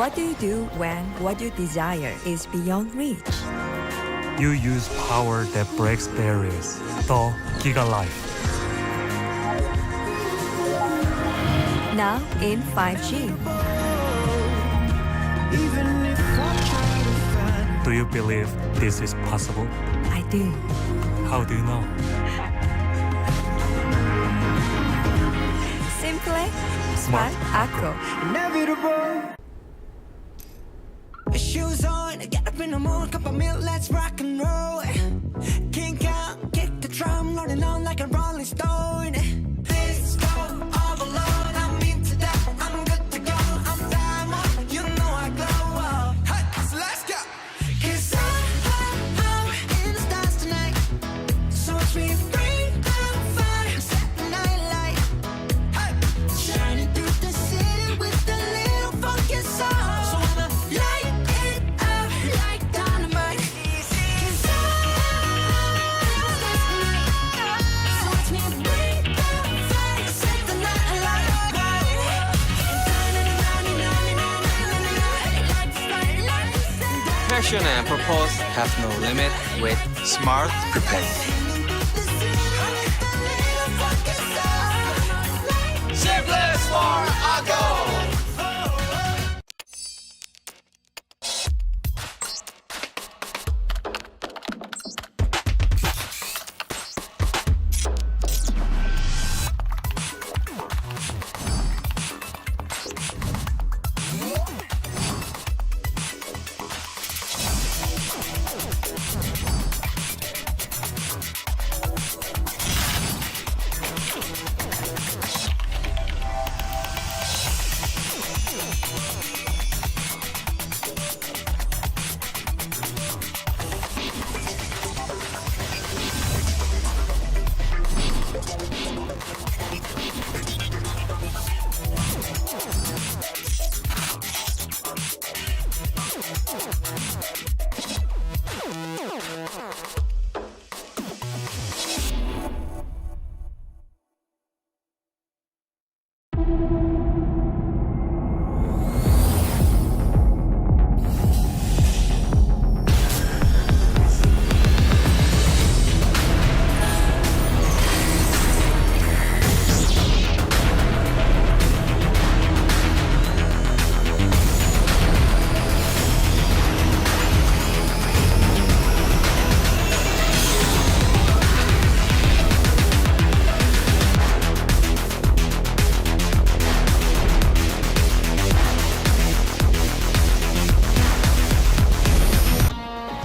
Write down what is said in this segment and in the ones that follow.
What do you do when what you desire is beyond reach? You use power that breaks barriers. The Giga Life. Now in 5G. Do you believe this is possible? I do. How do you know? Simply Smart Acro. Inevitable. Shoes on, get up in the morning, cup of milk, let's rock and roll. Kink out, kick the drum, rolling on like a rolling stone. This go all alone, I'm into that, I'm good to go, I'm diamond, you know I glow. Hey, so let's go. 'Cause I'm in the stars tonight, so watch me bring the fire, set the night light. Hey, shining through the city with a little funky soul. So I'ma light it up like dynamite. 'Cause I'm in the stars tonight, so watch me bring the fire, set the night light. Passion and purpose have no limit with Smart Prepaid. Simply Smart Acro.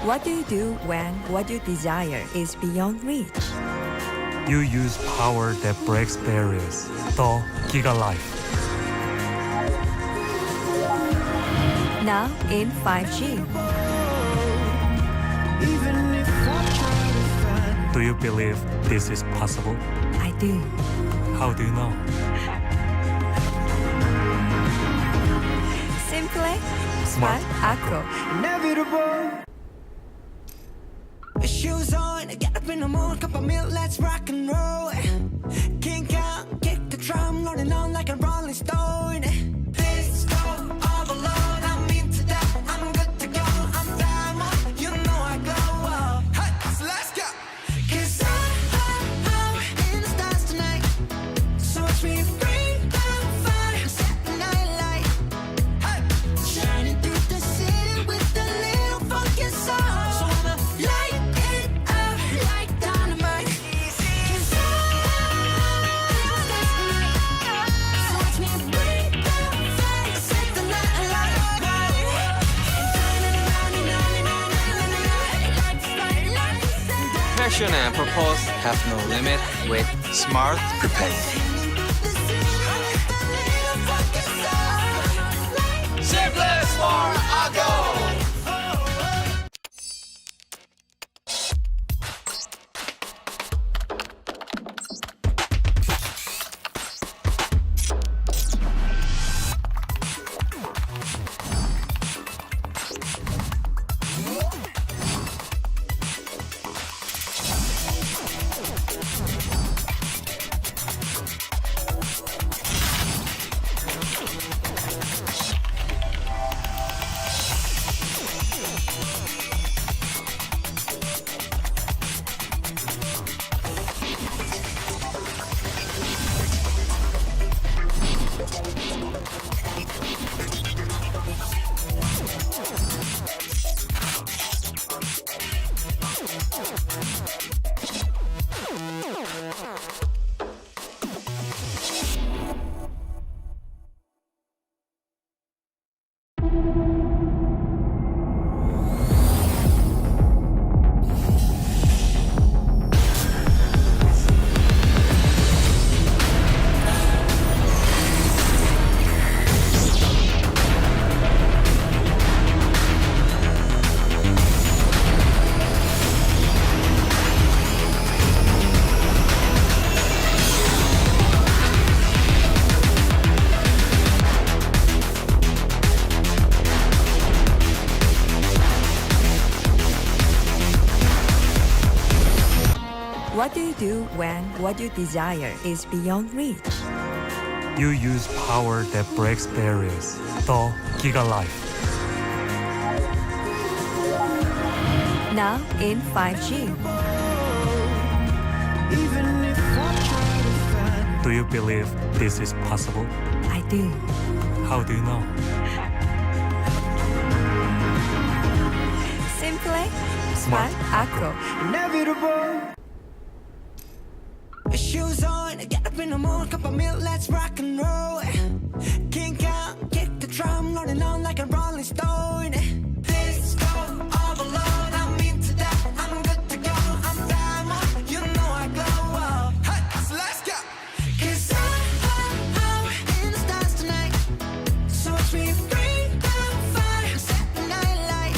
What do you do when what you desire is beyond reach? You use power that breaks barriers. The Giga Life. Now in 5G. Do you believe this is possible? I do. How do you know? Simply Smart Acro. Inevitable. Shoes on, get up in the morning, cup of milk, let's rock and roll. Kink out, kick the drum, rolling on like a rolling stone. This go all alone, I'm into that, I'm good to go, I'm diamond, you know I glow. Hey, so let's go. 'Cause I'm in the stars tonight, so watch me bring the fire, set the night light. Hey, shining through the city with a little funky soul. So I'ma light it up like dynamite. 'Cause I'm in the stars tonight, so watch me bring the fire, set the night light. Passion and purpose have no limit with Smart Prepaid. Simply Smart Acro. What do you do when what you desire is beyond reach? You use power that breaks barriers. The Giga Life. Now in 5G. Do you believe this is possible? I do. How do you know? Simple, smart, acro. Inevitable. Shoes on, get up in the morning, cup of milk, let's rock and roll. Kink out, kick the drum, rolling on like a rolling stone. This go all alone, I'm into that, I'm good to go, I'm diamond, you know I glow. Hey, so let's go. 'Cause I'm in the stars tonight, so watch me bring the fire, set the night light.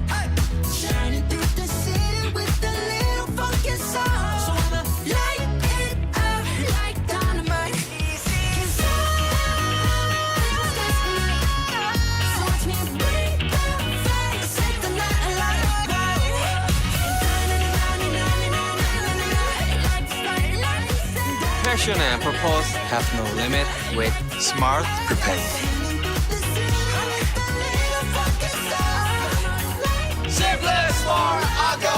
Hey, shining through the city with a little funky soul. So I'ma light it up like dynamite. 'Cause I'm in the stars tonight, so watch me bring the fire, set the night light. Passion and purpose have no limit with Smart Prepaid. Simplest for a go!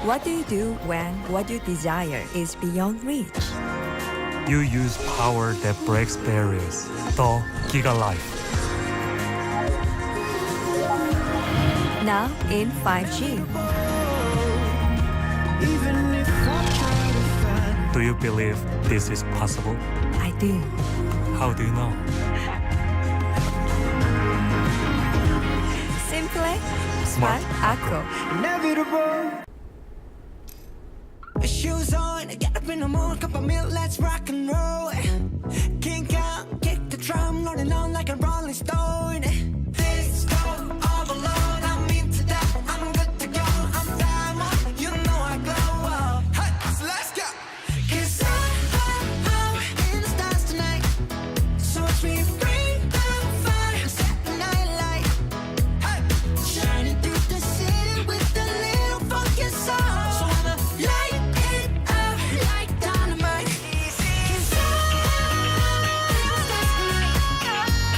What do you do when what you desire is beyond reach? You use power that breaks barriers. The Giga Life. Now in 5G. Do you believe this is possible? I do. How do you know? Simple, smart, acro. Inevitable. Shoes on, get up in the morning, cup of milk, let's rock and roll. Kink out, kick the drum, rolling on like a rolling stone. This go all alone, I'm into that, I'm good to go, I'm diamond, you know I glow. Hey, so let's go. 'Cause I'm in the stars tonight, so watch me bring the fire, set the night light. Hey, shining through the city with a little funky soul. So I'ma light it up like dynamite. 'Cause I'm in the stars tonight,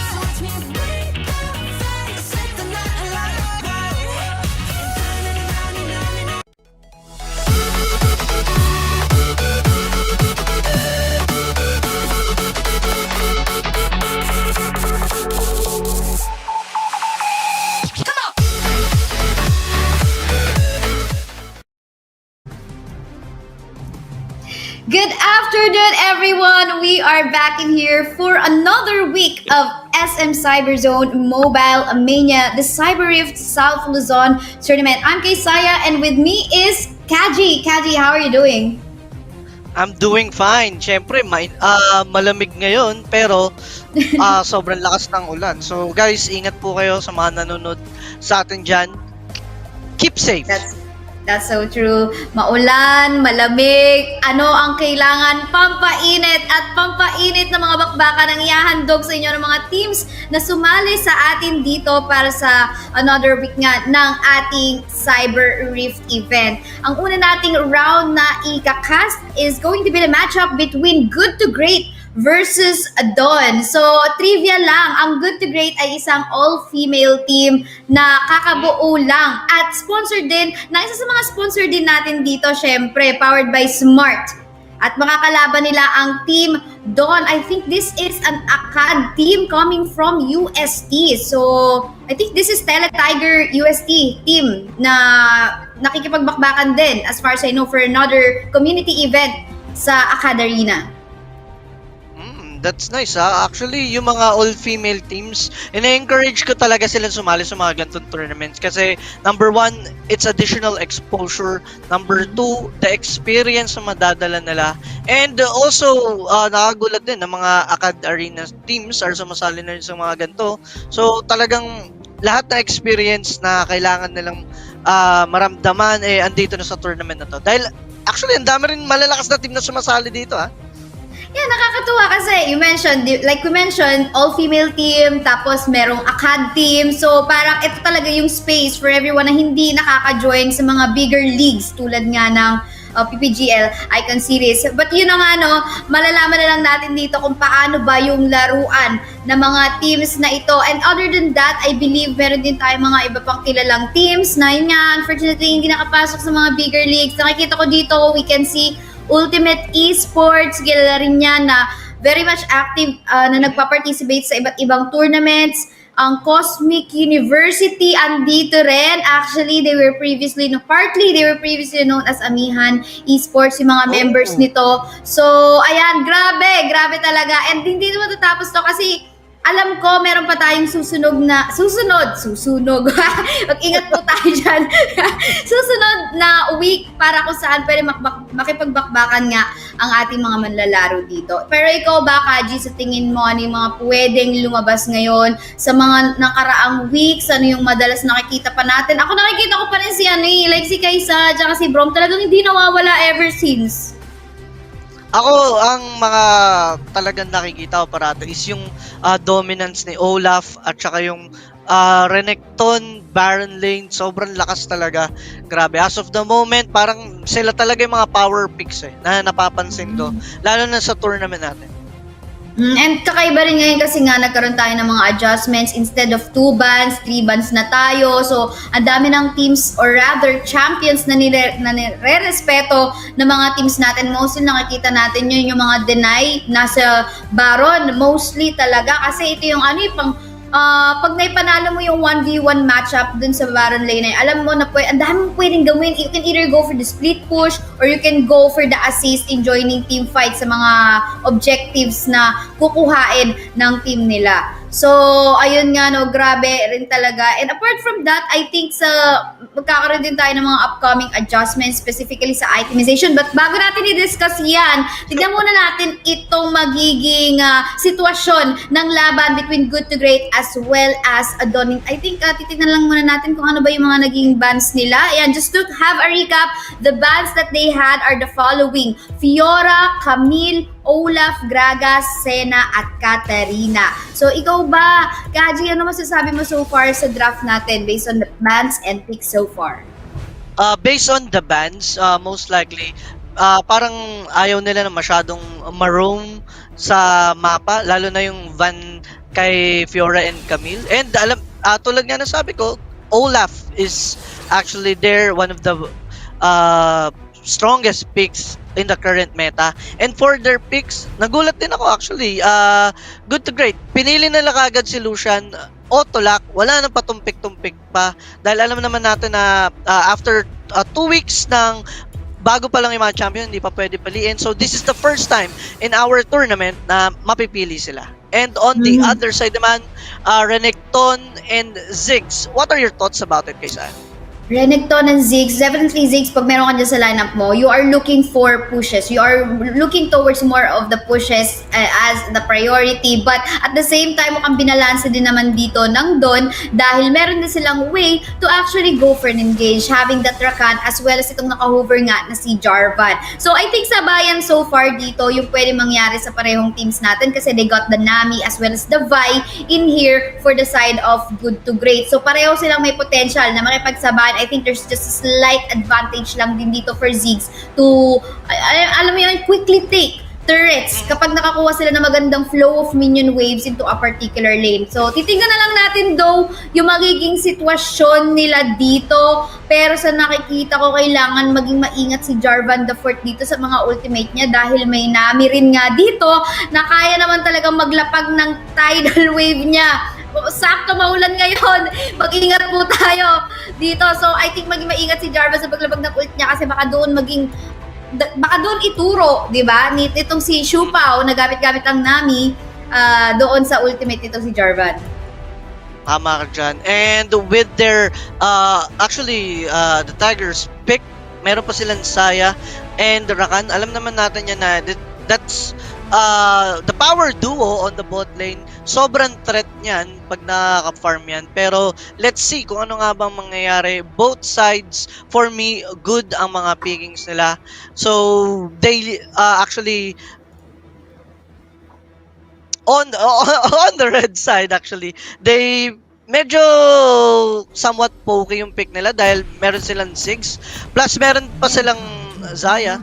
so watch me bring the fire, set the night light. Good afternoon, everyone. We are back in here for another week of SM Cyberzone Mobile Mania, the Cyber South Luzon tournament. I'm Kaisaya, and with me is Kaji. Kaji, how are you doing? I'm doing fine. Siyempre, malamig ngayon, pero sobrang lakas ng ulan. So guys, ingat po kayo sa mga nanonood sa atin dyan, keep safe. That's so true. Maulan, malamig, ano ang kailangan? Pampainit at pampainit na mga bakbakan ang ihahandog sa inyo ng mga teams na sumali sa atin dito para sa another week nga ng ating Cyber Rift event. Ang una nating round na ikakast is going to be the matchup between Good to Great versus Dawn. So, trivia lang, ang Good to Great ay isang all-female team na kakabuo lang at sponsored din, na isa sa mga sponsor din natin dito, syempre, powered by Smart. At makakalaban nila ang team Dawn. I think this is an ACAD team coming from UST. So, I think this is Tele Tiger UST team na nakikipagbakbakan din, as far as I know, for another community event sa ACAD Arena. That's nice ha. Actually, yung mga all-female teams, ina-encourage ko talaga silang sumali sa mga ganitong tournaments kasi number one, it's additional exposure. Number two, the experience na madadala nila. And also, nakagulat din na mga ACAD Arena teams are sumasali na rin sa mga ganito. So, talagang lahat na experience na kailangan nilang maramdaman, andito na sa tournament na to. Dahil, actually, ang dami rin malalakas na team na sumasali dito ha. Yeah, nakakatuwa kasi like we mentioned, all-female team, tapos merong ACAD team. So, parang ito talaga yung space for everyone na hindi nakaka-join sa mga bigger leagues tulad nga ng PPGL Icon Series. But yun na nga, no, malalaman na lang natin dito kung paano ba yung laruan ng mga teams na ito. And other than that, I believe meron din tayong mga iba pang kilalang teams na yun nga, unfortunately, hindi nakapasok sa mga bigger leagues. Nakikita ko dito, we can see Ultimate Esports, kilala rin niya na very much active na nagpa-participate sa iba't ibang tournaments. Ang Cosmic University andito rin. Actually, they were previously known as Amihan Esports, yung mga members nito. So, ayan, grabe talaga. And hindi naman tatapos to kasi alam ko, meron pa tayong susunog. Mag-ingat po tayo dyan. Susunod na week para kung saan pwede makipagbakbakan nga ang ating mga manlalaro dito. Pero ikaw ba, Kaji, sa tingin mo, ano yung mga pwedeng lumabas ngayon sa mga nakaraang weeks? Ano yung madalas nakikita pa natin? Ako nakikita ko pa rin si Kaisa, tsaka si Brom, talagang hindi nawawala ever since. Ako, ang mga talagang nakikita ko parati is yung dominance ni Olaf at saka yung Renekton, Baron Lane, sobrang lakas talaga. Grabe, as of the moment, parang sila talaga yung mga power picks na napapansin ko. Lalo na sa tournament natin. And kakaiba rin ngayon kasi nga nagkaroon tayo ng mga adjustments. Instead of 2 bans, 3 bans na tayo. So, ang dami ng teams or rather champions na nire-respeto ng mga teams natin. Mostly nakikita natin yun, yung mga deny nasa Baron. Mostly talaga kasi ito yung pag naipanalo mo yung 1v1 matchup dun sa Baron lane, alam mo na ang dami mong pwedeng gawin. You can either go for the split push or you can go for the assist in joining team fight sa mga objectives na kukuhain ng team nila. So, ayun nga, no, grabe rin talaga. And apart from that, I think magkakaroon din tayo ng mga upcoming adjustments specifically sa itemization. But bago natin i-discuss yan, tignan muna natin itong magiging sitwasyon ng laban between Good to Great as well as Dawn. I think titignan lang muna natin kung ano ba yung mga naging bans nila. Ayan, just to have a recap, the bans that they had are the following: Fiora, Camille, Olaf, Gragas, Sena, at Katarina. So, ikaw ba, Kaji, ano masasabi mo so far sa draft natin based on the bans and picks so far? Based on the bans, most likely, parang ayaw nila na masyadong ma-roam sa mapa, lalo na yung van kay Fiora and Camille. And tulad nga na sabi ko, Olaf is actually one of the strongest picks in the current meta. And for their picks, nagulat din ako actually. Good to Great. Pinili nila kagad si Lucian. Auto-lock. Wala nang patumpik-tumpik pa. Dahil alam naman natin na after 2 weeks ng bago pa lang yung mga champion, hindi pa pwede paliin. So this is the first time in our tournament na mapipili sila. And on the other side naman, Renekton and Ziggs. What are your thoughts about it, Kaisaya? Renekton and Ziggs, definitely Ziggs, pag meron ka dyan sa lineup mo, you are looking for pushes. You are looking towards more of the pushes as the priority. But at the same time, mukhang binalansa din naman dito ng Don dahil meron din silang way to actually go for an engage, having that Rakan as well as itong naka-hover nga na si Jarvan. So I think sabayan so far dito yung pwede mangyari sa parehong teams natin kasi they got the Nami as well as the Vi in here for the side of good to great. So pareho silang may potential na makipagsabayan. I think there's just a slight advantage lang din dito for Ziggs to, alam mo yun, quickly take turrets kapag nakakuha sila ng magandang flow of minion waves into a particular lane. So, titingnan na lang natin though yung magiging sitwasyon nila dito. Pero sa nakikita ko, kailangan maging maingat si Jarvan the Fourth dito sa mga ultimate niya dahil may Nami rin nga dito na kaya naman talagang maglapag ng tidal wave niya. Sakto maulan ngayon. Mag-ingat po tayo dito. So, I think maging maingat si Jarvan sa paglabag ng ult niya kasi baka doon ituro, di ba? Itong si Shupao na gamit-gamit ang Nami doon sa ultimate nito si Jarvan. Tama ka dyan. And with their, the Tigers pick, meron pa silang Saya and Rakan. Alam naman natin yan na that's the power duo on the bot lane. Sobrang threat niyan pag nakaka-farm yan. Pero let's see kung ano nga bang mangyayari. Both sides, for me, good ang mga pickings nila. So, they actually on the red side actually, they medyo somewhat pokey yung pick nila dahil meron silang Ziggs. Plus, meron pa silang Zaya.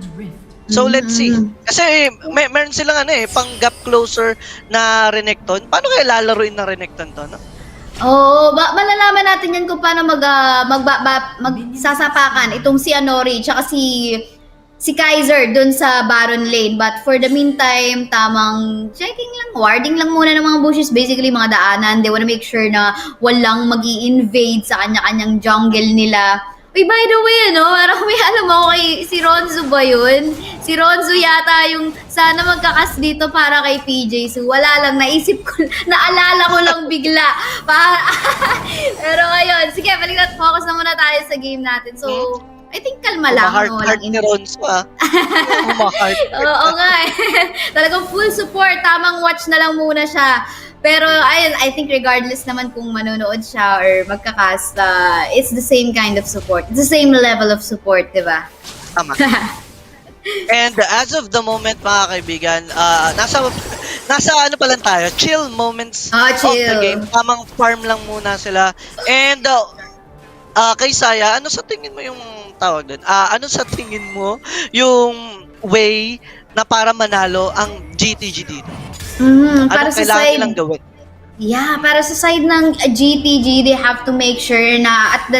So, let's see. Kasi meron silang pang gap closer na Renekton. Paano kaya lalaruin ng Renekton to, no? Malalaman natin yan kung paano magsasapakan itong si Anori tsaka si Kaiser dun sa Baron lane. But for the meantime, tamang checking lang, warding lang muna ng mga bushes. Basically, mga daanan. They wanna make sure na walang mag-i-invade sa kanya-kanyang jungle nila. Uy, by the way, parang may alam ako si Ronzzu ba yun? Si Ronzzu yata yung sana magkakas dito para kay PJ. So, wala lang, naisip ko, naalala ko lang bigla. Pero ngayon, sige, balik natin, focus na muna tayo sa game natin. So, I think kalma lang. Heart ni Ronzzu, Oo nga Talagang full support, tamang watch na lang muna siya. Pero ayun, I think regardless naman kung manonood siya or magkakast, it's the same kind of support. It's the same level of support, di ba? Tama. And as of the moment, mga kaibigan, nasa ano pa lang tayo, chill moments of the game. Tamang farm lang muna sila. And Kaisaya, ano sa tingin mo yung tawag doon? Ano sa tingin mo yung way na para manalo ang GTG dito? Para ano sa kailangan side, nilang gawin? Yeah, para sa side ng GTG, they have to make sure na at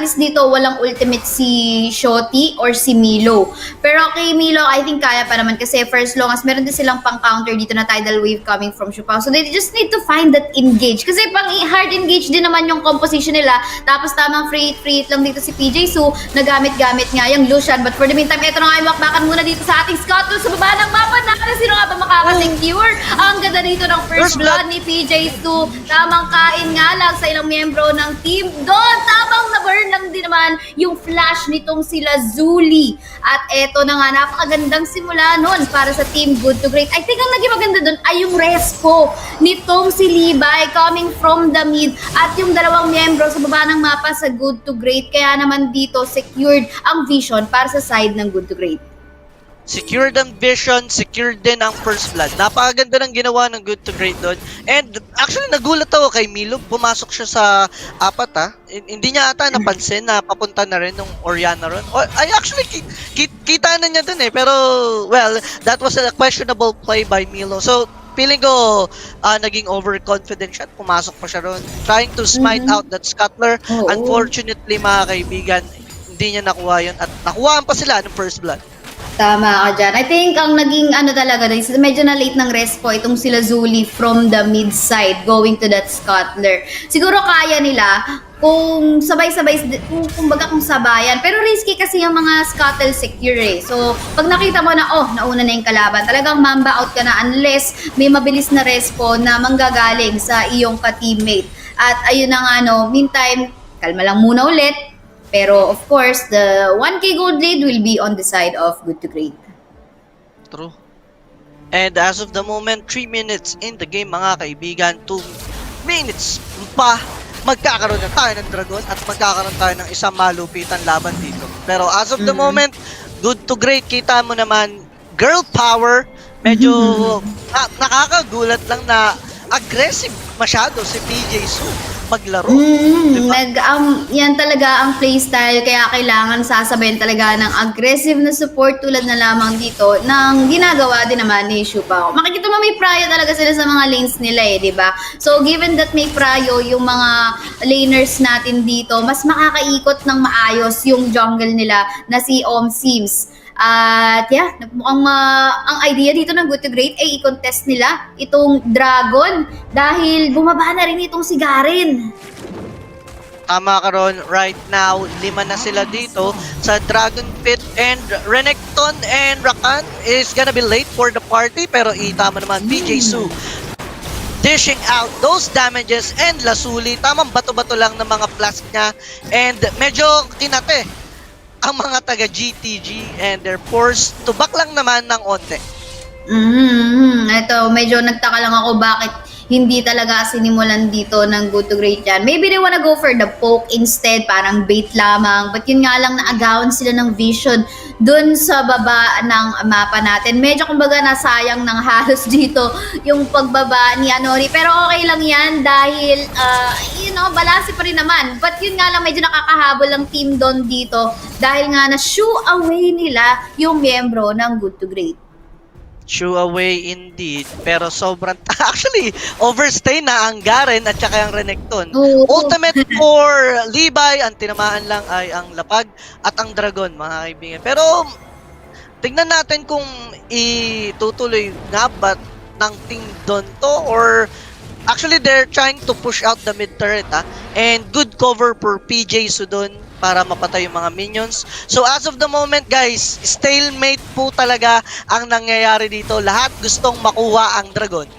least dito walang ultimate si Shoti or si Milo. Pero kay Milo, I think kaya pa naman kasi for as long as meron din silang pang-counter dito na tidal wave coming from Shupao. So they just need to find that engage. Kasi pang hard engage din naman yung composition nila. Tapos tamang free hit lang dito si PJ. So nagamit-gamit nga yung Lucian. But for the meantime, ito na nga yung makbakan muna dito sa ating Scotland sa baba ng mapa natin. Sino nga ba makakasecure? Ang ganda dito ng first blood ni PJ Stu. Tamang kain nga lang sa ilang miyembro ng team. Doon, tamang na-burn lang din naman yung flash nitong sila Zuli. At eto na nga, napakagandang simula nun para sa team Good to Great. I think ang naging maganda dun ay yung respo nitong si Levi coming from the mid at yung dalawang miyembro sa baba ng mapa sa Good to Great. Kaya naman dito secured ang vision para sa side ng Good to Great. Secured ang vision, secured din ang first blood. Napakaganda ng ginawa ng Good to Great doon. And actually, nagulat ako kay Milo. Pumasok siya sa apat Hindi niya ata napansin na papunta na rin ng Oriana ron. Ay, actually, kita na niya doon Pero, well, that was a questionable play by Milo. So, feeling ko, naging overconfident siya. Pumasok pa siya ron. Trying to smite out that scuttler. Unfortunately, mga kaibigan, hindi niya nakuha yun. At nakuhaan pa sila ng first blood. Tama ka dyan. I think ang naging talaga, medyo na late ng respo itong sila Zuli from the mid side going to that scuttler. Siguro kaya nila kung sabay-sabay, kung sabayan. Pero risky kasi yung mga scuttle secure So, pag nakita mo na, nauna na yung kalaban, talagang mamba out ka na unless may mabilis na respo na manggagaling sa iyong ka-teammate. At ayun na nga, meantime, kalma lang muna ulit. Pero of course, the 1K gold lead will be on the side of good to great. True. And as of the moment, 3 minutes in the game mga kaibigan, 2 minutes pa, magkakaroon na tayo ng dragon at magkakaroon tayo ng isang malupitan laban dito. Pero as of the moment, good to great, kita mo naman, girl power, medyo nakakagulat lang na aggressive masyado si PJ Su maglaro. Diba? Yan talaga ang playstyle, kaya kailangan sasabayin talaga ng aggressive na support tulad na lamang dito ng ginagawa din naman ni Shupao. Makikita mo may prayo talaga sila sa mga lanes nila di ba? So given that may prayo yung mga laners natin dito, mas makakaikot ng maayos yung jungle nila na si Sims. At yeah, mukhang ang idea dito ng Good to Great ay i-contest nila itong Dragon dahil bumaba na rin itong si Garen. Tama ka ron, right now, 5 na sila dito sa Dragon Pit and Renekton and Rakan is gonna be late for the party pero itama naman PJ Su dishing out those damages and Lasuli, tamang bato-bato lang ng mga flask niya and medyo kinate ang mga taga GTG and they're forced to back lang naman ng onte. Ito, medyo nagtaka lang ako bakit hindi talaga sinimulan dito ng Good to Great yan. Maybe they wanna go for the poke instead, parang bait lamang. But yun nga lang, naagawan sila ng vision dun sa baba ng mapa natin. Medyo kumbaga nasayang ng halos dito yung pagbaba ni Anori. Pero okay lang yan dahil, balanse pa rin naman. But yun nga lang, medyo nakakahabol ang team Don dito dahil nga na-shoo away nila yung miyembro ng Good to Great. Shoo away indeed. Pero sobrang, actually, overstay na ang Garen at saka ang Renekton. Ultimate for Levi, ang tinamaan lang ay ang Lapag at ang Dragon, mga kaibigan. Pero, tignan natin kung itutuloy nga ba ng Team Don to or actually they're trying to push out the mid turret and good cover for PJ Sudon para mapatay yung mga minions. So as of the moment guys, stalemate po talaga ang nangyayari dito. Lahat gustong makuha ang Dragon.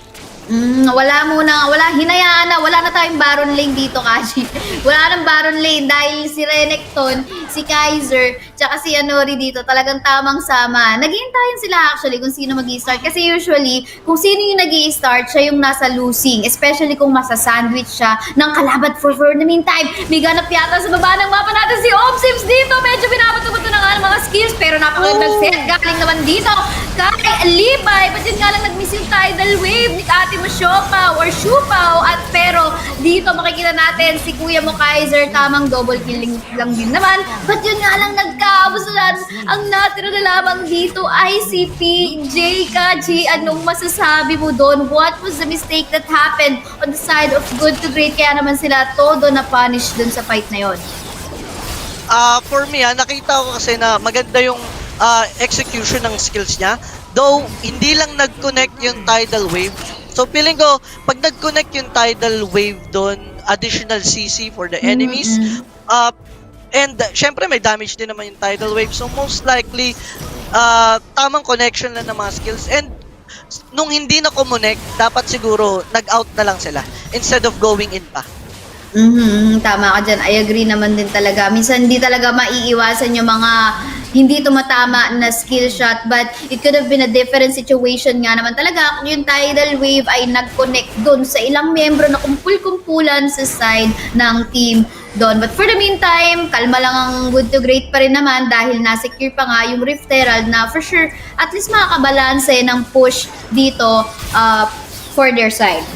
Hinayaan na, wala na tayong Baron Lane dito, Kaji. Wala nang Baron Lane dahil si Renekton, si Kaiser, tsaka si Anori dito, talagang tamang sama. Nag-iintayin sila actually kung sino mag-i-start. Kasi usually, kung sino yung nag-i-start, siya yung nasa losing. Especially kung masasandwich siya ng kalaban for the meantime. May ganap yata sa baba ng mapa natin si Sims dito. Medyo binabato-bato na nga ng mga skills, pero napakagandang set. Galing naman dito kay Levi. But yun nga lang, nag-miss yung tidal wave ni Ate mo Shupao at pero dito makikita natin si Kuya mo Kaiser, tamang double killing lang din naman. But yun nga lang, nagkaabusulan. Ang natira na lamang dito ay si PJ. Kaji, anong masasabi mo doon? What was the mistake that happened on the side of Good to Great? Kaya naman sila todo na punish dun sa fight na yon. For me, nakita ko kasi na maganda yung execution ng skills niya. Though, hindi lang nag-connect yung tidal wave. So, feeling ko, pag nag-connect yung tidal wave doon, additional CC for the enemies. And, syempre, may damage din naman yung tidal wave. So, most likely, tamang connection lang ng mga skills. And, nung hindi na connect, dapat siguro, nag-out na lang sila instead of going in pa. Tama ka dyan. I agree naman din talaga. Minsan hindi talaga maiiwasan yung mga hindi tumatama na skill shot, but it could have been a different situation nga naman talaga kung yung tidal wave ay nag-connect doon sa ilang miyembro na kumpul-kumpulan sa side ng team doon. But for the meantime, kalma lang ang Good to Great pa rin naman dahil na-secure pa nga yung Rift Herald na for sure at least makakabalanse ng push dito for their side.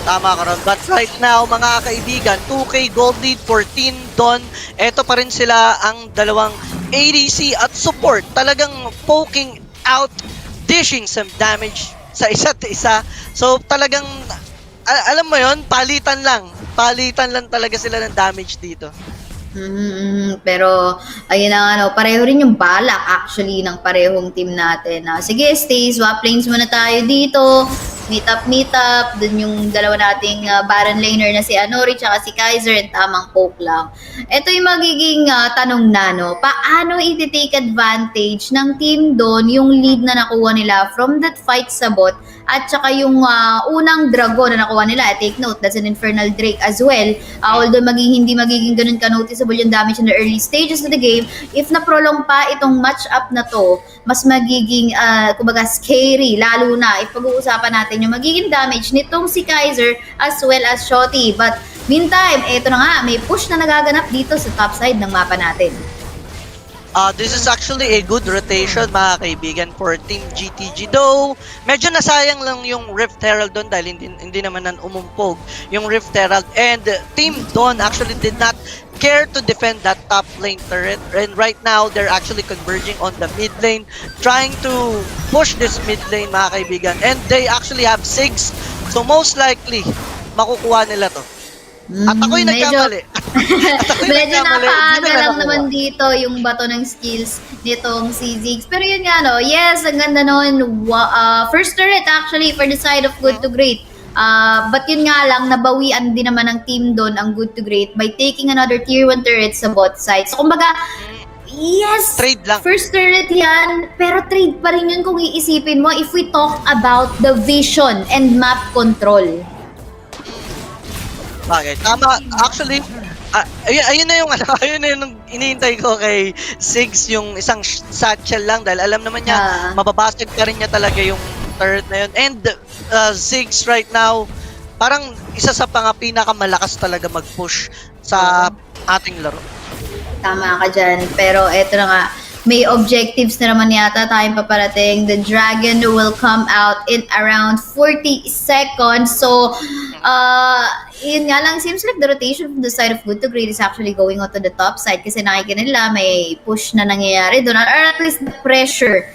Tama ka ron. But right now, mga kaibigan, 2K gold lead for Team Don. Ito pa rin sila ang dalawang ADC at support. Talagang poking out, dishing some damage sa isa't isa. So talagang, alam mo yon, palitan lang. Palitan lang talaga sila ng damage dito. Pero ayun na pareho rin yung balak actually ng parehong team natin. Sige, stay, swap lanes muna tayo dito. Meet up. Dun yung dalawa nating Baron laner na si Anori tsaka si Kaiser and tamang poke lang. Ito yung magiging tanong na, paano i-take advantage ng team doon yung lead na nakuha nila from that fight sa bot at saka yung unang dragon na nakuha nila. Take note, that's an Infernal Drake as well. Although hindi magiging ganun ka-noticeable yung damage in the early stages of the game, if na-prolong pa itong match-up na to, mas magiging, kumbaga, scary. Lalo na, ipag-uusapan natin yung magiging damage nitong si Kaiser as well as Shotty. But meantime, eto na nga, may push na nagaganap dito sa top side ng mapa natin. This is actually a good rotation, mga kaibigan, for Team GTG. Though, medyo nasayang lang yung Rift Herald doon dahil hindi naman umumpog yung Rift Herald. And Team Dawn actually did not care to defend that top lane turret. And right now, they're actually converging on the mid lane, trying to push this mid lane, mga kaibigan. And they actually have 6. So most likely, makukuha nila to. At ako'y nagkamali. Medyo napaaga lang naman dito yung bato ng skills nitong si Ziggs. Pero yun nga, no, yes, ang ganda nun. First turret actually for the side of good to great. But yun nga lang, nabawian din naman ng team doon ang good to great by taking another tier 1 turret sa both sides. So kumbaga, yes, trade lang. First turret yan, pero trade pa rin yun kung iisipin mo if we talk about the vision and map control. Okay, tama. Actually, ayun na yung iniintay ko kay Ziggs, yung isang satchel lang dahil alam naman niya mababasag pa rin niya talaga yung turret na yun. And Ziggs right now, parang isa sa pinakamalakas talaga mag-push sa ating laro. Tama ka dyan. Pero eto na nga, may objectives na naman yata tayong paparating. The dragon will come out in around 40 seconds. So, yun nga lang, seems like the rotation from the side of good to great is actually going on to the top side kasi nakikita nila may push na nangyayari doon, or at least the pressure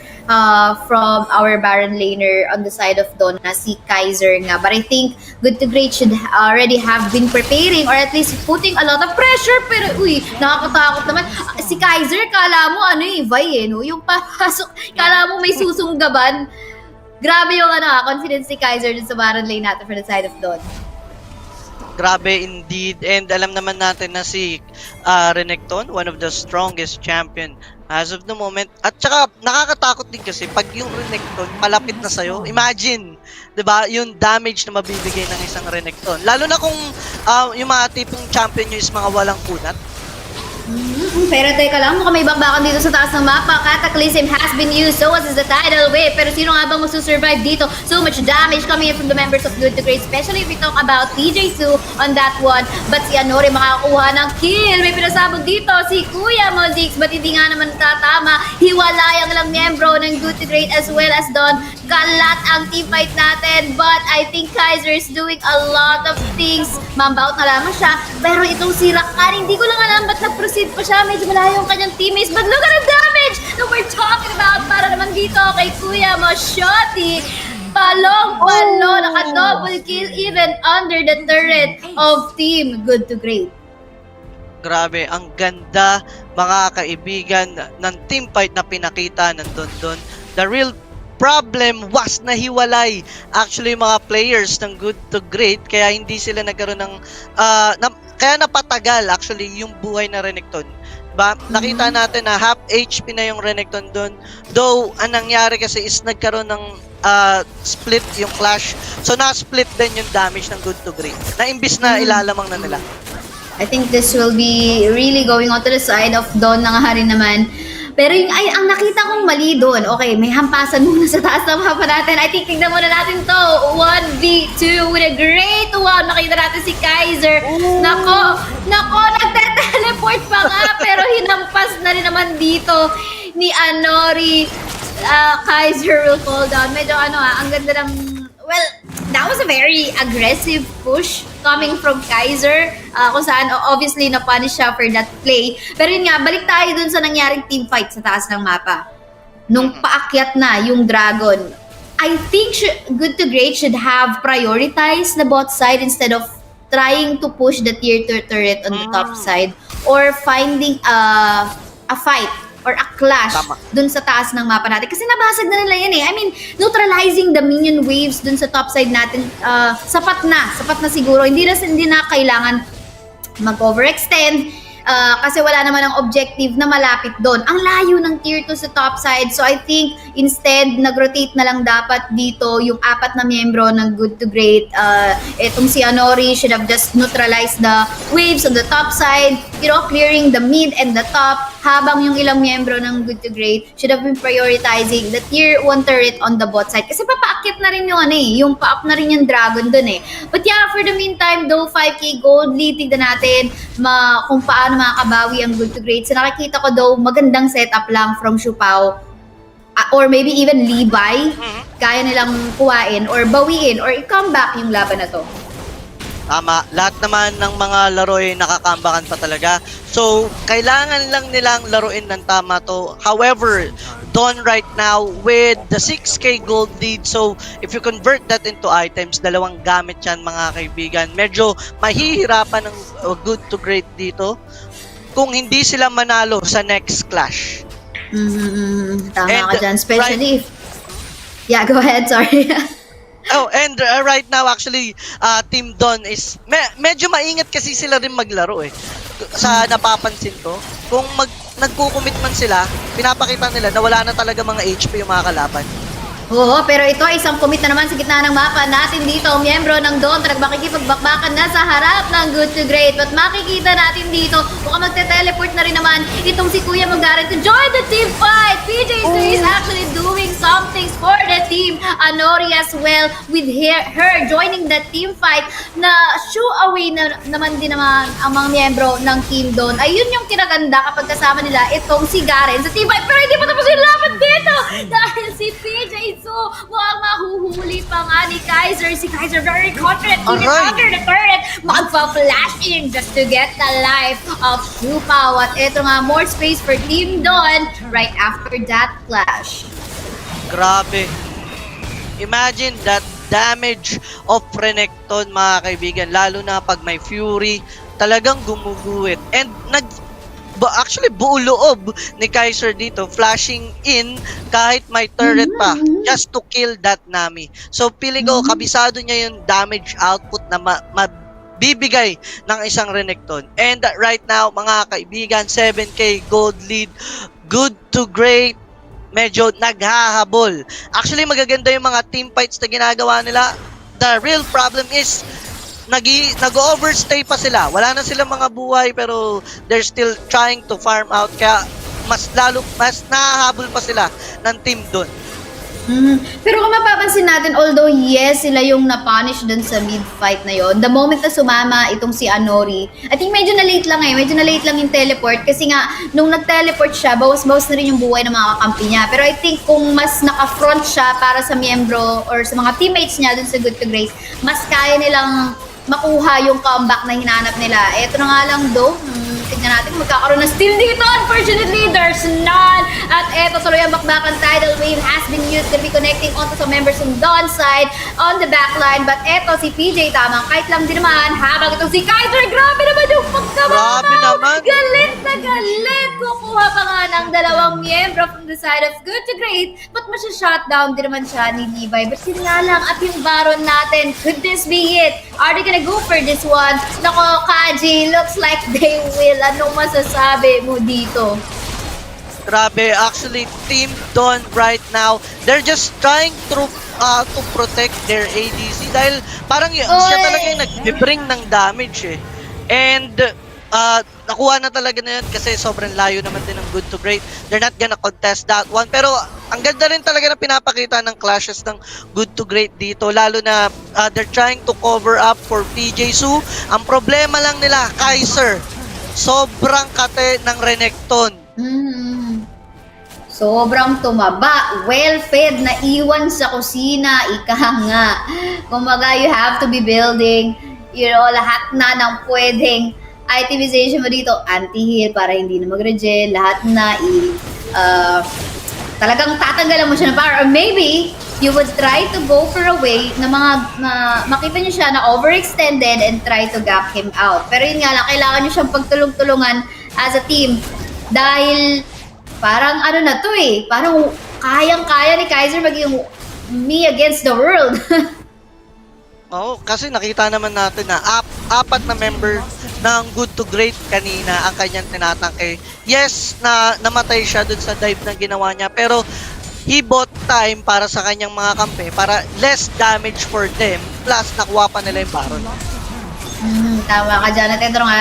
from our Baron laner on the side of Dawn na si Kaiser nga. But I think good to great should already have been preparing or at least putting a lot of pressure. Pero nakakatakot naman. Si Kaiser, kala mo Vi no? Yung papasok, kala mo may susunggaban. Grabe yung confidence si Kaiser dun sa Baron lane natin for the side of Dawn. Grabe indeed. And alam naman natin na si Renekton, one of the strongest champion as of the moment. At saka nakakatakot din kasi pag yung Renekton malapit na sa'yo, imagine, 'di ba, yung damage na mabibigay ng isang Renekton. Lalo na kung yung mga tipong champion nyo is mga walang kunat. Pero teka lang, mukhang may bakbakan dito sa taas ng mapa. Cataclysm has been used, so as is the tidal wave. Pero sino nga bang masusurvive dito? So much damage coming in from the members of Good to Great, especially if we talk about TJ Su on that one. But si Anori makakuha ng kill. May pinasabog dito si Kuya mo, Ziggs, but hindi nga naman tatama. Hiwalay ang lang miyembro ng Good to Great as well as Dawn. Kalat ang teamfight natin, but I think Kaiser is doing a lot of things. Mambaut na lamang siya, pero itong si Rakan, hindi ko lang alam ba't nag-proceed pa siya. Medyo malayo ang kanyang teammates, but look at the damage that we're talking about para naman dito kay Kuya mo, Shotty. Palong-palo, naka-double kill even under the turret of Team Good to Great. Grabe, ang ganda, mga kaibigan, ng teamfight na pinakita ng Don. The real problem was nahiwalay actually mga players ng Good to Great, kaya hindi sila nagkaroon ng kaya napatagal actually yung buhay na Renekton. Diba? Nakita natin na half HP na yung Renekton doon. Though ang nangyari kasi is nagkaroon ng split yung clash, so na-split din yung damage ng Good to Great na imbis na ilalamang na nila. I think this will be really going on to the side of Dawn na nga rin naman. Pero yung, ang nakita kong mali doon, okay, may hampasan muna sa taas ng mapa natin. I think tignan muna natin to. 1v2 with a great one. Nakita natin si Kaiser. Nako, nagte-teleport pa nga. Pero hinampas na rin naman dito ni Anori. Kaiser will fall down. Medyo ang ganda ng, well, that was a very aggressive push coming from Kaiser, kung saan obviously na-punish siya for that play. Pero yun nga, balik tayo dun sa nangyaring teamfight sa taas ng mapa. Nung paakyat na yung Dragon, I think Good to Great should have prioritized the bot side instead of trying to push the tier 2 turret on the top side or finding a fight or a clash dun sa taas ng mapa natin. Kasi nabasag na nila yan eh. I mean, neutralizing the minion waves dun sa top side natin, sapat na siguro. Hindi na kailangan mag-overextend. kasi wala naman ang objective na malapit doon. Ang layo ng tier 2 sa top side. So I think instead, nag-rotate na lang dapat dito yung 4 na miyembro ng good to great. Itong si Anori should have just neutralized the waves on the top side, clearing the mid and the top, habang yung ilang miyembro ng good to great should have been prioritizing the tier 1 turret on the bot side. Kasi papaakit na rin yung pa-up na rin yung dragon dun eh. But yeah, for the meantime, though, 5k gold lead, tignan natin kung paano makakabawi ang good to great. So nakikita ko though, magandang setup lang from Shupao. Or maybe even Levi, kaya nilang kuhain or bawiin or i-come back yung laban na to. Tama, lahat naman ng mga laro ay nakakambakan pa talaga. So, kailangan lang nilang laruin ng tama to. However, Dawn right now with the 6k gold lead. So, if you convert that into items, dalawang gamit yan mga kaibigan. Medyo mahihirapan ng good to great dito kung hindi sila manalo sa next clash. Tama ka dyan, especially yeah, go ahead, sorry. Oh, and right now actually Team Dawn is medyo maingat kasi sila rin maglaro eh. Sa napapansin ko, kung nagko-commit man sila, pinapakita nila na wala na talaga mga HP yung mga kalaban. Oo, pero ito isang commit na naman sa gitna ng mapa natin dito. Miyembro ng Dawn, makikipagbackbackan na sa harap ng good to great. But makikita natin dito, mukhang magte-teleport na rin naman itong si Kuya Magaran to join the team fight. PJ is actually doing some things for the team. Anori as well with her joining the team fight na shoo away na naman din naman ang mga miyembro ng team Dawn. Ayun yung kinaganda kapag kasama nila itong si Garen sa team fight. Pero hindi pa tapos yung laban dito dahil si PJ so, mukhang mahuhuli pa nga ni Kaiser. Si Kaiser very confident even under the turret. Magpa-flash in just to get the life of Shupao. At eto nga, more space for Team Dawn right after that flash. Grabe. Imagine that damage of Renekton mga kaibigan. Lalo na pag may Fury, talagang gumuguhit. And actually buo loob ni Kaiser dito, flashing in kahit may turret pa just to kill that Nami. So pili ko kabisado niya yung damage output na mabibigay ng isang Renekton. And right now mga kaibigan, 7k gold lead, good to great, medyo naghahabol. Actually magaganda yung mga team fights na ginagawa nila. The real problem is nag-overstay pa sila. Wala na silang mga buhay pero they're still trying to farm out. Kaya mas nahahabol pa sila ng team doon. Pero kung mapapansin natin, although yes, sila yung na-punish dun sa mid-fight na yon, the moment na sumama itong si Anori, I think medyo na-late lang medyo na-late lang yung teleport kasi nga, nung nag-teleport siya, bawas-bawas na rin yung buhay ng mga kakampi niya. Pero I think kung mas naka-front siya para sa miyembro or sa mga teammates niya dun sa Good to Great, mas kaya nilang makuha yung comeback na hinahanap nila. Eto na nga lang though, tignan natin magkakaroon na steal dito. Unfortunately, there's none. At eto, tuloy ang bakbakan. Tidal Wave has been used to be connecting onto some members from Dawn side on the backline. But eto, si PJ tamang kahit lang din naman. Habang itong si Kaiser, grabe naman yung pagkabakaw. Grabe naman. Galit na galit. Kukuha pa nga ng dalawang miyembro from the side of Good to Great. But masya-shutdown din naman siya ni Levi. But yun nga lang, at yung Baron natin, could this be it? Are they gonna go for this one? Nako, Kaji, looks like they will. Anong masasabi mo dito? Grabe, actually Team Dawn right now, they're just trying to protect their ADC dahil parang siya talaga yung nag-bring ng damage eh. And nakuha na talaga na yun kasi sobrang layo naman din ng Good to Great. They're not gonna contest that one. Pero ang ganda rin talaga na pinapakita ng clashes ng Good to Great dito. Lalo na they're trying to cover up for PJ Su. Ang problema lang nila, Kaiser, sobrang kate ng Renekton. Sobrang tumaba, well-fed, na iwan sa kusina, ika nga. Kumbaga, you have to be building, lahat na ng pwedeng itemization mo dito, anti-heal para hindi na mag-regen, lahat na talagang tatanggalan mo siya ng power. Or maybe, you would try to go for a way na makita niyo siya na overextended and try to gap him out. Pero yun nga lang, kailangan niyo siyang pagtulong-tulungan as a team. Dahil parang parang kayang-kaya ni Kaiser maging me against the world. Oo, kasi nakita naman natin na apat na member ng good to great kanina ang kanyang tinatangke. Yes, na namatay siya dun sa dive na ginawa niya, pero he bought time para sa kanyang mga kampe, para less damage for them, plus nakuha pa nila yung Baron. Tama ka dyan. At ito nga,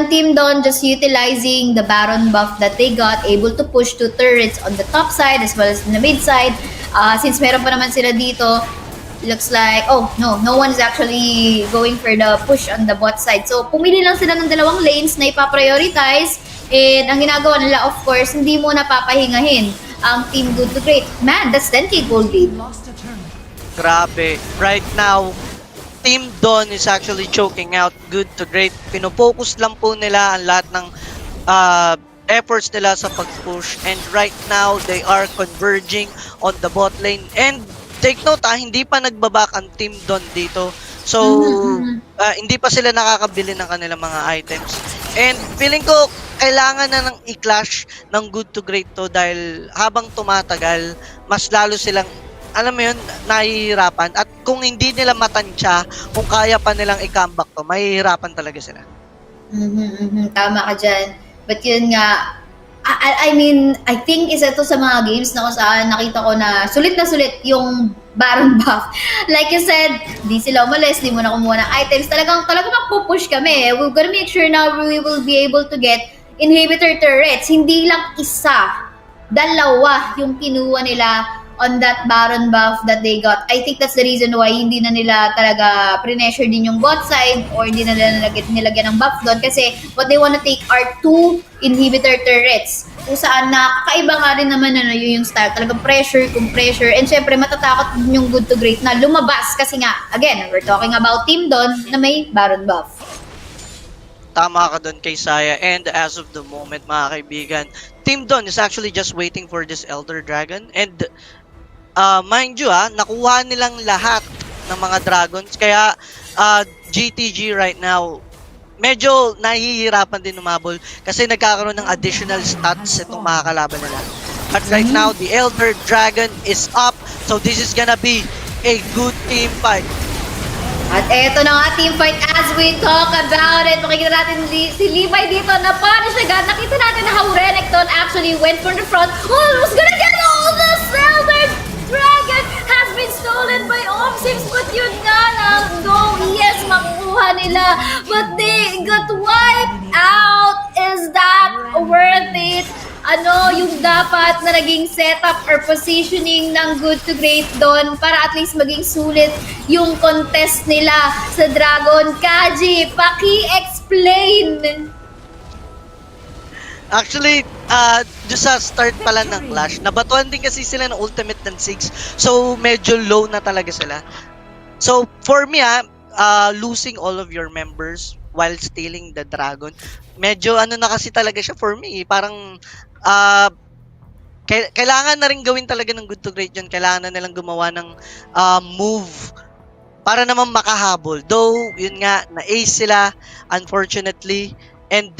Team Don just utilizing the Baron buff that they got, able to push 2 turrets on the top side as well as in the mid side. Since meron pa naman sila dito, looks like, no one is actually going for the push on the bot side. So, pumili lang sila ng dalawang lanes na ipaprioritize. And ang ginagawa nila, of course, hindi mo napapahingahin ang Team Good to Great. Man, that's 10k gold lead. Grabe. Right now, Team Don is actually choking out good to great. Pinofocus lang po nila ang lahat ng efforts nila sa pag-push. And right now, they are converging on the bot lane. And take note, hindi pa nagbabak ang Team Don dito. So, hindi pa sila nakakabili ng kanilang mga items. And feeling ko, kailangan na ng i-clash ng good to great to dahil habang tumatagal, mas lalo silang alam mo yun, nahihirapan. At kung hindi nila matansya, kung kaya pa nilang i-comeback to, mahihirapan talaga sila. Tama ka dyan. But yun nga, I mean, I think isa to sa mga games na kung saan nakita ko na sulit yung Baron buff. Like you said, di sila umalis, di mo na kumuha ng items. Talagang magpupush kami. We're gonna make sure na we will be able to get inhibitor turrets. Hindi lang isa, dalawa yung kinuha nila on that Baron buff that they got. I think that's the reason why hindi na nila talaga pre-pressure din yung bot side or hindi na nila nilagyan ng buff doon kasi what they wanna take are 2 inhibitor turrets. Kung saan nakakaiba nga rin naman yung style. Talagang pressure, compressure, and syempre matatakot yung good to great na lumabas kasi nga, again, we're talking about Team Don na may Baron buff. Tama ka doon, Kaisaya. And as of the moment, mga kaibigan, Team Don is actually just waiting for this Elder Dragon. And mind you, nakuha nilang lahat ng mga dragons. Kaya GTG right now, medyo nahihirapan din umabol kasi nagkakaroon ng additional stats itong mga kalaban nila. But right now, the Elder Dragon is up. So this is gonna be a good team fight. At eto na nga, team fight as we talk about it. Makikita natin si Levi dito na punish agad. Nakita natin na how Renekton actually went for the front. Was gonna get all the Elder Dragon has been stolen by Omsims. But yun nga lang, yes, makukuha nila. But they got wiped out. Is that worth it? Ano yung dapat na naging setup or positioning ng good to great doon para at least maging sulit yung contest nila sa Dragon? Kaji, paki-explain! Actually, just sa start pala ng Clash, nabatuan din kasi sila ng ultimate ng 6. So, medyo low na talaga sila. So, for me, losing all of your members while stealing the dragon, medyo na kasi talaga siya for me. Parang, kailangan na rin gawin talaga ng good to great yun. Kailangan na nilang gumawa ng move para naman makahabol. Though, yun nga, na-ace sila, unfortunately. And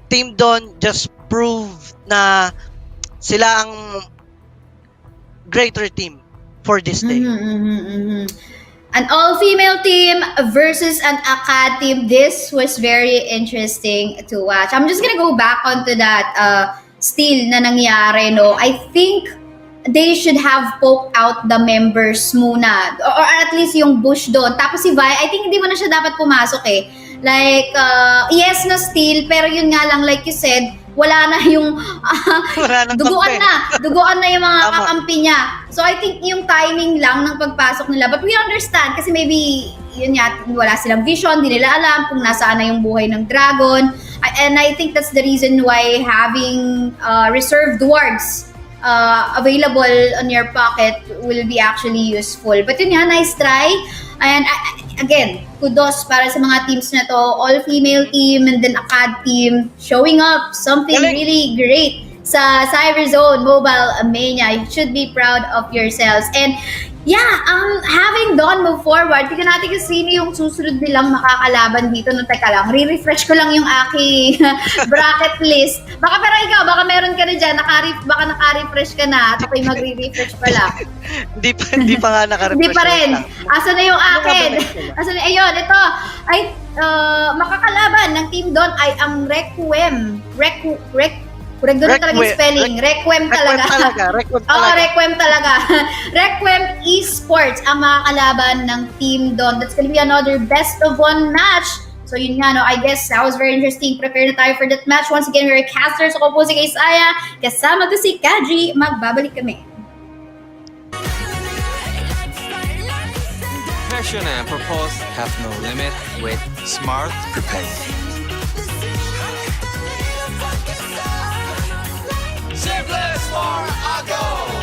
Team Don just proved na sila ang greater team for this day. An all-female team versus an ACAD team. This was very interesting to watch. I'm just gonna go back onto that steal na nangyari, no? I think they should have poked out the members muna. Or at least yung bush doon. Tapos si Vi, I think hindi mo na siya dapat pumasok eh. Like, yes na steal, pero yun nga lang, like you said, wala na yung duguan na yung mga kakampi niya. So I think yung timing lang ng pagpasok nila, but we understand kasi maybe yun nga, wala silang vision, di nila alam kung nasaan na yung buhay ng dragon, and I think that's the reason why having reserved wards available on your pocket will be actually useful. But yun nga, nice try. And again, kudos para sa mga teams na to, all-female team and then ACAD team, showing up something really great sa Cyberzone Mobile Mania. You should be proud of yourselves. And yeah, having Don move forward, tignan natin kung sino yung susunod nilang makakalaban dito. No, teka lang, re-refresh ko lang yung aking bracket list. Baka pero ikaw, baka meron ka na dyan, baka naka-refresh ka na at ako'y magre-refresh pala. Hindi pa nga naka-refresh. Hindi pa rin. Asa na yung akin? Asa na, ayun, ito. I makakalaban ng team doon ay ang Requiem. Kurang doon talaga yung spelling. Requiem talaga. Requiem Oo, talaga. Requiem talaga. Requiem Esports ang makakalaban ng team doon. That's gonna be another best of one match. So yun nga, no, I guess that was very interesting. Prepare na tayo for that match. Once again, we're casters. Ako po si Kaisaya. Kasama ko si Kaji. Magbabalik kami. Passion and purpose have no limit with smart prepaid. Simply for a goal.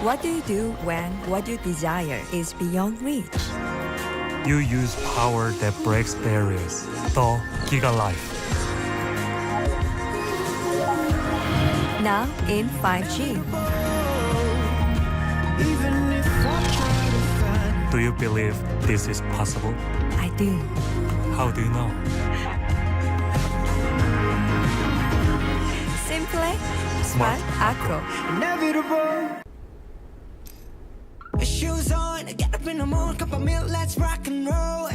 What do you do when what you desire is beyond reach? You use power that breaks barriers. The Giga Life. Now in 5G. Do you believe this is possible? I do. How do you know? Simple, smart, acro. Inevitable. Shoes on, get up in the morning, cup of milk, let's rock and roll.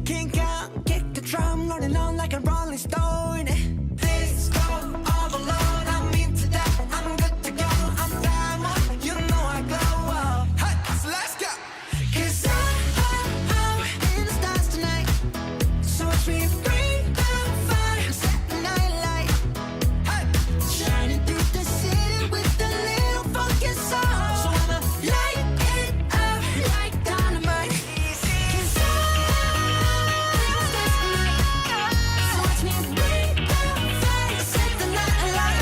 Kink out, kick the drum, rolling on like a rolling stone. This go all alone, I'm into that, I'm good to go, I'm diamond, you know I glow. Hey, so let's go. 'Cause I'm in the stars tonight, so watch me bring the fire, set the night light. Hey, shining through the city with a little funky soul. So I'ma light it up like dynamite. 'Cause I'm in the stars tonight, so watch me bring the fire, set the night light.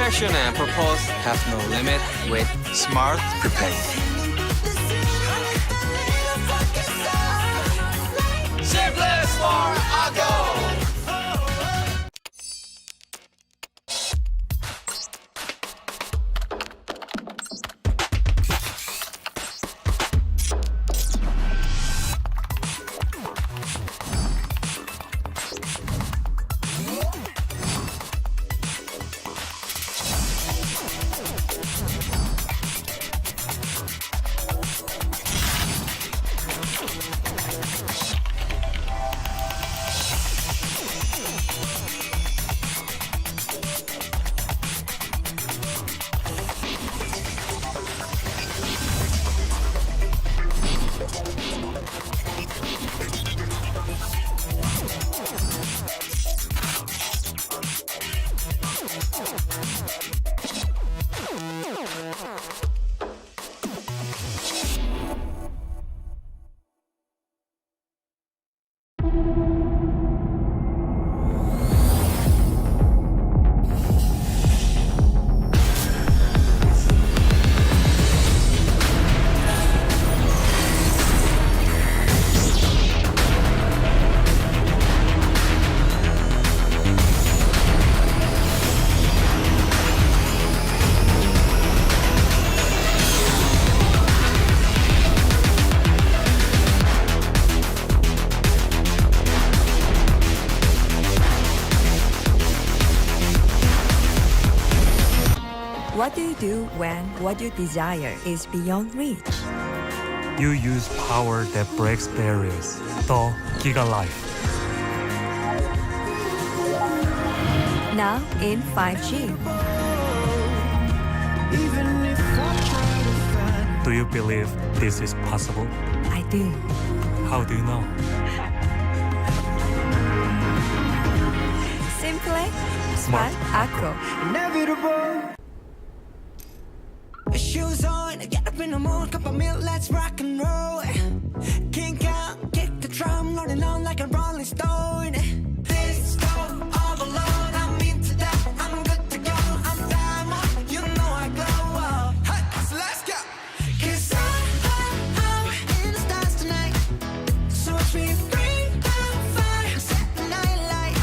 Passion and purpose have no limit with smart prepaid. Simply for a goal. do when what you desire is beyond reach? You use power that breaks barriers. The Giga Life. Now in 5G. Do you believe this is possible? I do. How do you know? Simple, smart, Acro. Shoes on, get up in the morning, cup of milk, let's rock and roll. Kink out, kick the drum, rolling on like a rolling stone. This go all alone, I'm into that, I'm good to go, I'm diamond, you know I glow. Hey, so let's go. 'Cause I'm in the stars tonight, so watch me bring down fire, set the night light.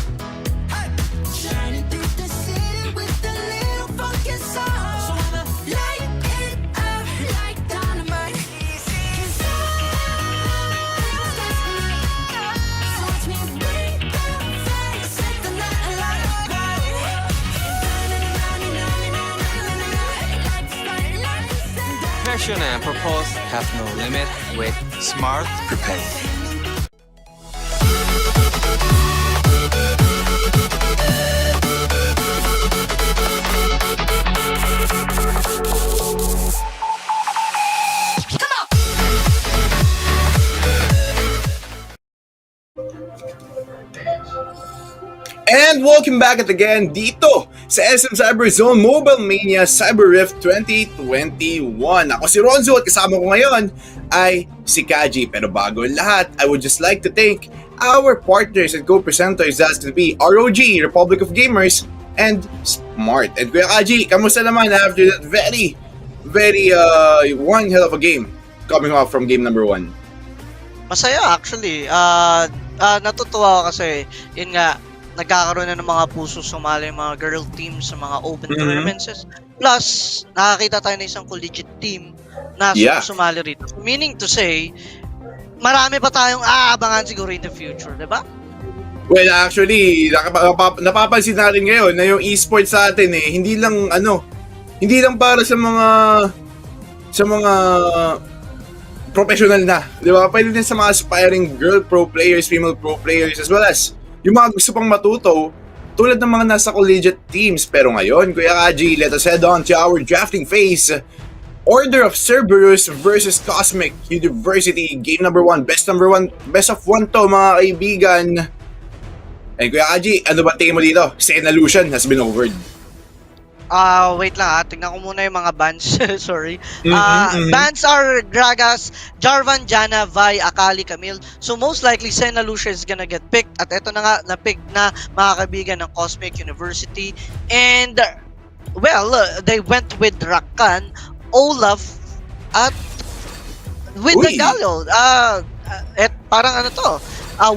Hey, shining through the city with a little funky soul. So I'ma light it up like dynamite. 'Cause I'm in the stars tonight, so watch me bring down fire, set the night light. Passion and purpose have no limit with Smart Prepaid. And welcome back at again dito sa SM Cyberzone Mobile Mania CyberRift 2021. Ako si Ronzzu at kasama ko ngayon ay si Kaji. Pero bago ang lahat, I would just like to thank our partners and co-presenters. That's to be ROG, Republic of Gamers, and Smart. And Kuya Kaji, kamusta naman after that very one hell of a game coming off from game number 1? Masaya actually. Natutuwa ako kasi yun nga, nagkakaroon na ng mga puso sumali mga girl teams sa mga open tournaments. Plus, nakakita tayo ng isang collegiate team na sumali rito. Meaning to say, marami pa tayong aabangan siguro in the future, di ba? Well, actually, napapansin natin ngayon na yung esports sa atin hindi lang para sa mga professional na, di ba? Pwede din sa mga aspiring girl pro players, female pro players, as well as yung mga gusto pang matuto tulad ng mga nasa collegiate teams. Pero ngayon, Kuya Kaji, let us head on to our drafting phase. Order of Cerberus versus Cosmic University, game number 1, best of 1 to mga kaibigan. And Kuya Kaji, ano ba tingin mo dito? Lucian has been overed. Wait lang tingnan ko muna yung mga bans. Sorry. Bans are Gragas, Jarvan, Jana, Vi, Akali, Camille. So most likely Senna Lucia is gonna get picked. At eto na nga, na-pick na mga kaibigan ng Cosmic University. And well, they went with Rakan, Olaf, at with the Gallo. Parang ano to?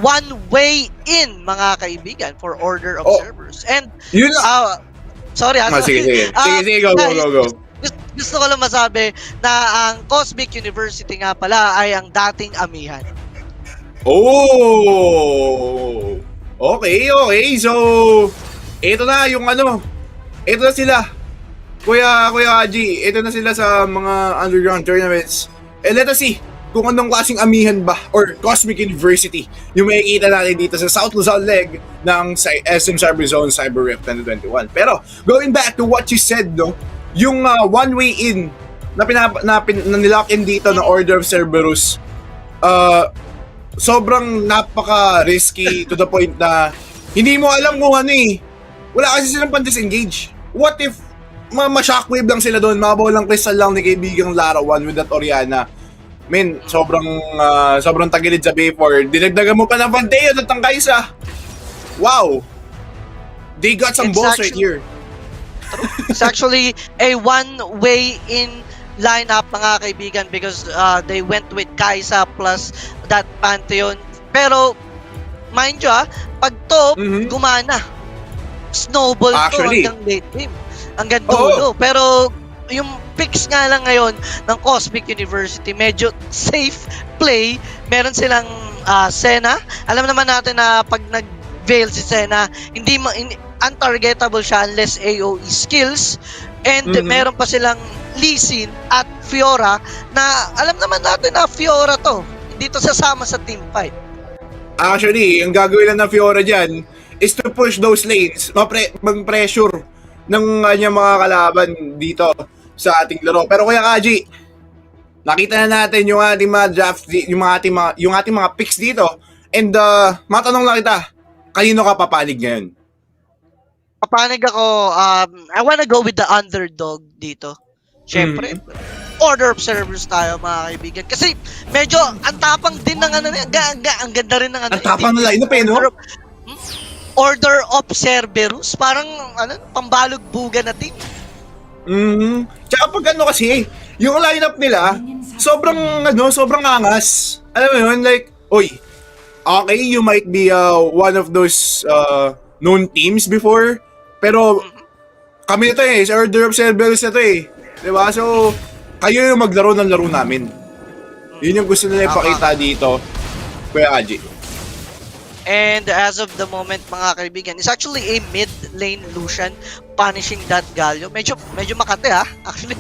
One way in mga kaibigan for Order of Cerberus. And yun sorry, sige, go. Gusto ko lang masabi na ang Cosmic University nga pala ay ang dating amihan. Oh! Okay. So, ito na yung ito na sila. Kuya Kaji, ito na sila sa mga underground tournaments. And let us see kung anong klaseng amihan ba or Cosmic University yung makikita natin dito sa South Luzon Leg ng SM Cyberzone CyberRift 2021. Pero going back to what you said, yung one way in na nilock in dito na Order of Cerberus, sobrang napaka-risky to the point na hindi mo alam kung wala kasi silang pan-disengage. What if ma-shockwave lang sila doon, mababaw lang crystal lang ni kaibigang larawan with that Oriana. Men, sobrang tagilid sa B4. Dinagdagan mo pa ng Panteo at ang Kaisa. Wow! They got some balls right here. It's actually a one-way in lineup mga kaibigan because they went with Kaisa plus that Pantheon. Pero, mind you pag top, gumana. Snowball actually, to hanggang late game. Hanggang dulo. Pero, yung picks nga lang ngayon ng Cosmic University, medyo safe play. Meron silang Senna. Alam naman natin na pag nag-veil si Senna, hindi untargetable siya unless AOE skills. And meron pa silang Lee Sin at Fiora na alam naman natin na Fiora to. Hindi to sasama sa team fight. Actually, ang gagawin lang ng Fiora dyan is to push those lanes, mag-pressure ng kanyang mga kalaban dito sa ating laro. Pero Kuya Kaji, nakita na natin yung ating mga draft, yung ating mga picks dito. And matanong lang kita, kanino ka papanig ngayon? Papanig ako, I wanna go with the underdog dito. Siyempre, Order of Cerberus tayo mga kaibigan. Kasi medyo ang tapang din ng ano, ang ganda rin ng ano. Ang tapang na line-up no? Order of Cerberus, parang ano, pambalog-buga na team. Tsaka pag ano kasi, yung lineup nila, sobrang angas. Alam mo yun, like, oy, okay, you might be one of those known teams before, pero kami na to sa Order of Cerberus na to Diba? So, kayo yung maglaro ng laro namin. Yun yung gusto nila ipakita dito, Kuya Kaji. And as of the moment, mga kaibigan, is actually a mid lane Lucian punishing that Galio. Medyo makate Actually,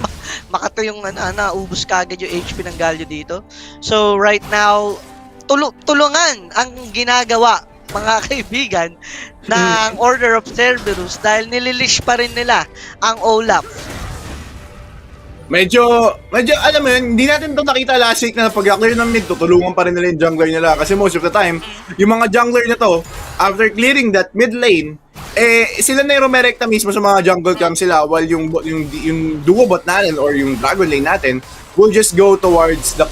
makate yung naubos kagad yung HP ng Galio dito. So right now, tulungan ang ginagawa, mga kaibigan, ng Order of Cerberus dahil nililish pa rin nila ang Olaf. Medyo, alam mo yun, hindi natin ito nakita last week na pag-clear ng mid, tutulungan pa rin nila yung jungler nila. Kasi most of the time, yung mga jungler na to, after clearing that mid lane, sila na yung rumerekta mismo sa mga jungle camp sila while yung duo bot natin or yung dragon lane natin will just go towards the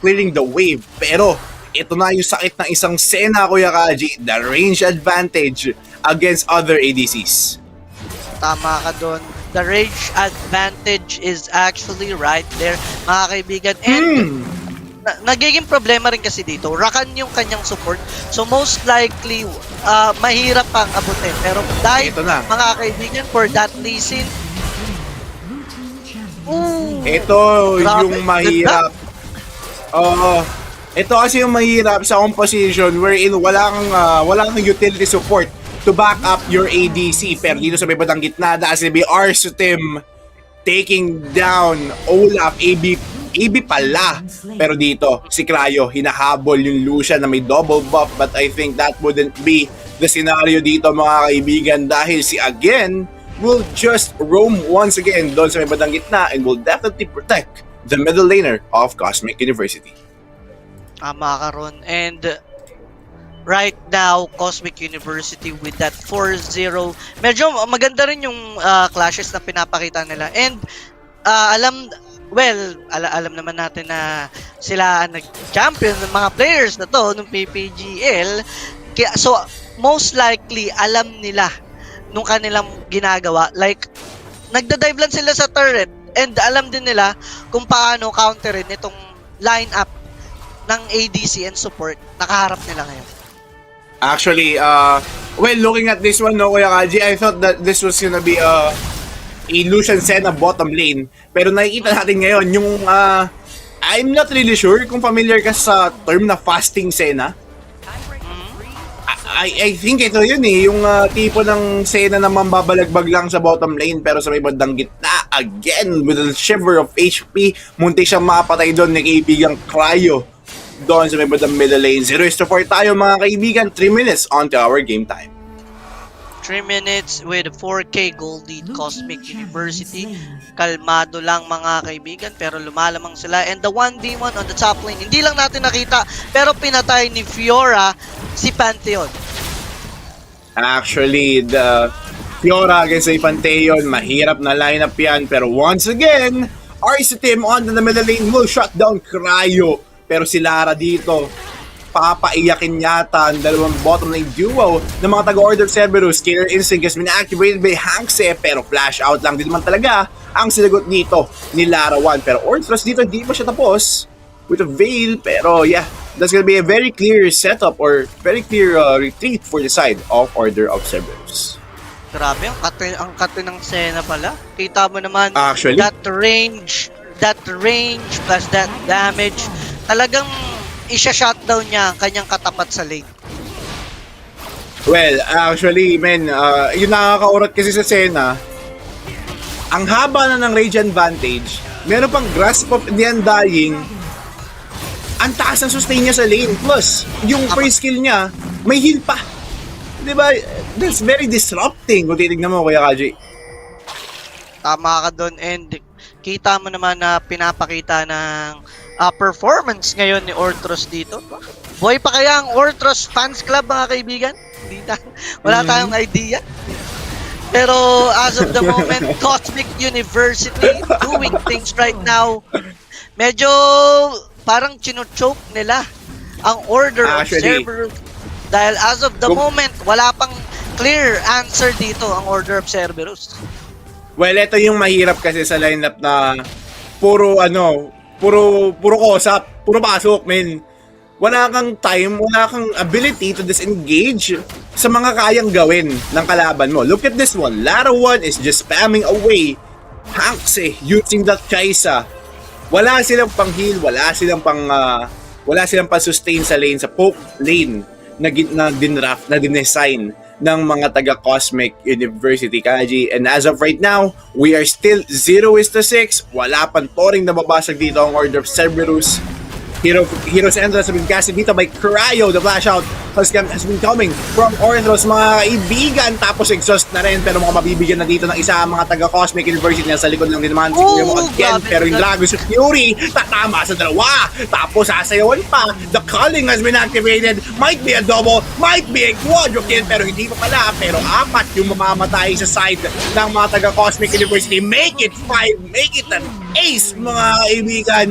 clearing the wave. Pero, ito na yung sakit ng isang Senna, Kuya Kaji, the range advantage against other ADCs. Tama ka doon. The range advantage is actually right there, mga kaibigan. And nagiging problema rin kasi dito, Rakan yung kanyang support. So most likely, mahirap pang abutin. Pero dahil, mga kaibigan, for that reason, ito yung mahirap. Ito kasi yung mahirap sa composition wherein walang utility support to back up your ADC. Pero dito sa may batang gitna, si R's team taking down Olaf, AB pala. Pero dito, si Cryo, hinahabol yung Lucian na may double buff. But I think that wouldn't be the scenario dito, mga kaibigan, dahil si Again will just roam once again doon sa may batang gitna and will definitely protect the middle laner of Cosmic University. Tama ka ron. And right now, Cosmic University with that 4-0, medyo maganda rin yung clashes na pinapakita nila. And alam naman natin na sila nag-champion ng mga players na to ng PPGL. So, most likely, alam nila nung kanilang ginagawa. Like, nagda-dive lang sila sa turret and alam din nila kung paano counterin itong lineup ng ADC and support nakaharap nila ngayon. Actually, looking at this one, Kuya Kaji, I thought that this was gonna be a Lucian Senna bottom lane. Pero nakikita natin ngayon yung, I'm not really sure kung familiar ka sa term na fasting Senna. I think ito yun yung tipo ng Senna na mambabalagbag lang sa bottom lane pero sa may bandang gitna, again, with a shiver of HP, munti siyang mapatay doon ng kaibigang Cryo. Doon sa may bandang middle lane. 0-4 tayo, mga kaibigan. 3 minutes onto our game time. 3 minutes with 4K gold lead Cosmic University. Kalmado lang, mga kaibigan, pero lumalamang sila. And the 1v1 on the top lane, hindi lang natin nakita, pero pinatay ni Fiora si Pantheon. Actually, the Fiora against si Pantheon, mahirap na lineup yan. Pero once again, RC team on the middle lane will shut down Cryo. Pero si Lara dito, papaiyakin yata ang dalawang bottom lane duo ng mga taga-Order Cerberus. Killer Instinct has been activated by Hankse, pero flash out lang din naman talaga ang sinagot dito ni Lara 1. Pero Orthros dito, hindi pa siya tapos with a veil. Pero yeah, that's gonna be a very clear setup or very clear retreat for the side of Order of Cerberus. Grabe, ang kate ng Senna pala. Kita mo naman, actually, that range plus that damage, talagang isha-shutdown niya ang kanyang katapat sa lane. Well, actually, yung nakakaurat kasi sa Senna, ang haba na ng Rage Advantage, meron pang Grasp of the Undying, ang taas ng sustain niya sa lane, plus, yung first skill niya, may heal pa. Diba? That's very disrupting kung titignan mo, Kuya Kaji. Tama ka doon, and kita mo naman na pinapakita ng performance ngayon ni Ortros dito. Buhay pa kaya ang Ortros Fans Club, mga kaibigan? Wala tayong idea. Pero as of the moment, Cosmic University doing things right now. Medyo parang chino-choke nila ang order of Cerberus. Dahil as of the moment, wala pang clear answer dito ang order of Cerberus. Well, ito yung mahirap kasi sa lineup na puro kosap, puro pasok, men. Wala kang time, wala kang ability to disengage sa mga kayang gawin ng kalaban mo. Look at this one. Lara 1 is just spamming away Hanks using that Kaisa. Wala silang pang heal, wala silang pang sustain sa lane, sa poke lane na dinraft, na dinesign ng mga taga-Cosmic University, Kaji. And as of right now, we are still 0-6. Wala pang toring na babasag dito ang order of Cerberus. Hero's Entrance has been casted dito by Cryo. The flash out has been coming from Orthros, mga kaibigan. Tapos exhaust na rin, pero mga mabibigyan na dito ng isa ang mga taga-Cosmic University na sa likod lang din naman. Siguro mo again, pero yung Dragon's Fury tatama sa dalawa. Tapos sasayawan pa. The Culling has been activated. Might be a double, might be a quadro kill, pero hindi pa pala. Pero apat yung mamamatay sa side ng mga taga-Cosmic University. Make it 5, make it an ace, mga kaibigan.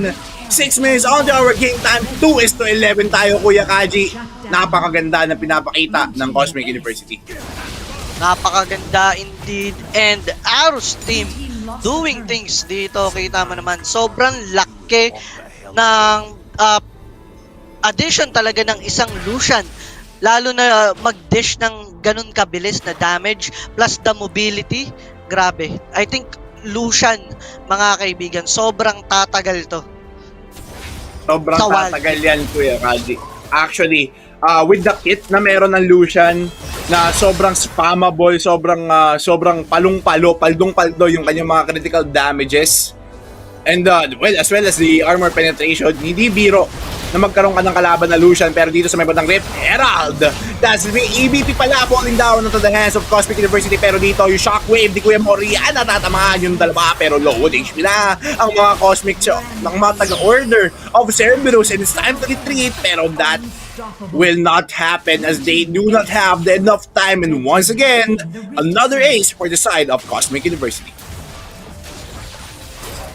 6 minutes on to our game time. 2-11 tayo, Kuya Kaji. Napakaganda na pinapakita ng Cosmic University. Napakaganda indeed. And Arus team doing things dito. Kita mo naman, sobrang laki ng addition talaga ng isang Lucian. Lalo na mag-dish ng ganun kabilis na damage plus the mobility. Grabe. I think Lucian, mga kaibigan, sobrang tatagal to. Sobrang tatagal yan, Kuya Kaji. Actually, with the kit na meron ng Lucian na sobrang spammable, sobrang paldong-paldo yung kanyang mga critical damages. And as well as the armor penetration, hindi biro na magkaroon ka ng kalaban na Lucian, pero dito sa may bandang Rift, Herald! That's the EVP pala falling down into the hands of Cosmic University, pero dito yung Shockwave di Kuya Morian natatamaan yung dalawa, pero low HP na ang mga Cosmic ng mga taga-order of Cerberus, and it's time to retreat, pero that will not happen as they do not have the enough time, and once again, another ace for the side of Cosmic University.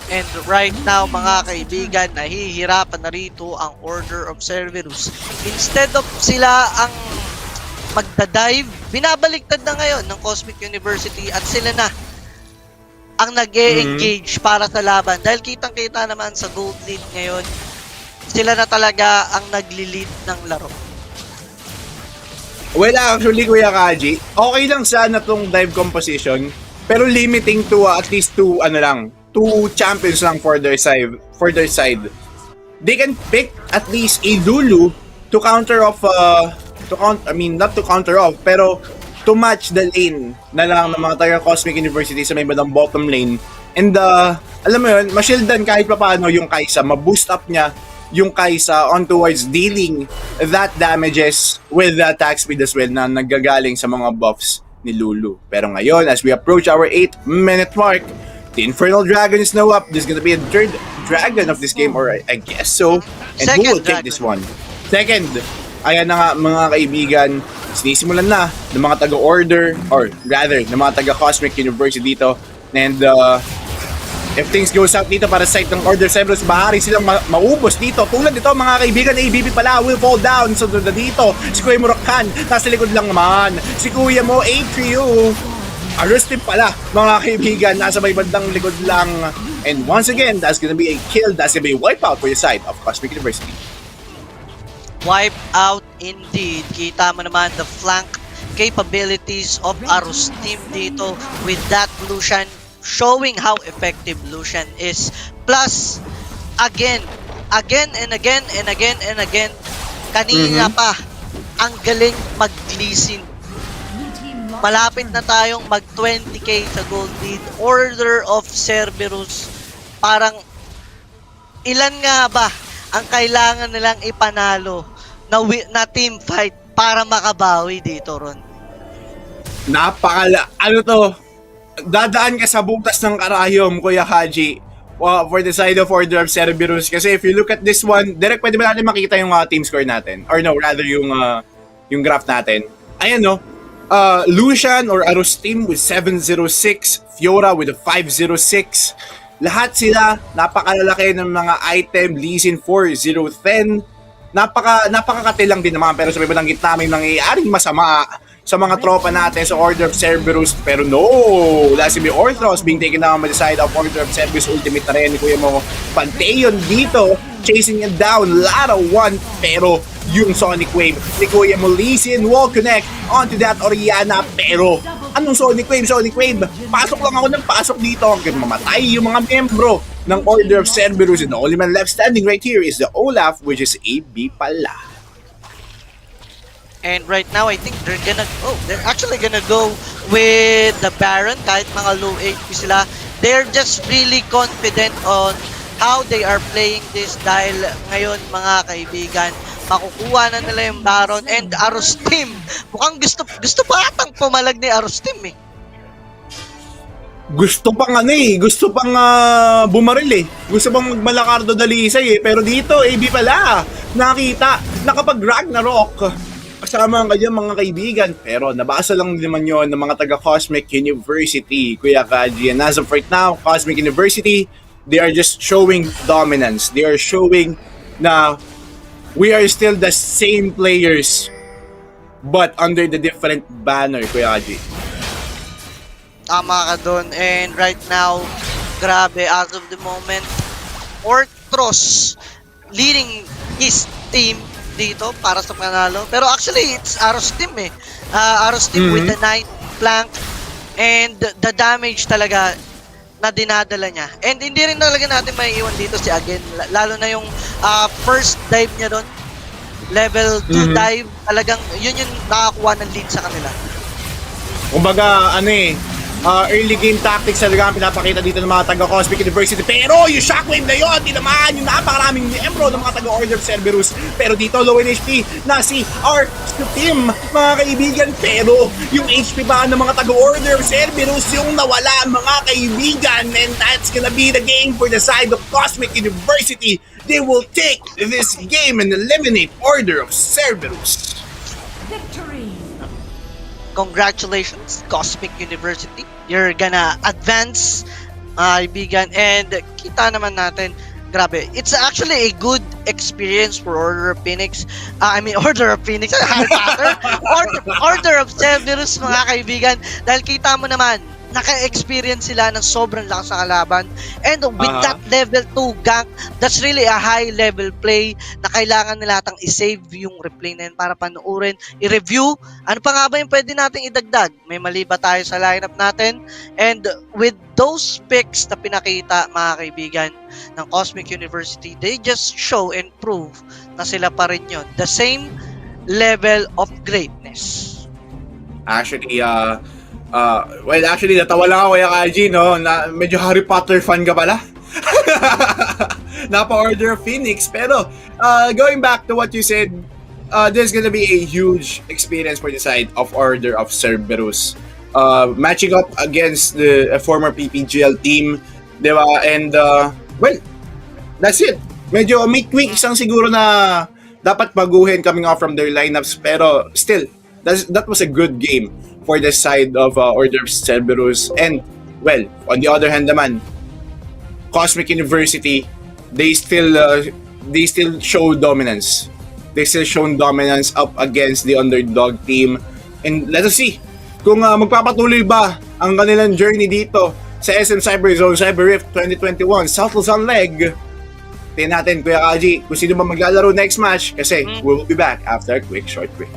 And right now, mga kaibigan, nahihirapan na rito ang Order of Cerberus. Instead of sila ang magdadive, binabaliktad na ngayon ng Cosmic University at sila na ang nag-e-engage para sa laban. Dahil kitang-kita naman sa gold lead ngayon, sila na talaga ang nagli-lead ng laro. Well, actually, Kuya Kaji, okay lang sana tong dive composition, pero limiting to at least to two champions lang for their side. They can pick at least a Lulu to counter off not to counter off, pero to match the lane na lang ng mga taga Cosmic University sa may bandang bottom lane. And alam mo yun, ma-shieldan kahit pa paano yung Kaisa, ma-boost up niya yung Kaisa on towards dealing that damages with the attack speed as well na naggagaling sa mga buffs ni Lulu. Pero ngayon, as we approach our 8-minute mark, the Infernal Dragon is now up. There's gonna be a third dragon of this game, or I guess so. And who will take this one? Second. Ayan na nga, mga kaibigan, sinisimulan na ng mga taga-order, or rather, ng mga taga-Cosmic University dito. And if things go south dito para sa side ng Order Cerberus, bahari silang maubos dito. Tulad dito, mga kaibigan, ABB pala will fall down. So dito, si Kuya Murakan, nasa likod lang naman. Si Kuya mo, Atrio, arrested pala, mga kaibigan, nasa may bandang likod lang. And once again, that's gonna be a kill, that's gonna be a wipeout for your side of Cosmic University. Wipe out indeed. Kita mo naman the flank capabilities of Arus team dito with that Lucian, showing how effective Lucian is. Plus, again and again, kanina pa, ang galing mag-glisin malapit na tayong mag 20k sa gold lead. Order of Cerberus, parang ilan nga ba ang kailangan nilang ipanalo na team fight para makabawi dito, Ron? Ano to? Dadaan ka sa butas ng karayom, Kuya Kaji, for the side of Order of Cerberus. Kasi if you look at this one, direct pwede ba natin makita yung team score natin? Or no, rather yung graph natin. Ayan no, Lucian or Arus team with 706, Fiora with a 506. Lahat sila napakalalaki ng mga item. Lee Sin 4010. Napakakatilang din naman, pero sabi ba ng gitna may nangyayaring masama sa mga tropa natin sa Order of Cerberus. Pero no, last may Orthros being taken down by the side of Order of Cerberus. Ultimate na rin ni Kuya mo Pantheon dito, chasing it down, Lara 1, pero yung Sonic Wave ni Kuya mo Lee Sin wall connect onto that Oriana. Pero anong Sonic Wave? Sonic Wave, pasok lang ako ng pasok dito hanggang mamatay yung mga membro ng Order of Cerberus, and the only man left standing right here is the Olaf, which is AB pala. And right now, I think they're actually gonna go with the Baron. Kahit mga low HP sila, they're just really confident on how they are playing this. Dahil ngayon, mga kaibigan, makukuha na nila yung Baron. And Arus team, mukhang gusto pa atang pumalag ni Arus team eh. Gusto pang bumaril eh. Gusto pang magmalakardo dalisay eh. Pero dito, AB pala, nakita na kapag Ragnarok, kasama ang kanyang mga kaibigan. Pero nabasa lang naman yon ng mga taga Cosmic University, Kuya Kaji. And as of right now, Cosmic University, they are just showing dominance. They are showing na we are still the same players but under the different banner, Kuya Kaji. Tama ka dun. And right now, grabe, as of the moment, Orthros leading his team dito para sa panalo. Pero actually, it's Arus team eh. Arus team with the Knight flank and the damage talaga na dinadala niya. And hindi rin talaga natin may iwan dito si Again. Lalo na yung first dive niya doon. Level 2 dive. Talagang yun yung nakakuha ng lead sa kanila. Kumbaga, early game tactics talaga ang pinapakita dito ng mga taga Cosmic University. Pero yung shockwave na yun, tinamaan yung napakaraming miyembro ng mga taga Order of Cerberus. Pero dito, low in HP na si our team, mga kaibigan. Pero yung HP ba ng mga taga Order of Cerberus yung nawala, mga kaibigan. And that's gonna be the game for the side of Cosmic University. They will take this game and eliminate Order of Cerberus. Congratulations, Cosmic University. You're gonna advance, kaibigan. And kita naman natin, grabe. It's actually a good experience for Order of Phoenix. Order of Phoenix. Harry Potter. Order of Cerberus, mga kaibigan. Dahil kita mo naman, naka-experience sila ng sobrang lakas sa kalaban. And with that level 2 gank, that's really a high level play na kailangan nila tang i-save yung replay na yun para panuorin, i-review. Ano pa nga ba yung pwede nating idagdag? May mali ba tayo sa lineup natin? And with those picks na pinakita, mga kaibigan, ng Cosmic University, they just show and prove na sila pa rin yun. The same level of greatness. Actually, natawa lang ako, Kuya Kaji, no? Na medyo Harry Potter fan ka pala. Napa-Order of Phoenix. Pero, going back to what you said, there's gonna be a huge experience for the side of Order of Cerberus. Matching up against the former PPGL team, di ba? And, that's it. Medyo may tweaks lang siguro na dapat baguhin coming off from their lineups. Pero, still, that was a good game for the side of Order of Cerberus. And, on the other hand naman, Cosmic University, they still show dominance. They still shown dominance up against the underdog team. And let us see kung magpapatuloy ba ang kanilang journey dito sa SM Cyberzone Cyberrift 2021 South Luzon Leg. Tingnan natin, Kuya Kaji, kung sino ba maglalaro next match kasi we will be back after a quick short break.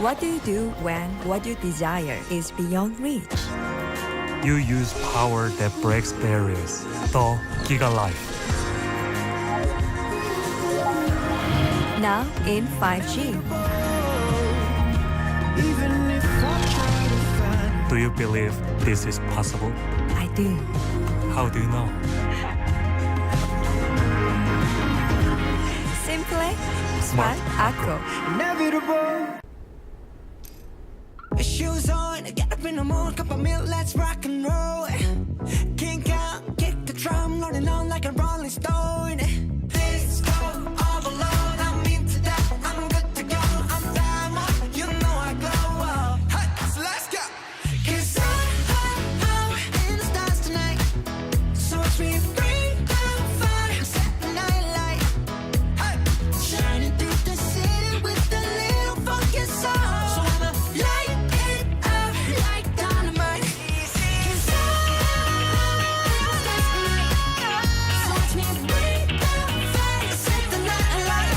What do you do when what you desire is beyond reach? You use power that breaks barriers. The Giga Life. Now in 5G. Do you believe this is possible? I do. How do you know? Simple, smart, acro. Shoes on, get up in the morning, cup of milk, let's rock and roll. Kink out, kick the drum, rolling on like a rolling stone. This go all alone, I'm into that, I'm good to go, I'm diamond, you know I glow. Hey, so let's go. 'Cause I'm in the stars tonight, so watch me bring down fire, set the night light. Hey, shining through the city with a little funky soul. So I'ma light it up like dynamite. 'Cause so watch me bring down fire, set the night light.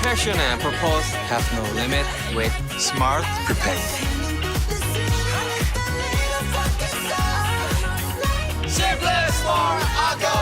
Passion and purpose have no limit with Smart Prepaid. Simplest for a go!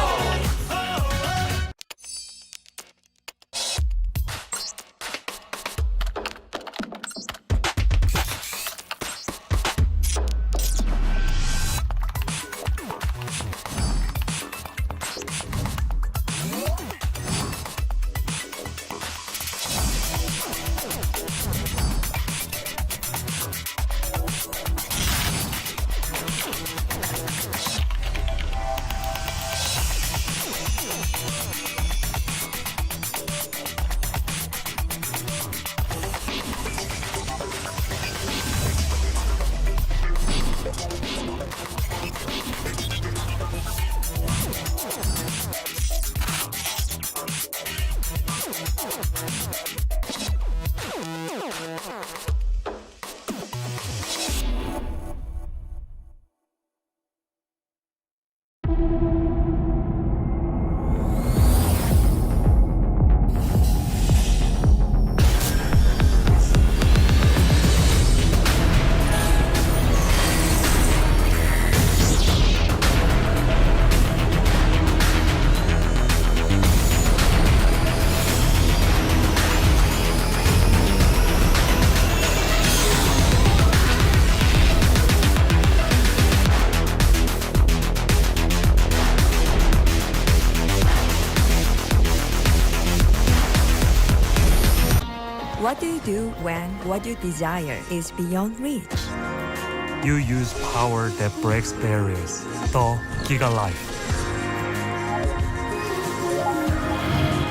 What do you do when what you desire is beyond reach? You use power that breaks barriers. The Giga Life.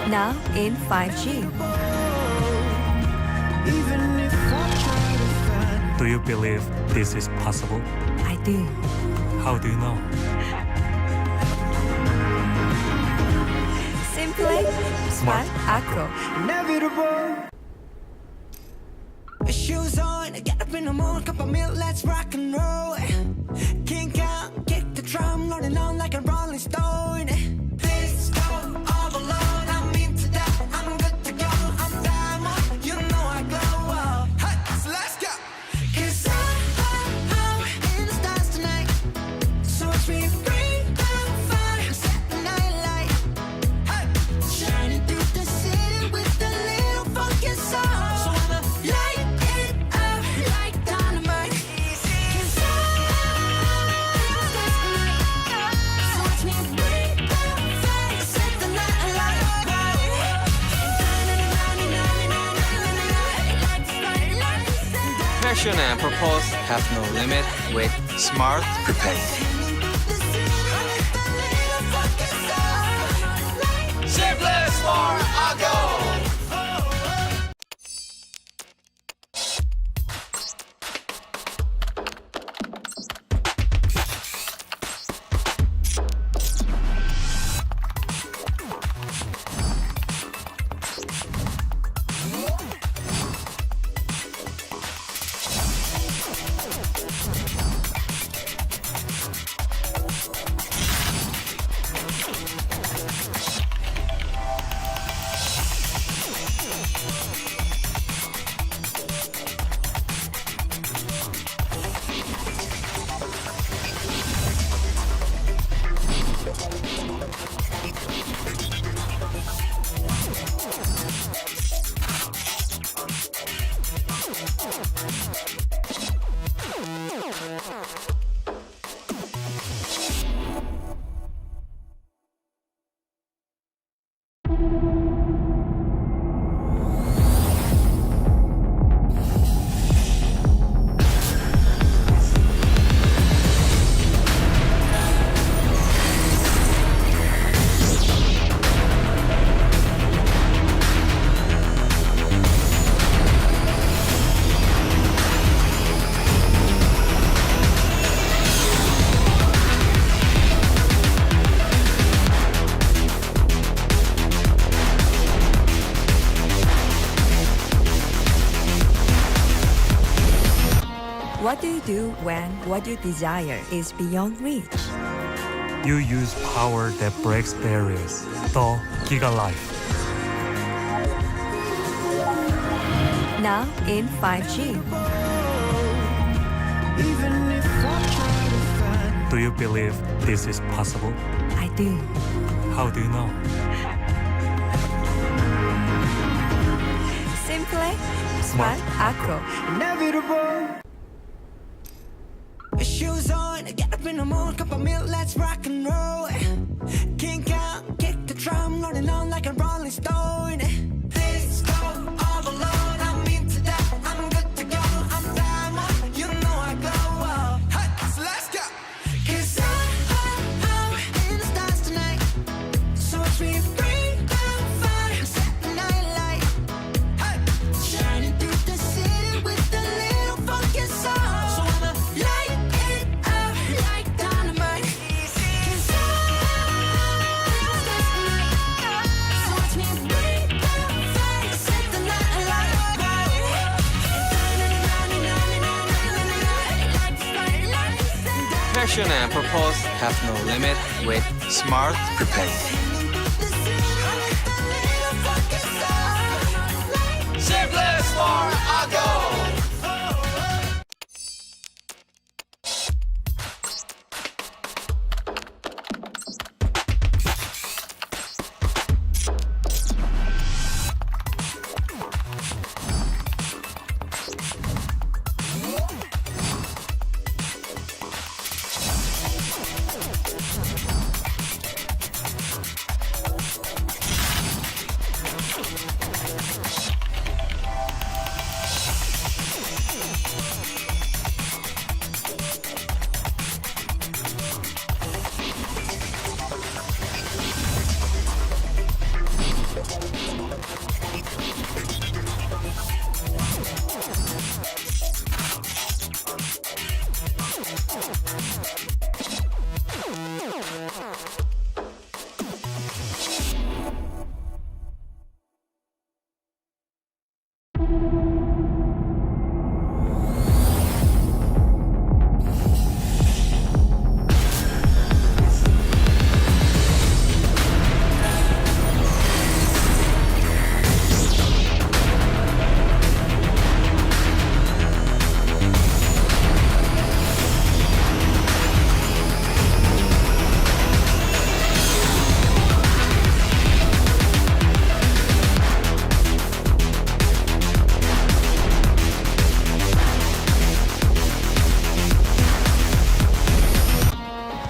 Now in 5G. Do you believe this is possible? I do. How do you know? Simple, smart, acro. Shoes on, get up in the morning, cup of milk, let's rock and roll. Kink out, kick the drum, rolling on like a rolling stone. This go all alone, I'm into that, I'm good to go, I'm diamond, you know I glow. Hey, so let's go. 'Cause I'm in the stars tonight, so watch me bring down fire, set the night light. Hey, shining through the city with a little funky soul. So I'ma light it up like dynamite. 'Cause I'm in the stars tonight, so watch me bring Passion and purpose have no limit with Smart Prepaid. Simplest for a go! What do you do when what you desire is beyond reach? You use power that breaks barriers. The Giga Life. Now in 5G. Do you believe this is possible? I do. How do you know? Simple, smart, acro. Inevitable. Shoes on, get up in the morning, cup of milk, let's rock and roll. Kink out, kick the drum, rolling on like a rolling stone. This go all alone, I'm into that, I'm good to go, I'm diamond, you know I glow. Hey, so let's go. 'Cause I'm in the stars tonight, so watch me bring down fire, set the night light. Hey, shining through the city with a little funky soul. So I'ma light it up like dynamite. 'Cause I'm in the stars tonight, so watch me bring down fire, set the night light. Passion and purpose have no limit with Smart Prepaid. Simplest for a go!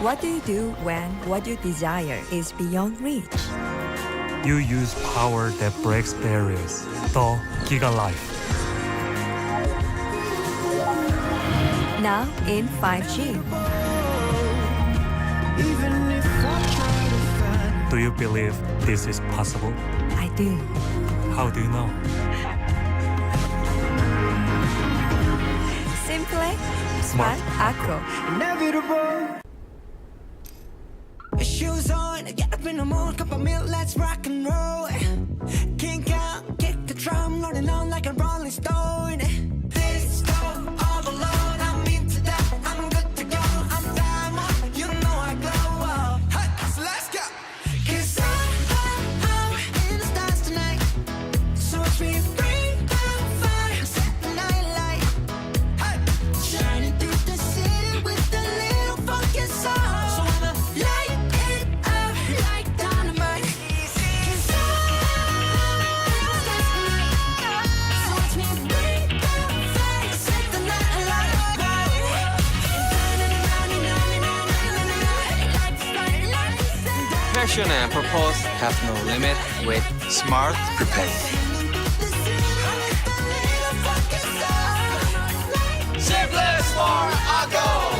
What do you do when what you desire is beyond reach? You use power that breaks barriers. The Giga Life. Now in 5G. Do you believe this is possible? I do. How do you know? Simple, smart, acro. Shoes on, get up in the morning, cup of milk, let's rock and roll. Kink out, kick the drum, rolling on like a rolling stone. This go all alone, I'm into that, I'm good to go. I'm diamond, you know I glow. Hey, so let's go. 'Cause I'm in the stars tonight. So watch me bring down fire, set the night light. Hey, shining through the city with a little funky soul. So I'ma light it up like dynamite. 'Cause I'm in the stars tonight. So watch me bring down fire, set the night light. Passion and purpose have no limit with Smart Prepaid. Simplest for a goal.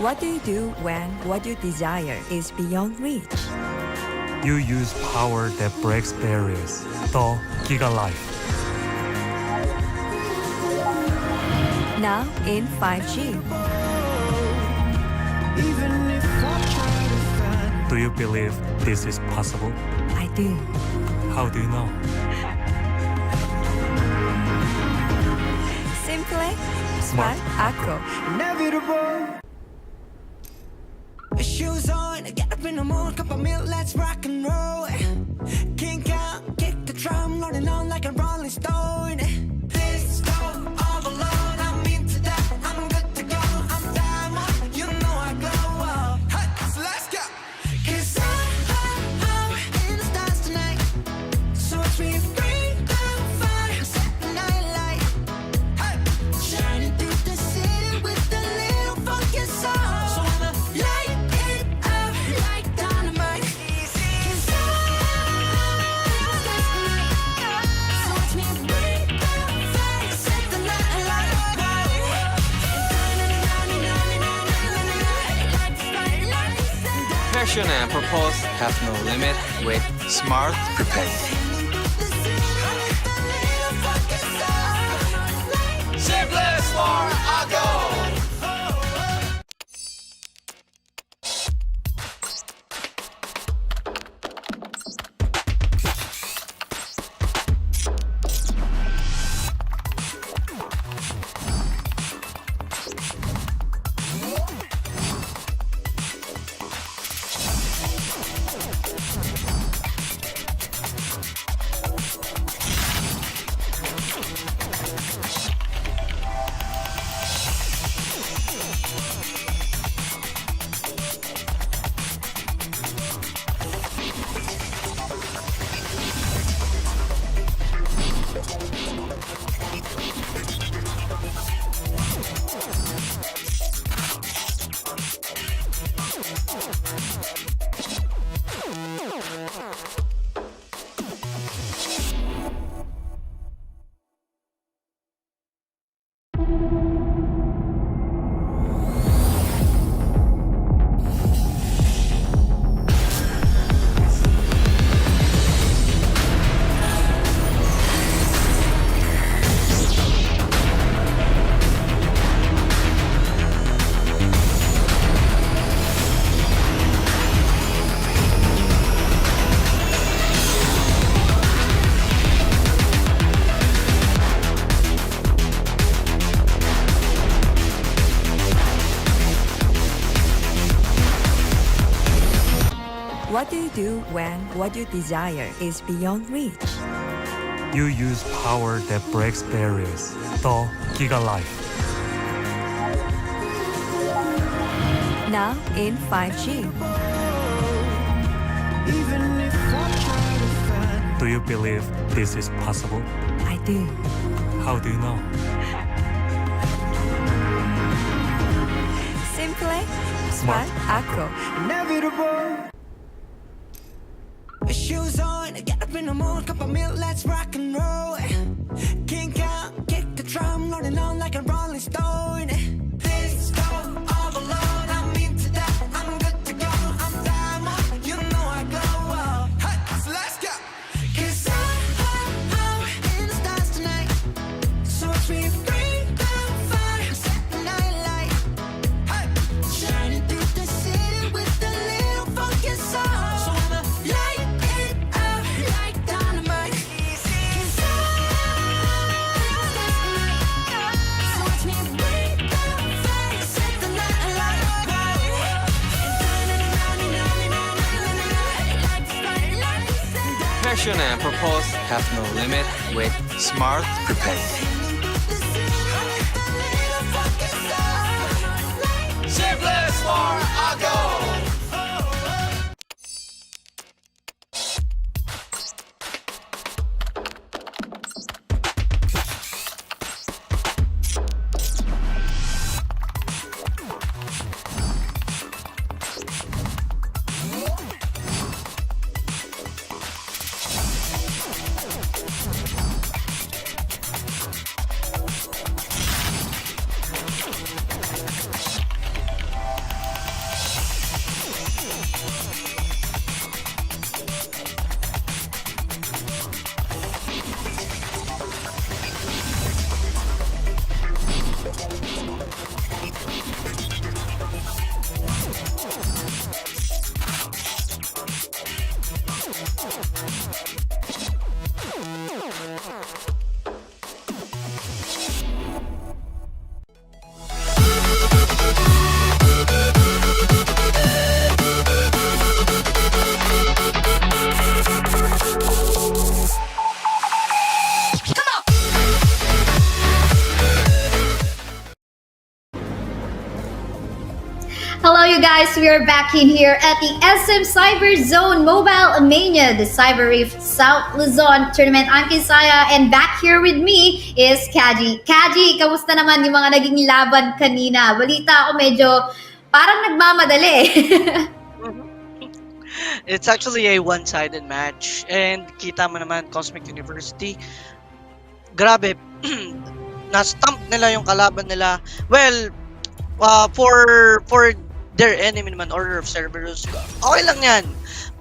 What do you do when what you desire is beyond reach? You use power that breaks barriers. The Giga Life. Now in 5G. Do you believe this is possible? I do. How do you know? Simple, smart, acro. Shoes on, get up in the morning, cup of milk, let's rock and roll. Kink out, kick the drum, rolling on like a rolling stone. This go all alone, I'm into that, I'm good to go. I'm diamond, you know I glow. Hey, so let's go. 'Cause I'm in the stars tonight. So watch me bring down fire, set the night light. Hey, shining through the city with a little funky soul. So I'ma light it up like dynamite. 'Cause I'm in the stars tonight. So watch me bring down fire, set the night light. Passion and purpose have no limit with Smart Prepaid. Simplest for a goal. What do you do when what you desire is beyond reach? You use power that breaks barriers. The Giga Life. Now in 5G. Do you believe this is possible? I do. How do you know? Simple, Smart smart, acro. Shoes on, get up in the morning, cup of milk, let's rock and roll. Kink out, kick the drum, rolling on like a rolling stone. This go all alone, I'm into that, I'm good to go, I'm diamond, you know I glow. Hey, so let's go. 'Cause I'm in the stars tonight, so watch me bring the fire, set the night light. Hey, shining through the city with a little funky soul. So I'ma light it up like dynamite. 'Cause so watch me bring the fire, set the night light. Passion and purpose have no limit with Smart Prepaid. Simplest for a goal. Hello, you guys. We are back in here at the SM Cyberzone Mobile Mania, the Cybereef South Luzon Tournament. I'm Kaisaya, and back here with me is Kaji. Kaji, kamusta naman yung mga naging laban kanina? Balita ako medyo parang nagmamadali. It's actually a one-sided match. And kita mo naman, Cosmic University, grabe, na-stump nila yung kalaban nila. Well, for their enemy naman, Order of Cerberus, okay lang yan.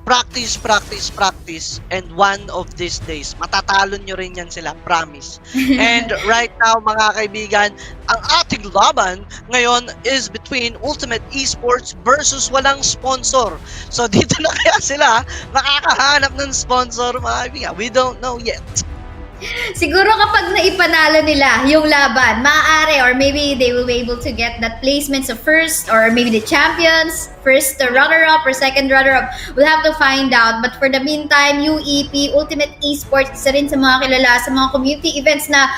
Practice, practice, practice. And one of these days, matatalo nyo rin yan sila, promise. And right now, mga kaibigan, ang ating laban ngayon is between Ultimate Esports versus walang sponsor. So dito na kaya sila makakahanap ng sponsor, mga kaibigan? We don't know yet. Siguro kapag naipanalo nila yung laban, maaari or maybe they will be able to get that placement sa first or maybe the champions, first runner-up or second runner-up. We'll have to find out. But for the meantime, UEP, Ultimate Esports, isa rin sa mga kilala sa mga community events na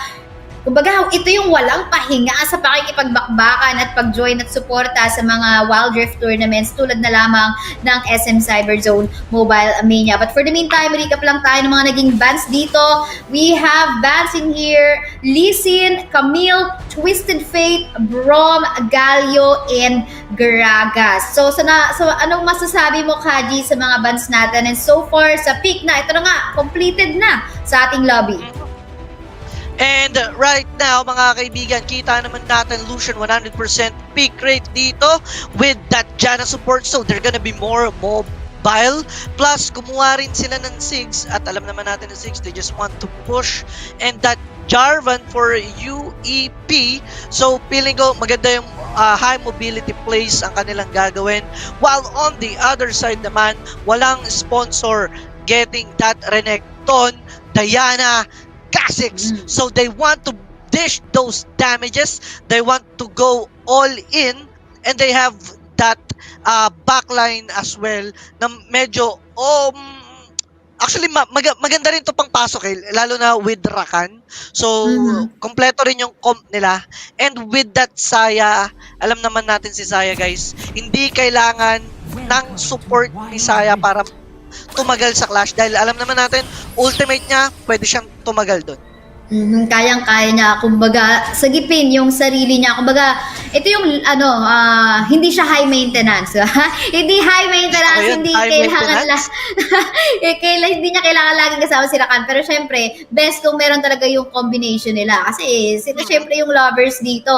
kumbaga, ito yung walang pahinga sa pakikipagbakbakan at pag-join at suporta sa mga Wild Rift tournaments tulad na lamang ng SM Cyberzone Mobile Mania. But for the meantime, recap lang tayo ng mga naging bans dito. We have bans in here, Lisin, Camille, Twisted Fate, Brom, Galio, and Gragas. So anong masasabi mo, Kaji, sa mga bans natin? And so far, sa peak na, ito na nga, completed na sa ating lobby. And right now, mga kaibigan, kita naman natin Lucian 100% peak rate dito with that Janna support. So they're gonna be more mobile. Plus, kumuha rin sila ng Sigs. At alam naman natin ng Sigs, they just want to push. And that Jarvan for UEP. So feeling ko maganda yung high mobility plays ang kanilang gagawin. While on the other side naman, walang sponsor getting that Renekton, Diana, Kha'Zix. So they want to dish those damages. They want to go all in, and they have that backline as well na medyo actually maganda rin to pang pasok lalo na with Rakan. So kompleto rin yung comp nila, and with that Saya, alam naman natin si Saya guys, hindi kailangan ng support ni Saya para tumagal sa clash dahil alam naman natin ultimate niya pwede siyang tumagal doon. Kayang-kaya niya, kumbaga, sagipin yung sarili niya. Kumbaga, ito yung, hindi siya high maintenance. Hindi high maintenance, hindi kailangan hindi niya kailangan laging kasama si Rakan. Pero syempre, best kung meron talaga yung combination nila. Kasi sila syempre yung lovers dito.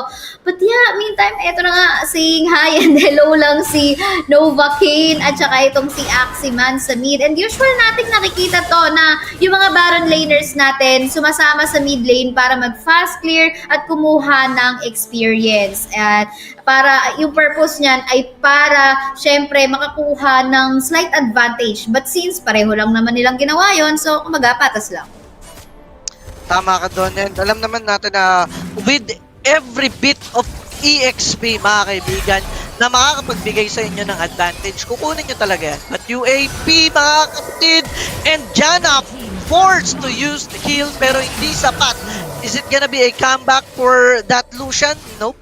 But yeah, meantime, ito na nga, saying hi and hello lang si Nova Kane at saka itong si Aximan sa mid. And usual nating nakikita to na yung mga Baron laners natin sumasama sa mid lane para mag-fast clear at kumuha ng experience. At para yung purpose niyan ay para syempre makakuha ng slight advantage. But since pareho lang naman nilang ginawa yon, so kumaga patas lang. Tama ka doon, and alam naman natin na with every bit of EXP mga kaibigan na makakapagbigay sa inyo ng advantage, kukunin nyo talaga yan. But UAP mga kapatid, and Janna forced to use the heal pero hindi sapat. Is it gonna be a comeback for that Lucian? Nope.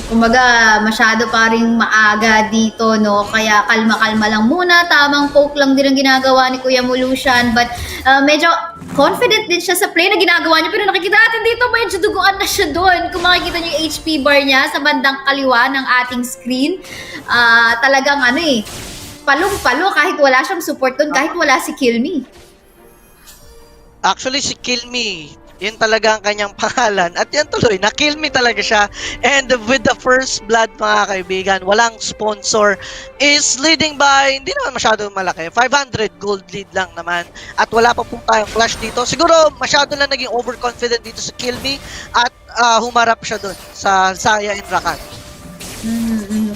Kumbaga, masyado pa rin maaga dito, no? Kaya kalma-kalma lang muna. Tamang poke lang din ang ginagawa ni Kuya Lucian. But medyo confident din siya sa play na ginagawa niya. Pero nakikita natin dito, medyo duguan na siya doon. Kung makikita niyo yung HP bar niya sa bandang kaliwa ng ating screen, talagang palong-palo kahit wala siyang support doon, kahit wala si Kill Me. Actually, si Kill Me, yun talaga ang kanyang pangalan. At yan tuloy, na-kill me talaga siya. And with the first blood, mga kaibigan, walang sponsor, is leading by, hindi naman masyado malaki, 500 gold lead lang naman. At wala pa pong tayong flash dito. Siguro, masyado lang naging overconfident dito sa kill me. At humarap siya dun sa Saya and Rakan.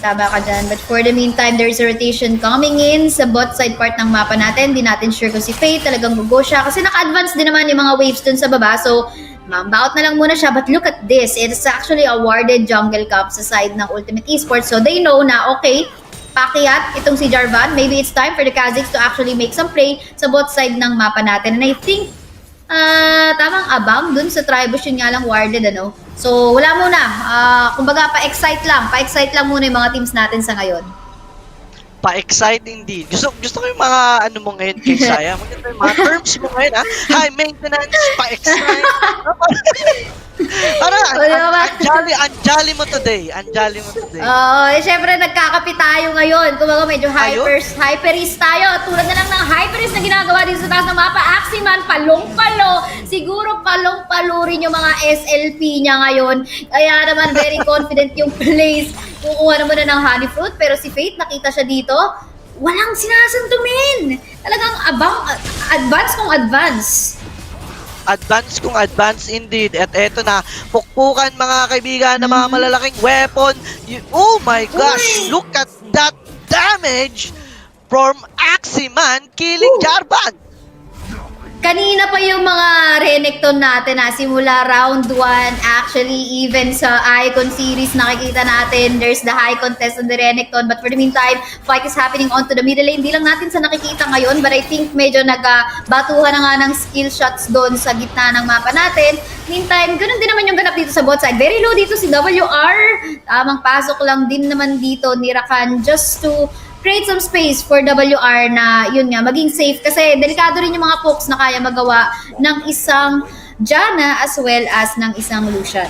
Tama ka dyan. But for the meantime, there's a rotation coming in sa bot side part ng mapa natin. Di natin sure kung si Faye talagang gugo siya. Kasi naka-advance din naman yung mga waves dun sa baba. So, mambaot na lang muna siya. But look at this. It's actually awarded jungle cup sa side ng Ultimate Esports. So, they know na, okay, pakiat itong si Jarvan. Maybe it's time for the Kaziks to actually make some play sa bot side ng mapa natin. And I think, tamang abang dun sa Tribus yun nga lang warded, So, wala muna. Kumbaga, pa-excite lang muna yung mga teams natin sa ngayon. Pa-excite indeed. Gusto ko yung mga mo ngayon kay Saya. Maganda yung mga terms mo ngayon, ha? High maintenance, pa-excite. Anjali mo today. Syempre nagkakapi tayo ngayon. Kumbaga medyo hyperist tayo. Tulad na lang ng hyperist na ginagawa dito sa taas ng mapa. Aximan, palong-palo. Siguro palong-palo rin yung mga SLP niya ngayon. Kaya naman very confident yung place. Kukuha naman na ng honey fruit. Pero si Faith, nakita siya dito. Walang sinasantumin. Talagang advance kung advance. Advance kung advance indeed. At eto na, pukpukan mga kaibigan ng mga malalaking weapon. Oh my gosh, look at that damage from Aximan killing Jarvan. Kanina pa yung mga Renekton natin simula round 1, actually even sa Icon series nakikita natin there's the high contest on the Renekton, but for the meantime fight is happening onto the middle lane. Hindi lang natin sa nakikita ngayon, but I think medyo nagbatuhan na nga ng skill shots doon sa gitna ng mapa natin. Meantime, ganun din naman yung ganap dito sa bot side. Very low dito si WR. Tamang pasok lang din naman dito ni Rakan just to create some space for WR na yun nga, maging safe kasi delikado rin yung mga pokes na kaya magawa ng isang Janna as well as ng isang Lucian.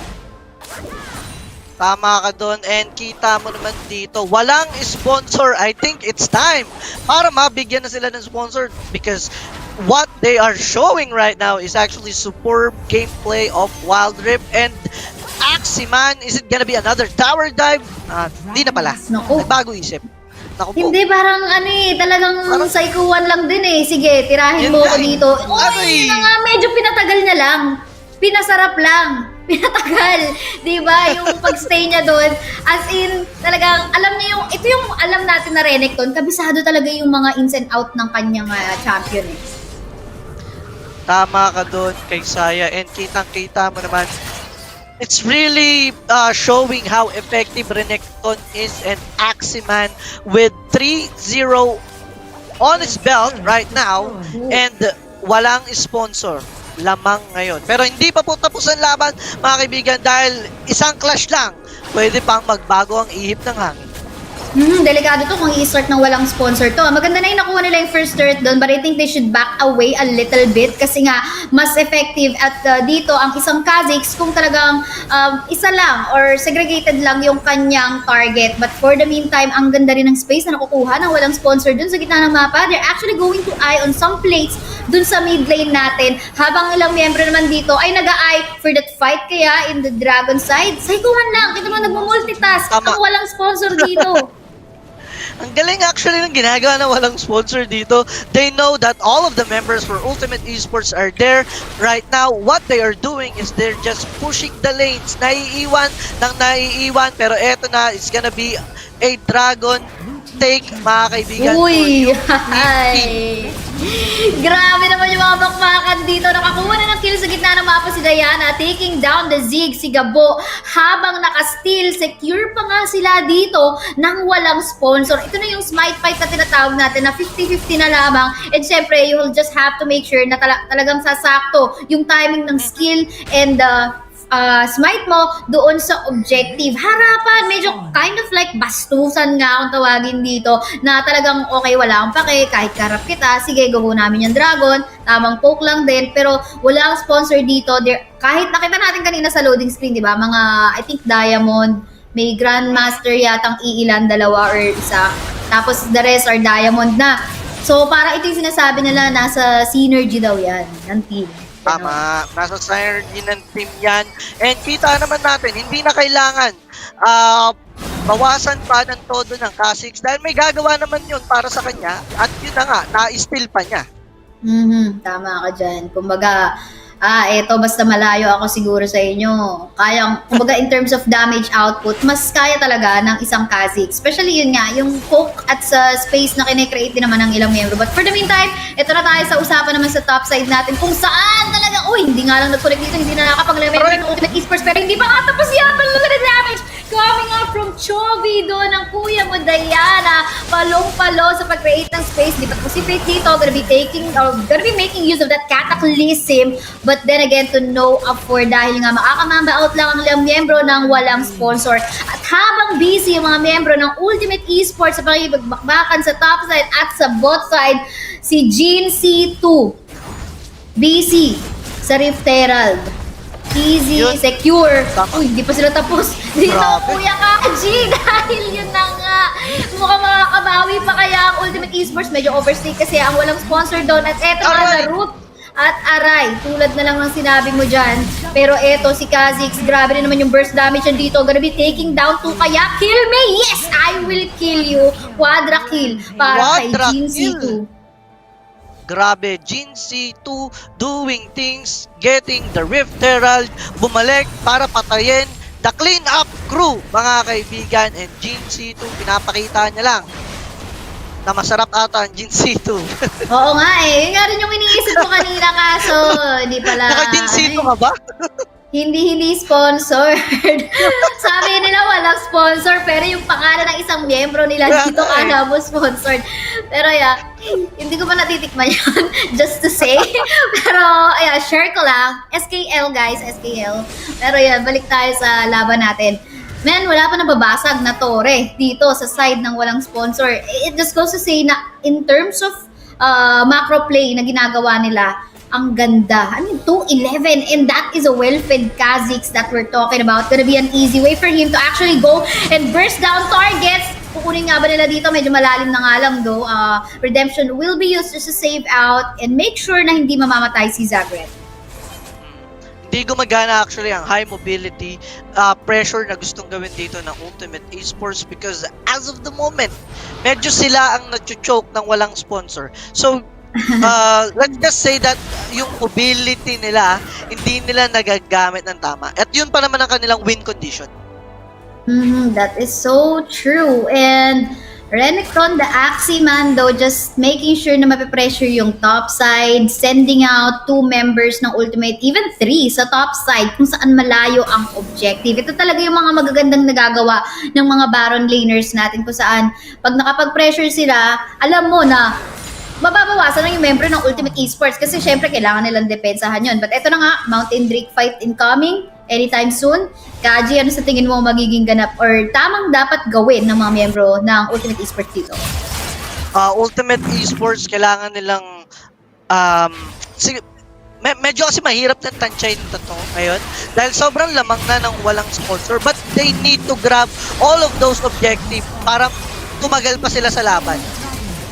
Tama ka doon, and kita mo naman dito, walang sponsor. I think it's time para mabigyan na sila ng sponsor because what they are showing right now is actually superb gameplay of Wild Rift and Aximan. Is it gonna be another tower dive? Hindi na pala. Bago isip. Hindi, parang talagang psycho-1 lang din Sige, tirahin mo ko dito. Yun na nga, medyo pinatagal na lang. Pinasarap lang. Pinatagal. Diba? Yung pag-stay niya doon. As in, talagang, ito yung alam natin na Renekton, kabisado talaga yung mga ins and out ng kanyang champion Tama ka doon kay Saya, and kitang-kita mo naman it's really showing how effective Renekton is and Aximan with 3-0 on his belt right now and walang sponsor lamang ngayon. Pero hindi pa po tapos ang laban mga kaibigan dahil isang clash lang. Pwede pang magbago ang ihip ng hangin. Delikado to kung i-start ng walang sponsor to. Maganda na yung nakuha nila yung first turret doon, but I think they should back away a little bit kasi nga mas effective at dito ang isang Kha'Zix kung talagang isa lang or segregated lang yung kanyang target. But for the meantime, ang ganda rin ng space na nakukuha ng walang sponsor doon sa gitna ng mapa. They're actually going to eye on some plates doon sa mid lane natin habang ilang miyembro naman dito ay nag-eye for that fight kaya in the dragon side. Saykuhan lang, kita mo nagmo-multitask ang walang sponsor dito. Ang galing actually ng ginagawa na walang sponsor dito. They know that all of the members for Ultimate Esports are there right now. What they are doing is they're just pushing the lanes. Naiiwan pero eto na, it's gonna be a dragon take mga kaibigan. Uy! Hi! Grabe naman yung mga bakbakan dito. Nakakuha na ng kill sa gitna ng mapa si Diana, taking down the Zig, si Gabo, habang naka-steal, secure pa nga sila dito nang walang sponsor. Ito na yung smite fight na tinatawag natin na 50-50 na lamang. And syempre, you will just have to make sure na talagang sasakto yung timing ng skill and smite mo doon sa objective. Harapan, medyo kind of like bastusan nga kung tawagin dito na talagang okay, wala akong pake, kahit karap kita, sige, go namin yung dragon, tamang poke lang din, pero wala ang sponsor dito. Kahit nakita natin kanina sa loading screen, di ba, mga, I think, Diamond, may Grandmaster yatang iilan, dalawa or isa, tapos the rest are Diamond na. So, para ito yung sinasabi nila, nasa synergy daw yan, ng team. Tama, nasa synergy ng team yan. And kita naman natin, hindi na kailangan bawasan pa ng todo ng Kha'Zix dahil may gagawa naman yun para sa kanya at yun na nga, na-steal pa niya. Tama ka dyan. Kumbaga, eto, basta malayo ako siguro sa inyo. Kumbaga in terms of damage output, mas kaya talaga ng isang Kha'Zix. Especially yun nga, yung poke at sa space na kinecreate din naman ng ilang miyembro. But for the meantime, ito na tayo sa usapan naman sa top side natin kung saan talaga, hindi nga lang nag-connect dito, hindi na nakapag-level ng Ultimate Esports, pero hindi pa nga tapos yan. Look at the damage coming up from Chovy doon ng kuya mo, Diana. Palong-palo sa pag-create ng space. Di pa si Faith dito, gonna be making use of that Cataclysm. But then again, to no afford dahil nga makakamamba out lang ang miyembro ng walang sponsor. At habang busy yung mga miyembro ng Ultimate Esports sa pakipagbakbakan sa top side at sa bot side, si Jean C2 busy sa Rift Herald. Easy, yun. Secure. Uy, di pa sila tapos. Dito, Kuya Kaji, dahil yun na nga. Mukhang makakabawi pa kaya ang Ultimate Esports. Medyo overstay kasi ang walang sponsor doon. At eto na sa root at aray. Tulad na lang ng sinabi mo dyan. Pero eto, si Kha'Zix, grabe rin naman yung burst damage yan dito. Gonna be taking down 2 kaya. Kill me! Yes! I will kill you. Quadra kill para kay Jean C2. Grabe, Jean C2 doing things, getting the Rift Herald, bumalik para patayin the clean up crew, mga kaibigan. And Jean C2, pinapakita niya lang na masarap ata ang Jean C2. Oo nga eh. Yun nga rin yung iniisip ko kanina kaso hindi pala. Naka-Jean C2 ka ba? Hindi sponsored. Sabi nila walang sponsor pero yung pangalan ng isang miyembro nila dito kala mo sponsored. Pero hindi ko pa natitikman yun. Just to say. Pero share ko lang. SKL guys, SKL. Pero balik tayo sa laban natin. Man, wala pa nababasag na tore dito sa side ng walang sponsor. It just goes to say na in terms of macro play na ginagawa nila, ang ganda. I mean, 2-11 and that is a well-fed Kha'Zix that we're talking about. Gonna be an easy way for him to actually go and burst down targets. Kukunin nga ba nila dito? Medyo malalim na nga lang though. Redemption will be used just to save out and make sure na hindi mamamatay si Zagret. Hindi gumagana actually ang high mobility pressure na gustong gawin dito ng Ultimate Esports because as of the moment, medyo sila ang nag-choke ng walang sponsor. So, let's just say that yung mobility nila, hindi nila nagagamit ng tama. At yun pa naman ang kanilang win condition. That is so true. And Renekton, the Axie man though, just making sure na mapipressure yung top side, sending out 2 members ng ultimate, even 3 sa top side kung saan malayo ang objective. Ito talaga yung mga magagandang nagagawa ng mga Baron laners natin kung saan pag nakapag-pressure sila, alam mo na mababawasan lang yung member ng Ultimate Esports kasi syempre kailangan nilang depensahan yun. But eto na nga, Mountain Drake fight incoming anytime soon. Kaji, ano sa tingin mo magiging ganap or tamang dapat gawin ng mga miyembro ng Ultimate Esports dito? Ultimate Esports, kailangan nilang medyo kasi mahirap ng tansyahin ito ngayon dahil sobrang lamang na ng walang sponsor, but they need to grab all of those objectives para tumagal pa sila sa laban.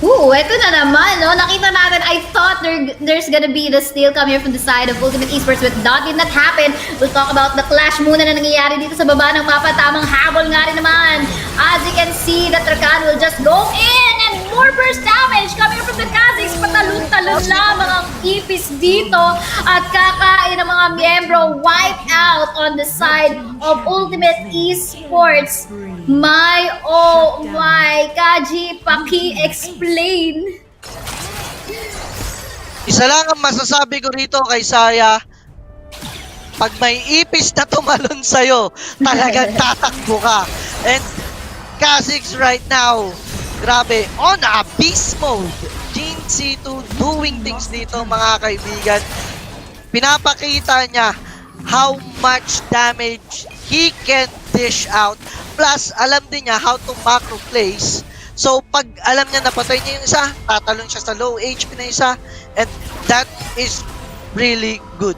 Ooh, eto na naman, no? Nakita natin, I thought there's gonna be the steal coming from the side of Ultimate Esports, but that did not happen. We'll talk about the clash muna na nangyayari dito sa baba ng mapa. Tamang habol nga rin naman. As you can see, the Trakan will just go in and more burst damage coming from the Kaziks. Patalon-talon lamang ang ipis dito at kakain ng mga miyembro wipe out on the side of Ultimate Esports. My, oh my, Kaji, paki-explain. Isa lang ang masasabi ko rito kay Saya, pag may ipis na tumalon sa'yo, talagang tatakbo ka. And Kha'Zix right now, grabe, on a beast mode. Jin C2 doing things dito mga kaibigan. Pinapakita niya how much damage he can dish out. Plus, alam din niya how to macro place. So, pag alam niya napatay niya yung isa, tatalon siya sa low HP na isa. And that is really good.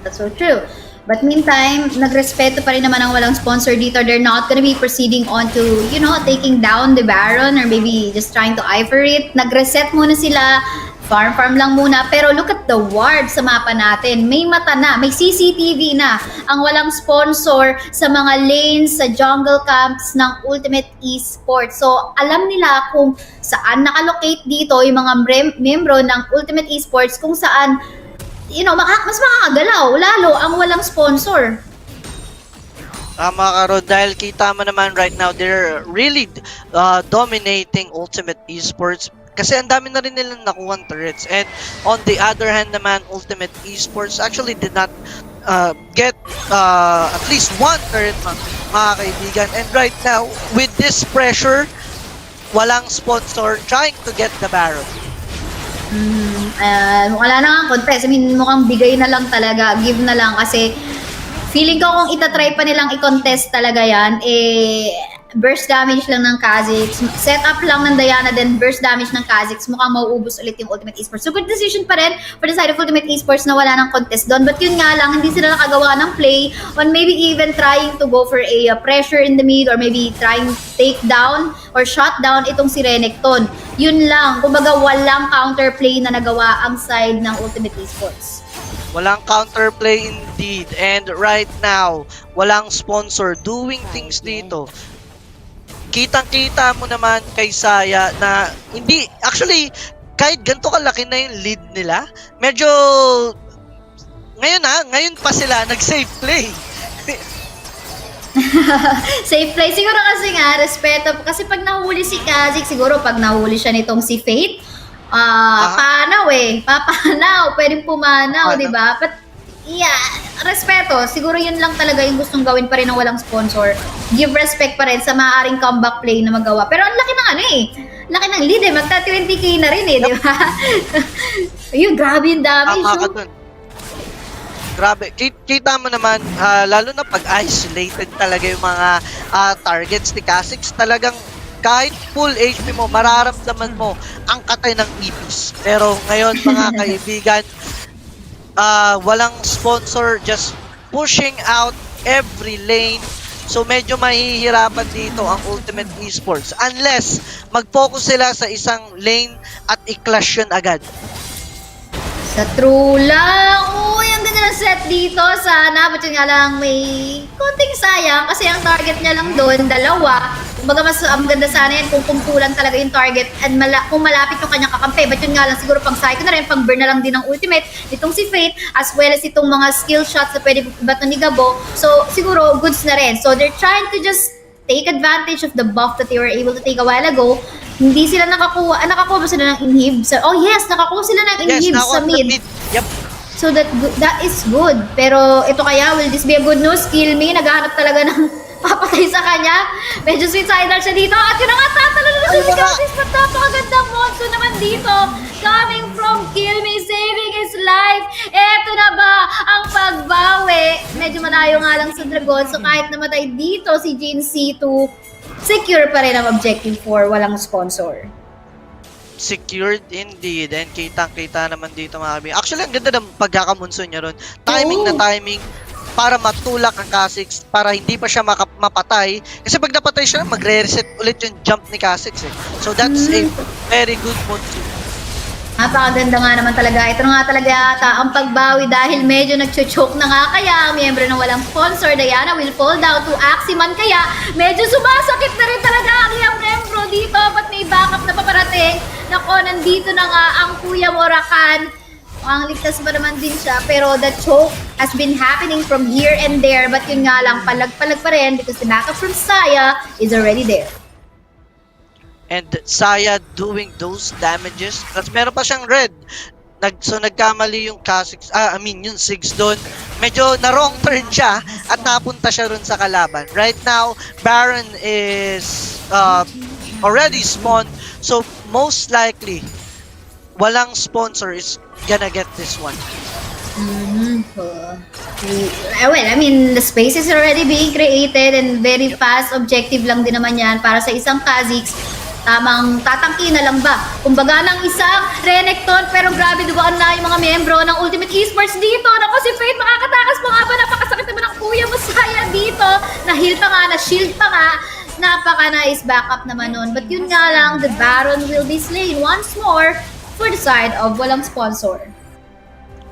That's so true. But meantime, nagrespeto pa rin naman ang walang sponsor dito. They're not gonna be proceeding on to, you know, taking down the Baron or maybe just trying to eye for it. Nag-reset muna sila. Farm lang muna. Pero look at the ward sa mapa natin. May mata na, may CCTV na ang walang sponsor sa mga lanes, sa jungle camps ng Ultimate Esports. So, alam nila kung saan nakalocate dito yung mga membro ng Ultimate Esports, kung saan, you know, mas makakagalaw, lalo ang walang sponsor. Tama ka, Rod, dahil kita mo naman right now, they're really dominating Ultimate Esports. Kasi ang dami na rin nilang nakuha turrets. And on the other hand naman, Ultimate Esports actually did not get at least one turret, mga kaibigan. And right now, with this pressure, walang sponsor trying to get the Baron. Wala na nga contest. I mean, mukhang bigay na lang talaga. Give na lang kasi feeling ko kung itatry pa nilang i-contest talaga yan, burst damage lang ng Kha'Zix. Set up lang ng Diana, then burst damage ng Kha'Zix. Mukhang mauubos ulit yung Ultimate Esports. So good decision pa rin for the side of Ultimate Esports na wala ng contest doon. But yun nga lang, hindi sila nakagawa ng play on maybe even trying to go for a pressure in the mid or maybe trying to take down or shut down itong si Renekton. Yun lang. Kumbaga walang counterplay na nagawa ang side ng Ultimate Esports. Walang counterplay indeed. And right now, walang sponsor doing things dito. Kitang-kita mo naman kay Saya na hindi, actually, kahit ganito kalaki na yung lead nila, medyo, ngayon pa sila nag-safe play. Safe play. Siguro kasi nga, respeto. Kasi pag nahuli si Kaji, siguro pag nahuli siya nitong si Fate, panaw papanaw, pwedeng pumanaw, di ba? But yeah, respeto. Siguro yun lang talaga yung gustong gawin pa rin ng walang sponsor. Give respect pa rin sa maaaring comeback play na magawa. Pero ang laki ng laki ng lead magta 20k na rin di ba? Ayun, grabe yung damage. Tama ka dun. Grabe. Kita mo naman, lalo na pag isolated talaga yung mga targets ni Kha'Zix, talagang kahit full HP mo, mararamdaman mo ang katay ng ipis. Pero ngayon mga kaibigan, walang sponsor, just pushing out every lane. So medyo mahihirapan dito ang Ultimate Esports unless mag-focus sila sa isang lane at i-clash yun agad. Sa true lang. Uy, ang ganda ng set dito. Sana, but yun nga lang may konting sayang kasi ang target niya lang doon, dalawa. Kumbaga mas maganda sana yan kung kumpulan talaga yung target and kung malapit yung kanyang kakampi. But yun nga lang, siguro pang psycho na rin, pang burn na lang din ng ultimate itong si Fate as well as itong mga skill shots na pwede bato ni Gabo. So siguro goods na rin. So they're trying to just take advantage of the buff that they were able to take a while ago. Hindi sila nakakuha ba sila ng inhib? Oh yes, nakakuha sila ng inhib sa mid. Yep. So that is good. Pero ito kaya, will this be a good news? Kill me, naghahanap talaga ng papatay sa kanya. Medyo suicidal siya dito. At yun na nga, tatalo na si Kaji. But napakagandang monster naman dito. Coming from Kill Me, saving his life. Eto na ba ang pagbawi? Medyo malayo nga lang sa Dragon. So kahit namatay dito si Jin C2, secure pa rin ang objective 4. Walang sponsor. Secured indeed. And kitang-kita naman dito mga kami. Actually, ang ganda ng pagkakamunso niya ron. Timing na timing para matulak ang Kha'Zix, para hindi pa siya mapatay. Kasi pag napatay siya, magre-reset ulit yung jump ni Kha'Zix eh. So that's a very good move too. Napakaganda nga naman talaga. Ito na nga talaga yata ang pagbawi dahil medyo nagcho-choke na nga kaya ang miyembro ng walang sponsor, Diana, will fall down to Aximan. Kaya medyo sumasakit na rin talaga ang iyang miyembro dito. Ba't may backup na paparating? Nako, nandito na nga ang Kuya Morakan. Ang ligtas pa naman din siya, pero the choke has been happening from here and there. But yun nga lang, palag-palag pa rin because the backup from Saya is already there. And Saya doing those damages. Tapos meron pa siyang red. So nagkamali yung Kha'Zix, yung Sigs doon. Medyo na wrong turn siya at napunta siya rin sa kalaban. Right now, Baron is already spawned. So most likely, walang sponsor is gonna get this one. Well, I mean, the space is already being created and very fast objective lang din naman yan para sa isang Kha'Zix. Tamang tatangki na lang ba? Kumbaga ng isang Renekton, pero grabe dumaan na yung mga miyembro ng Ultimate Esports dito. Naku, si Fate makakatakas pa nga ba? Napakasakit naman ang Kuya Masaya dito. Na-heal pa nga, na-shield pa nga. Napaka-nice backup naman nun. But yun nga lang, the Baron will be slain once more for the side of walang sponsor.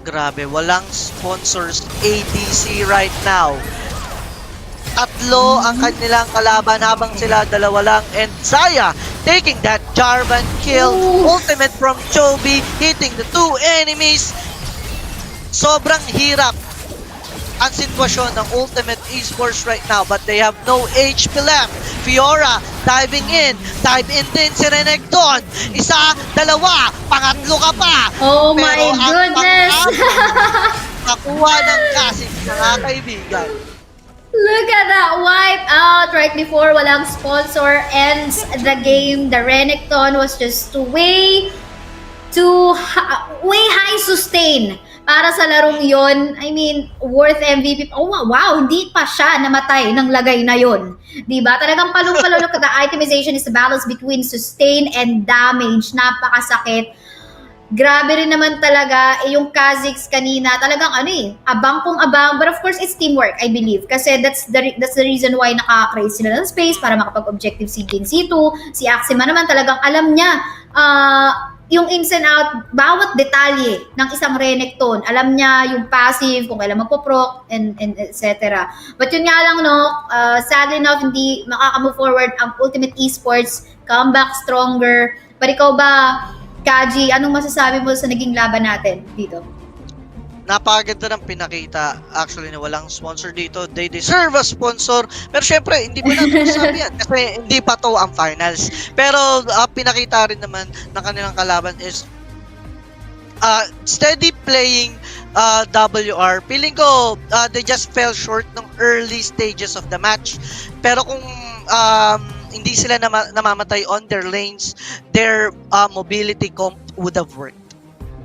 Grabe, walang sponsors ADC right now. Tatlo ang kanilang kalaban habang sila dalawa lang. And Saya taking that Jarvan kill. Ultimate from Chovy, hitting the two enemies. Sobrang hirap ang sitwasyon ng Ultimate Esports right now, but they have no HP left. Fiora diving in. Dive in din si Renekton. Isa, dalawa, pangatlo ka pa. Oh my goodness! Nakuha ng Kha'Zix ng mga kaibigan. Look at that wipe out right before walang sponsor ends the game. The Renekton was just way high sustain para sa larong yon. I mean, worth MVP. Oh wow, hindi pa siya namatay ng lagay na yon. Diba? Talagang palong-palo. Look at the itemization is the balance between sustain and damage. Napakasakit. Grabe rin naman talaga yung Kha'Zix kanina. Talagang abang kung abang. But of course, it's teamwork, I believe. Kasi that's the reason why naka-create sila ng space para makapag-objective si Jin C2. Si Axima naman talagang alam niya yung ins and out, bawat detalye ng isang Renekton. Alam niya yung passive, kung kailan magpo-proc, and etc. But yun nga lang, sadly enough, hindi makakamove forward ang Ultimate Esports. Come back stronger. But ikaw ba, Kaji, anong masasabi mo sa naging laban natin dito? Napakaganda ng pinakita actually na walang sponsor dito. They deserve a sponsor. Pero syempre, hindi mo natin masabi yan kasi hindi pa to ang finals. Pero pinakita rin naman ng kanilang kalaban is steady playing WR. Feeling ko, they just fell short ng early stages of the match. Pero kung hindi sila namamatay on their lanes, their mobility comp would have worked.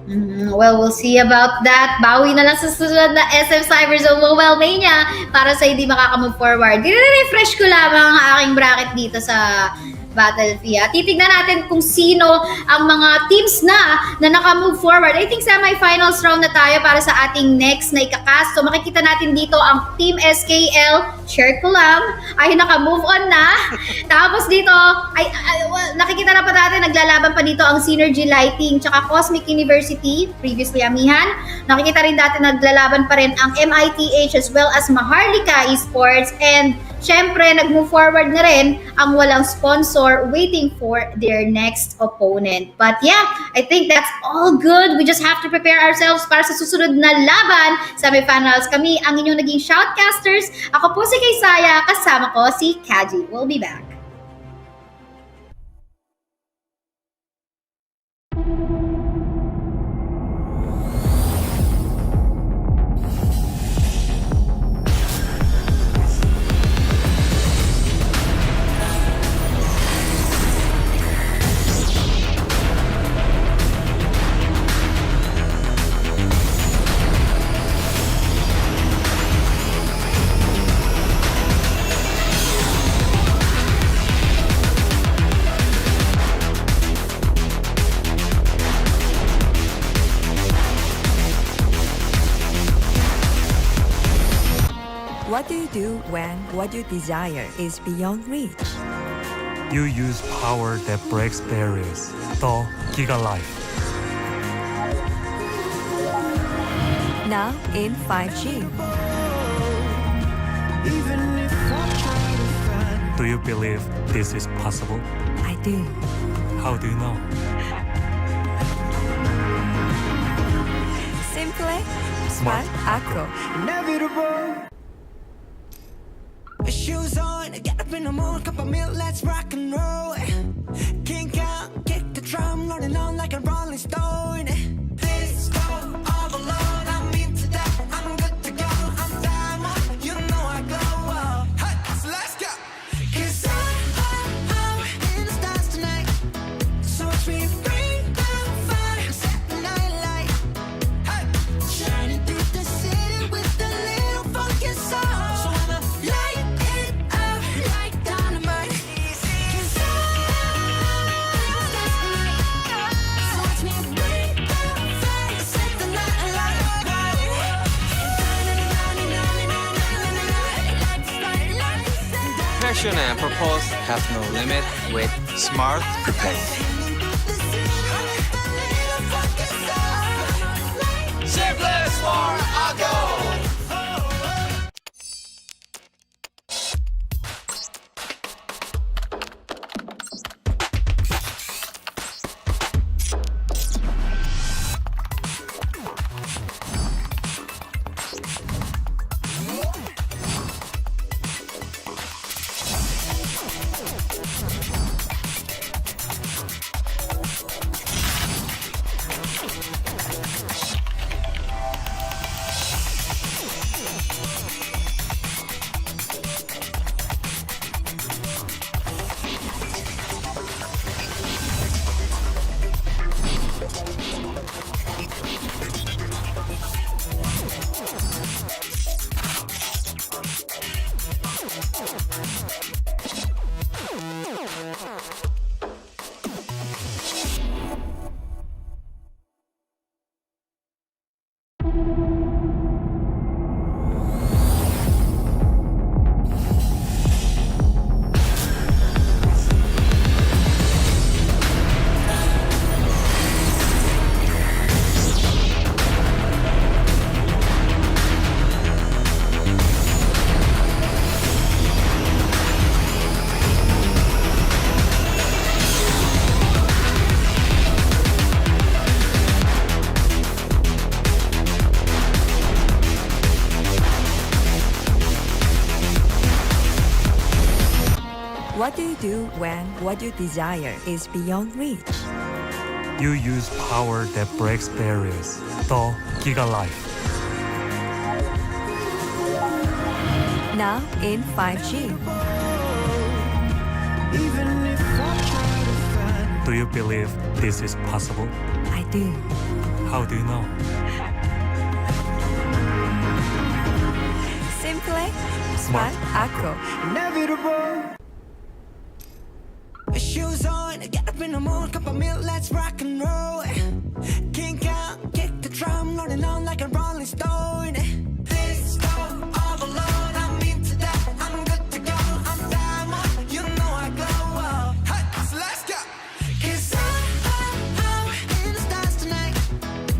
Well, we'll see about that. Bawi na lang sa susunod na SM Cyberzone Mobile Mania para sa hindi makakamove forward. Refresh ko lamang ang aking bracket dito sa Battlefield. Titignan natin kung sino ang mga teams na naka-move forward. I think semi-finals round na tayo para sa ating next na ikakast. So makikita natin dito ang Team SKL, share ko lang, ay naka-move on na. Tapos dito, nakikita na pa natin, naglalaban pa dito ang Synergy Lighting tsaka Cosmic University, previously Amihan. Nakikita rin natin naglalaban pa rin ang MITH as well as MHRLK Esports and syempre, nag-move forward na rin ang walang sponsor waiting for their next opponent. But yeah, I think that's all good. We just have to prepare ourselves para sa susunod na laban. Semifinals kami ang inyong naging Shoutcasters. Ako po si Kaisaya, kasama ko si Kaji. We'll be back. What do you do when what you desire is beyond reach? You use power that breaks barriers. The Giga Life. Now in 5G. Do you believe this is possible? I do. How do you know? Simple, smart, acro. Inevitable. Shoes on, get up in the morning, cup of milk, let's rock and roll. Kink out, kick the drum, rolling on like a rolling stone. This go all alone, I'm into that, I'm good to go, I'm diamond, you know I glow. Hey, so let's go. 'Cause I'm in the stars tonight, so watch me bring down fire, set the night light. Hey, shining through the city with a little funky soul. So I'ma light it up like dynamite. 'Cause I'm in the stars tonight, so watch me bring down fire, set the night light. Passion and purpose have no limit with Smart Prepaid. Simply smart, I go. What do you do when what you desire is beyond reach? You use power that breaks barriers. The Giga Life. Now in 5G. Do you believe this is possible? I do. How do you know? Simple, smart, acro. Inevitable. Shoes on, get up in the morning, cup of milk, let's rock and roll. Kink out, kick the drum, rolling on like a rolling stone. This go all alone, I'm into that, I'm good to go, I'm diamond, you know I glow. Hey, so let's go. 'Cause I'm in the stars tonight,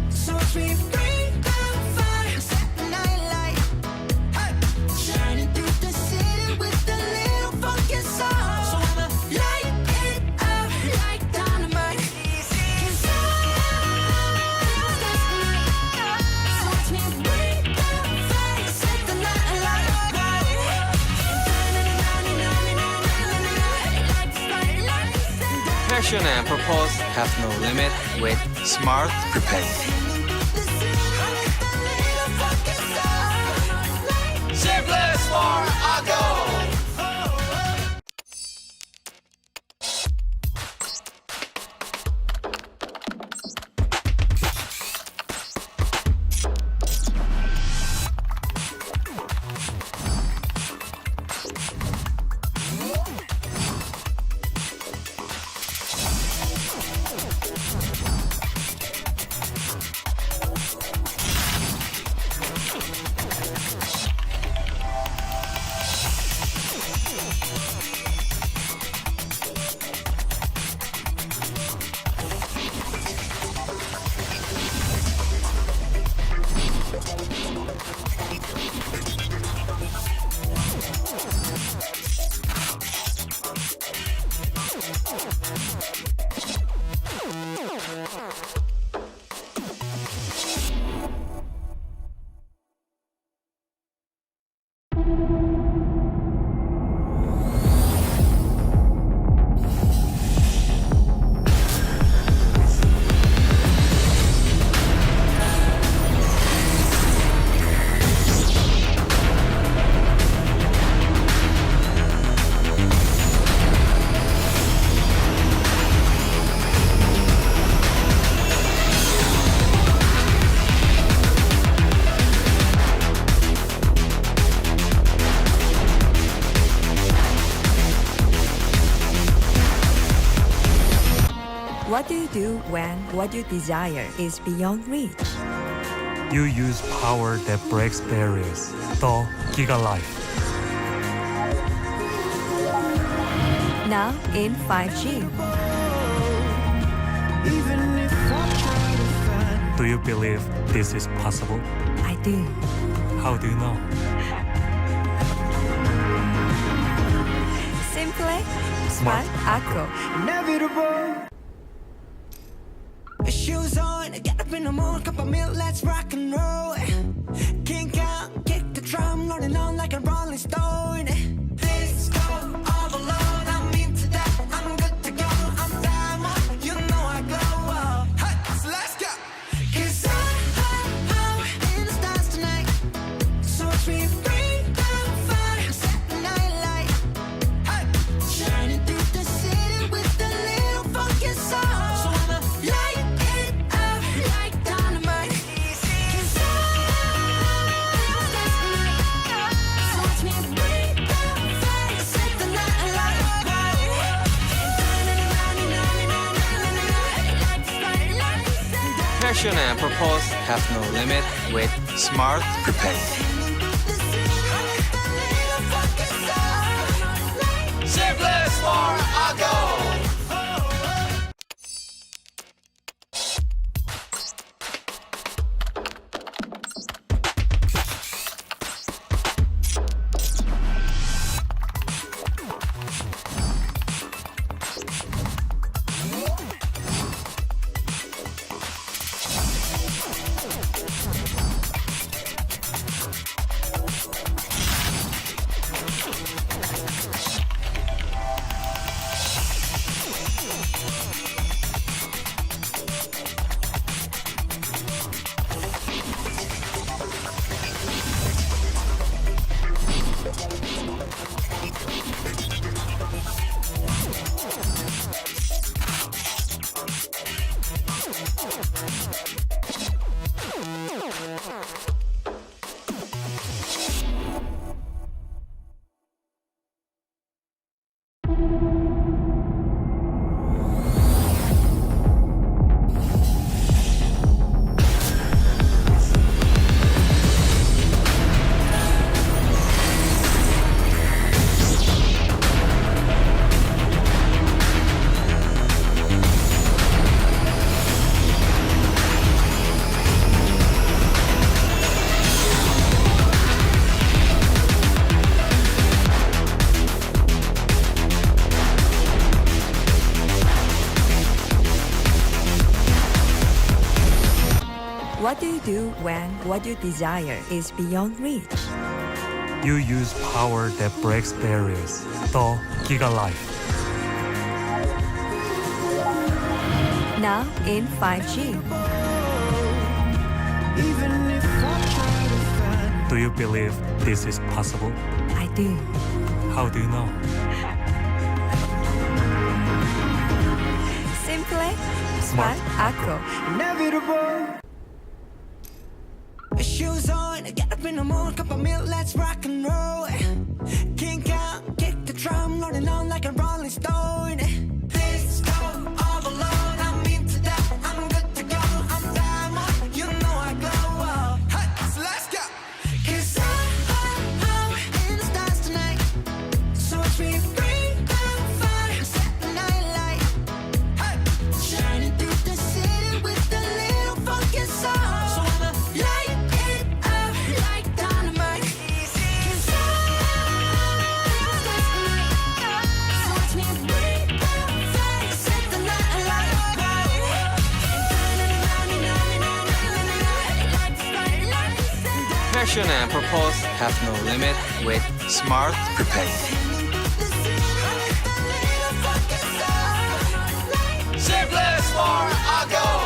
so watch me bring down fire, set the night light. Hey, shining through the city with the Passion and purpose have no limit with Smart Prepaid. Simply Smart Go! What do you do when what you desire is beyond reach? You use power that breaks barriers. The Giga Life. Now in 5G. Do you believe this is possible? I do. How do you know? Simply Smart Aqua. Shoes on, get up in the morning, cup of milk, let's rock and roll. Kink out, kick the drum, rolling on like a rolling stone. This go all alone, I'm into that, I'm good to go. I'm diamond, you know I glow. Hey, so let's go. 'Cause I'm in the stars tonight. So watch me bring down fire, set the night light. Hey, shining through the city with a little funky soul. So I'ma light it up like dynamite. 'Cause I'm in the stars tonight. So watch me bring down fire, set the night light. Passion and purpose have no limit with Smart Prepaid. Simply Smart Go! What do you do when what you desire is beyond reach? You use power that breaks barriers. The Giga Life. Now in 5G. Do you believe this is possible? I do. How do you know? Simple, smart, acro. Shoes on, get up in the morning, cup of milk, let's rock and roll. Kink out, kick the drum, rolling on like a rolling stone. This go all alone, I'm into that, I'm good to go, I'm diamond, you know I glow. Hey, so let's go. 'Cause I'm in the stars tonight, so watch me bring down fire, set the night light. Hey, shining through the city with a little funky soul. So I'ma light it up like dynamite. 'Cause I'm in the stars tonight, so watch me bring down fire, set the night light. Passion and purpose have no limit with Smart Prepaid. Simplest for a goal.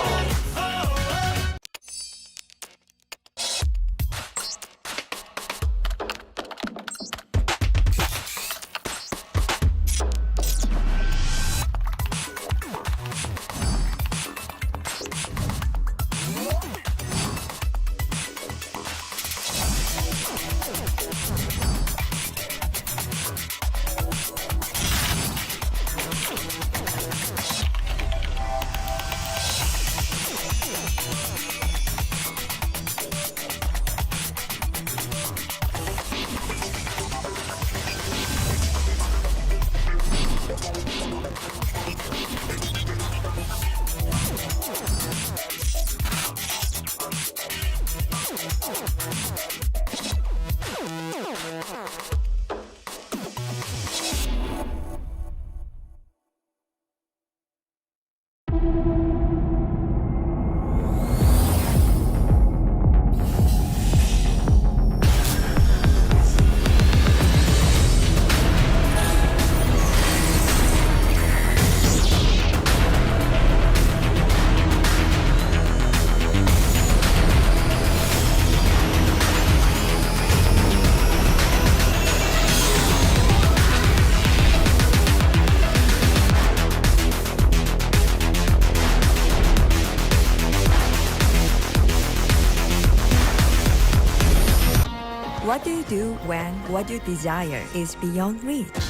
What do you do when what you desire is beyond reach?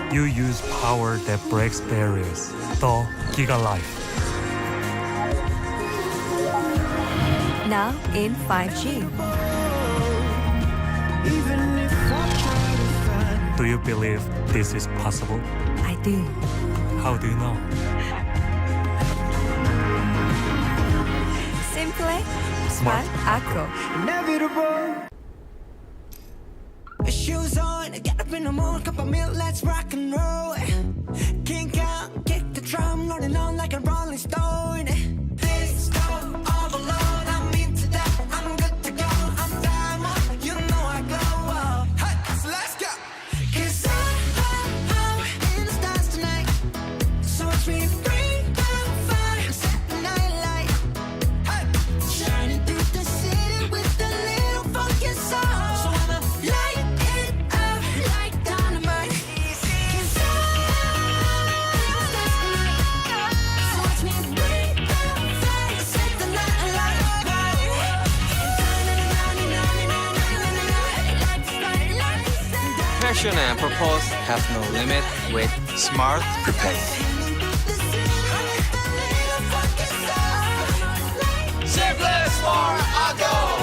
You use power that breaks barriers. The Giga Life. Now in 5G. Do you believe this is possible? I do. How do you know? Simple, smart, acro. Shoes on, get up in the morning, cup of milk, let's rock and roll. Kink out, kick the drum, rolling on like a rolling stone. This go all alone, I'm into that, I'm good to go, I'm diamond, you know I glow. Hey, so let's go. 'Cause I'm in the stars tonight, so watch me bring down fire, set the night light. Hey, shining through the city with a little funky soul. So I'ma light it up like dynamite. 'Cause I'm in the stars tonight, so watch me bring down fire, set the night light. Passion and purpose have no limit with Smart Prepaid. Simplest for a goal.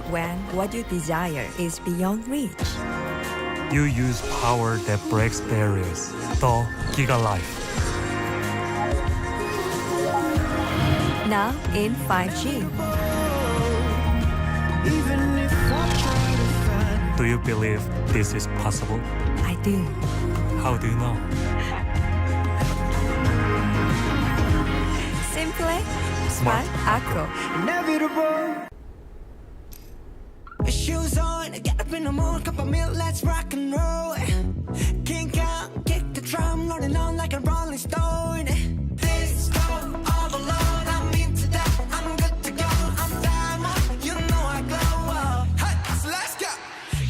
when what you desire is beyond reach? You use power that breaks barriers. The Giga Life. Now in 5G. Do you believe this is possible? I do. How do you know? Simple, smart, acro. Shoes on, get up in the morning, cup of milk, let's rock and roll. Kink out, kick the drum, rolling on like a rolling stone. This go all alone, I'm into that, I'm good to go, I'm diamond, you know I glow. Hey, so let's go.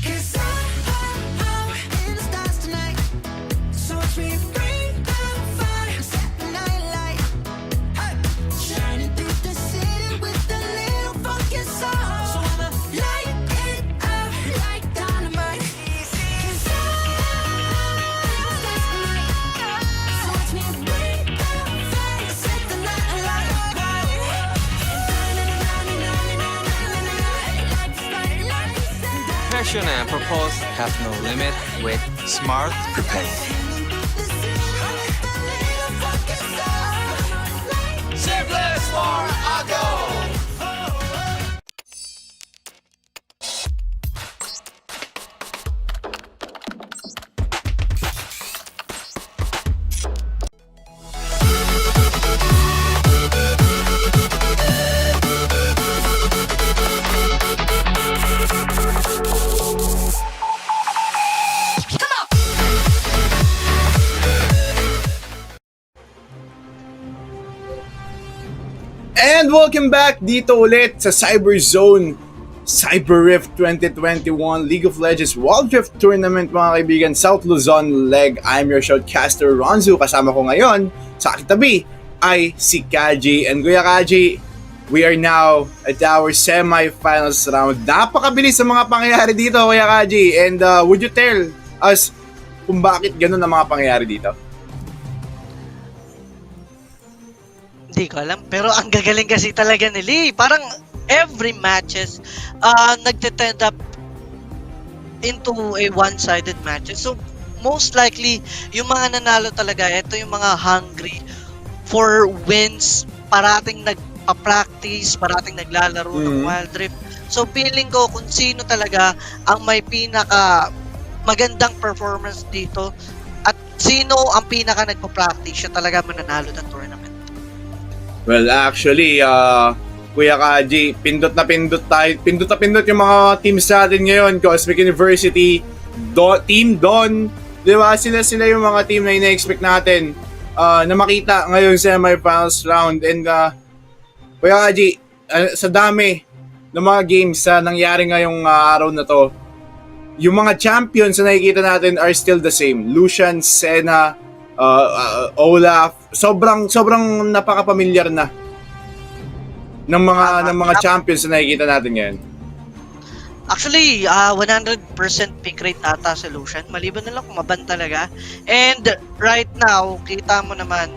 'Cause I'm in the stars tonight, so watch me bring down fire, set the night light. Hey, shining through the city with a little funky soul. So I'ma light it up like dynamite. 'Cause I'm in the stars tonight, so watch me bring down fire, set the night light. Passion and purpose have no limit with Smart Prepaid. And welcome back dito ulit sa Cyberzone Cyberrift 2021 League of Legends Wild Rift Tournament, mga kaibigan, South Luzon Leg. I'm your Shoutcaster Ronzzu. Kasama ko ngayon sa aking tabi ay si Kaji. And Kuya Kaji, we are now at our semi-finals round. Napakabilis sa mga pangyayari dito, Kuya Kaji. And would you tell us kung bakit ganun ang mga pangyayari dito? Hindi ko alam, pero ang gagaling kasi talaga ni Lee. Parang every matches nagte-tend up into a one-sided matches. So most likely yung mga nanalo talaga, ito yung mga hungry for wins, parating nagpa-practice, parating naglalaro ng Wild Rift. So feeling ko kung sino talaga ang may pinaka magandang performance dito at sino ang pinaka nagpa-practice, siya talaga mananalo ng tournament. Well, actually, Kuya Kaji, pindot na pindot yung mga teams natin ngayon. Cosmic University, Team Don, di ba? Sila yung mga team na ina-expect natin na makita ngayon sa semi-finals round. And Kuya Kaji, sa dami ng mga games na nangyari ngayong araw na to, yung mga champions na nakikita natin are still the same. Lucian, Senna, Olaf, sobrang napaka-familiar na ng mga champions na nakikita natin ngayon. Actually, 100% pick rate ata sa Lucian. Maliban na lang kung maban talaga. And right now, kita mo naman,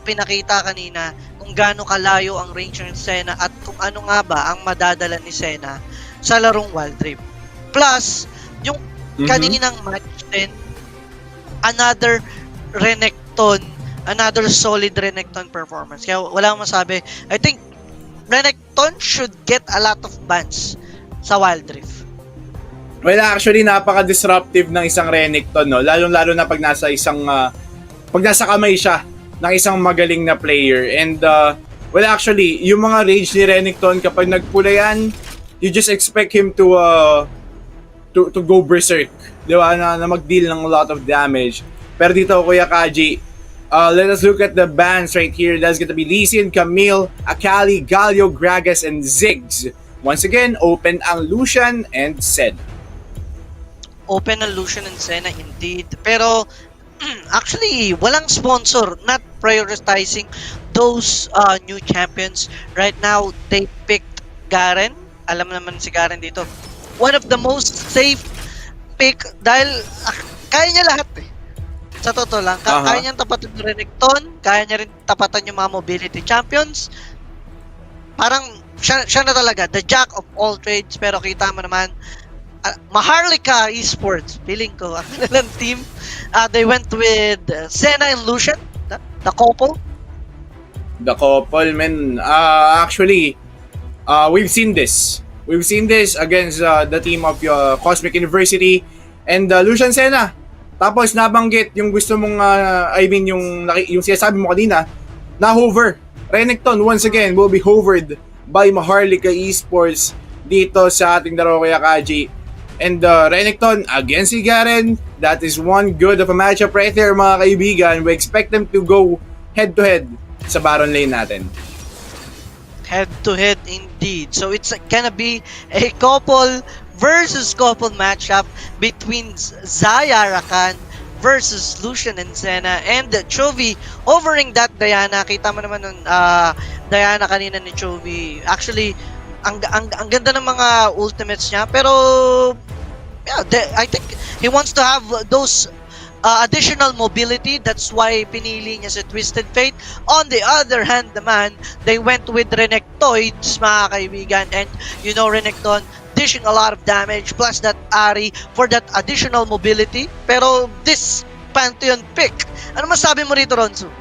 pinakita kanina kung gaano kalayo ang range ng Senna at kung ano nga ba ang madadala ni Senna sa larong Wild Rift. Plus, yung kaninang match din, another solid Renekton performance. Kaya wala akong masabi. I think Renekton should get a lot of bans sa Wild Rift. Well, actually, napaka-disruptive ng isang Renekton, no? Lalo-lalo na pag nasa kamay siya ng isang magaling na player. And, well, actually, yung mga rage ni Renekton, kapag nagpula yan, you just expect him to go berserk. Di ba? Na mag-deal ng a lot of damage. Pero dito, Kuya Kaji, let us look at the bans right here. That's gonna be Lee Sin, Camille, Akali, Galio, Gragas, and Ziggs. Once again, open ang Lucian and Sen. Open ang Lucian and Senna indeed. Pero, actually, walang sponsor. Not prioritizing those new champions. Right now, they picked Garen. Alam naman si Garen dito. One of the most safe pick dahil kaya niya lahat eh. Sa totoo lang, kaya niyang tapatan yung Renekton, kaya niya rin tapatan yung mga mobility champions. Parang siya na talaga, the jack of all trades. Pero kita mo naman, MHRLK Esports, feeling ko, ang kanilang team, they went with Senna and Lucian, the couple. The couple, man. Actually, we've seen this. We've seen this against the team of Cosmic University and Lucian Senna. Tapos nabanggit yung gusto mong, yung sinasabi mo kanina, na hover. Renekton, once again, will be hovered by MHRLK Esports dito sa ating laro, Kuya Kaji. And Renekton against si Garen, that is one good of a matchup right there, mga kaibigan. We expect them to go head-to-head sa Baron lane natin. Head-to-head indeed. So it's gonna be a couple versus couple matchup between Xayah Rakan versus Lucian and Senna, and Chovy overing that Diana. Kita mo naman nun, Diana kanina ni Chovy. Actually, ang ganda ng mga ultimates niya, pero yeah, I think he wants to have those additional mobility. That's why pinili niya si Twisted Fate. On the other hand naman, they went with Renektoids, mga kaibigan, and you know, Renekton dishing a lot of damage plus that Ari for that additional mobility. Pero this Pantheon pick, ano masabi mo rito, Ronzzu?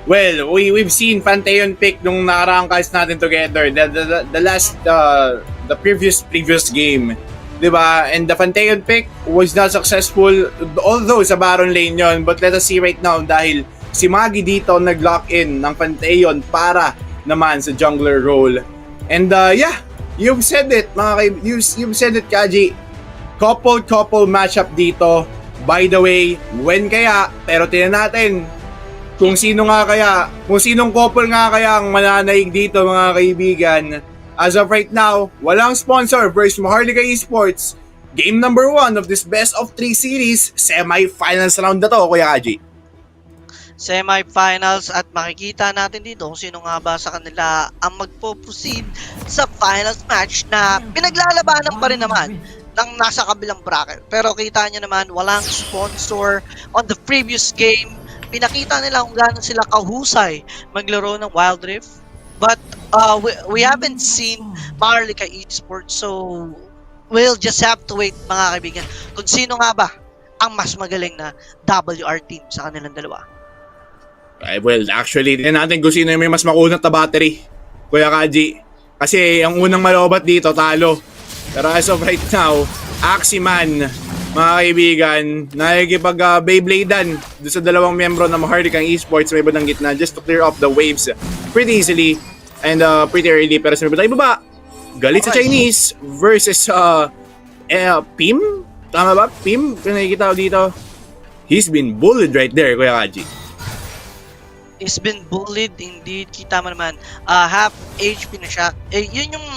Well, we've seen Pantheon pick nung nakaraang calls natin together. The last, the previous game. Diba? And the Pantheon pick was not successful, although sa Baron lane yon. But let us see right now, dahil si Magi dito nag-lock in ng Pantheon para naman sa jungler role. And yeah, you've said it, you've said it, Kaji. Couple matchup dito. By the way, when kaya? Pero tingnan natin kung sinong couple nga kaya ang mananaig dito, mga kaibigan. As of right now, walang sponsor versus MHRLK Esports. Game number 1 of this best of 3 series, semi-finals round na to, Kuya Kaji. Semi-finals, at makikita natin dito kung sino nga ba sa kanila ang magpo-proceed sa finals match na pinaglalabanan pa rin naman ng nasa kabilang bracket. Pero kita nyo naman, walang sponsor. On the previous game, pinakita nila kung gaano sila kahusay maglaro ng Wild Rift. But we haven't seen MHRLK Esports, so we'll just have to wait, mga kaibigan, kung sino nga ba ang mas magaling na WR team sa kanilang dalawa. Well, actually, tingnan natin kung sino yung may mas makunat na battery, Kuya Kaji. Kasi ang unang malobat dito, talo. Pero as of right now, Aximan, mga kaibigan, nakikipag Beybladean doon sa dalawang miyembro ng MHRLK Esports may bandang gitna just to clear off the waves pretty easily and pretty early. Pero sa may bandang ibaba, galit sa Chinese versus Pim? Tama ba? Pim? Kung nakikita ko dito, he's been bullied right there, Kuya Kaji. He's been bullied indeed. Kita mo naman, half HP na siya. Yun yung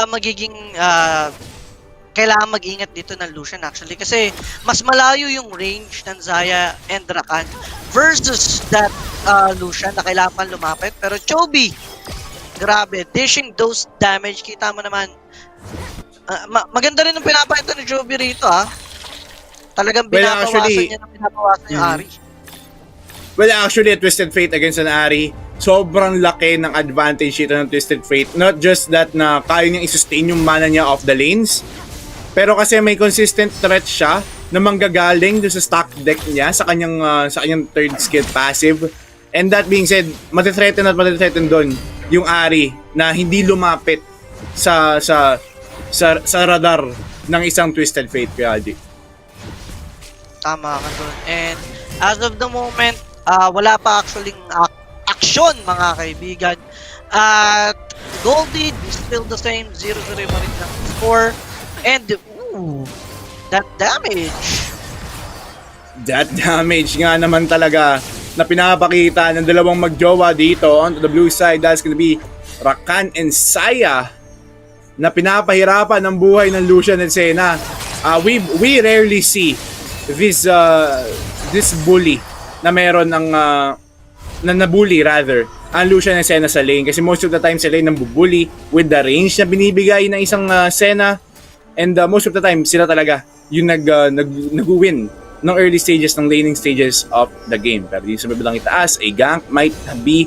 magiging kailangan mag-ingat dito ng Lucian actually, kasi mas malayo yung range ng Xayah and Rakan versus that Lucian na kailangan pang lumapit. Pero Chovy, grabe, dishing those damage. Kita mo naman, maganda rin ang pinapakita ni Chovy rito, ha. Talagang binabawasan niya ng binabawasan yung Ari. Well, actually, a Twisted Fate against an Ari, sobrang laki ng advantage ito ng Twisted Fate. Not just that na kaya niyang i-sustain yung mana niya off the lanes, pero kasi may consistent threat siya na manggagaling dun sa stock deck niya sa kanyang third skill passive. And that being said, matithreaten doon yung Ari na hindi lumapit sa radar ng isang Twisted Fate, Kaji. Tama ka doon. And as of the moment, wala pa actually action, mga kaibigan. At Goldie is still the same, 0-0 pa rin ng score. And, that damage. That damage nga naman talaga na pinapakita ng dalawang magjowa dito on the blue side. That's gonna be Rakan and Saya na pinapahirapan ng buhay ng Lucian and Senna. We rarely see this bully na meron ng na nabully rather ang Lucian and Senna sa lane, kasi most of the time sa lane nambubully with the range na binibigay ng isang Senna, and most of the time sila talaga yung nag-win ng early stages, ng laning stages of the game. Pero yung sa mabilang itaas, a gank might be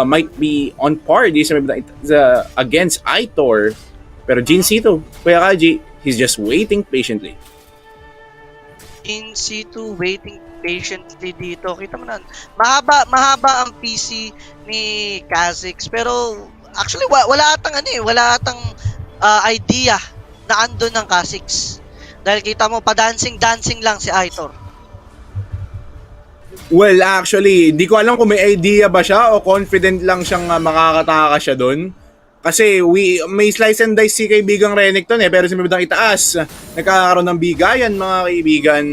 might be on par di sa against Aitor. Pero Jin Sito, Kuya Kaji, he's just waiting patiently. In situ, waiting patiently dito. Kita mo na, mahaba ang PC ni Kha'Zix. Pero, actually, wala atang idea na andun ng Kha'Zix. Dahil kita mo, pa-dancing lang si Aitor. Well, actually, di ko alam kung may idea ba siya o confident lang siyang makakataka siya doon. Kasi may slice and dice si kaibigang Renekton pero si Mabidang itaas. Nagkakaroon ng bigayan mga kaibigan.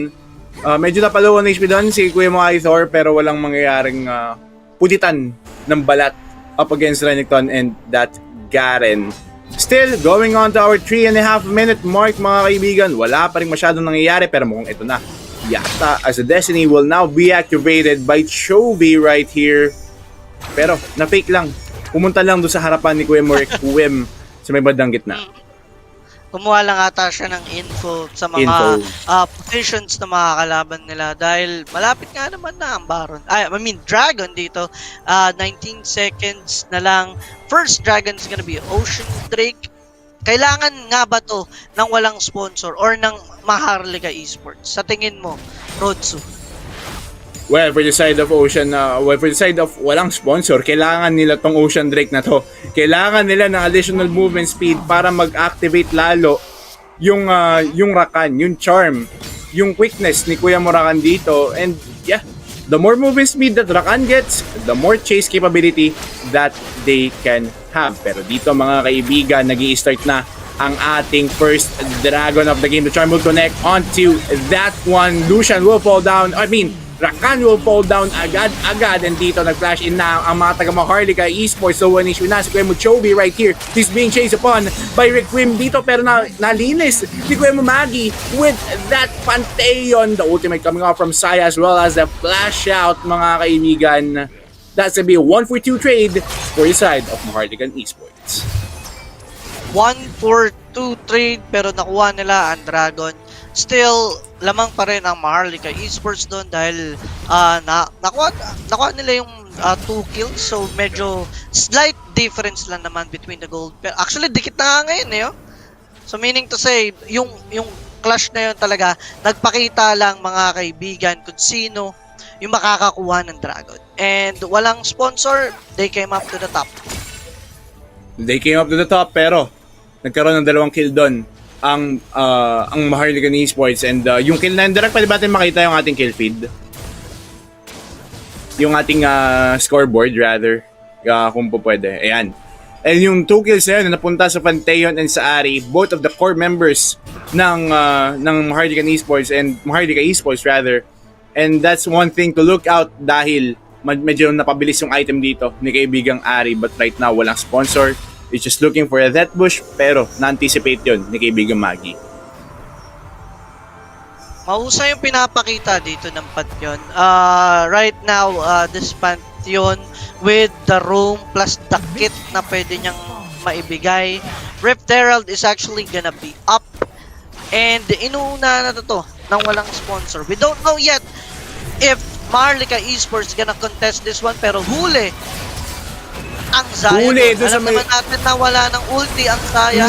Medyo napalawan ng HP doon si Kuya mo Aitor pero walang mangyayaring puditan ng balat up against Renekton and that Garen. Still, going on to our 3.5 minute mark mga kaibigan. Wala pa rin masyadong nangyayari pero mukhang ito na. Yata as the Destiny will now be activated by Chovy right here. Pero na-fake lang. Pumunta lang doon sa harapan ni Kuya Morek Kuwem sa may bandang gitna. Kumuha lang ata siya ng info sa mga positions na mga kalaban nila dahil malapit nga naman na ang Baron. Dragon dito. 19 seconds na lang. First Dragon is gonna be Ocean Drake. Kailangan nga ba to ng walang sponsor or ng MHRLK Esports? Sa tingin mo, Ronzzu? Well, for the side of walang sponsor, kailangan nila tong Ocean Drake na to. Kailangan nila ng additional movement speed para mag-activate lalo yung Rakan, yung charm, yung quickness ni Kuya Morakan dito. And yeah, the more movement speed that Rakan gets, the more chase capability that they can have. Pero dito mga kaibigan, nag-i-start na ang ating first Dragon of the game. The charm will connect onto that one. Lucian will fall down. Rakan will fall down agad and dito nag-flash in na ang mga taga-MHRLK Esports. So one issue na si Kuya Chovy right here. He's being chased upon by Rick Wim dito pero nalinis si Kuya Magi with that Pantheon. The ultimate coming off from Saya as well as the flash out mga kaibigan. That's gonna be a 1-for-2 trade for the side of MHRLK Esports. 1-for-2 trade pero nakuha nila ang Dragon. Still, lamang pa rin ang MHRLK Esports doon dahil nakuha nila yung 2 kills. So, medyo slight difference lang naman between the gold. Pero actually, dikit na nga ngayon eh. So, meaning to say, yung clash na yun talaga, nagpakita lang mga kaibigan kung sino yung makakakuha ng Dragon. And walang sponsor, they came up to the top. They came up to the top pero nagkaroon ng 2 kill doon ang MHRLK Esports and yung kill na yun, direct pwede ba natin makita yung ating kill feed? Yung ating scoreboard rather, kung po pwede. Ayan. And yung 2 kills na yun na napunta sa Pantheon and sa Ari, both of the core members ng MHRLK Esports and MHRLK Esports rather. And that's one thing to look out dahil medyo napabilis yung item dito ni kaibigang Ari but right now walang sponsor. It's just looking for a that bush pero na-anticipate yun ni kaibigang Magi. Mahusay yung pinapakita dito ng Pantheon. Right now, this Pantheon with the roam plus the kit na pwede niyang maibigay. Rift Herald is actually gonna be up. And inuuna na to ng walang sponsor. We don't know yet if MHRLK Esports gonna contest this one pero huli ang Zaya. Alam naman natin na wala ng ulti ang Zaya.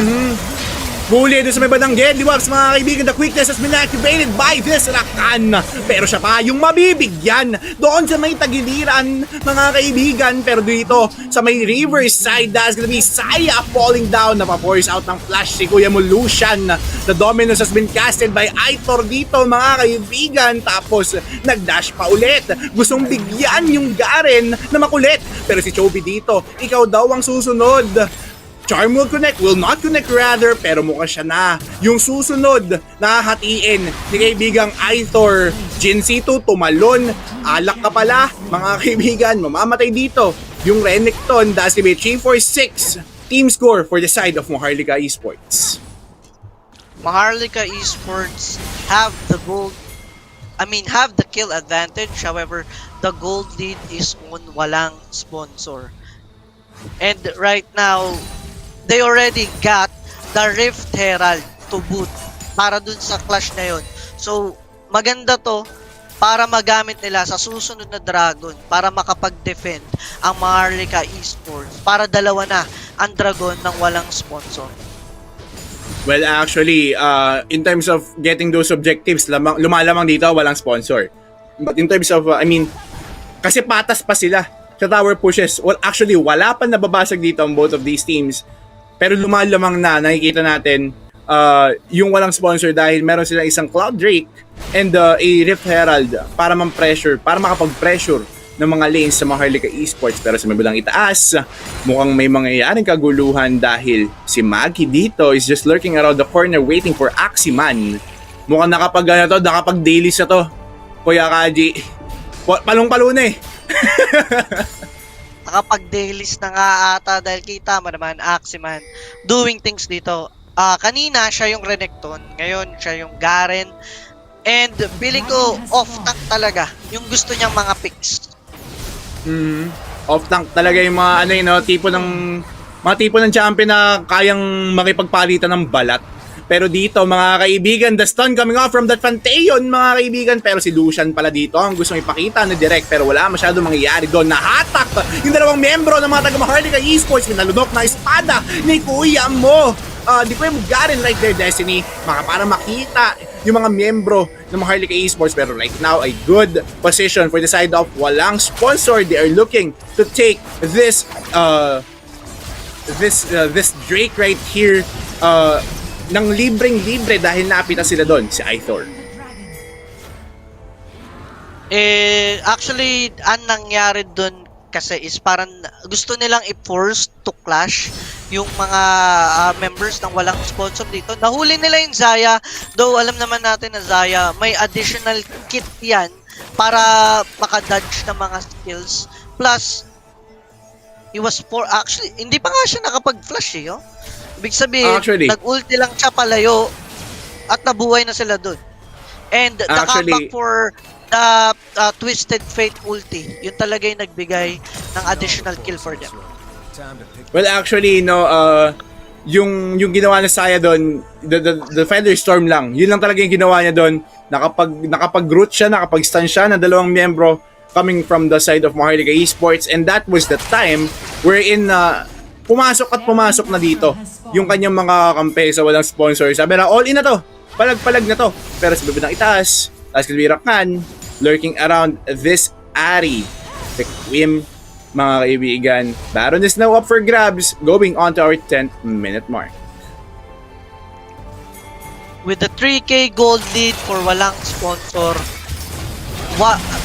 Huli doon sa may bandang Gedliwax mga kaibigan. The quickness has been activated by this Rakan. Pero siya pa yung mabibigyan doon sa may tagiliran mga kaibigan. Pero dito sa may reverse side, that's gonna be Saya falling down. Napapoise out ng flash si Kuya Lucian. The dominance has been casted by Aitor dito mga kaibigan. Tapos nagdash pa ulit. Gustong bigyan yung Garen na makulit. Pero si Chovy dito, ikaw daw ang susunod. Charm will not connect rather, pero mukha siya na. Yung susunod na hatiin ni kaibigang Aitor. Jinsito tumalon, alak ka pala mga kaibigan, mamamatay dito. Yung Renekton, that's the 3-4-6 team score for the side of MHRLK Esports. MHRLK Esports have the kill advantage, however, the gold lead is on walang sponsor. And right now, they already got the Rift Herald to boot para dun sa clash na yun. So, maganda to para magamit nila sa susunod na Dragon para makapag-defend ang MHRLK Esports para dalawa na ang Dragon ng walang sponsor. Well, actually, in terms of getting those objectives, lumalamang dito, walang sponsor. But in terms of, kasi patas pa sila sa tower pushes. Well, actually, wala pa nababasag dito ang both of these teams. Pero lumalamang na, nakikita natin, yung walang sponsor dahil meron silang isang Cloud Drake and a Rift Herald para makapag-pressure ng mga lanes sa MHRLK Esports. Pero sa mabilang itaas, mukhang may mangyayaring kaguluhan dahil si Maggie dito is just lurking around the corner waiting for Aximan. Mukhang nakapag-dailies na to, Kuya Kaji. Palong-palo na eh. Nakapag-dailies na nga ata dahil kita mo naman Aximan doing things dito. Kanina siya yung Renekton, ngayon siya yung Garen. And feeling ko off-tank talaga yung gusto niyang mga picks. Off-tank talaga yung mga tipo ng champion na kayang makipagpalitan ng balat. Pero dito, mga kaibigan, the stun coming off from that Pantheon, mga kaibigan. Pero si Lucian pala dito ang gusto ipakita na direct. Pero wala masyadong mangyayari doon. Nahatak yung dalawang membro ng mga taga-MHRLK Esports. Minalunok na espada ni Kuya mo. Di ko yung Garen right there, Destiny. Para makita yung mga membro ng MHRLK Esports. Pero right now, a good position for the side of walang sponsor. They are looking to take this Drake right here ng libreng-libre dahil napita sila doon, si Ithor. Actually, ang nangyari doon kasi is parang gusto nilang i-force to clash yung mga members ng walang sponsor dito. Nahuli nila yung Xayah, though alam naman natin na Xayah may additional kit yan para makadodge ng mga skills. Plus, actually, hindi pa nga siya nakapag-flash eh, oh. Ibig sabihin, nag-ulti lang siya palayo at nabuhay na sila doon. And the comeback for the Twisted Fate ulti, yun talaga yung nagbigay ng additional kill for them. Well, actually, yung ginawa na Saya doon, the Feather Storm lang. Yun lang talaga yung ginawa niya doon. Nakapag-root siya, nakapag-stun siya ng dalawang miyembro coming from the side of MHRLK Esports, and that was the time wherein pumasok na dito yung kanyang mga kampe sa walang sponsor. Sabi na, all in na to, palag-palag na to. Pero sa bibig ng itaas, taas kalbirakan, lurking around this Ari. Tekwim, mga kaibigan. Baron is now up for grabs, going on to our 10th minute mark. With the 3K gold lead for walang sponsor,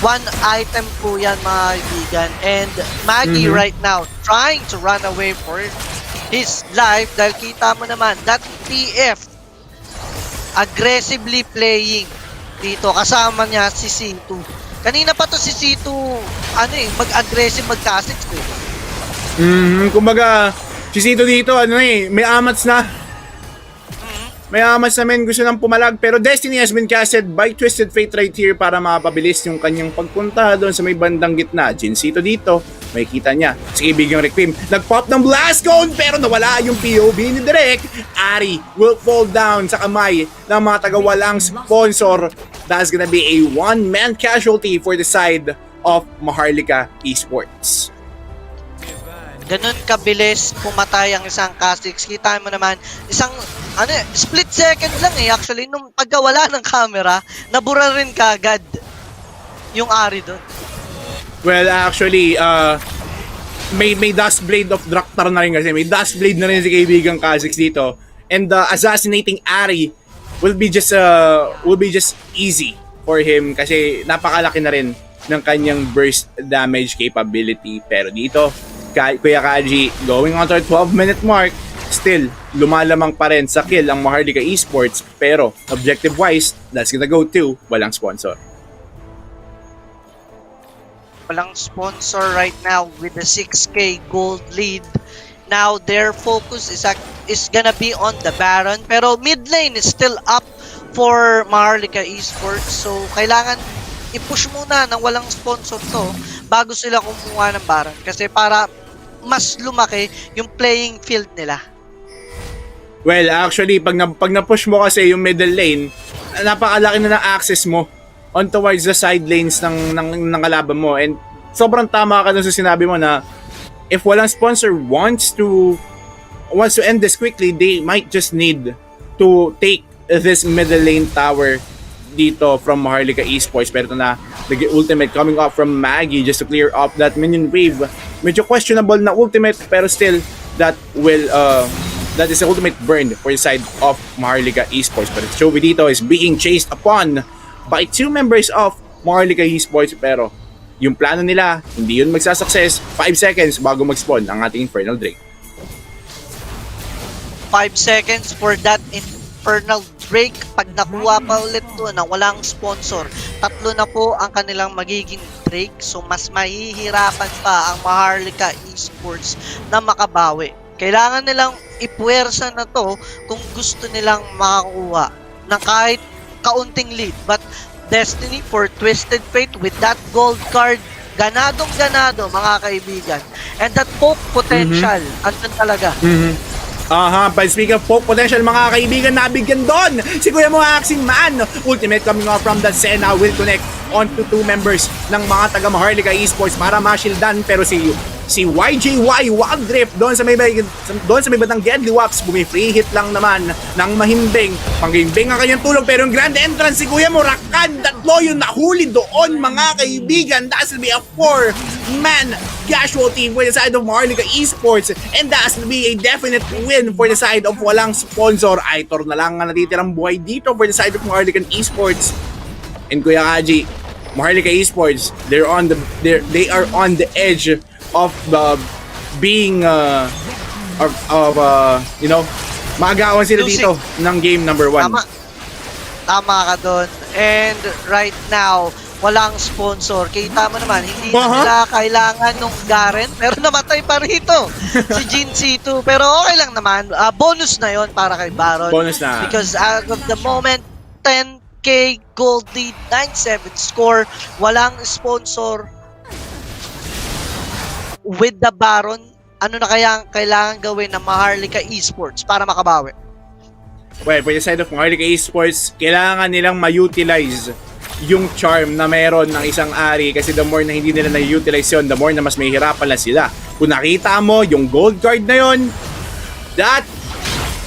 one item po yan, mga kaibigan. And Maggie right now trying to run away for his life dahil kita mo naman that PF aggressively playing dito. Kasama niya si C2. Kanina pa to si C2 mag-aggressive mag-Kha'Zix eh. Kumbaga si C2 dito may amats na. May amas namin, gusto nang pumalag, pero Destiny has been casted by Twisted Fate right here para mapabilis yung kanyang pagpunta doon sa may bandang gitna. Jinsito dito, may kita niya. Si kaibigang Requiem, nag-pop ng blast cone pero nawala yung POV ni Direk. Ari will fall down sa kamay ng mga taga-walang sponsor. That's gonna be a one-man casualty for the side of MHRLK Esports. Ganun kabilis pumatay ang isang Kha'Zix. Kita mo naman, isang split second lang eh. Actually, nung pagkawala ng camera, nabura rin kagad yung Ari doon. Well, actually, may Dust Blade of Draktar na rin kasi. May Dust Blade na rin si kaibigang Kha'Zix dito. And assassinating Ari will be just easy for him kasi napakalaki na rin ng kanyang burst damage capability. Pero dito, Kuya Kaji, going on to our 12-minute mark, still, lumalamang pa rin sa kill ang MHRLK Esports, pero objective-wise, that's gonna go to walang sponsor. Walang sponsor right now with the 6K gold lead. Now, their focus is gonna be on the Baron, pero mid lane is still up for MHRLK Esports, so kailangan i-push muna ng walang sponsor to bago sila kumuha ng Baron, kasi para mas lumaki yung playing field nila. Well, actually, pag na-push mo kasi yung middle lane, napakalaki na ng access mo on towards the side lanes ng kalaban mo. And sobrang tama ka dun sa sinabi mo na if walang sponsor wants to end this quickly, they might just need to take this middle lane tower dito from MHRLK Esports. Pero ito na, the ultimate coming up from Maggie just to clear up that minion wave. Medyo questionable na ultimate, pero still that is the ultimate burn for the side of MHRLK Esports. But Chovy dito is being chased upon by 2 members of MHRLK Esports, pero yung plano nila, hindi yun magsasucess. 5 seconds bago mag-spawn ang ating Infernal Drake. 5 seconds for that Infernal Drake. Pag nakuha pa ulit to na walang sponsor, 3 na po ang kanilang magiging Drake. So mas mahihirapan pa ang MHRLK Esports na makabawi. Kailangan nilang ipuwersa na to kung gusto nilang makakuha ng kahit kaunting lead. But Destiny for Twisted Fate with that gold card, ganadong-ganado mga kaibigan. And that poke potential, andun talaga. By speaking of poke potential, mga kaibigan, nabigyan doon si Kuya mo Axing Man. Ultimate coming off from the Senna will connect onto 2 members ng mga taga MHRLK Esports para ma-shieldan, pero si YJY Wagdrift doon sa may batang Deadly Waps, bumi-free hit lang naman ng mahimbing. Panghimbing ang kanyang tulog, pero yung grand entrance si Kuya mo Rakan, 3 yung nahuli doon mga kaibigan. That will be a 4-man casualty for the side of MHRLK Esports, and that will be a definite win for the side of walang sponsor. Aitor na lang ang natitirang buhay dito for the side of MHRLK Esports. And Kuya Kaji, MHRLK Esports, they are on the edge of being maagawan sila dito ng game number 1. Tama ka doon. And right now, walang sponsor. Kita mo naman, hindi na nila kailangan nung Garen, pero namatay pa rito si Jin C2. Pero okay lang naman. Bonus na yon para kay Baron. Bonus na. Because as of the moment, 10k gold lead, 9-7 score, walang sponsor. With the Baron, ano na kaya kailangan gawin ng MHRLK Esports para makabawi? Well, for the side of MHRLK Esports, kailangan nilang ma-utilize yung charm na meron ng isang Ari, kasi the more na hindi nila na-utilize yun, the more na mas mahihirapan na sila. Kung nakita mo yung gold card na yun, that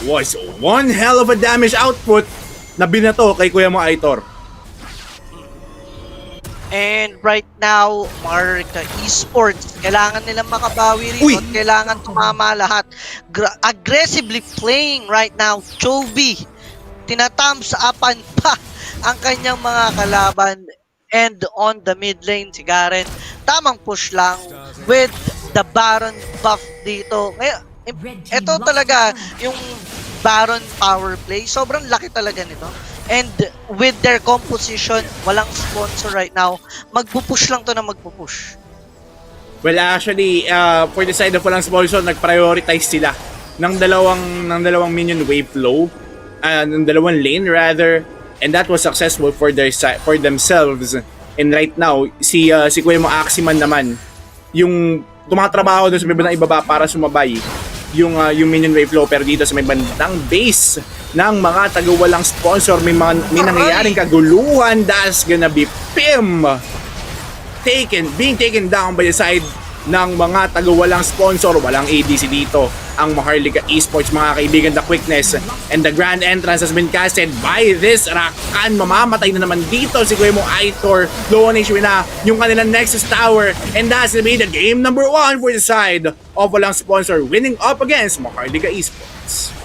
was one hell of a damage output na binato kay Kuya mo Aitor. And right now, MHRLK Esports, kailangan nilang makabawi rin at kailangan tumama lahat. Aggressively playing right now, Chovy. Tinatams upan pa ang kanyang mga kalaban. And on the mid lane, si Garen, tamang push lang with the Baron buff dito. Ito talaga, yung Baron power play, sobrang laki talaga nito. And with their composition, walang sponsor right now, magpupush lang to na magpupush. Well, actually, for the side of walang sponsor, nag-prioritize sila ng dalawang minion wave flow, ng dalawang lane rather, and that was successful for themselves. And right now, si Kuya mo Aximan naman, yung tumatrabaho doon sa may bandang ibaba para sumabay yung minion wave flow, pero dito sa may bandang base ng mga taga-walang sponsor, may nangyayaring kaguluhan. That's gonna be being taken down by the side ng mga taga-walang sponsor. Walang ADC dito ang MHRLK Esports, mga kaibigan. The quickness and the grand entrance has been casted by this Rakan. Mamamatay na naman dito si Kuya mo Aitor. Low on HP na yung kanilang Nexus Tower, and that's gonna be the game number 1 for the side of walang sponsor, winning up against MHRLK Esports.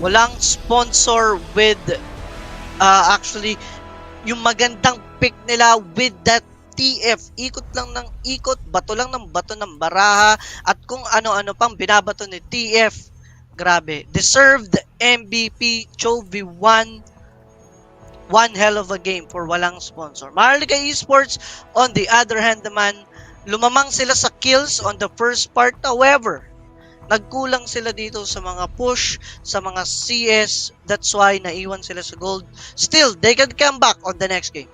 Walang sponsor with actually yung magandang pick nila with that TF. Ikot lang ng ikot, bato lang ng bato ng baraha, at kung ano-ano pang binabato ni TF. Grabe. Deserved MVP Chovy 1. One hell of a game for walang sponsor. MHRLK Esports, on the other hand naman, lumamang sila sa kills on the first part. However, nagkulang sila dito sa mga push, sa mga CS. That's why naiwan sila sa gold. Still, they can come back on the next game.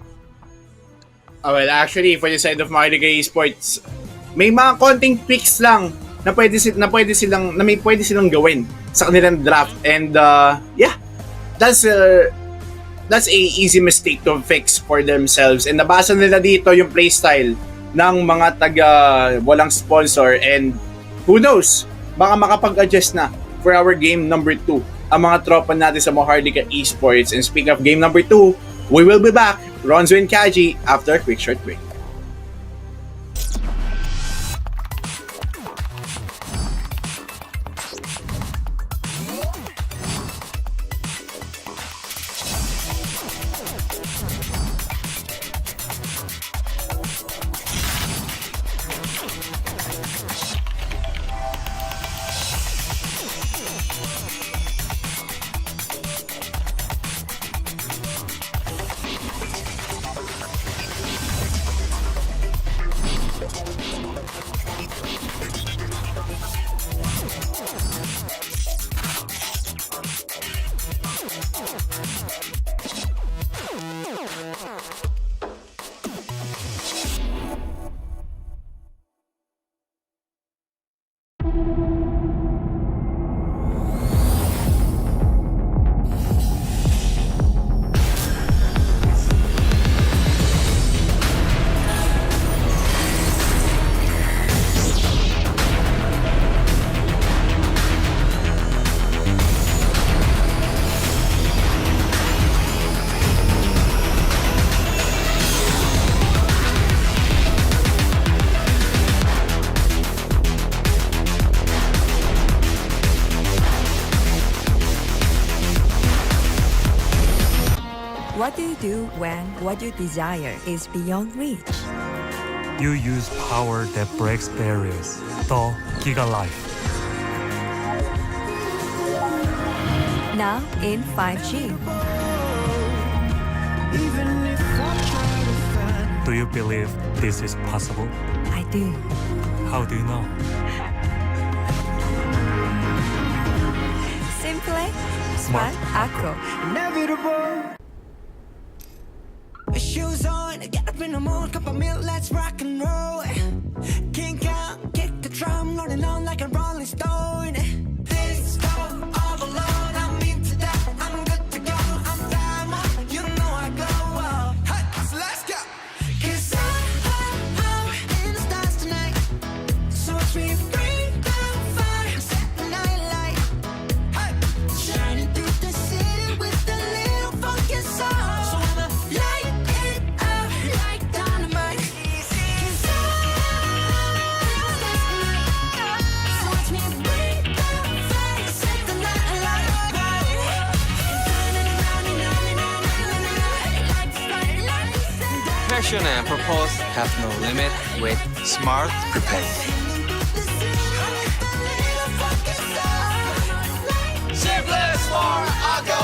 Well, actually, for the side of MHRLK Esports, may mga konting tweaks lang na pwede silang gawin sa kanilang draft. And yeah, that's that's a easy mistake to fix for themselves. And nabasa nila dito yung playstyle ng mga taga walang sponsor, and who knows, baka makapag-adjust na for our game number 2 ang mga tropa natin sa MHRLK Esports. And speaking of game number 2, we will be back, Ronzzu and Kaji, after a quick short break. What do you do when what you desire is beyond reach? You use power that breaks barriers. The Giga Life. Now in 5G. Do you believe this is possible? I do. How do you know? Simple, smart, Ako. Shoes on, get up in the mood, cup of milk, let's rock and roll. Kink out, kick the drum, rolling on like a rolling stone. This go all alone, I'm into that, I'm good to go, I'm diamond, you know I glow. Hey, so let's go. 'Cause I'm in the stars tonight, so watch me bring the fire, set the night light. Hey, shining through the city with a little funky soul. So I'ma light it up like dynamite. 'Cause so watch me bring the fire, set the night light. Passion and purpose have no limit with Smart Prepaid. Simplest for a go.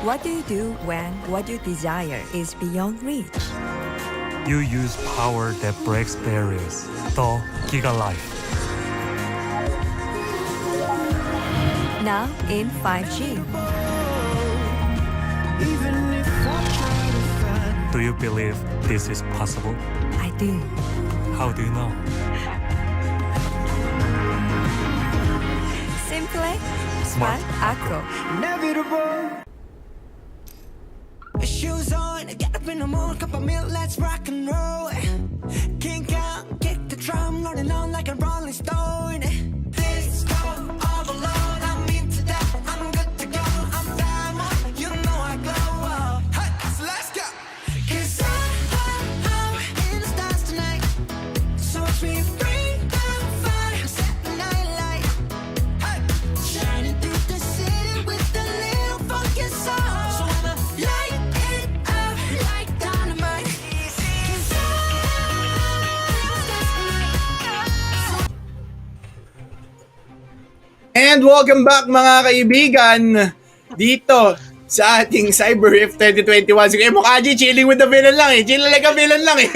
What do you do when what you desire is beyond reach? You use power that breaks barriers. The Giga Life. now in 5G. Do you believe this is possible? I do. How do you know? Simple, smart, acro. Shoes on, get up in the morning, cup of milk, let's rock and roll. Kink out, kick the drum, rolling on like a rolling stone. This go all alone, I'm into that, I'm good to go, I'm diamond, you know I glow. Hey, so let's go. 'Cause I'm in the stars tonight, so watch me bring down fire, set the night light. Hey, shining through the city with a little funky soul. So I'ma light it up like dynamite. 'Cause And welcome back mga kaibigan dito sa ating Cyber 2021. Sige mo Kaji, chilling with the villain lang eh. Chilling like a villain lang eh.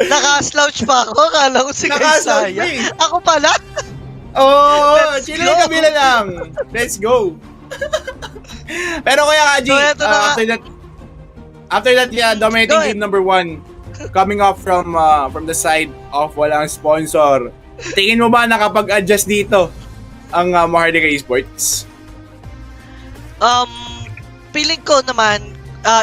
Naka-slouch pa ako. Kala ko si Naka-slouch Kaisaya. pa eh. Ako pala. Oh, Let's chilling go. like a villain lang. Let's go. Pero kaya Kaji, So, eto na nga. after that dominating Go ahead. game number 1 coming up from the side of walang sponsor. Tingin mo ba nakapag-adjust dito ang MHRLK Esports? Feeling ko naman,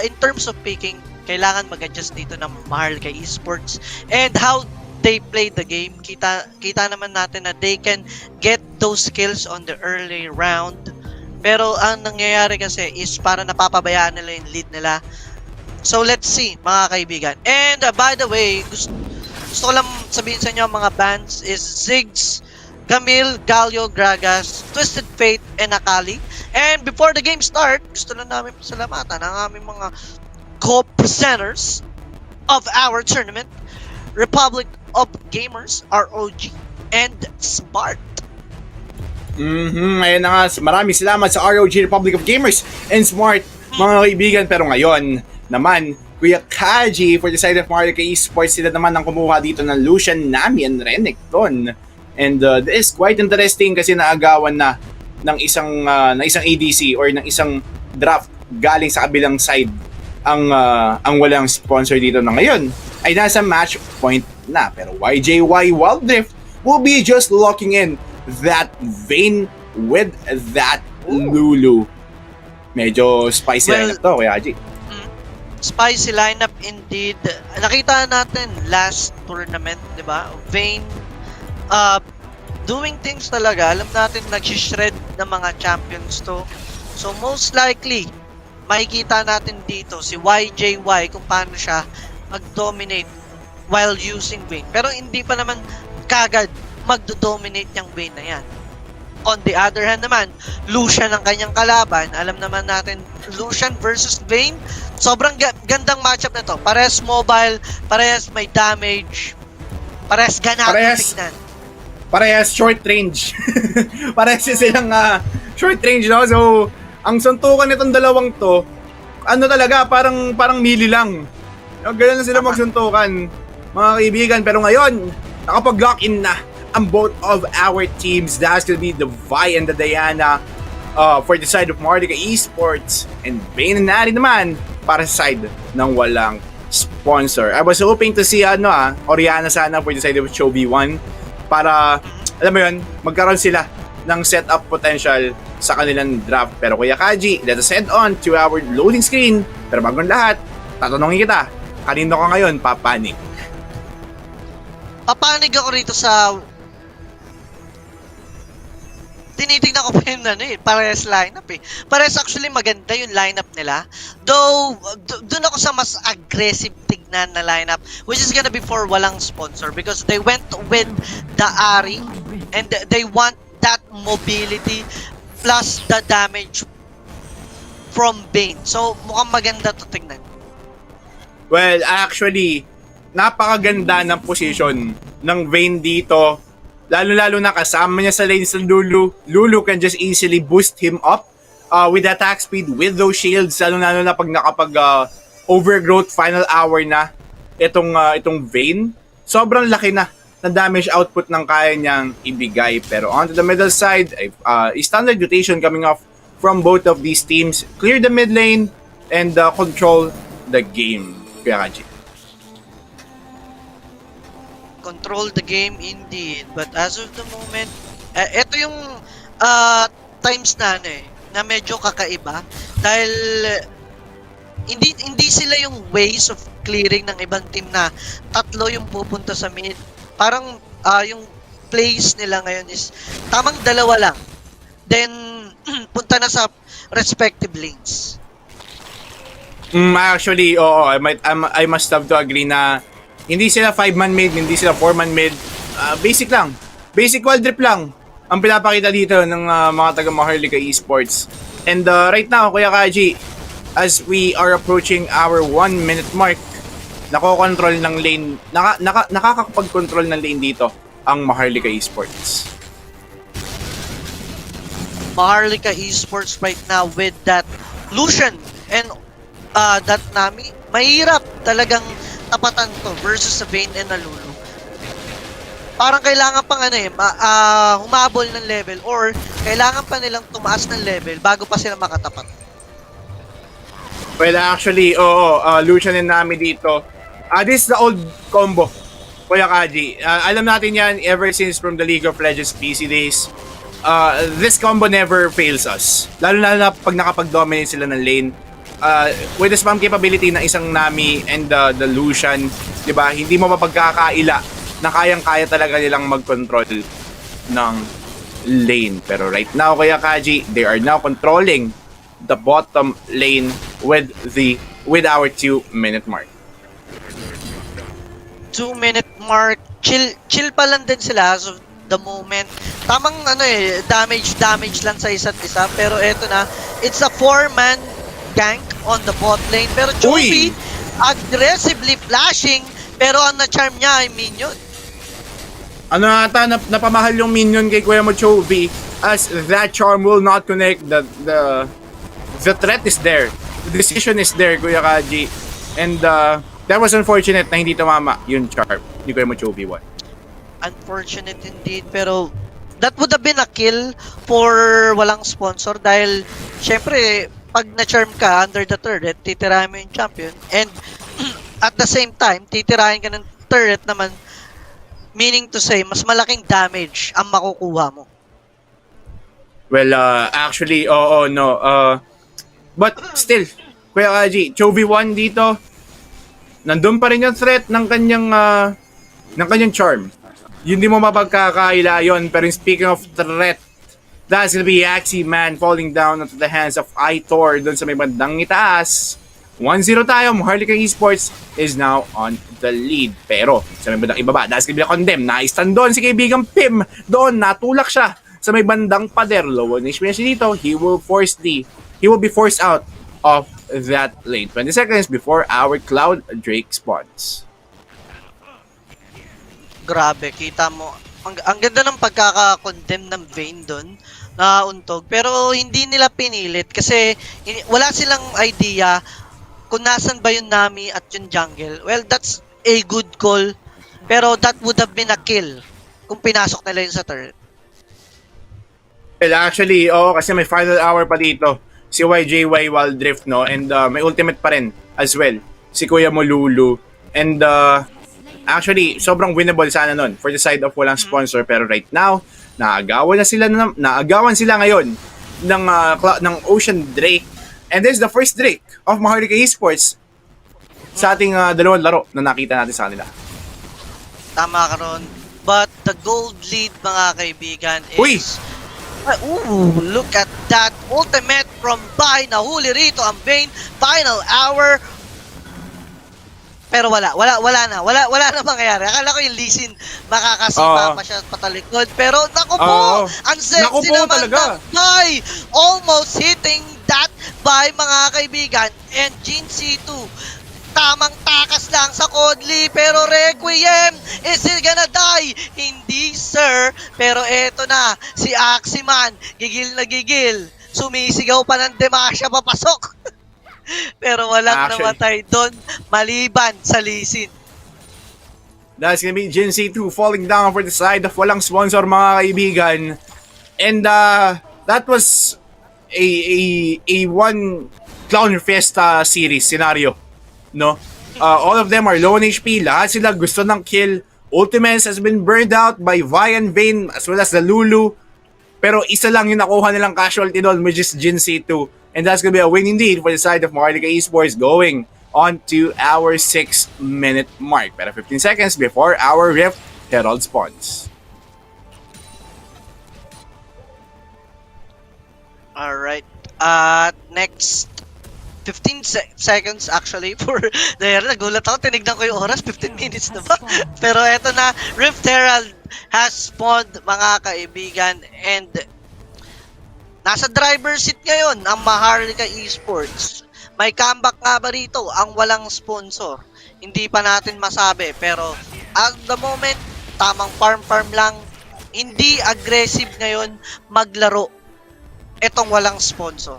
in terms of picking, kailangan mag-adjust dito ng MHRLK Esports and how they play the game. Kita naman natin na they can get those skills on the early round. Pero ang nangyayari kasi is para napapabayaan nila yung lead nila. So let's see mga kaibigan. And by the way, gusto ko lang sabihin sa inyo mga bands is Ziggs, Camille, Galio, Gragas, Twisted Fate, and Akali. And before the game start, gusto lang namin pasalamatan ang aming mga co-presenters of our tournament, Republic of Gamers, ROG, and Smart. Ayun na nga, maraming salamat sa ROG Republic of Gamers and Smart mga kaibigan. Pero ngayon naman, Kuya Kaji for the side of MHRLK Esports, sila naman ang kumuha dito ng Lucian, Nami, and Renekton. And this is quite interesting kasi naagawan na ng isang ADC or ng isang draft galing sa kabilang side ang walang sponsor dito na ngayon ay nasa match point na. Pero YJY Wild Drift will be just locking in that Vayne with that Lulu. Medyo spicy lineup to, Kuya Kaji. Spicy lineup indeed. Nakita natin last tournament, 'di ba? Vayne doing things talaga. Alam natin nag-shred ng mga champions to. So most likely makikita natin dito si YJY kung paano siya mag-dominate while using Vayne. Pero hindi pa naman kagad mag-dominate yung Vayne na yan. On the other hand naman, Lucian ang kanyang kalaban. Alam naman natin, Lucian versus Vayne, sobrang gandang matchup na to. Parehas mobile, parehas may damage, parehas ganado tignan. Parehas short range. Parehas silang short range, no? So, ang suntukan nitong dalawang to, ano talaga, parang melee lang. Ganun na sila magsuntukan, mga kaibigan. Pero ngayon, nakapag-lock in na ang both of our teams. That's gonna be the Vi and the Diana for the side of MHRLK Esports, and Vayne and Nari naman para sa side ng walang sponsor. I was hoping to see Oriana sana for the side of Show V1 para, alam mo yun, magkaroon sila ng setup potential sa kanilang draft. Pero Kuya Kaji, let us head on to our loading screen. Pero bago ang lahat, tatanungin kita, kanino ka ngayon papanig? Papanig ako rito sa tinitignan ko pa yung parehas lineup eh. Parehas actually maganda yung lineup nila. Though, dun ako sa mas aggressive tignan na lineup, which is gonna be for walang sponsor because they went with the Ari and they want that mobility plus the damage from Vayne. So, mukhang maganda to tignan. Well, actually, napakaganda ng position ng Vayne dito. Lalo-lalo na kasama niya sa lane sa Lulu. Lulu can just easily boost him up with attack speed, with those shields. Lalo-lalo na pag overgrowth final hour na itong Vayne. Sobrang laki na na damage output ng kaya niyang ibigay. Pero onto the middle side, standard rotation coming off from both of these teams. Clear the mid lane and control the game. Kuya Kaji. Control the game indeed. But as of the moment, ito yung times na na medyo kakaiba dahil hindi sila yung ways of clearing ng ibang team na tatlo yung pupunta sa mid. Parang yung plays nila ngayon is tamang dalawa lang. Then punta na sa respective lanes. Actually, oo, I must have to agree na hindi sila 5-man mid, hindi sila 4-man mid. Basic lang. Basic wall drip lang ang pinapakita dito ng mga taga MHRLK Esports. And right now, Kuya Kaji, as we are approaching our 1 minute mark, nakokontrol ng lane, nakakapag-control ng lane dito ang MHRLK Esports. MHRLK Esports right now with that Lucian and that Nami, mahirap talagang tapatan to versus sa Vayne and Nalulu. Parang kailangan pang humabol ng level or kailangan pa nilang tumaas ng level bago pa sila makatapat. Well, actually, Lucian and Nami dito. This is the old combo, Kuya Kaji. Alam natin yan ever since from the League of Legends PC days. This combo never fails us. Lalo na pag nakapag-dominate sila ng lane. With the spam capability ng isang Nami and the Lucian, di ba? Hindi mo mapagkakaila na kayang-kaya talaga nilang mag-control ng lane. Pero right now, Kuya Kaji, they are now controlling the bottom lane with our 2-minute mark. 2-minute mark, chill pa lang din sila as of the moment. Tamang damage lang sa isa't isa, pero eto na, it's a 4-man gank on the bot lane. Pero Jovi aggressively flashing, pero ang na-charm niya ay minion. Ano ata, napamahal yung minion kay Kuya mo Chovy, as that charm will not connect. The threat is there. The decision is there, Kuya Kaji. And that was unfortunate na hindi tumama yung charm ni Kuya mo Chovy 1. Unfortunate indeed, pero that would have been a kill for walang sponsor dahil syempre pag na-charm ka under the turret, titirahin mo yung champion, and at the same time, titirahin ka ng turret naman, meaning to say, mas malaking damage ang makukuha mo. Well, actually, no. But still, Kuya Kaji, Chovy 1 dito, nandun pa rin yung threat ng kanyang charm. Hindi mo mapagkakaila yun, pero speaking of threat, that's gonna be Axie Man falling down into the hands of Aitor doon sa may bandang itaas. 1-0 tayo, MHRLK Esports is now on the lead. Pero sa may bandang ibaba, that's gonna be a condemn. Naistan doon si kaibigang Pim. Doon, natulak siya sa may bandang pader. Low on HP dito, he will be forced out of that lane. 20 seconds before our Cloud Drake spawns. Grabe, kita mo. Ang ganda ng pagkaka-condemn ng Vayne doon na untog. Pero hindi nila pinilit kasi wala silang idea kung nasan ba yung Nami at yung jungle. Well, that's a good call. Pero that would have been a kill kung pinasok nila yun sa turret. Well, actually, kasi may final hour pa dito. Si YJY Wild Drift, no? And may ultimate pa rin as well. Si Kuya Molulu. And actually, sobrang winnable sana nun for the side of walang sponsor. Pero right now, naagawan sila ngayon ng Ocean Drake. And this is the first Drake of MHRLK Esports sa ating dalawang laro na nakita natin sa kanila. Tama ka ron. But the gold lead, mga kaibigan, is... Uy! Look at that ultimate from Bai. Nahuli rito ang Vayne. Final hour. Pero wala na mangyayari. Akala ko yung Lee Sin makakasipa pa siya patalikod. Pero naku po, ang sexy naman ng Bai. Almost hitting that Bai, mga kaibigan. And Jin C2, tamang takas lang sa Kodli, pero Requiem, is he gonna die? Hindi, sir. Pero eto na, si Aximan, gigil na gigil. Sumisigaw pa ng Demasya papasok. Pero walang namatay doon, maliban sa Lee Sin. That's gonna be Gen Z2 falling down for the side of walang sponsor, mga kaibigan. And that was a one Clown Fiesta series scenario, no? All of them are low on HP. Lahat sila gusto ng kill. Ultimates has been burned out by Vi and Vayne as well as the Lulu. Pero isa lang yung nakuha nilang casualty doon, which is Gen Z2. And that's gonna be a win indeed for the side of MHRLK Esports, going on to our 6-minute mark. Pero 15 seconds before our Rift Herald spawns. Alright. Next 15 seconds actually for there. Nagulat ako, tinignan ko yung oras, 15 minutes na ba? Pero eto na, Rift Herald has spawned, mga kaibigan, and nasa driver seat ngayon ang MHRLK Esports. May comeback nga ba rito ang walang sponsor? Hindi pa natin masabi, pero at the moment, tamang farm lang, hindi aggressive ngayon maglaro etong walang sponsor.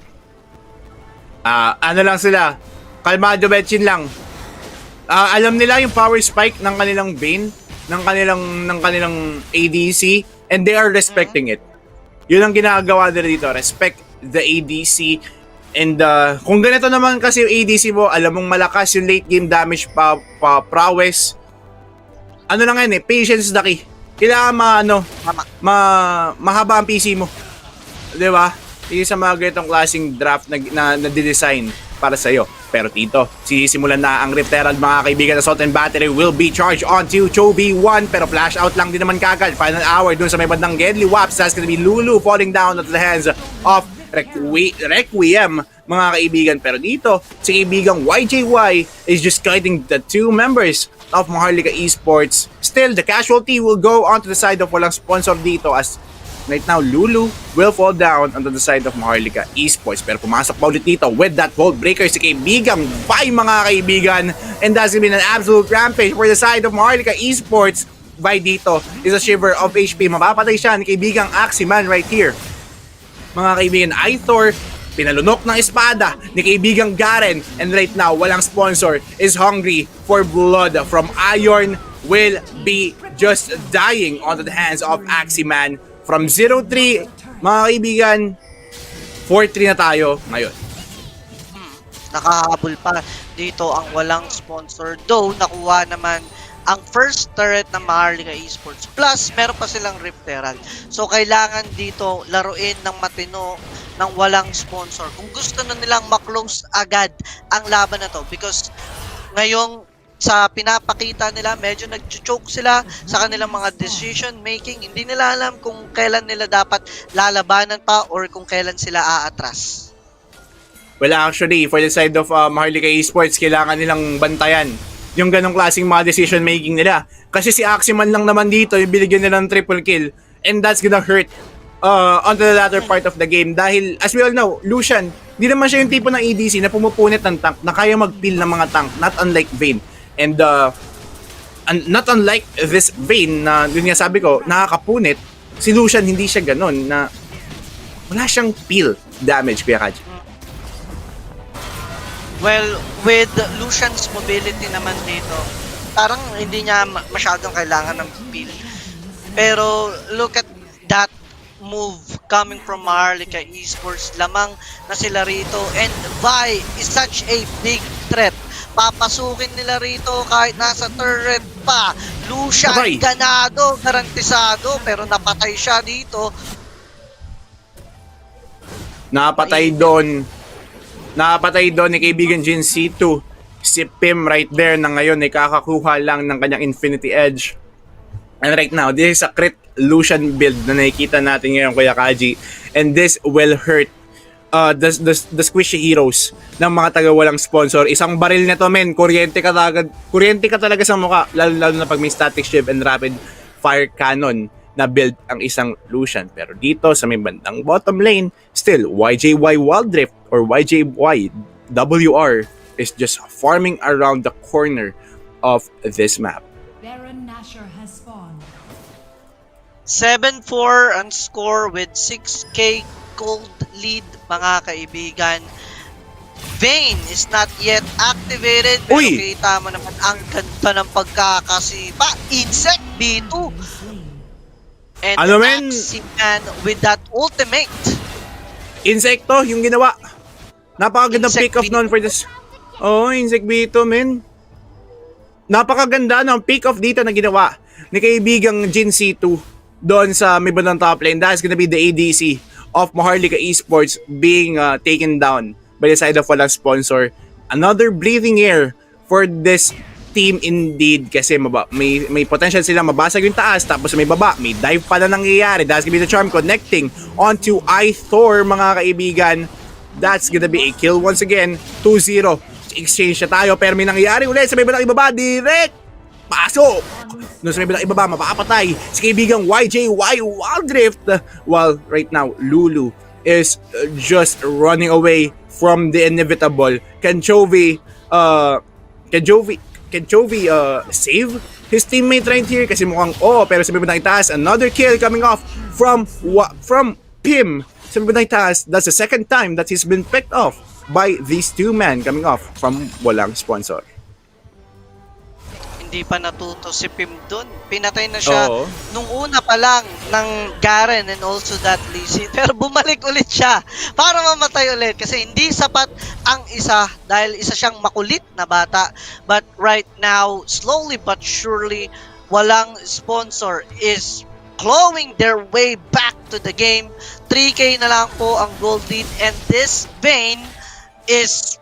Ano lang sila, kalmado betchin lang. Alam nila yung power spike ng kanilang Vayne, ng kanilang ADC, and they are respecting it. Yun ang ginagawa nila dito, respect the ADC. And kung ganito naman kasi yung ADC mo, alam mong malakas yung late game damage prowess. Ano lang yan patience na key. Kailangan mahaba ang PC mo. 'Di ba? Yung sa mga ganitong klaseng draft na design para sa'yo. Pero dito, sisimulan na ang Rift Herald, mga kaibigan. Assault and Battery will be charged onto Chobi 1, pero flash out lang din naman kagad. Final hour dun sa may bandang Gedli Waps. That's gonna be Lulu falling down at the hands of Requiem, mga kaibigan. Pero dito, si kaibigang YJY is just guiding the two members of MHRLK Esports. Still, the casualty will go onto the side of walang sponsor dito, as right now, Lulu will fall down onto the side of MHRLK Esports. Pero pumasok pa ulit dito with that Vault Breaker si kaibigang Vi, mga kaibigan. And that's gonna be an absolute rampage for the side of MHRLK Esports. Vi dito is a shiver of HP. Mapapatay siya ni kaibigang Aximan right here. Mga kaibigan, Ithor, pinalunok ng espada ni kaibigang Garen. And right now, walang sponsor is hungry for blood from Iron, will be just dying onto the hands of Aximan. From 0-3, mga kaibigan, 4-3 na tayo ngayon. Nakahabol pa dito ang walang sponsor. Though, nakuha naman ang first turret ng MHRLK Esports. Plus, meron pa silang Rift Herald. So, kailangan dito laruin ng matino ng walang sponsor. Kung gusto na nilang maklose agad ang laban na to. Because ngayong sa pinapakita nila, medyo nag-choke sila sa kanilang mga decision making. Hindi nila alam kung kailan nila dapat lalabanan pa or kung kailan sila aatras. Well, actually, for the side of MHRLK Esports, kailangan nilang bantayan yung ganong klaseng mga decision making nila. Kasi si Aximan lang naman dito, yung binigyan nila ng triple kill, and that's gonna hurt onto the latter part of the game. Dahil, as we all know, Lucian, di naman siya yung tipo ng ADC na pumupunit ng tank, na kaya mag-peel ng mga tank, not unlike Vayne. And not unlike this Vayne na yun nga sabi ko, nakakapunit, si Lucian hindi siya ganun, na wala siyang peel damage, Kuya Kaji. Well, with Lucian's mobility naman dito, parang hindi niya masyadong kailangan ng peel. Pero look at that move coming from MHRLK Esports. Lamang na sila rito, and Vi is such a big threat. Papasukin nila rito kahit nasa turret pa. Lucian, ganado, garantisado, pero napatay siya dito. Napatay doon ni kaibigan Gen C2. Si Pim right there na ngayon ay kakakuha lang ng kanyang Infinity Edge. And right now, this is a crit Lucian build na nakikita natin ngayon, Kuya Kaji. And this will hurt the squishy heroes ng mga taga walang sponsor. Isang baril na to, men, kuryente ka talaga sa mukha, lalo na pag may static shiv and rapid fire cannon na build ang isang Lucian. Pero dito sa may bandang bottom lane, still YJY Wildrift or YJY WR is just farming around the corner of this map. Baron Nashor has spawned. 7-4 ang score with 6k gold lead, mga kaibigan. Vayne is not yet activated. Pero Uy! kita mo naman ang ganda ng pagkakasipa. Insect B2. And Ano, men? Axian with that ultimate. Insekto, yung ginawa. Napakagandang Insect pick-off B2. noon for this. Oh, Insect B2, men. Napakaganda ng pick-off dito na ginawa ni kaibigang Jin C2 doon sa may bandang top lane. That's gonna be the ADC of MHRLK Esports being taken down by the side of walang sponsor. Another breathing air for this team indeed kasi may potential sila mabasag yung taas tapos may baba, may dive pala nangyayari. That's gonna be the charm connecting onto Thor mga kaibigan. That's gonna be a kill once again. 2-0. Exchange na tayo pero may nangyayari ulit sa may bandang ibaba. Direct! Pasok! Doon sa may bandang ibaba, mapapatay si kaibigang YJY Wildrift. While right now, Lulu is just running away from the inevitable. Can Chovy save his teammate right here? Kasi mukhang pero sa may bandang itaas, another kill coming off from Pim. Sa may bandang itaas, that's the second time that he's been picked off by these two men coming off from walang sponsor. Hindi pa natuto si Pim dun. Pinatay na siya Oo. nung una pa lang ng Garen and also that Lizzie. Pero bumalik ulit siya para mamatay ulit kasi hindi sapat ang isa dahil isa siyang makulit na bata. But right now, slowly but surely, walang sponsor is clawing their way back to the game. 3K na lang po ang gold lead and this Vayne is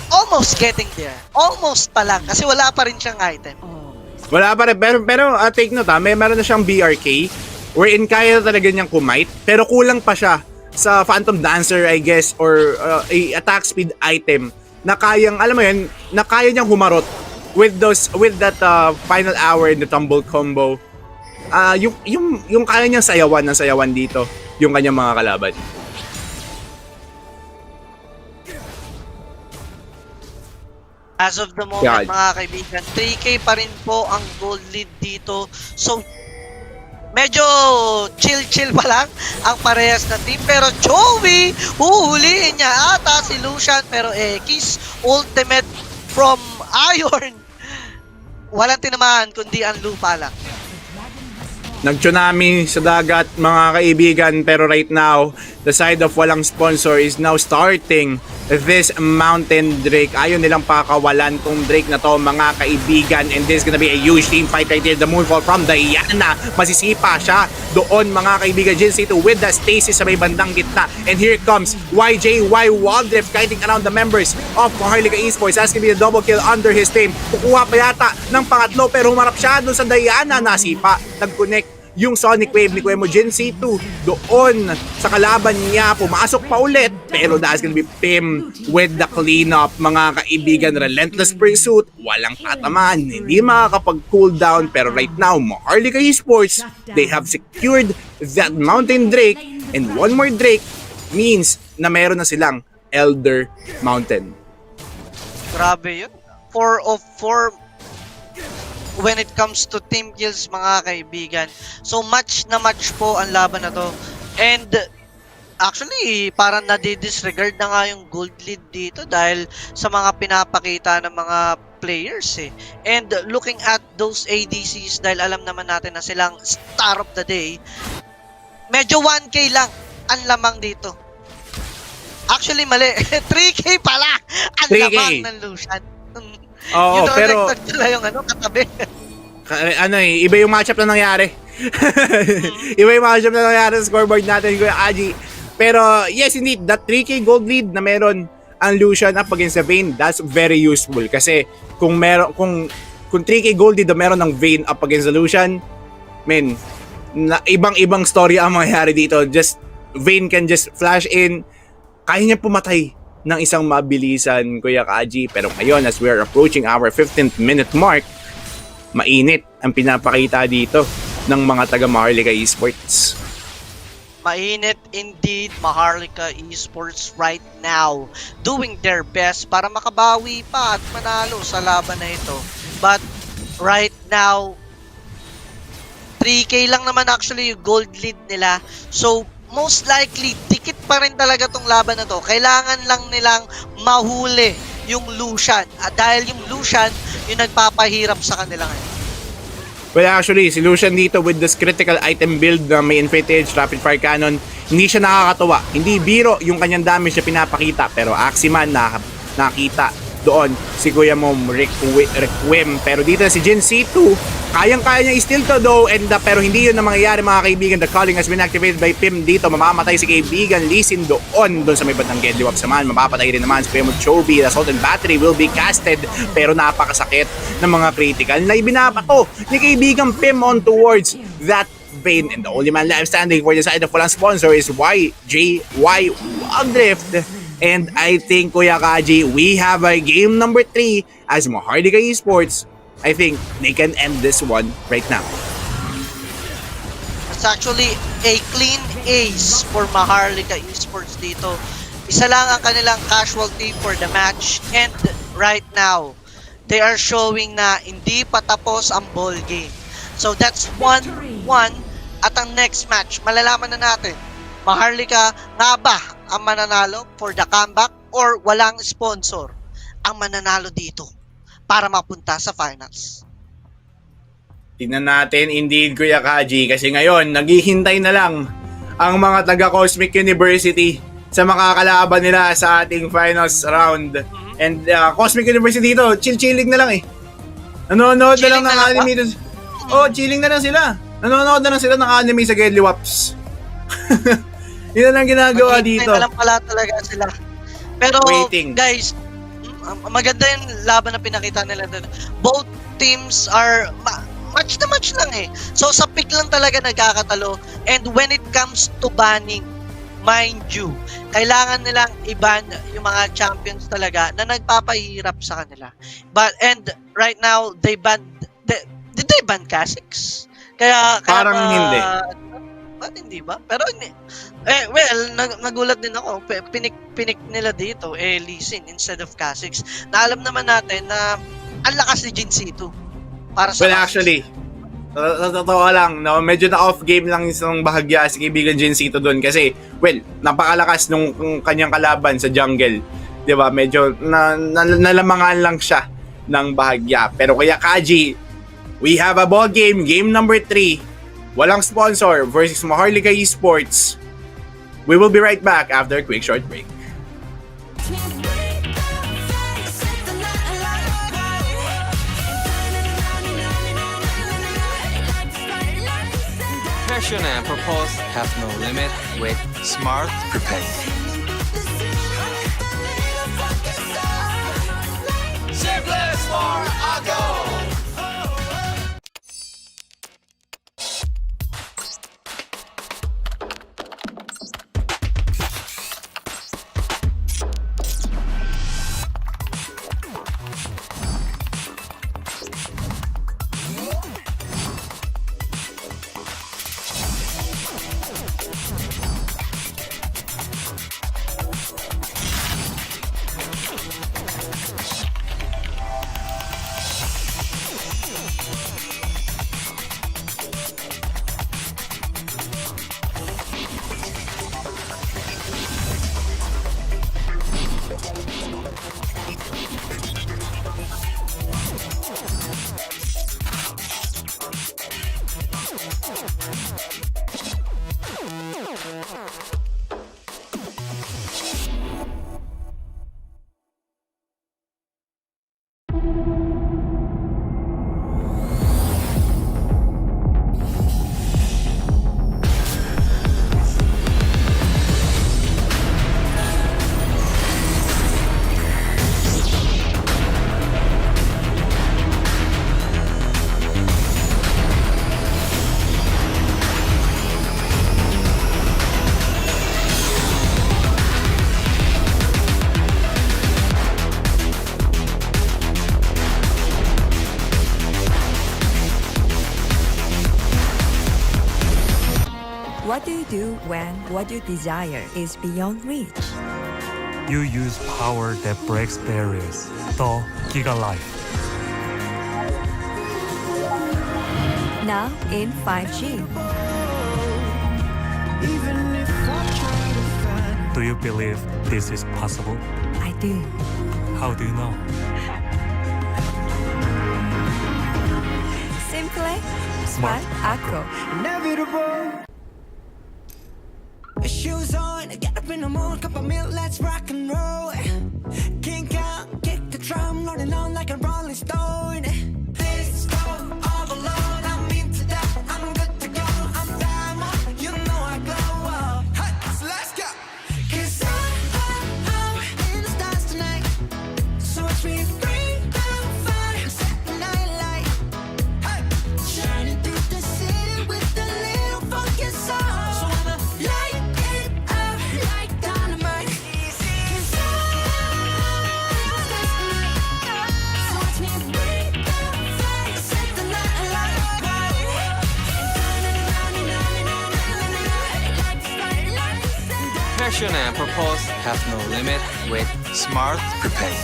almost getting there. Almost pa lang kasi wala pa rin siyang item. Wala pa rin, pero take note meron na siyang BRK wherein kaya talaga niyang kumite pero kulang pa siya sa Phantom Dancer I guess or a attack speed item na kayang, alam mo yun, na kaya niyang humarot with that final hour in the tumble combo. Yung kaya niyang sayawan dito yung kanyang mga kalaban. As of the moment, Yeah. mga kaibigan, 3K pa rin po ang gold lead dito. So, medyo chill pa lang ang parehas na team. Pero Joey, huhulihin niya ata si Lucian. Pero X, ultimate from Iron. Walang tinamaan kundi ang lupa lang. Nag-tsunami sa dagat mga kaibigan pero right now the side of walang sponsor is now starting this mountain Drake. Ayaw nilang pakawalan tong Drake na to mga kaibigan and this is gonna be a huge team fight right here. The moonfall from Diana, masisipa siya doon mga kaibigan. Jin C2 with the stasis sa may bandang gitna and here comes YJY Wildrift kiting around the members of MHRLK Esports. That's gonna be a double kill under his team. Kukuha pa yata ng pangatlo pero humarap siya doon sa Diana, nasipa, nag-connect yung Sonic Wave ni Kuemo Jin C2 doon sa kalaban niya, pumasok pa ulit pero that's gonna be Pim with the cleanup mga kaibigan. Relentless pursuit, walang tatamaan, hindi makakapag-cooldown pero right now MHRLK Esports, they have secured that Mountain Drake and one more Drake means na meron na silang Elder Mountain. Grabe yun. 4 of 4 when it comes to team kills mga kaibigan. So match na match po ang laban na to. And actually parang nadi-disregard na nga yung gold lead dito dahil sa mga pinapakita ng mga players eh. And looking at those ADCs dahil alam naman natin na silang star of the day, medyo 1K lang ang lamang dito. Actually mali, 3K pala ang 3K. lamang ng Lucian. Oo, pero yung katabi. Iba yung matchup na nangyari. Iba yung matchup na nangyari sa scoreboard natin, Kuya Kaji. Pero yes, indeed, that 3K gold lead na meron ang Lucian up against the Vayne, that's very useful. Kasi kung 3K gold lead na meron ng Vayne up against the Lucian, ibang story ang mangyayari dito. Just Vayne can just flash in, kaya niya pumatay ng isang mabilisan, Kuya Kaji. Pero ngayon, as we are approaching our 15th minute mark, mainit ang pinapakita dito ng mga taga MHRLK Esports. Mainit indeed, MHRLK Esports right now doing their best para makabawi pa at manalo sa laban na ito. But right now, 3K lang naman actually yung gold lead nila. So, most likely, dikit pa rin talaga tong laban na to. Kailangan lang nilang mahuli yung Lucian. At dahil yung Lucian, yung nagpapahirap sa kanila ngayon. Well, actually, si Lucian dito with this critical item build na may Infinity Edge, Rapid Fire Cannon, hindi siya nakakatuwa. Hindi biro yung kanyang damage na pinapakita. Pero Aximan nakita doon si Kuya Mom Requiem. Pero dito si Jin C2, kayang-kaya niya i-steal to though, pero hindi yun na mangyayari mga kaibigan. The calling has been activated by Pim dito. Mamamatay si kaibigan Lisin doon sa may bandang Gedliwap Saman. Mapapatay rin naman si Kuya Mom Chovy. The Assault and Battery will be casted, pero napakasakit ng mga critical na ibinabato ni kaibigan Pim on towards that vein. And the only man left standing for the side of walang sponsor is YJY Wagdrift. And I think, Kuya Kaji, we have a game number 3 as MHRLK Esports. I think they can end this one right now. It's actually a clean ace for MHRLK Esports dito. Isa lang ang kanilang casualty for the match. And right now, they are showing na hindi pa tapos ang ball game. So that's 1-1. At ang next match, malalaman na natin, MHRLK nga ba ang mananalo for the comeback or walang sponsor ang mananalo dito para mapunta sa finals? Tingnan natin indeed, Kuya Kaji, kasi ngayon naghihintay na lang ang mga taga Cosmic University sa makakalaban nila sa ating finals round. And Cosmic University dito, chill-chilling na lang eh. Nanonood na lang ng anime dito. Oh, chilling na lang sila. Nanonood na lang sila ng anime sa Gedliwaps. Yun lang ginagawa dito. Na lang pala talaga sila. Pero waiting. Guys, maganda yung laban na pinakita nila doon. Both teams are match na match lang eh. So sa pick lang talaga nagkakatalo. And when it comes to banning, mind you, kailangan nilang i-ban yung mga champions talaga na nagpapahirap sa kanila. And right now, they banned, did they ban Kha'Zix? Kaya parang hindi. Ba't hindi ba? Pero nagulat din ako. Pinik nila dito, Lee Sin instead of Kha'Zix. Na alam naman natin na ang lakas ni Jin C2 para sa actually, sa totoo lang, no, medyo na-off game lang isang bahagya si kaibigan Jin C2 doon kasi, napakalakas nung kanyang kalaban sa jungle. Diba? Medyo nalamangan lang siya ng bahagya. Pero kaya Kaji, we have a ball game, game number 3. Walang sponsor versus MHRLK Esports. We will be right back after a quick short break. Passion and purpose have no limit with Smart Prepaid. Simply Smart Go! What do you do when what you desire is beyond reach? You use power that breaks barriers. The Giga Life. Now in 5G. Even if Do you believe this is possible? I do. How do you know? Simple, smart, acro. Inevitable. Shoes on, get up in the morning, cup of milk, let's rock and roll. Kink out, kick the drum, rolling on like a rolling stone. This go all alone, I'm into that, I'm good to go, I'm diamond, you know I glow. Hey, so let's go. 'Cause I'm in the stars tonight, so watch me bring down fire, set the night light. Hey, shining through the city with a little funky soul. So I'ma light it up like dynamite. 'Cause I'm in the stars tonight, so watch me bring down fire, set the night light. Passion and purpose have no limit with Smart Prepaid.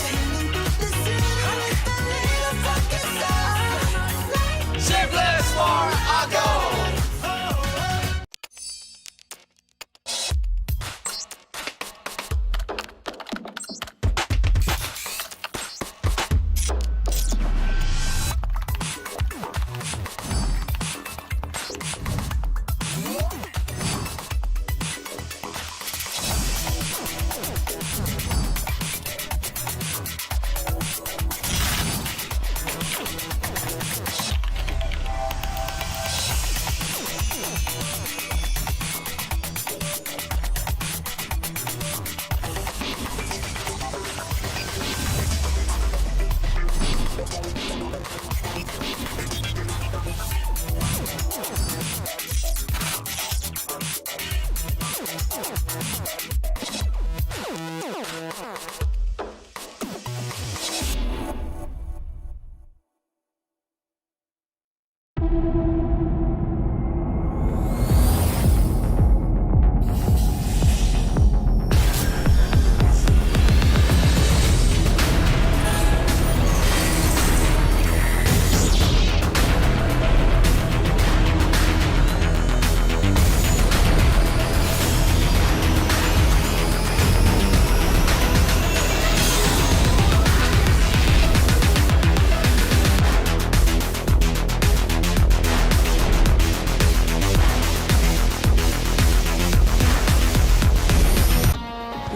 Shameless for a go!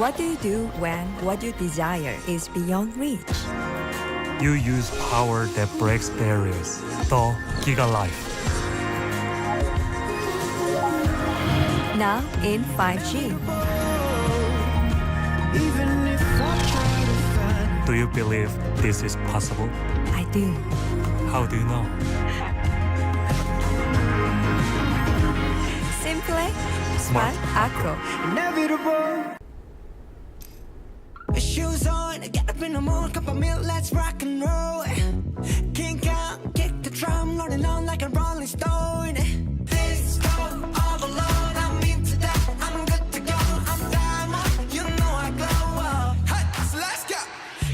What do you do when what you desire is beyond reach? You use power that breaks barriers. The Giga Life. Now in 5G. Do you believe this is possible? I do. How do you know? Simple, smart, acro. Inevitable. Shoes on, get up in the morning, cup of milk, let's rock and roll. Kink out, kick the drum, rolling on like a rolling stone. This go all alone, I'm into that, I'm good to go, I'm diamond, you know I glow. Hey, so let's go.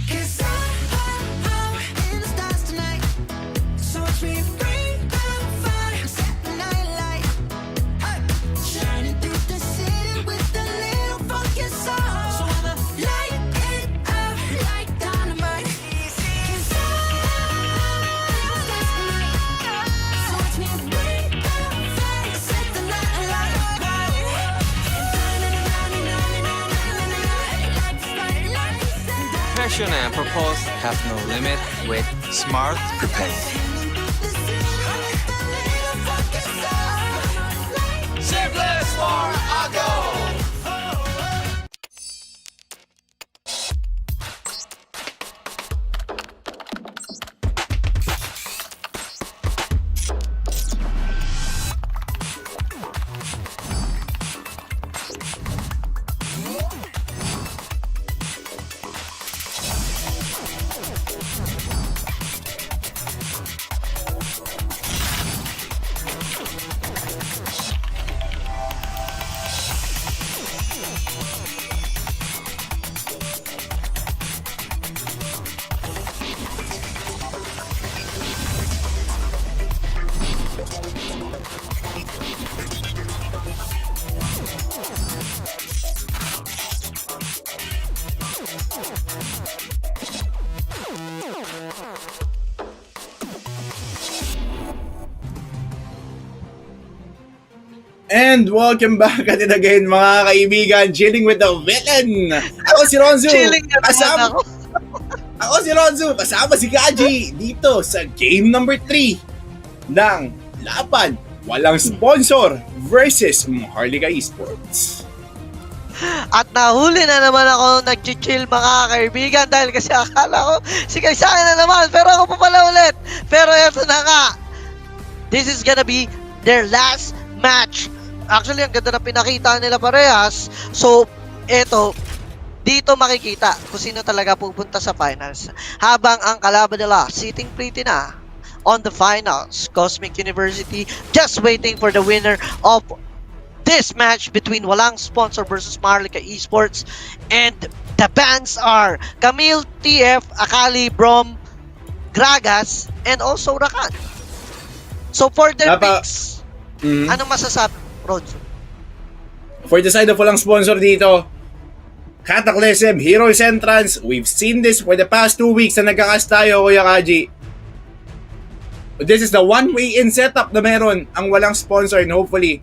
'Cause I'm in the stars tonight, so watch me bring down fire, set the night light. Hey, shining through the city with a little funky soul. So I'ma light it up like dynamite. 'Cause so watch me bring down fire, set the night light. Passion and purpose have no limit with Smart Prepaid. Shameless for a go! And welcome back at it again mga kaibigan, chilling with the villain. Ako si Ronzzu. Chilling na naman ako. Ako si Ronzzu, kasama si Kaji dito sa game number 3 ng laban walang sponsor versus MHRLK Esports. At nahuli na naman ako nag-chill mga kaibigan dahil kasi akala ko si Kaisaya na naman, pero ako pa pala ulit. Pero eto na nga, this is gonna be their last match. Actually, ang ganda na pinakita nila parehas. So, eto, dito makikita kung sino talaga pupunta sa finals. Habang ang kalaban nila sitting pretty na on the finals. Cosmic University just waiting for the winner of this match between Walang Sponsor versus MHRLK Esports, and the bands are Camille, TF, Akali, Brom, Gragas, and also Rakan. So for their picks, anong masasabi, Ronzzu? For the side of Walang Sponsor dito, Cataclysm, Heroes Entrance, we've seen this for the past 2 weeks na nagkakas tayo, Kuya Kaji. This is the one-way in setup na meron ang Walang Sponsor, and hopefully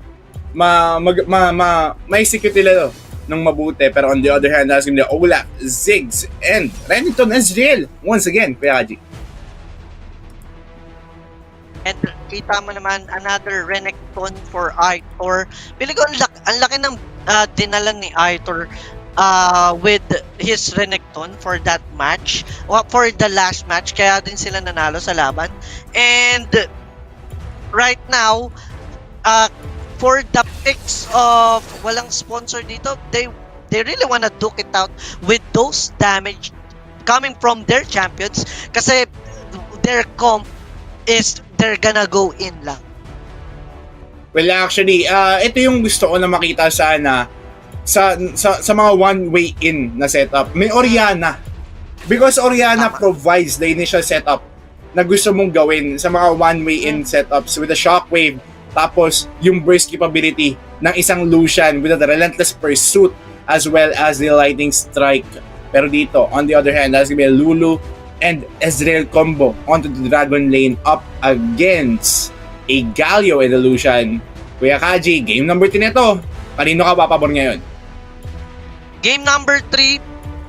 ma-execute nila ng mabuti. Pero on the other hand, asking nila Ola, Ziggs, and Renekton SGL once again, Kuya Kaji. And kita mo naman another Renekton for Aitor. Pili ko ang laki ng dinala ni Aitor with his Renekton for that match, for the last match, kaya din sila nanalo sa laban. And right now, for the picks of Walang Sponsor dito, they really wanna duke it out with those damage coming from their champions kasi their comp is they're gonna go in lang. Well, actually, ito yung gusto ko na makita sana sa mga one-way in na setup. May Orianna. Because Orianna provides the initial setup na gusto mong gawin sa mga one-way in setups with a shockwave, tapos yung burst capability ng isang Lucian with a relentless pursuit as well as the lightning strike. Pero dito, on the other hand, that's gonna be a Lulu and Ezreal combo onto the Dragon lane up against a Galio and a Lucian. Kuya Kaji, game number 3 nito. Kanino ka papabor ngayon? Game number 3,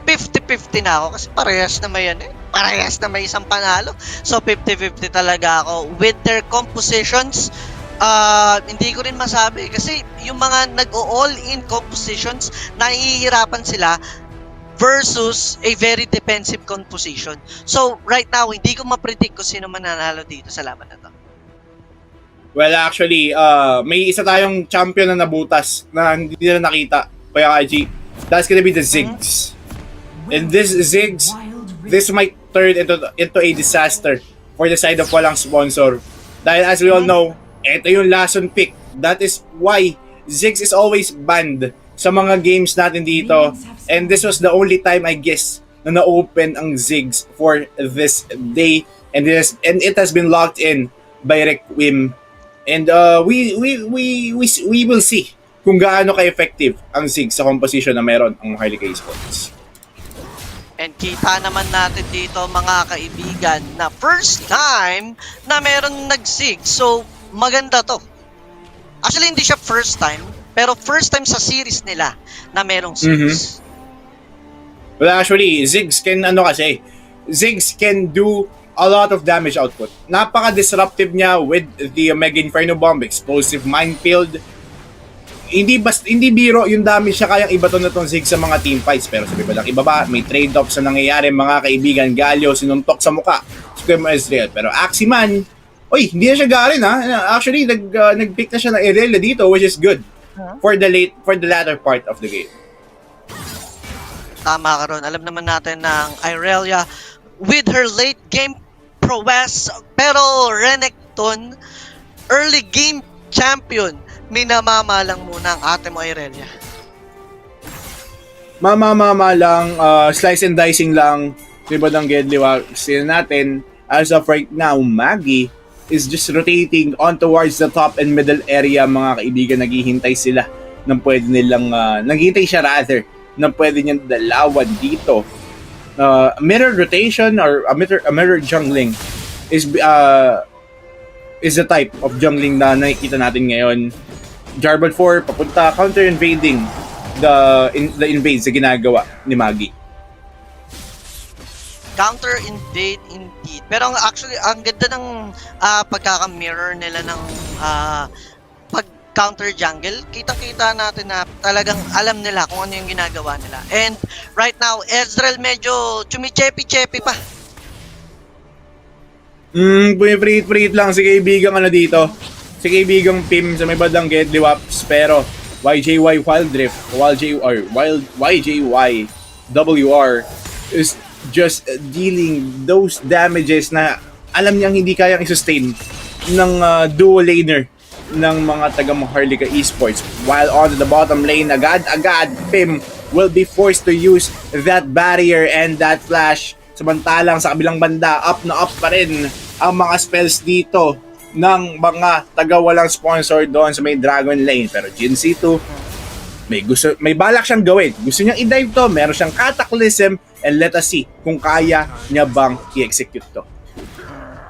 50-50 na ako kasi parehas na may parehas na may isang panalo. So 50-50 talaga ako with their compositions. Hindi ko rin masabi kasi yung mga nag-all-in compositions, nahihirapan sila versus a very defensive composition. So right now, hindi ko ma-predict kung sino mananalo dito sa laban na to. Well, actually, may isa tayong champion na nabutas na hindi nila nakita, Kuya Kaji. That's gonna be the Ziggs. And this Ziggs, this might turn into a disaster for the side of Walang Sponsor. Dahil as we all know, ito yung Lason pick. That is why Ziggs is always banned sa mga games natin dito. And this was the only time, I guess, na na-open ang Ziggs for this day. And it has been locked in by Requiem. And we will see kung gaano ka-effective ang Ziggs sa composition na meron ang MHRLK Esports. And kita naman natin dito mga kaibigan na first time na meron nag-Ziggs. So maganda to. Actually, hindi siya first time, pero first time sa series nila na merong Ziggs. Well, actually, Ziggs can Ziggs can do a lot of damage output. Napaka-disruptive niya with the Mega Inferno Bomb, Explosive Minefield. Hindi biro yung damage siya kayang ibato na tong Ziggs sa mga team fights. Pero sabi ba lang ibaba, may trade-offs na nangyayari mga kaibigan. Galio, sinuntok sa muka. Square Ezreal. Pero Aximan, hindi na siya garin ha. Actually, nag-pick na siya ng Irelia dito, which is good for the latter part of the game. Tama ka ron. Alam naman natin ng Irelia with her late game prowess, pero Renekton, early game champion, minamamalang muna ang ate mo Irelia. Mamamama lang, slice and dicing lang, diba ng Gedliwa. Sino natin, as of right now, Maggie is just rotating on towards the top and middle area, mga kaibigan. Naghihintay sila ng pwede nilang, naghihintay siya rather, ng pwede niyang dalawan dito. Mirror rotation or a mirror jungling is the type of jungling na nakikita natin ngayon. Jarvan 4 papunta counter invading the invade sa ginagawa ni Magi. Counter invade indeed. Pero actually, ang ganda ng pagkaka-mirror nila ng pag-counter jungle. Kitang-kita natin na talagang alam nila kung ano yung ginagawa nila. And right now, Ezreal medyo chumichepi-chepi pa. Pumipreet lang si kaibigang dito. Si kaibigang Pim sa may badang Gedli Waps. Pero YJY Wild Drift, YJY WR is just dealing those damages na alam niyang hindi kayang i-sustain ng dual laner ng mga taga MHRLK Esports. While on the bottom lane, agad-agad, Pim will be forced to use that barrier and that flash. Samantalang sa kabilang banda, up na up pa rin ang mga spells dito ng mga taga walang sponsor doon sa may Dragon Lane. Pero GNC2, may balak siyang gawin. Gusto niyang i-dive to, meron siyang Cataclysm, and let us see kung kaya niya bang i-execute to.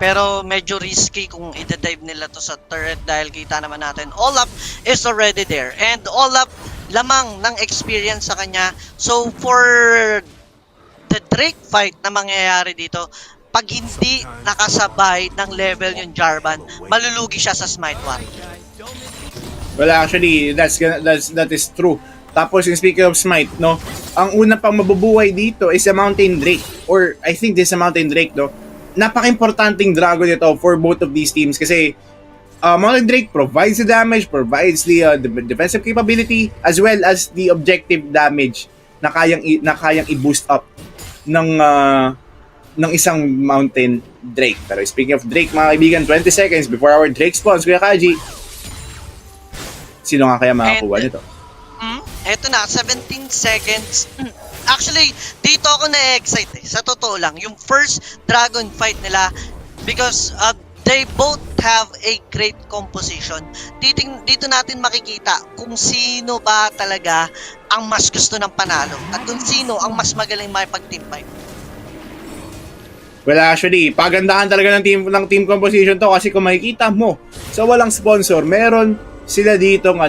Pero medyo risky kung i-dive nila to sa turret dahil kita naman natin Olaf is already there. And Olaf, lamang ng experience sa kanya. So for the Drake fight na mangyayari dito, pag hindi nakasabay ng level yung Jarvan, malulugi siya sa Smite War. Well, actually, that is true. Tapos, speaking of Smite, no, ang una pang mabubuhay dito is a Mountain Drake. Or, I think this is a Mountain Drake, no. Napaka-importanting dragon ito for both of these teams kasi Mountain Drake provides the damage, provides the defensive capability, as well as the objective damage na kayang i-boost up ng isang Mountain Drake. Pero speaking of Drake, mga kaibigan, 20 seconds before our Drake spawns, Kuya Kaji, sino nga kaya makakuha nito? Eto na, 17 seconds. Actually, dito ako na-excite sa totoo lang. Yung first dragon fight nila, because they both have a great composition. Dito natin makikita kung sino ba talaga ang mas gusto ng panalo at kung sino ang mas magaling makipag-team fight. Well, actually, pagandahan talaga ng team composition to kasi kung makikita mo sa walang sponsor, meron sila ditong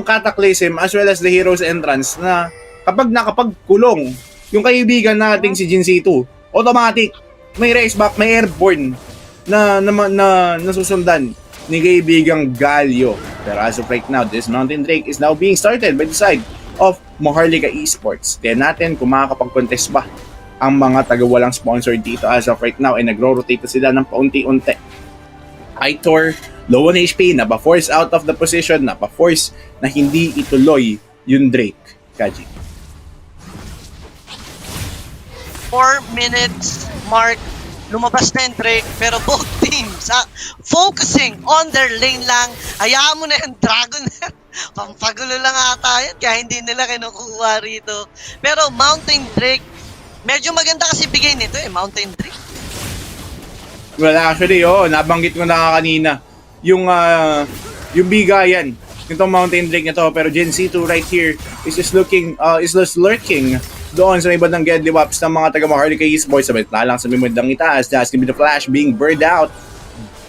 Cataclysm as well as the Hero's Entrance na kapag nakapagkulong yung kaibigan nating si GNC2, automatic may race back, may airborne na nasusundan ni kaibigang Galio. Pero as of right now, this Mountain Drake is now being started by the side of MHRLK Esports. Tignan natin kung makakapag-contest ba ang mga taga-walang sponsor dito as of right now, ay nagro-rotate sila ng paunti-unti. Aitor, low on HP, napa-force out of the position, napa-force na hindi ituloy yung Drake. Kaji. 4 minutes mark, lumabas na yung Drake, pero both teams focusing on their lane lang. Hayaan mo na yung Dragon. Pampagulo lang ata yan, kaya hindi nila kinukuha rito. Pero Mountain Drake, medyo maganda kasi bigay nito Mountain Drake. Well, actually, nabanggit ko na kanina yung bigayan nitong Mountain Drake nito, pero Gen C2 right here is just lurking doon sa may bandang Gedli Waps ng mga taga MHRLK Esports. Sabit na lang sa may bandang itaas, that's gonna be the flash being burned out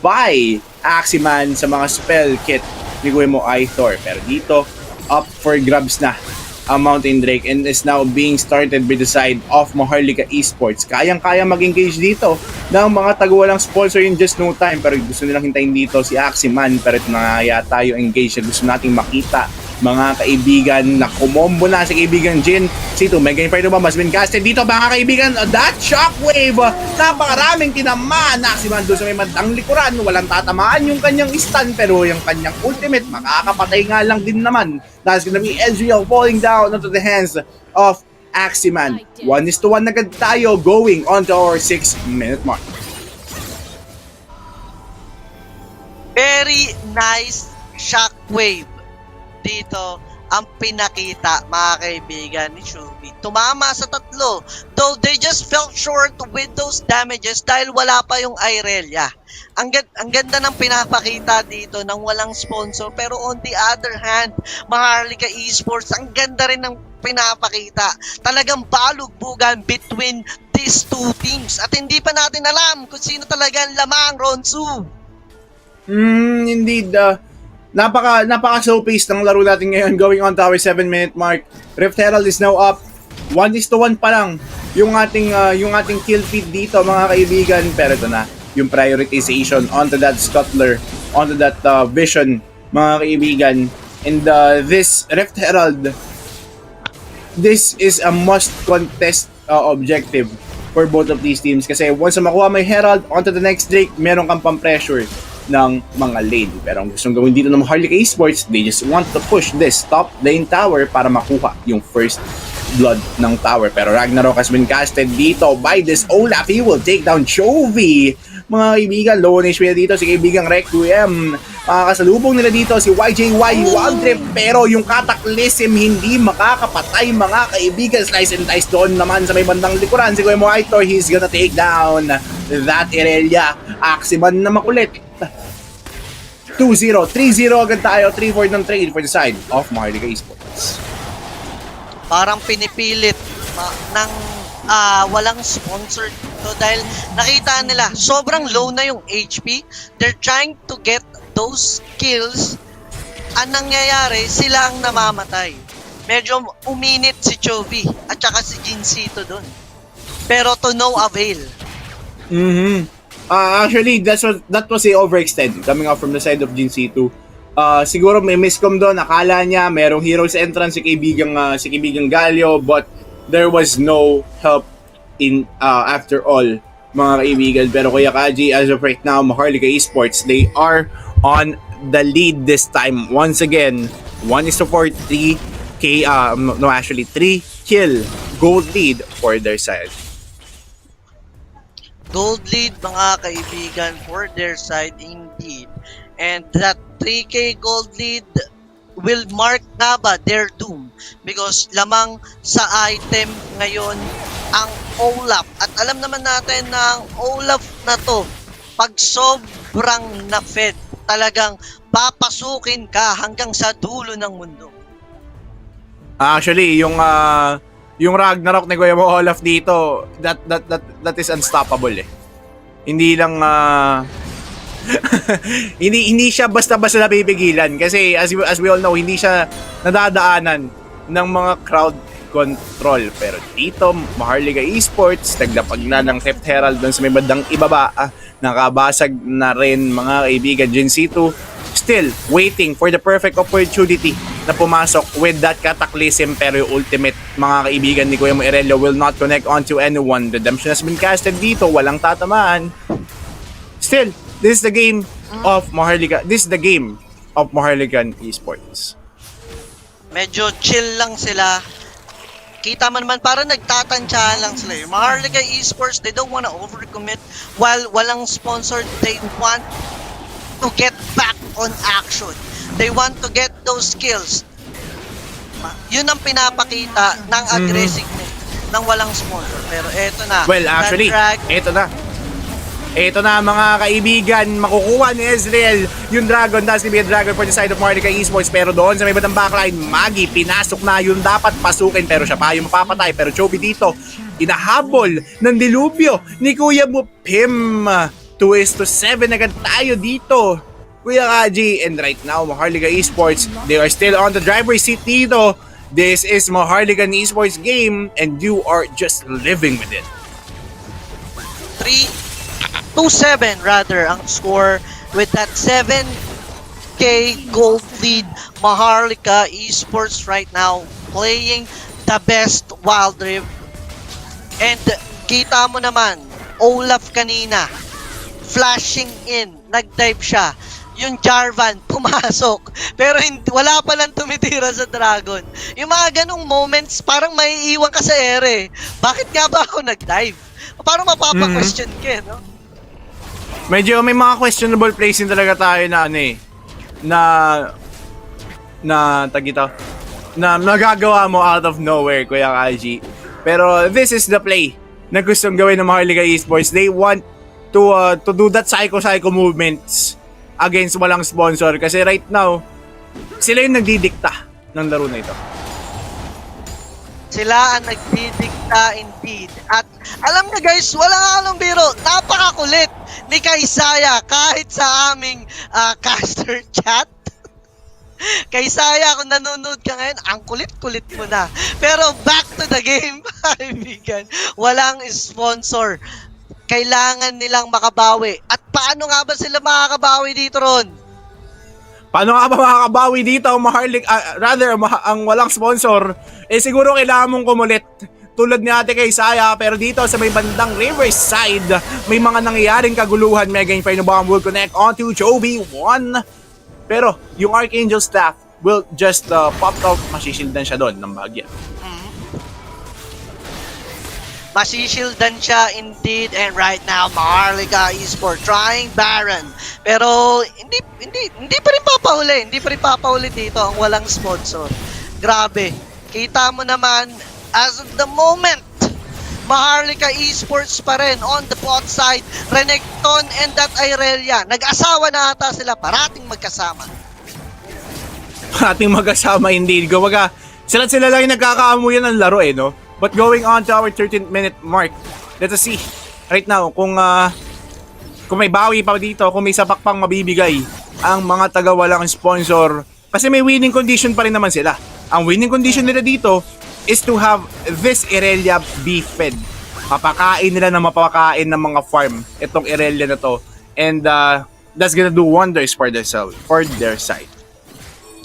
by Aximan sa mga spell kit ni Guemo Aitor. Pero dito, up for grabs na ang Mountain Drake and is now being started by the side of MHRLK Esports. Kayang-kaya mag-engage dito ng mga taga-walang sponsor in just no time, pero gusto nilang hintayin dito si Aximan. Pero ito na yata yung engage na gusto nating makita, mga kaibigan, na kumombo na si kaibigan Jin. Sito, may game fighter ba? Mas been casted dito mga kaibigan. That shockwave, napakaraming tinamaan na Aximan doon sa may mandang likuran. Walang tatamaan yung kanyang stun, pero yung kanyang ultimate makakapatay nga lang din naman. That's gonna be Ezreal falling down into the hands of Aximan. 1-1 agad tayo going on to our 6-minute mark. Very nice shockwave dito ang pinakita, mga kaibigan, ni Shubi. Tumama sa tatlo, though they just fell short with those damages dahil wala pa yung Irelia. Ang ganda ng pinapakita dito ng walang sponsor, pero on the other hand, MHRLK Esports, ang ganda rin ng pinapakita. Talagang balugbugan between these two teams at hindi pa natin alam kung sino talaga ang lamang, Ronnzu. Indeed, napaka slow pace ng laro natin ngayon, going on to our 7-minute mark. Rift Herald is now up. 1-1 pa lang yung ating kill feed dito, mga kaibigan. Pero ito na yung prioritization onto that scuttler, onto that vision, mga kaibigan. And this Rift Herald, this is a must contest objective for both of these teams, kasi once na makuha may Herald onto the next Drake, meron kang pang-pressure ng mga lane. Pero ang gustong gawin dito ng MHRLK Esports, they just want to push this top lane tower para makuha yung first blood ng tower. Pero Ragnarok has been casted dito by this Olaf. He will take down Chovy. Mga kaibigan, low on HP na dito si kaibigang Requiem. Makakasalubong nila dito si YJY Wildrip, pero yung Cataclysm hindi makakapatay, mga kaibigan. Slice and dice doon naman sa may bandang likuran. Si Kuya Moito, he's gonna take down that Irelia. Aximan na makulit. 2-0, 3-0 agad tayo. 3-4 ng trade for the side of MHRLK Esports. Parang pinipilit ng walang sponsor dito dahil nakita nila sobrang low na yung HP. They're trying to get those kills. Ang nangyayari, sila ang namamatay. Medyo uminit si Chovy at saka si Jinsito doon. Pero to no avail. Actually, that was a overextend coming out from the side of Jinsito. Siguro may miscom doon. Akala niya merong heroes entrance si kaibigang Galio, but there was no help in after all, mga kaibigan. Pero Kuya Kaji, as of right now, MHRLK Esports, they are on the lead this time. Once again, 1-4, 3 kill gold lead for their side. Gold lead, mga kaibigan, for their side indeed. And that 3K gold lead will mark na ba their doom, because lamang sa item ngayon ang Olaf, at alam naman natin na ang Olaf na to, pag sobrang na-fed, talagang papasukin ka hanggang sa dulo ng mundo. Actually, yung Ragnarok ni Kuya Mo Olaf dito, that is unstoppable eh. Hindi lang hindi siya basta-basta napipigilan, kasi as we all know, hindi siya nadadaanan ng mga crowd control. Pero dito, MHRLK Esports, naglapag na ng Rift Herald doon sa may bandang ibaba. Nakabasag na rin, mga kaibigan. Jinsito still waiting for the perfect opportunity na pumasok with that Cataclysm, pero yung ultimate, mga kaibigan, ni Kuya Moirello will not connect onto anyone. Redemption has been casted dito, walang tatamaan. Still, this is the game of MHRLK. This is the game of MHRLK Esports. Medyo chill lang sila. Kita man naman, parang nagtatansyahan lang sila. Yung MHRLK Esports, they don't wanna overcommit while walang sponsor. They want to get back on action. They want to get those skills. Yun ang pinapakita ng aggressiveness ng walang sponsor. Pero eto na. Well, actually, eto na. Ito na, mga kaibigan, makukuha ni Ezreal yung Dragon. That's gonna be a Dragon for the side of MHRLK Esports. Pero doon sa may batang backline, Magi, pinasok na yung dapat pasukin, pero siya pa yung mapapatay. Pero Chovy dito, inahabol ng dilubyo ni Kuya Mupim. 2-7 agad tayo dito, Kuya Kaji. And right now, MHRLK Esports, they are still on the driver's seat dito. This is MHRLK Esports game, and you are just living with it. 2-7 rather ang score with that 7K gold lead. MHRLK Esports right now playing the best Wild Rift. And kita mo naman, Olaf kanina flashing in, nag-dive siya. Yung Jarvan pumasok, pero wala pa lang tumitira sa Dragon. Yung mga ganong moments, parang may iwan ka sa ere. Bakit nga ba ako nag-dive? Parang mapapa-question ka, no? Medyo may mga questionable plays din talaga tayo na ano eh, na nagagawa mo out of nowhere, Kuya Kaji. Pero this is the play na gustong gawin ng MHRLK Esports. They want to do that psycho movements against walang sponsor, kasi right now sila yung nagdidikta ng laro na ito. Sila ang nagdidikta indeed. At alam na guys, wala nga anong biro, napakakulit ni Kaisaya kahit sa aming caster chat. Kaisaya, kung nanonood ka ngayon, ang kulit-kulit mo na. Pero back to the game, kaibigan. Walang sponsor. Kailangan nilang makabawi. At paano nga ba sila makakabawi dito, Ron? Paano nga ba makakabawi dito ang ang walang sponsor? Siguro kailangan mong kumulit. Tulad ni Ate Kaisaya, pero dito sa may bandang Riverside, may mga nangyayaring kaguluhan. Mega Inferno Bomb will connect onto Joby 1. Pero yung Archangel staff will just pop off. Masishildan siya doon ng bahagya. Masishildan siya indeed, and right now MHRLK Esports trying Baron. Pero hindi pa rin papahuli dito ang walang sponsor. Grabe. Kita mo naman, as of the moment, MHRLK Esports pa rin on the bot side. Renekton and that Irelia. Nag-asawa na ata sila, parating magkasama. Parating magkasama indeed. Gawaga, sila lang yung nagkakaamuyan ng laro no? But going on to our 13th minute mark, let us see right now kung may bawi pa dito, kung may sapak pang mabibigay ang mga taga-walang sponsor. Kasi may winning condition pa rin naman sila. Ang winning condition nila dito is to have this Irelia be fed. Mapakain nila na mapakain ng mga farm itong Irelia na to. And that's gonna do wonders for their side.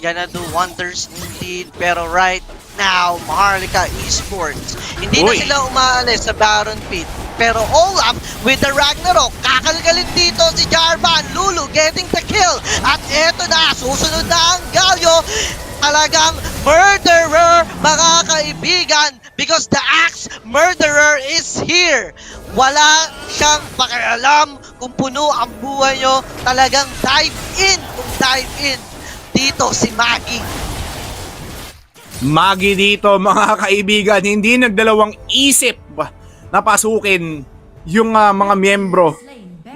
Gonna do wonders indeed. Pero right now, MHRLK Esports, hindi na sila umaalis sa Baron Pit. Pero Olaf with the Ragnarok, kakalgalin dito si Jarvan, Lulu getting the kill. At eto na, susunod na ang Galio. Talagang murderer, mga kaibigan, because the Axe Murderer is here. Wala siyang pakialam kung puno ang buhay nyo. Talagang dive in dito si Maggie. Maggie dito, mga kaibigan, hindi nagdalawang isip na pasukin yung mga miyembro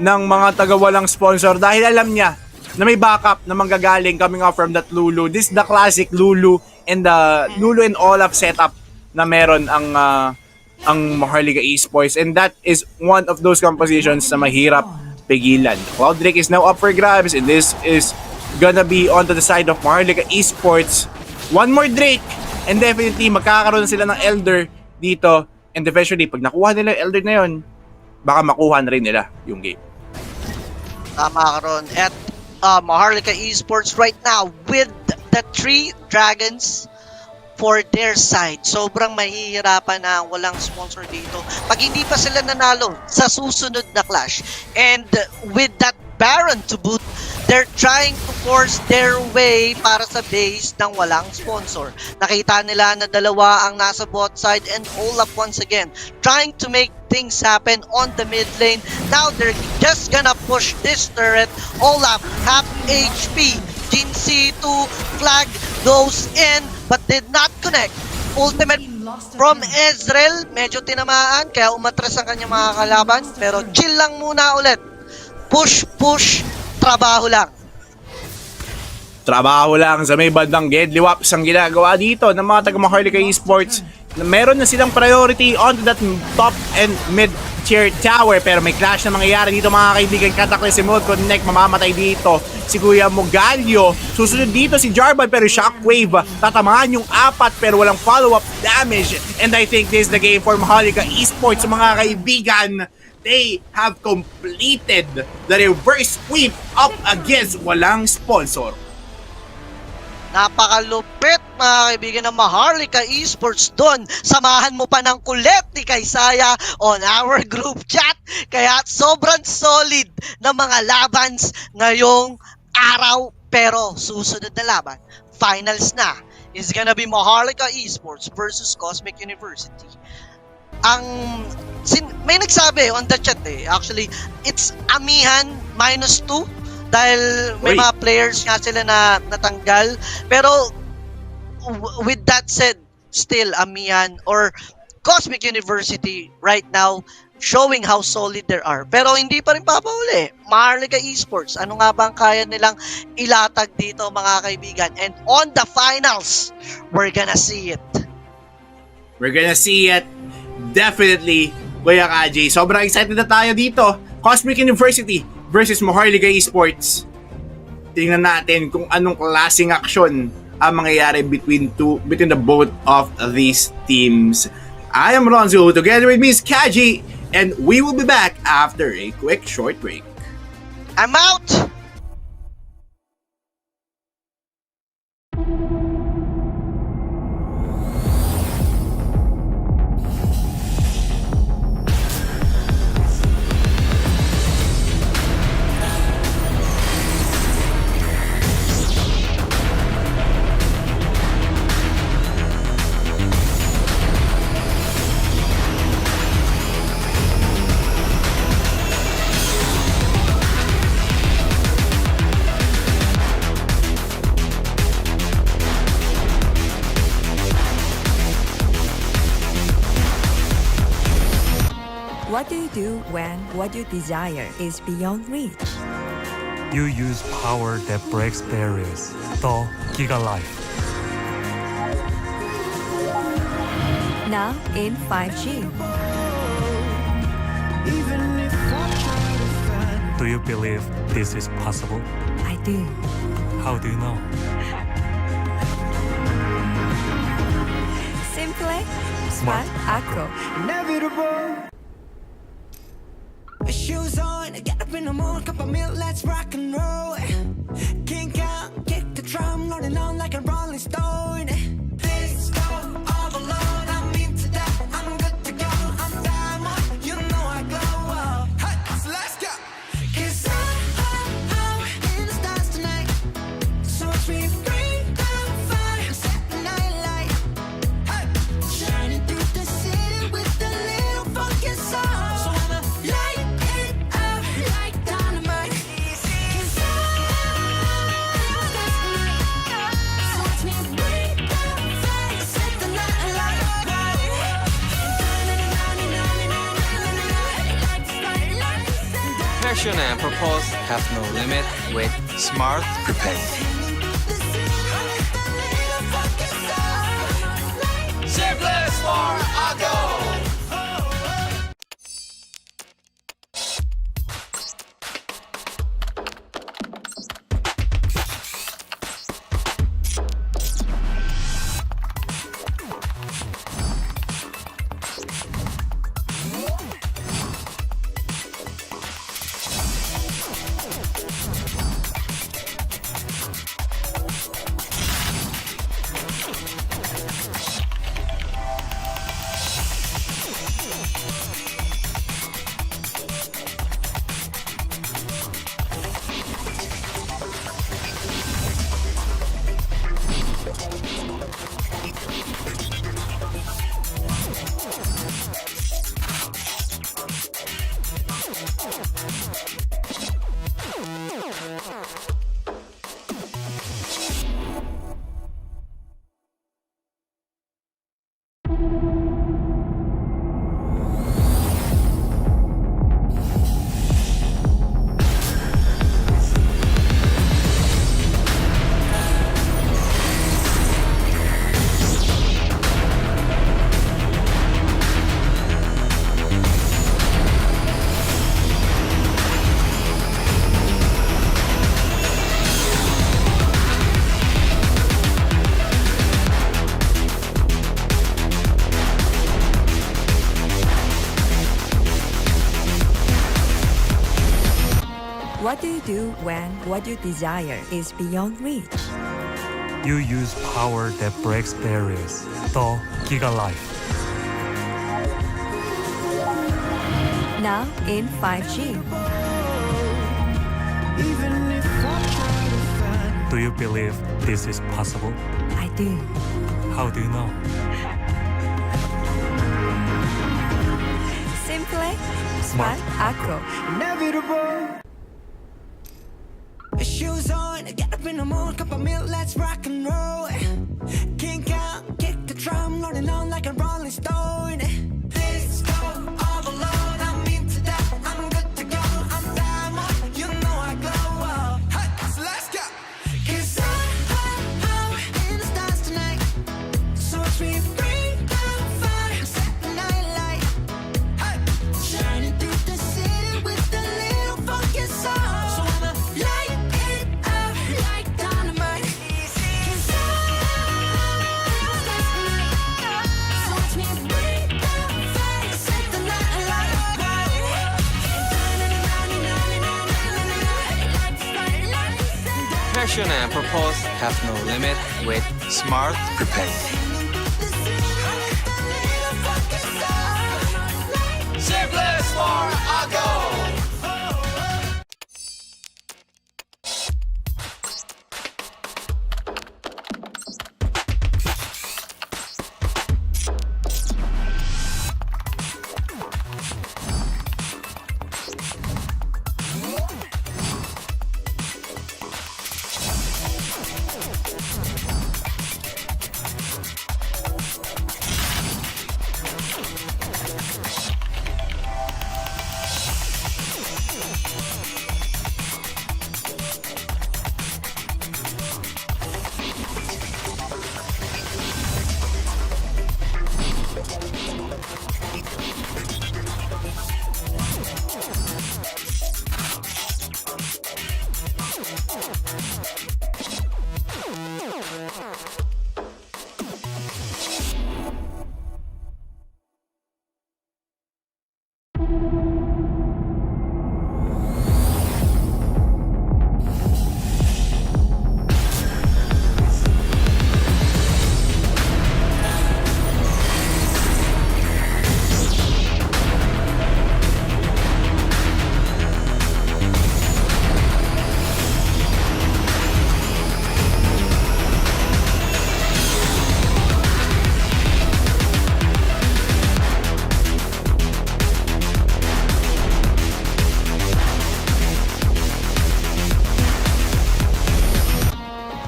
ng mga taga-walang sponsor dahil alam niya na may backup na manggagaling coming off from that Lulu. This is the classic Lulu and Olaf setup na meron ang MHRLK Esports, and that is one of those compositions na mahirap pigilan. Cloud Drake is now up for grabs, and this is gonna be onto the side of MHRLK Esports. One more Drake, and definitely magkakaroon sila ng Elder dito, and eventually pag nakuha nila yung Elder na yun, baka makuha na rin nila yung game. Tama ka ron. At MHRLK Esports right now with the 3 dragons for their side. Sobrang mahihirapan na walang sponsor dito pag hindi pa sila nanalo sa susunod na clash. And with that Baron to boot, they're trying to force their way para sa base ng walang sponsor. Nakita nila na dalawa ang nasa bot side, and Olaf once again trying to make things happen on the mid lane. Now they're just gonna push this turret. Olaf half HP. Jin C2 flag goes in but did not connect. Ultimate from Ezreal, medyo tinamaan kaya umatras ang kanyang mga kalaban, pero chill lang muna ulit. Push, trabaho lang. Trabaho lang sa may bandang Deadly Waps ang ginagawa dito ng mga taga-MHRLK Esports. Meron na silang priority on that top and mid tier tower, pero may clash na mangyayari dito, mga kaibigan. Cataclysm mode connect, mamamatay dito si Kuya Mogalio. Susunod dito si Jarvan, pero Shockwave tatamaan yung 4 pero walang follow-up damage. And I think this is the game for MHRLK Esports, mga kaibigan. They have completed the reverse sweep up against walang sponsor. Napakalupit, mga kaibigan, ng MHRLK Esports doon. Samahan mo pa ng kulit ni Kaisaya on our group chat. Kaya sobrang solid na mga labans ngayong araw. Pero susunod na laban, finals na, is gonna be MHRLK Esports versus Cosmic University. May nagsabi on the chat actually, it's Amihan -2 dahil may mga players nga sila na natanggal. Pero with that said, still Amihan or Cosmic University right now showing how solid they are. Pero hindi pa rin papauli. MHRLK Esports, ano nga ba ang kaya nilang ilatag dito, mga kaibigan? And on the finals, we're gonna see it. We're gonna see it. Definitely, Kuya Kaji. Sobrang excited na tayo dito. Cosmic University versus MHRLK Esports. tingnan natin kung anong klaseng aksyon ang mangyayari between the both of these teams. I am Ronzzu, together with me is Kaji, and we will be back after a quick short break. I'm out! What do you do when what you desire is beyond reach? You use power that breaks barriers. The Giga Life. Now in 5G. Do you believe this is possible? I do. How do you know? Simple, smart, acro. Shoes on, get up in the morning, cup of milk, let's rock and roll. Kink out, kick the drum, rolling on like a rolling stone. This go all alone, I'm into that, I'm good to go. I'm diamond, you know I glow. Hey, so let's go. 'Cause I'm in the stars tonight. So watch me bring down fire, set the night light. Hey, shining through the city with a little funky soul. So I'ma light it up like dynamite. 'Cause I'm in the stars tonight. So watch me bring down fire, set the night light. Passion and purpose have no limit with Smart Prepaid. Simply smart, I go! What do you do when what you desire is beyond reach? You use power that breaks barriers. The Giga Life. Now in 5G. Do you believe this is possible? I do. How do you know? Simple, smart, acro. Shoes on, get up in the morning, cup of milk, let's rock and roll. Kink out, kick the drum, rolling on like a rolling stone. This go all alone, I'm into that, I'm good to go. I'm diamond, you know I glow. Hey, so let's go. 'Cause I'm in the stars tonight. So watch me bring down fire, set the night light. Hey, shining through the city with a little funky soul. So I'ma light it up Passion and purpose have no limit with Smart Prepaid. Simply for a goal.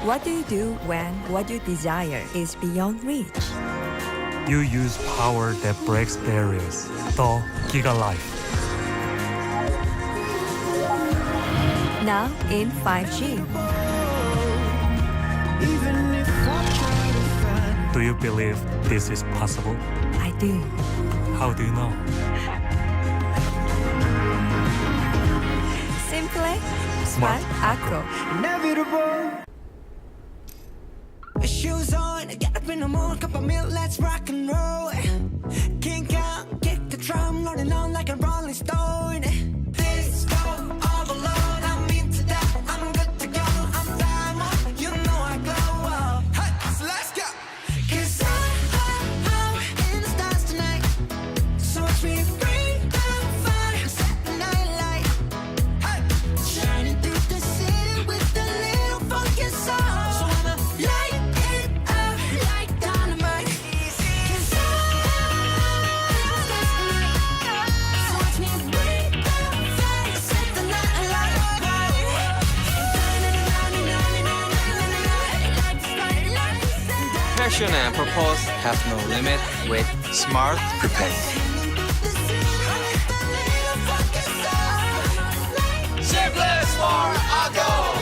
What do you do when what you desire is beyond reach? You use power that breaks barriers. The Giga Life. Now in 5G. Do you believe this is possible? I do. How do you know? Simple, Smart Acro. Shoes on, get up in the morning, cup of milk, let's rock and roll. Kink out, kick the drum, rolling on like a rolling stone. This go all alone, I'm into that, I'm good to go, I'm diamond, you know I glow. Hey, so let's go. 'Cause I'm in the stars tonight, so watch me bring the fire, set the night light. Hey, shining through the city with a little funky soul. So I'ma light it up like dynamite. 'Cause I'm in the stars tonight, so watch me bring the fire, set the night light. Passion and purpose have no limit with Smart Prepaid. Simply for a goal.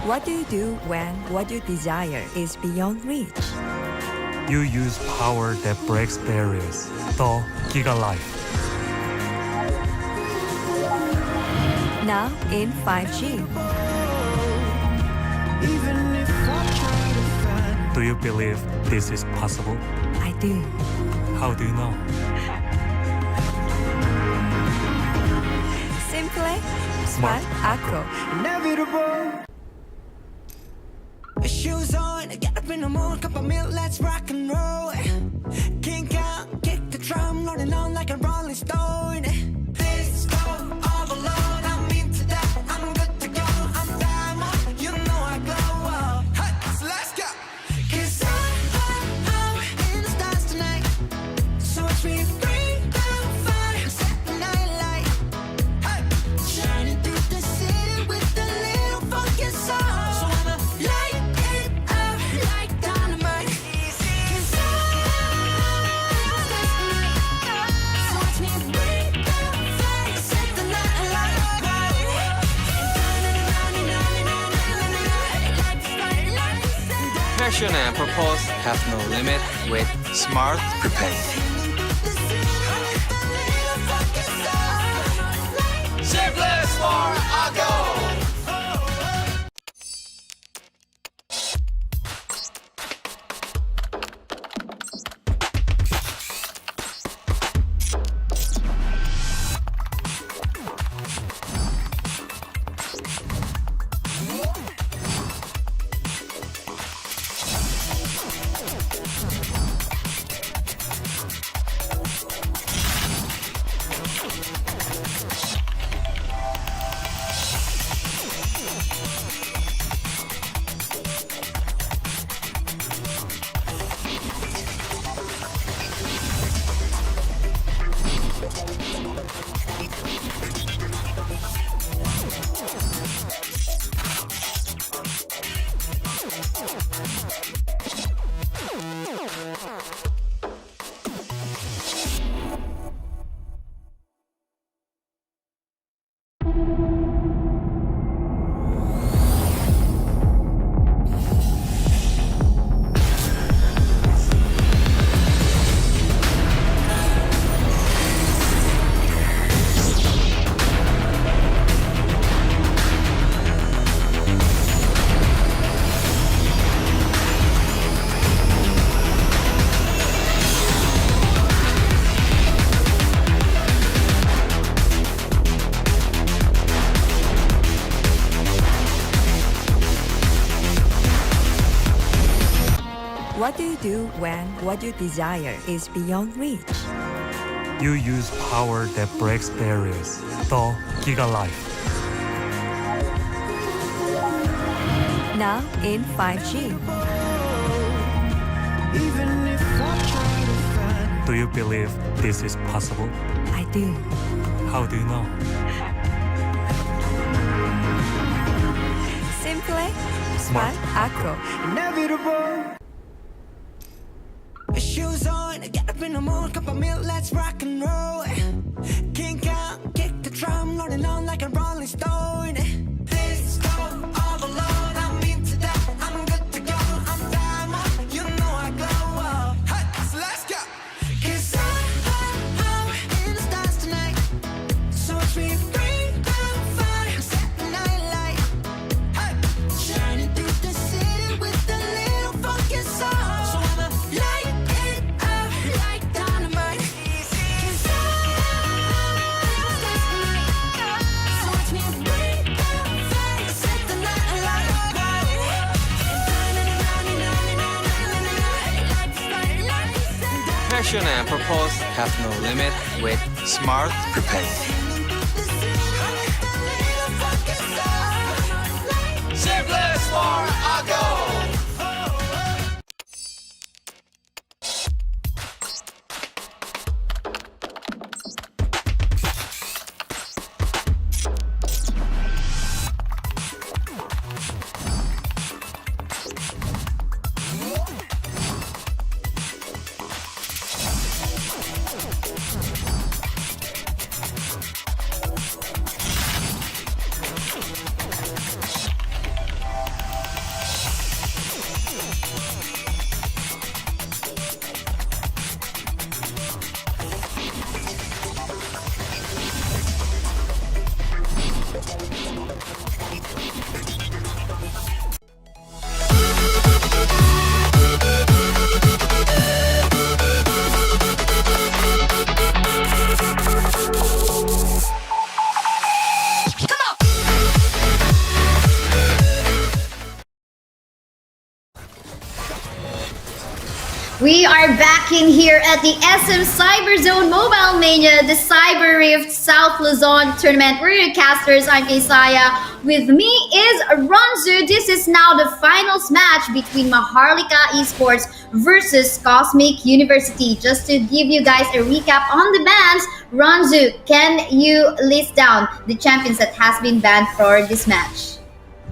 What do you do when what you desire is beyond reach? You use power that breaks barriers. The Giga Life. Now in 5G. Even if I try to find Do you believe this is possible? I do. How do you know? Simple, smart, acro. inevitable. Shoes on, get up in the mood, cup of milk, let's rock and roll. Kink out, kick the drum, rolling on like a rolling stone. This go all alone, I'm into that, I'm good to go, I'm diamond, you know I glow. Hey, so let's go. 'Cause I'm in the stars tonight, so watch me bring down fire, set the night light. Hey, shining through the city with a little funky soul. So I'ma light it up like dynamite. 'Cause so watch me bring down fire, set the night light. Passion and purpose have no limit with Smart Prepaid. Simply Smart Go! What do you do when what you desire is beyond reach? You use power that breaks barriers. The Giga Life. Now in 5G. Even if I try to find Do you believe this is possible? I do. How do you know? Simple, smart, acro. inevitable. Shoes on, get up in the mood, cup of milk, let's rock and roll. Kink out, kick the drum, rolling on like a rolling stone. This go all alone, I'm into that, I'm good to go, I'm diamond, you know I glow. Hey, so let's go. 'Cause I'm in the stars tonight, so watch me bring down fire, set the night light. Hey, shining through the city with a little funky soul. So I'ma light it up like dynamite. 'Cause so watch me bring down fire, set the night light. Passion and purpose have no limit with Smart Prepaid. Simply Smart Go! We are back in here at the SM Cyberzone Mobile Mania, the Cyber Rift South Luzon Tournament. We're your casters. I'm Kaisaya. With me is Ronzzu. This is now the finals match between MHRLK Esports versus Cosmic University. Just to give you guys a recap on the bans, Ronzzu, can you list down the champions that has been banned for this match?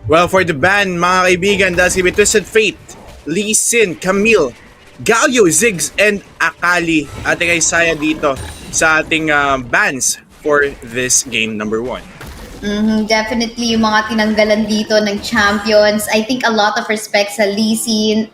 Well, for the ban, mga kaibigan, that's gonna be Twisted Fate, Lee Sin, Camille, Galio, Ziggs, and Akali. Ate Kaisaya dito sa ating bans for this game number 1. Definitely yung mga tinanggalan dito ng champions. I think a lot of respect sa Lee Sin,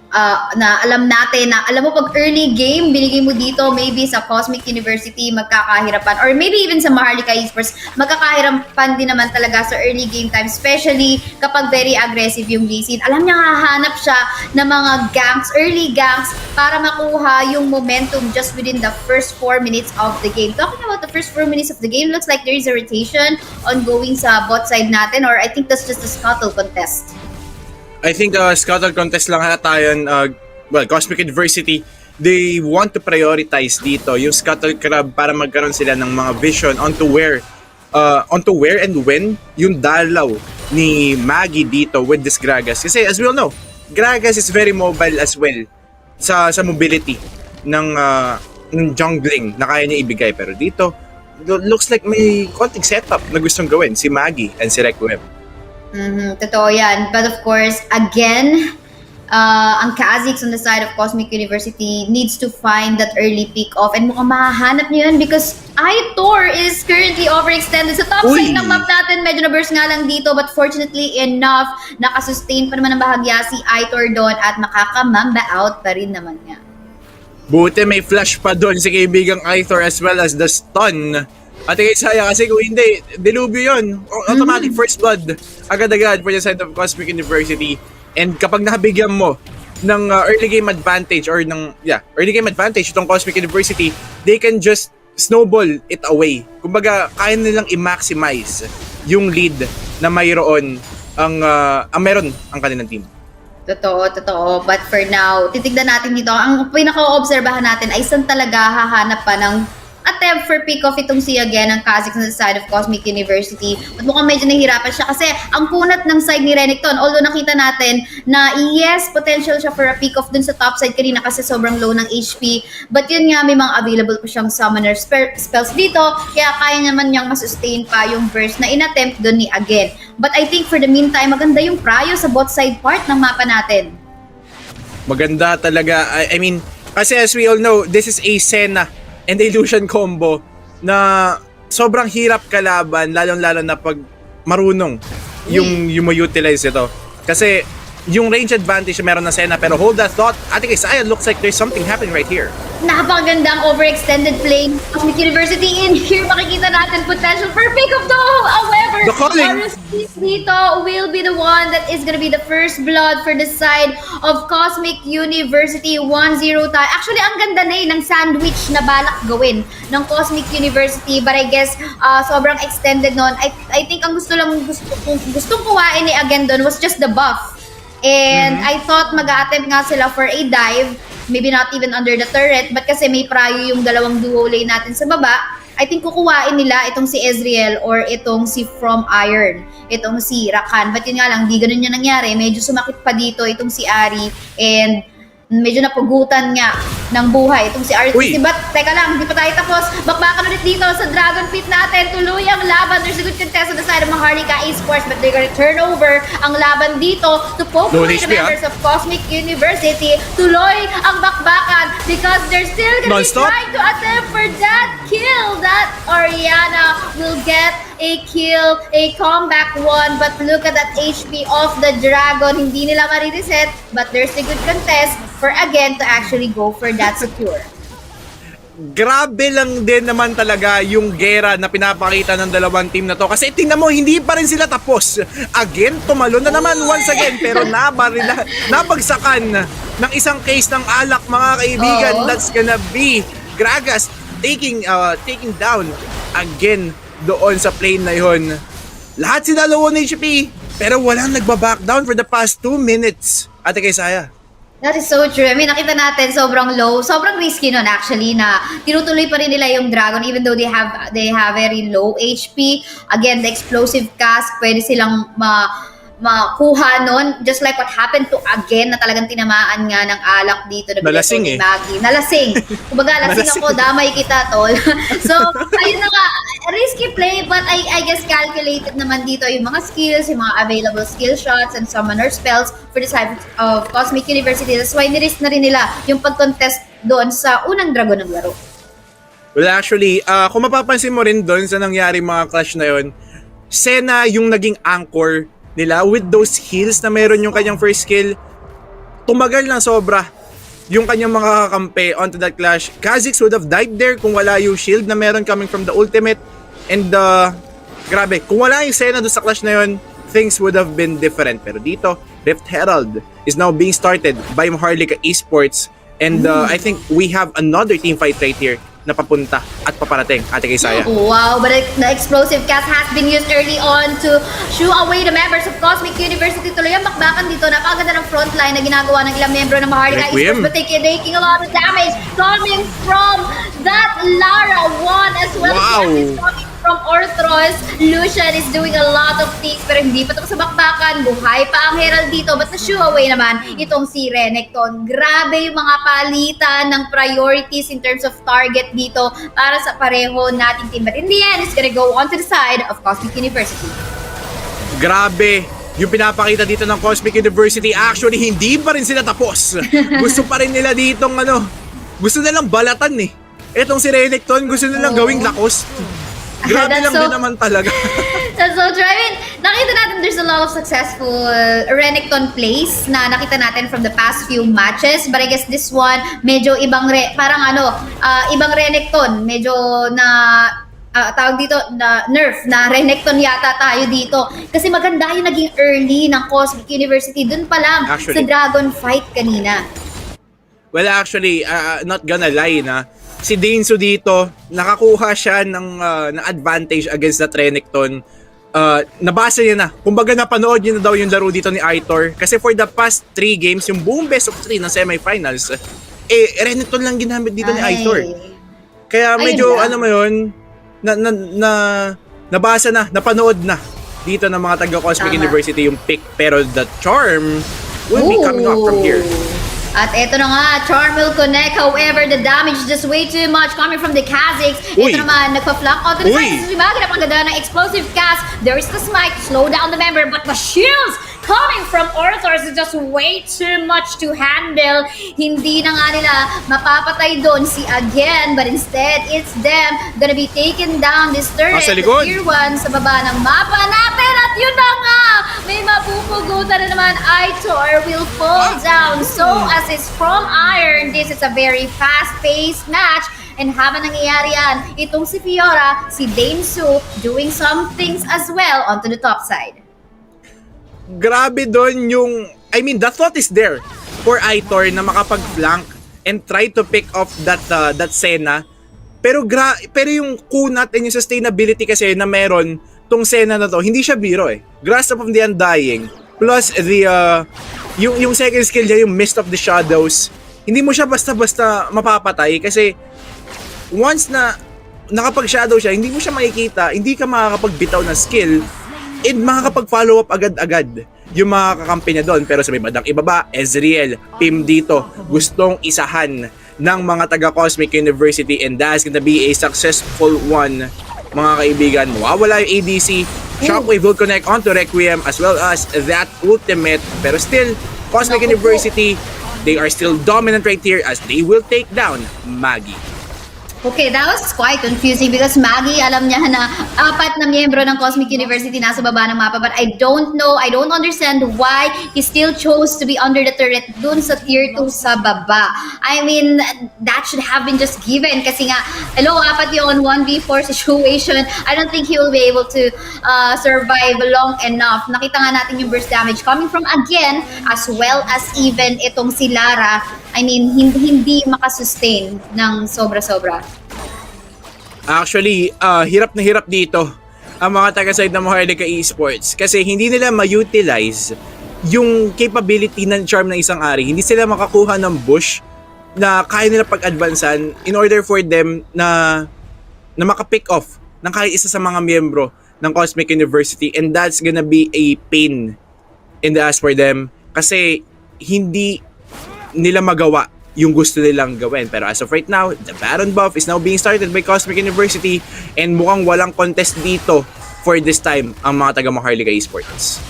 na alam natin na alam mo pag early game binigay mo dito, maybe sa Cosmic University magkakahirapan, or maybe even sa MHRLK Esports magkakahirapan din naman talaga sa early game time, especially kapag very aggressive yung Lee Sin. Alam niya hahanap siya ng mga ganks, early ganks, para makuha yung momentum just within the first 4 minutes of the game. Talking about the first 4 minutes of the game, looks like there is a rotation ongoing sa bot side natin, or I think that's just a scuttle contest. I think scuttle contest lang ata yun. Well, Cosmic University, they want to prioritize dito yung scuttle crab para magkaroon sila ng mga vision onto where and when yung dalaw ni Maggie dito with this Gragas. Kasi as we all know, Gragas is very mobile as well sa mobility ng jungling na kaya niya ibigay. Pero dito, looks like may konting setup na gustong gawin si Maggie and si Requiem. Totoo yan. But of course, again, ang Kha'Zix on the side of Cosmic University needs to find that early pick-off, and mukhang mahahanap nyo yun because Aitor is currently overextended. Sa top side ng map natin, medyo na-burst nga lang dito, but fortunately enough, nakasustain pa naman ng bahagya si Aitor doon at makakamamba out pa rin naman nga. Buti may flash pa doon si kaibigang Aitor as well as the stun. Ate Kaisaya, kasi kung hindi, dilubyo yun. Automatic first blood agad-agad for the side of Cosmic University. And kapag nakabigyan mo ng early game advantage early game advantage itong Cosmic University, they can just snowball it away. Kumbaga, kaya nilang i-maximize yung lead na mayroon meron ang kanilang team. Totoo. But for now, titignan natin dito. Ang pinaka-obserbahan natin ay saan talaga hahanap pa ng attempt for pick-off itong si again ang Kha'Zix on the side of Cosmic University. At mukhang medyo nahihirapan siya kasi ang kunat ng side ni Renekton, although nakita natin na yes, potential siya for a pick-off dun sa top side kanina kasi sobrang low ng HP. But yun nga, may mga available pa siyang summoner spells dito, kaya kaya naman niyang masustain pa yung burst na inattempt dun ni again. But I think for the meantime, maganda yung prayo sa bot side part ng mapa natin. Maganda talaga. I mean, kasi as we all know, this is a Senna and Illusion combo na sobrang hirap kalaban, lalong-lalo na pag marunong yung utilize ito. Kasi yung range advantage meron na Senna, pero hold that thought. Ate Kaisaya, looks like there's something happening right here. Napakagandang overextended play. Cosmic University in here, makikita natin potential for pick-off though. However, the calling dito will be the one that is gonna be the first blood for the side of Cosmic University. 1-0 tayo. Actually, ang ganda na ng sandwich na balak gawin ng Cosmic University, but I guess sobrang extended nun. I think ang gustong kuhain ni again doon was just the buff. And I thought mag-a-attempt nga sila for a dive, maybe not even under the turret, but kasi may prayo yung dalawang duo lane natin sa baba, I think kukuhain nila itong si Ezreal or itong si From Iron, itong si Rakan. But yun nga lang, di ganun yung nangyari. Medyo sumakit pa dito itong si Ari, and medyo napugutan nga ng buhay itong si RTC. But teka lang, hindi pa tayo tapos. Bakbakan ulit dito sa Dragon Pit natin. Tuluyang laban. There's a good contest on the side of MHRLK Esports, but they're gonna turn over ang laban dito to poke away the members of Cosmic University. Tuloy ang bakbakan because they're still gonna be trying to attempt for that kill. That Oriana will get a kill, a comeback one, but look at that HP of the Dragon. Hindi nila marireset, but there's a good contest for again to actually go for that secure. Grabe lang din naman talaga yung gera na pinapakita ng dalawang team na to. Kasi tingnan mo, hindi pa rin sila tapos. Again, tumalo na naman once again. Pero nabagsakan ng isang case ng alak, mga kaibigan. That's gonna be Gragas taking down again doon sa plane na yun. Lahat sila low on HP, pero walang nagbaback down for the past 2 minutes. Ate Kaisaya. That is so true. I mean, nakita natin sobrang low, sobrang risky nun actually na tinutuloy pa rin nila yung Dragon even though they have very low HP. Again, the explosive cast, pwede silang makuha nun. Just like what happened to Again na talagang tinamaan nga ng alak dito na Nalasing ni Maggie. Nalasing. Kumbaga, lasing ako, damay kita, tol. So, ayun na nga, risky play but I guess calculated naman dito yung mga skills, yung mga available skill shots and summoner spells for the side of Cosmic University. That's why nirisk na rin nila yung pag-contest doon sa unang dragon ng laro. Well, actually, kung mapapansin mo rin doon sa nangyari mga clash na yun, Senna yung naging anchor nila with those heals na meron yung kanyang first skill. Tumagal na sobra yung kanyang mga kakampi onto that clash. Kha'Zix would have died there kung wala yung shield na meron coming from the ultimate. And grabe, kung wala yung Senna doon sa clash na yun, things would have been different. Pero dito, Rift Herald is now being started by MHRLK Esports. And I think we have another team fight right here na papunta at paparating, Ate Kaisaya. Wow, but the explosive cast has been used early on to shoo away the members of Cosmic University. Tuloy ang bakbakan dito. Napakaganda ng frontline na ginagawa ng ilang membro ng MHRLK Esports, but taking a lot of damage coming from that Lara 1 as well. Wow. As coming from Orthros. Lucian is doing a lot of things pero hindi pa ito sa bakbakan. Buhay pa ang Herald dito but na shoo away naman itong si Renekton. Grabe yung mga palitan ng priorities in terms of target dito para sa pareho nating team. But in the end, it's gonna go on to the side of Cosmic University. Grabe yung pinapakita dito ng Cosmic University. Actually, hindi pa rin sila tapos. Gusto pa rin nila ditong gusto nilang balatan eh. Etong si Renekton, gusto nilang gawing lakos. Grabe lang din naman talaga. That's so true. I mean, nakita natin there's a lot of successful Renekton plays na nakita natin from the past few matches. But I guess this one, medyo ibang ibang Renekton. Medyo na tawag dito na nerf na Renekton yata tayo dito. Kasi maganda yung naging early ng Cosmic University. Dun pa lang sa Dragon Fight kanina. Well, actually, not gonna lie na si Ronzzu dito, nakakuha siya ng advantage against that Renekton. Nabasa niya na. Kumbaga napanood niya na daw yung laro dito ni Aitor. Kasi for the past 3 games, yung buong best of 3 ng semifinals, Renekton lang ginamit dito ni Aitor. Kaya medyo nabasa na, napanood na dito ng mga taga Cosmic University yung pick. Pero the charm will be coming up from here. At eto na nga, Charm will connect. However, the damage is just way too much coming from the Kha'Zix. Ito naman, nagpa-flank out to the side. Si Maggie, napaganda ng explosive cast. There is the smite to slow down the member. But the shields coming from Orthros is just way too much to handle. Hindi na nga nila mapapatay doon si Again. But instead, it's them gonna be taken down this turret. Tier 1 sa baba ng mapa natin. At yun na nga, may mapupugutan na naman. Aitor will fall down. So, as is from Iron, this is a very fast-paced match. And habang nangyayari yan, itong si Fiora, si Ronzzu, doing some things as well onto the top side. Grabe doon yung, I mean, the thought is there for Aitor na makapag-flank and try to pick off that Senna. Pero yung kunat and yung sustainability kasi na meron tong Senna na to, hindi siya biro eh. Grasp of the Undying plus the yung second skill niya, yung Mist of the Shadows, hindi mo siya basta-basta mapapatay kasi once na nakapag-shadow siya, hindi mo siya makikita, hindi ka makakapagbitaw ng skill and makakapag-follow up agad-agad yung mga kakampi niya doon. Pero sa may bandang ibaba, Ezreal, Pim dito, gustong isahan ng mga taga Cosmic University and that's gonna be a successful one, mga kaibigan. Mawawala yung ADC, Shockwave will connect onto Requiem as well as that ultimate. Pero still, Cosmic University, they are still dominant right here as they will take down Maggie. Okay, that was quite confusing because Maggie, alam niya na 4 na miyembro ng Cosmic University nasa baba ng mapa, but I don't understand why he still chose to be under the turret dun sa tier 2 sa baba. I mean, that should have been just given kasi nga, 4 yung 1v4 situation. I don't think he will be able to survive long enough. Nakita nga natin yung burst damage coming from Again as well as even itong si Lara. I mean, hindi makasustain ng sobra-sobra. Actually, hirap na hirap dito ang mga taga-side ng MHRLK Esports kasi hindi nila ma-utilize yung capability ng charm ng isang ari, hindi sila makakuha ng bush na kaya nila pag-advancean in order for them na maka-pick off ng kahit isa sa mga miyembro ng Cosmic University, and that's gonna be a pain in the ass for them kasi hindi nila magawa yung gusto nilang gawin. Pero as of right now, the Baron buff is now being started by Cosmic University and mukhang walang contest dito for this time ang mga taga MHRLK Esports.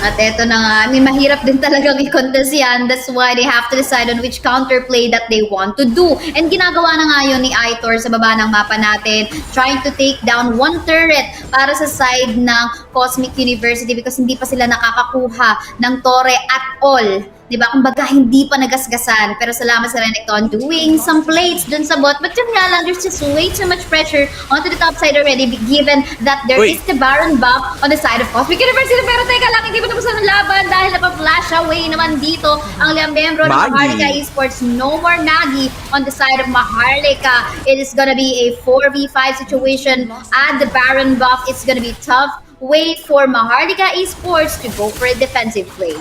At eto na nga, I mean, mahirap din talagang i-contest yan. That's why they have to decide on which counterplay that they want to do. And ginagawa na nga yun ni Aitor sa baba ng mapa natin, trying to take down one turret para sa side ng Cosmic University because hindi pa sila nakakakuha ng tore at all. Diba? Kumbaga, hindi pa nagasgasan. Pero salamat sa Renekton doing some plates dun sa bot. But yun nga lang, there's just way too much pressure onto the top side already given that there is the Baron buff on the side of Cosmic University. Pero teka lang, hindi pa tapos ang laban dahil napa-flash away naman dito ang miyembro ng MHRLK Esports. No more Nagi on the side of MHRLK. It is gonna be a 4v5 situation at the Baron buff. It's gonna be tough way for MHRLK Esports to go for a defensive play.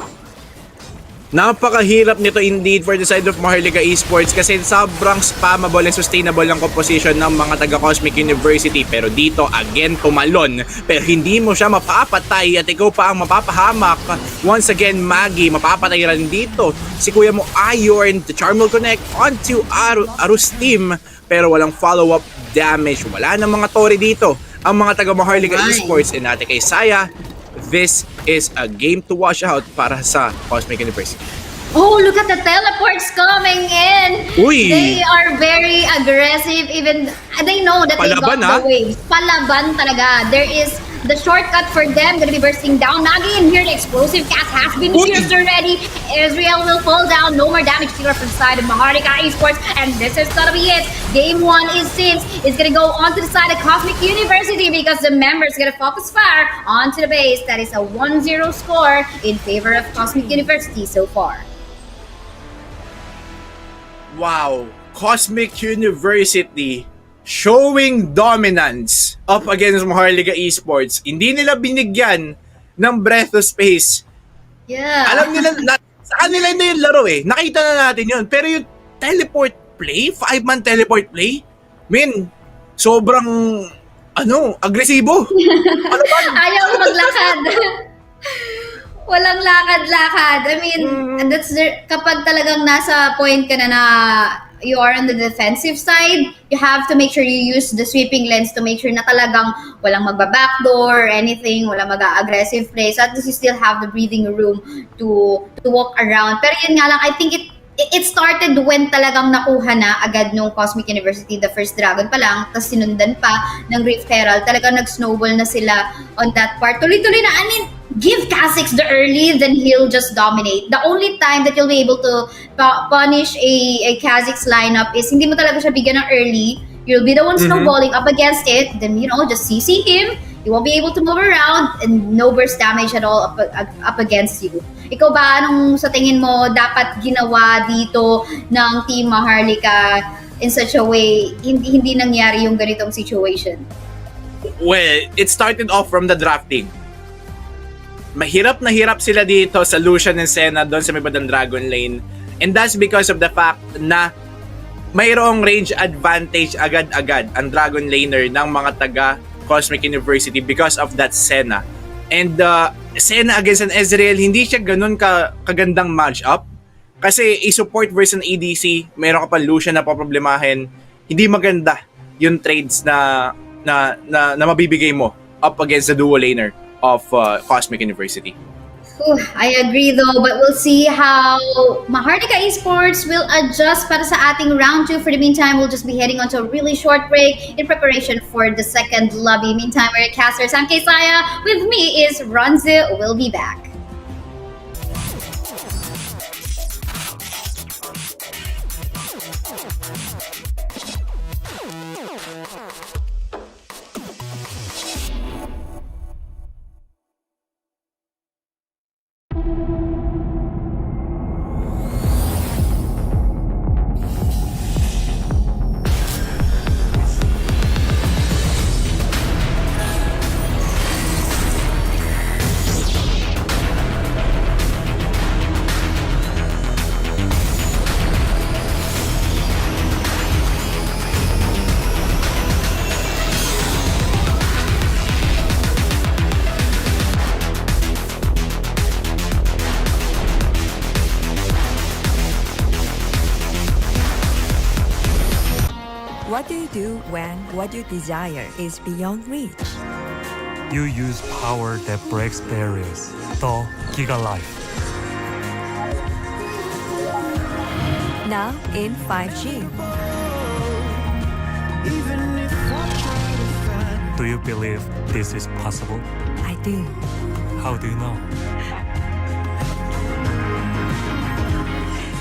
Napakahirap nito indeed for the side of MHRLK Esports kasi sobrang spammable and sustainable ang composition ng mga taga Cosmic University. Pero dito, again, tumalon. Pero hindi mo siya mapapatay at ikaw pa ang mapapahamak. Once again, Maggie, mapapatay rin dito. Si kuya mo, Iron, the Charm will connect onto Aru's team. Pero walang follow-up damage. Wala na mga tore dito. Ang mga taga MHRLK Esports and Ate Kaisaya, this is a game to watch out para sa Cosmic University. Oh, look at the teleports coming in. Uy. They are very aggressive. Even they know that they got the waves. Palaban talaga. There is the shortcut for them gonna be bursting down. Nagi in here, the explosive cast has been pierced already. Israel will fall down. No more damage dealer from the side of MHRLK Esports. And this is gonna be it. Game 1 is since it's gonna go onto the side of Cosmic University because the members gonna focus fire onto the base. That is a 1-0 score in favor of Cosmic University so far. Wow, Cosmic University showing dominance up against MHRLK Esports. Hindi nila binigyan ng breath of space. Yeah. Alam nila, sa kanila na yung laro eh. Nakita na natin yun. Pero yung teleport play, 5-man teleport play, sobrang, agresibo. Ano ba? Ayaw maglakad. Walang lakad-lakad. I mean, that's kapag talagang nasa point ka na you are on the defensive side, you have to make sure you use the sweeping lens to make sure na talagang walang magba-backdoor or anything, walang mag-aggressive play. So at least you still have the breathing room to walk around. Pero yun nga lang, I think it started when talagang nakuha na agad nung Cosmic University the first dragon pa lang, tapos sinundan pa ng Rift Herald. Talagang nag-snowball na sila on that part. Tuloy-tuloy na, I mean, give Kha'Zix the early, then he'll just dominate. The only time that you'll be able to punish a Kha'Zix lineup is hindi mo talaga siya bigyan ng early. You'll be the one snowballing up against it, then, just CC him. You won't be able to move around and no burst damage at all up against you. Ikaw ba, anong sa tingin mo dapat ginawa dito ng Team MHRLK in such a way hindi nangyari yung ganitong situation? Well, it started off from the drafting. Mahirap na hirap sila dito sa Lucian and Senna doon sa may bandang Dragon Lane. And that's because of the fact na mayroong range advantage agad-agad ang Dragon Laner ng mga taga Cosmic University because of that Senna. And Senna against an Ezreal, hindi siya ganun kagandang match-up. Kasi i-support versus an ADC, mayroon ka pa Lucian na paproblemahin. Hindi maganda yung trades na mabibigay mo up against the dual laner of Cosmic University. I agree though, but we'll see how MHRLK Esports will adjust para sa ating round 2. For the meantime, we'll just be heading on to a really short break in preparation for the second lobby. Meantime, we're at Casters. I'm Kaisaya. With me is Ronzzu. We'll be back. What do you do when what you desire is beyond reach? You use power that breaks barriers. The Giga Life. Now in 5G. Do you believe this is possible? I do. How do you know?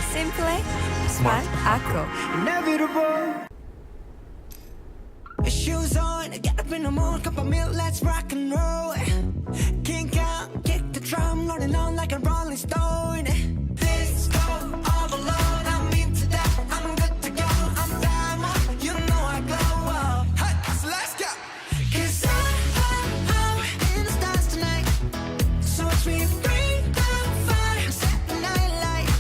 Simple, smart, Ako. Shoes on, get up in the morning, cup of milk, let's rock and roll. Kink out, kick the drum, rolling on like a rolling stone. This go all alone, I'm into that, I'm good to go, I'm diamond, you know I glow up. Hey, so let's go. 'Cause I'm in the stars tonight, so watch me bring the fire, set the night light.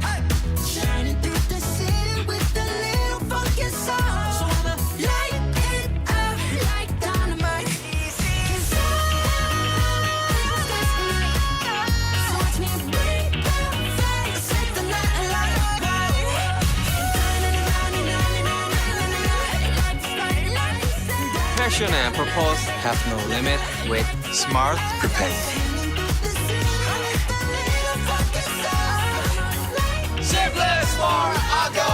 Hey, shining through the city with a little funky soul. So I'ma light it up like dynamite. 'Cause I'm in the stars tonight, so watch me bring the fire, set the night light. Passion and purpose have no limit with Smart Prepaid. Simplest for a go!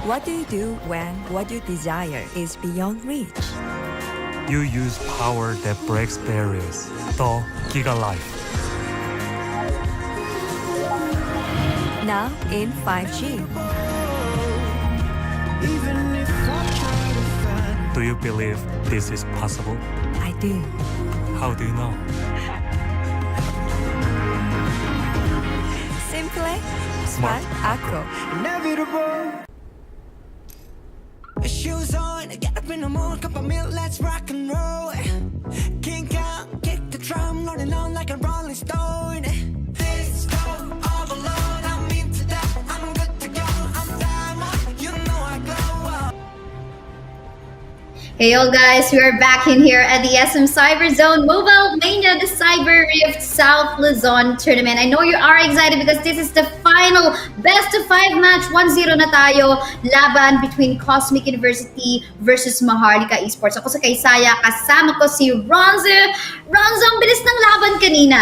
What do you do when what you desire is beyond reach? You use power that breaks barriers. The Giga Life. Now in 5G. Do you believe this is possible? I do. How do you know? Simple, smart, Ako. Shoes on, get up in the morning, cup of milk, let's rock and roll. Kink out, kick the drum, rolling on like a rolling stone. This go all alone, I'm into that, I'm good to go, I'm diamond, you know I glow up. Hey all guys, we are back in here at the SM Cyberzone Mobile Mania, the Cyber Rift South Luzon tournament. I know you are excited because this is the final best of 5 match, 1-0 na tayo, laban between Cosmic University versus MHRLK Esports. Ako sa Kaisaya, kasama ko si Ronzzu. Ronzzu, ang bilis ng laban kanina.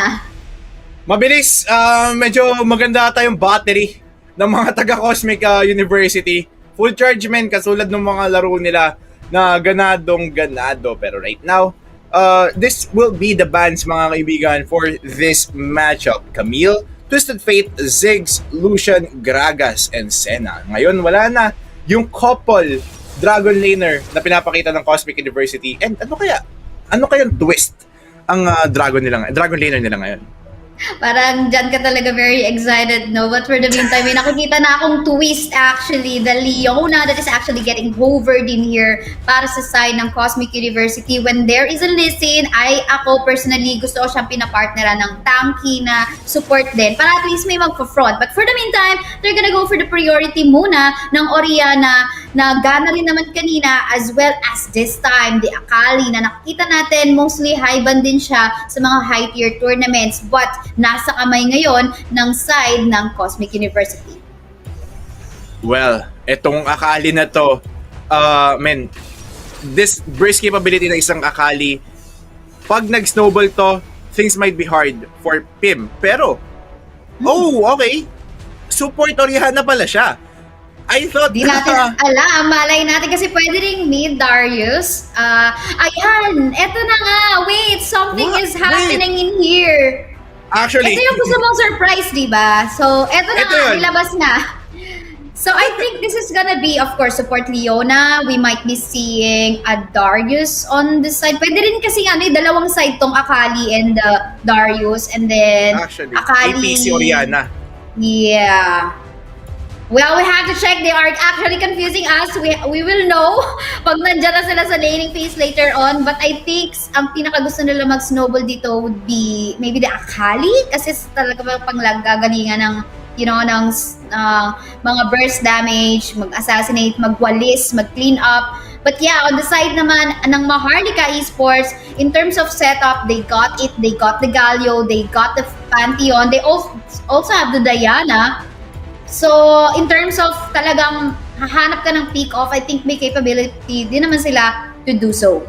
Mabilis, medyo maganda tayong battery ng mga taga-Cosmic University. Full charge men, kasulad ng mga laro nila na ganadong-ganado. Pero right now, this will be the bans mga kaibigan for this matchup. Camille, Twisted Fate, Ziggs, Lucian, Gragas, and Senna. Ngayon, wala na yung couple Dragon Laner na pinapakita ng Cosmic University. And ano kayang twist ang Dragon Laner nila ngayon? Parang dyan ka talaga very excited, no? But for the meantime, may nakikita na akong twist actually. The Leona that is actually getting hovered in here para sa side ng Cosmic University. When there is a listen, ako personally, gusto ko siyang pinapartneran ng tanky na support din para at least may magpa-front. But for the meantime, they're gonna go for the priority muna ng Oriana na gana rin naman kanina, as well as this time, the Akali na nakikita natin, mostly high band din siya sa mga high tier tournaments. But nasa kamay ngayon ng side ng Cosmic University. Well, etong Akali na to, this burst capability ng isang Akali, pag nag-snowball to, things might be hard for Pim. Pero, okay, support Oriana pala siya. I thought... Di natin alam, malay natin kasi pwede rin mid Darius. Ayan, eto na nga, wait, something is happening in here. Actually, ito yung gusto mong surprise, di ba? So, eto na Ito nga, yun. nilabas na. So, I think this is gonna be, of course, support Leona. We might be seeing a Darius on this side. Pwede rin kasi dalawang side tong Akali and Darius. And then, actually, Akali... APC Oriana. Yeah. Well, we have to check. They are actually confusing us. We will know pag nandiyan na sila sa laning phase later on. But I think ang pinakagusto nila mag-snowball dito would be maybe the Akali. Kasi talaga panggagalingan ng, ng mga burst damage, mag-assassinate, magwalis, mag-clean up. But yeah, on the side naman ng MHRLK Esports, in terms of setup, they got it. They got the Galio, they got the Pantheon. They also have the Diana. So, in terms of talagang hahanap ka ng pick-off, I think may capability din naman sila to do so.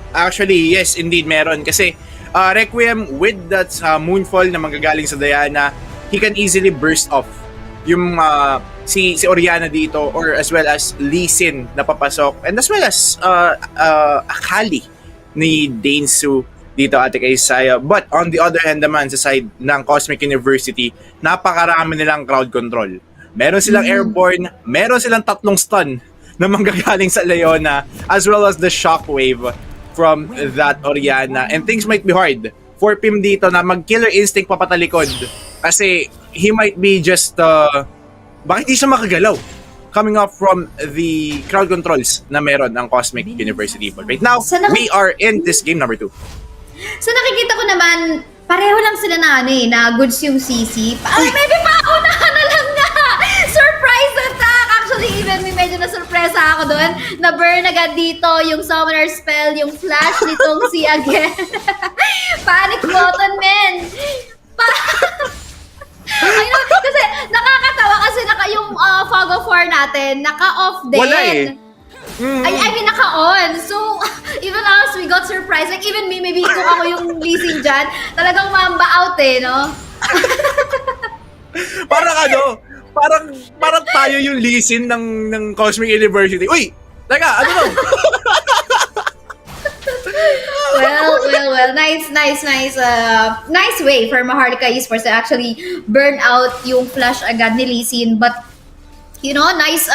Actually, yes, indeed, meron. Kasi Requiem with that Moonfall na manggagaling sa Diana, he can easily burst off yung si Oriana dito, or as well as Lee Sin na papasok, and as well as Akali ni Ronnzu dito, Ate Kaisaya. But on the other hand naman, sa side ng Cosmic University, napakarami nilang crowd control. Meron silang airborne, meron silang 3 stun na manggagaling sa Leona, as well as the shockwave from that Oriana. And things might be hard for Pim dito na mag-killer instinct papatalikod. Kasi he might be just, bakit di siya makagalaw? Coming up from the crowd controls na meron ng Cosmic University. But right now, we are in this game number 2. So nakikita ko naman, pareho lang sila na goods yung CC. Maybe paunahan na lang nga! Surprise attack! Actually, even may medyo na-surpresa ako doon. Na-burn agad dito yung summoner spell, yung flash nitong si again. Panic button, men! I know, kasi nakakatawa kasi yung fog of war natin, naka-off din. Wala eh. I mean, naka-on. So, even us, we got surprised. Like, even me, maybe kung ako yung leasing dyan, talagang mamba out no? Parang tayo yung leasing ng Cosmic University. Uy! Teka, ano to? Well, nice way for MHRLK Esports to actually burn out yung flash agad ni Lee Sin. But, nice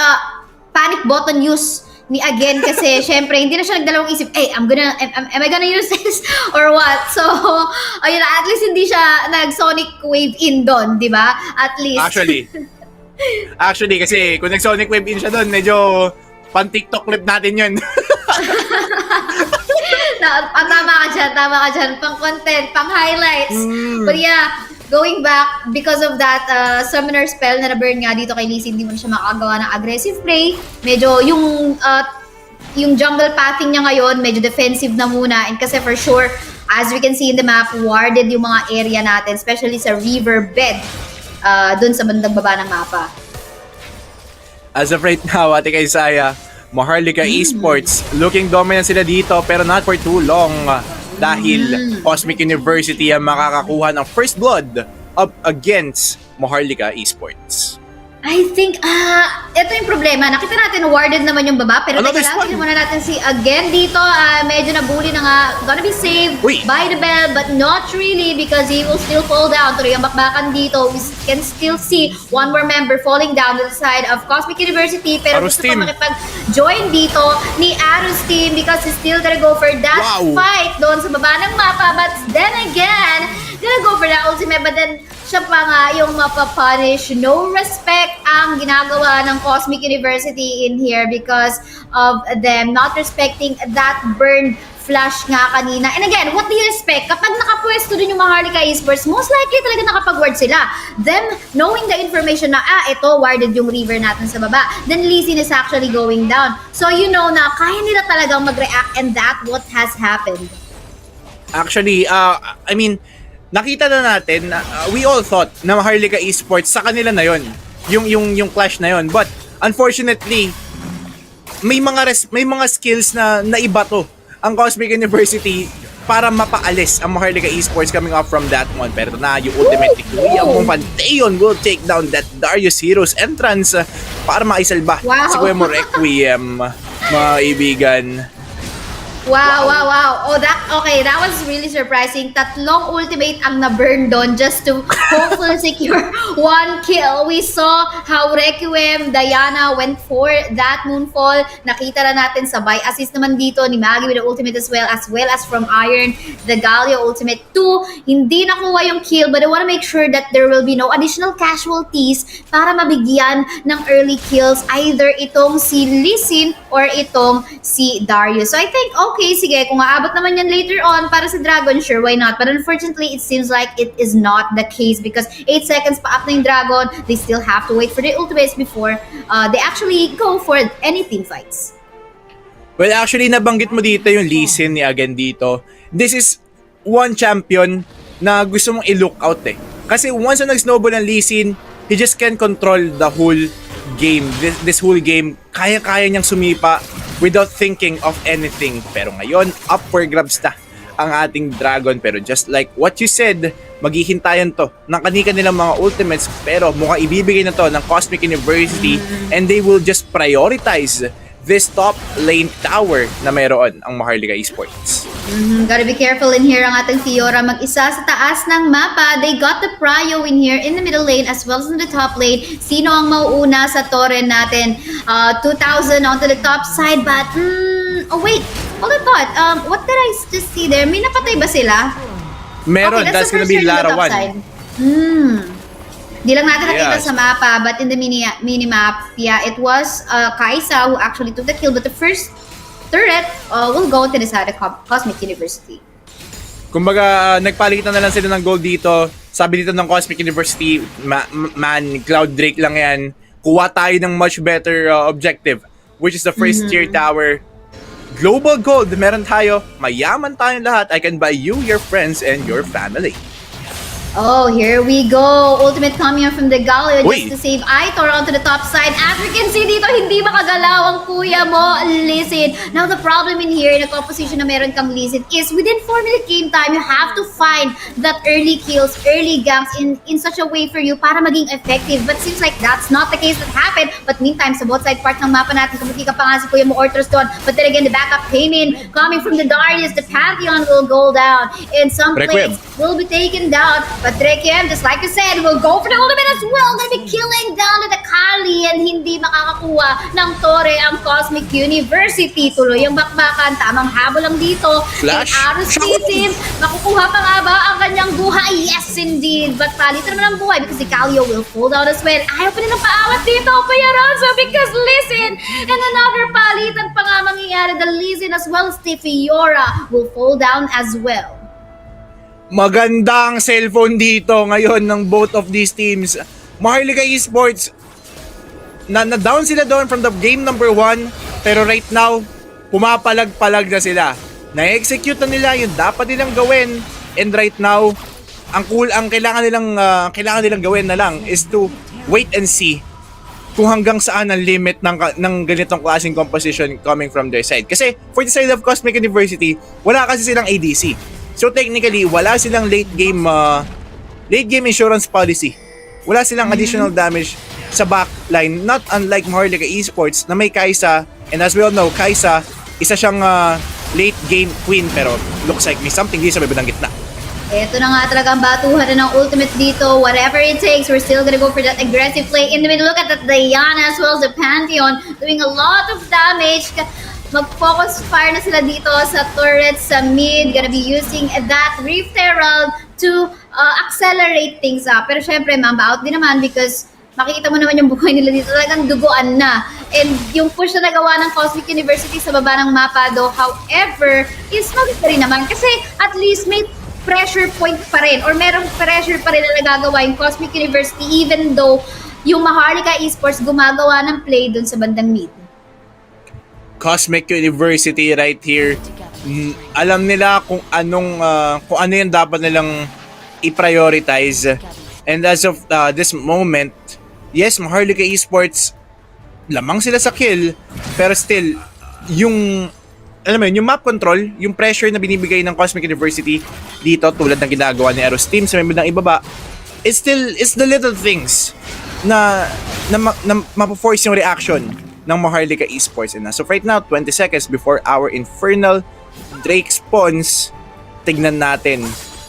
panic button use ni again kasi syempre hindi na siya nagdalawang isip, am I gonna use this or what? So, ayun, at least hindi siya nag-sonic wave in doon, di ba? At least. Actually, kasi kung nag-sonic wave in siya doon, medyo pan-TikTok clip natin yun. Tama ka dyan. Pang-content, pang-highlights. But yeah, going back, because of that summoner spell na na-burn nga dito kay Lee Sin, hindi mo na siya makagawa ng aggressive play. Medyo yung jungle pathing niya ngayon, medyo defensive na muna. And kasi for sure, as we can see in the map, warded yung mga area natin, especially sa river bed, dun sa bandang baba ng mapa. As of right now, Ate Kaisaya, MHRLK Esports, looking dominant sila dito, pero not for too long. Dahil Cosmic University ang makakakuha ng first blood up against MHRLK Esports. I think, ito yung problema. Nakita natin warded naman yung baba, pero teka lang, tingnan muna natin si again dito. Medyo nabully na nga. Gonna be saved by the bell, but not really because he will still fall down. Tuloy ang bakbakan dito. We can still see one more member falling down to the side of Cosmic University, pero gusto pa makipag-join dito ni Arus team because he's still gonna go for that fight doon sa baba ng mapa. But then again, gonna go for for that ultimate, but then siya pa nga yung mapapunish. No respect ang ginagawa ng Cosmic University in here because of them not respecting that burn flash nga kanina. And again, what do you expect? Kapag nakapwesto dun yung MHRLK Esports, most likely talaga nakapag-ward sila. Them knowing the information na, ito, warded yung river natin sa baba. Then Lee Sin is actually going down. So you know na kaya nila talagang mag-react and that what has happened. Actually, I mean, nakita na natin, we all thought na MHRLK Esports sa kanila na yon, yung clash na yon. But unfortunately, may mga skills na naiba to ang Cosmic University para mapaalis ang MHRLK Esports coming up from that one. Pero na yung ultimate Kuya Mong Pantheon will take down that Darius Heroes entrance para maisalba si Kuya Mong Requiem, mga kaibigan. Wow. Oh, that was really surprising. Tatlong ultimate ang na-burn doon just to hopefully secure one kill. We saw how Requiem, Diana went for that moonfall. Nakita na natin sabay assist naman dito ni Maggie with the ultimate as well as from Iron, the Galio ultimate 2. Hindi nakuha yung kill, but I want to make sure that there will be no additional casualties para mabigyan ng early kills either itong si Lee Sin or itong si Darius. So I think, okay, sige, kung aabot naman yan later on para sa Dragon, sure, why not? But unfortunately, it seems like it is not the case because 8 seconds pa up na yung Dragon, they still have to wait for the ultimates before they actually go for any team fights. Well, actually, nabanggit mo dito yung Lee Sin ni Agen dito. This is one champion na gusto mong i-look out eh. Kasi once na nag-snowball ang Lee Sin, he just can control the whole game. This whole game, kaya-kaya niyang sumipa without thinking of anything. Pero ngayon, up for grabs na ang ating Dragon. Pero just like what you said, maghihintayan to ng kanilang mga ultimates. Pero mukhang ibibigay na to ng Cosmic University and they will just prioritize this top lane tower na mayroon ang MHRLK Esports. Gotta be careful in here ang ating Fiora. Mag-isa sa taas ng mapa. They got the prio in here in the middle lane as well as in the top lane. Sino ang mauuna sa torrent natin? 2,000 onto the top side but... oh wait, hold on thought. What did I just see there? May napatay ba sila? Meron, okay, that's gonna be Larawan. Di lang natin nakita sa mapa, but in the mini-map, yeah, it was Kaisa who actually took the kill, but the first turret will go to the side of Cosmic University. Kumbaga, nagpalitan na lang sila ng gold dito. Sabi dito ng Cosmic University, man, Cloud Drake lang yan. Kuha tayo ng much better objective, which is the first tier tower. Global gold, meron tayo. Mayaman tayong lahat. I can buy you, your friends, and your family. Oh, here we go. Ultimate coming up from the Galio just to save Aitor onto the top side. As we can see dito, hindi makagalaw ang kuya mo, Lee Sin. Now, the problem in here, in a composition na meron kang Lee Sin, is within 4-minute game time, you have to find that early kills, early ganks in such a way for you para maging effective. But seems like that's not the case that happened. But meantime, sa both side part ng mapa natin, kumuti ka pa nga si kuya mo Ortros doon. But then again, the backup came in. Coming from the Darius, the Pantheon will go down. And some plays will be taken down. But Requiem, just like you said, will go for the ultimate as well. Gonna be killing down to the Kali and hindi makakakuha ng Torre ang Cosmic University. Tuloy yung bakbakan, tamang habol lang dito. Flash! And Arus Team, makukuha pa nga ba ang kanyang buhay? Yes, indeed. But palitan naman ang buhay because si Calio will fall down as well. Ayaw pa nilang paawat dito, Kuya Ronzzu, because listen, and another palitan pa nga mangyayari. The Lizin as well as the Fiora will fall down as well. Magandang cellphone dito ngayon ng both of these teams. MHRLK Esports, na-down sila doon from the game number 1, pero right now, pumapalag-palag na sila. Na-execute na nila yung dapat nilang gawin, and right now, ang kailangan nilang gawin na lang is to wait and see kung hanggang saan ang limit ng ganitong klaseng composition coming from their side. Kasi for the side of Cosmic University, wala kasi silang ADC. So technically, wala silang late game insurance policy. Wala silang additional damage sa backline, not unlike MHRLK Esports na may Kaisa, and as we all know, Kaisa, isa siyang late game queen, pero looks like may something di sa may gitna. Ito na nga talaga ang batuhan na ng ultimate dito. Whatever it takes, we're still gonna go for that aggressive play in the middle. Look at that Diana as well as the Pantheon doing a lot of damage. mag-focus fire na sila dito sa turrets sa mid. Gonna be using that Rift Herald to accelerate things up. Pero syempre, mamba out din naman because makikita mo naman yung buhay nila dito, talagang duguan na. And yung push na nagawa ng Cosmic University sa baba ng mapa do, however, is maganda rin naman. Kasi at least may pressure point pa rin or merong pressure pa rin na nagagawa yung Cosmic University even though yung MHRLK Esports gumagawa ng play dun sa bandang mid. Cosmic University right here, alam nila kung ano yung dapat nilang i-prioritize. And as of this moment, yes, MHRLK Esports, lamang sila sa kill, pero still, yung map control, yung pressure na binibigay ng Cosmic University dito, tulad ng ginagawa ni Aeros Team sa may bandang ibaba, it's the little things na mapo-force yung reaction ng MHRLK Esports. And as of right now, 20 seconds before our Infernal Drake spawns, tignan natin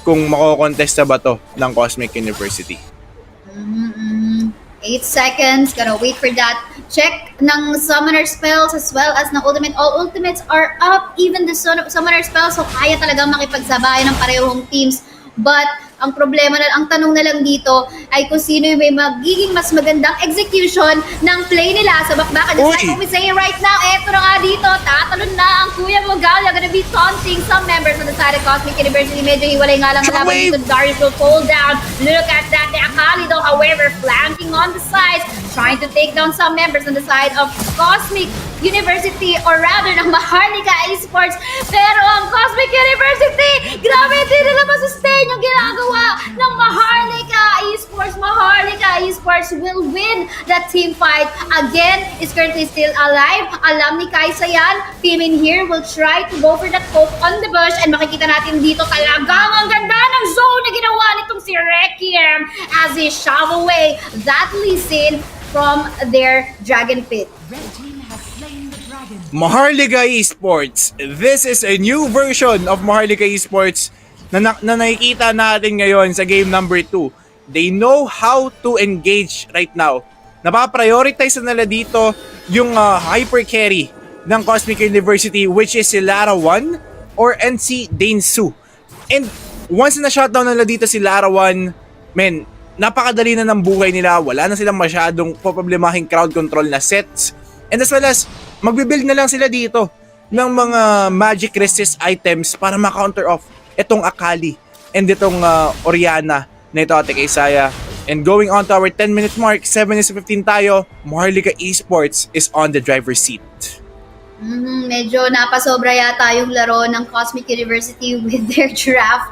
kung makokontest na ba to ng Cosmic University. 8 seconds, gotta wait for that check ng summoner spells as well as ng ultimate. All ultimates are up, even the summoner spells, so kaya talaga makipagsabayan ng parehong teams. But ang problema na, ang tanong na lang dito ay kung sino yung may magiging mas magandang execution ng play nila sa bakbakan. Just like what we say right now, eto na nga dito, tatalon na ang Kuya Mogalia, gonna be taunting some members on the side of Cosmic University. Medyo hiwalay nga lang na laban dito. Darius will fall down. Look at that, the Akali though, however, flanking on the sides, trying to take down some members on the side of Cosmic University or rather ng MHRLK Esports. Pero ang Cosmic University, grabe, hindi nila masustain yung ginagawa ng MHRLK Esports. MHRLK Esports will win that team fight. Again, is currently still alive. Alam ni Kaisaya, team in here will try to go for that poke on the bush and makikita natin dito talagang ang ganda ng zone na ginawa nitong si Requiem as he shove away that Lee Sin from their dragon pit. Red team has slain the dragon. MHRLK Esports. This is a new version of MHRLK Esports na nakikita natin ngayon sa game number 2. They know how to engage right now. Napaprioritize na nila dito yung hyper carry ng Cosmic University, which is si Lara 1 or NC Dainsu. And once na shutdown nila dito si Lara 1, men, napakadali na ng buhay nila. Wala na silang masyadong problemahing crowd control na sets. And as well as, magbibuild na lang sila dito ng mga magic resist items para ma-counter off itong Akali and itong Oriana na ito, Ate Kaisaya. And going on to our 10-minute mark, 7:15 tayo, MHRLK Esports is on the driver's seat. Medyo napasobra yata yung laro ng Cosmic University with their draft.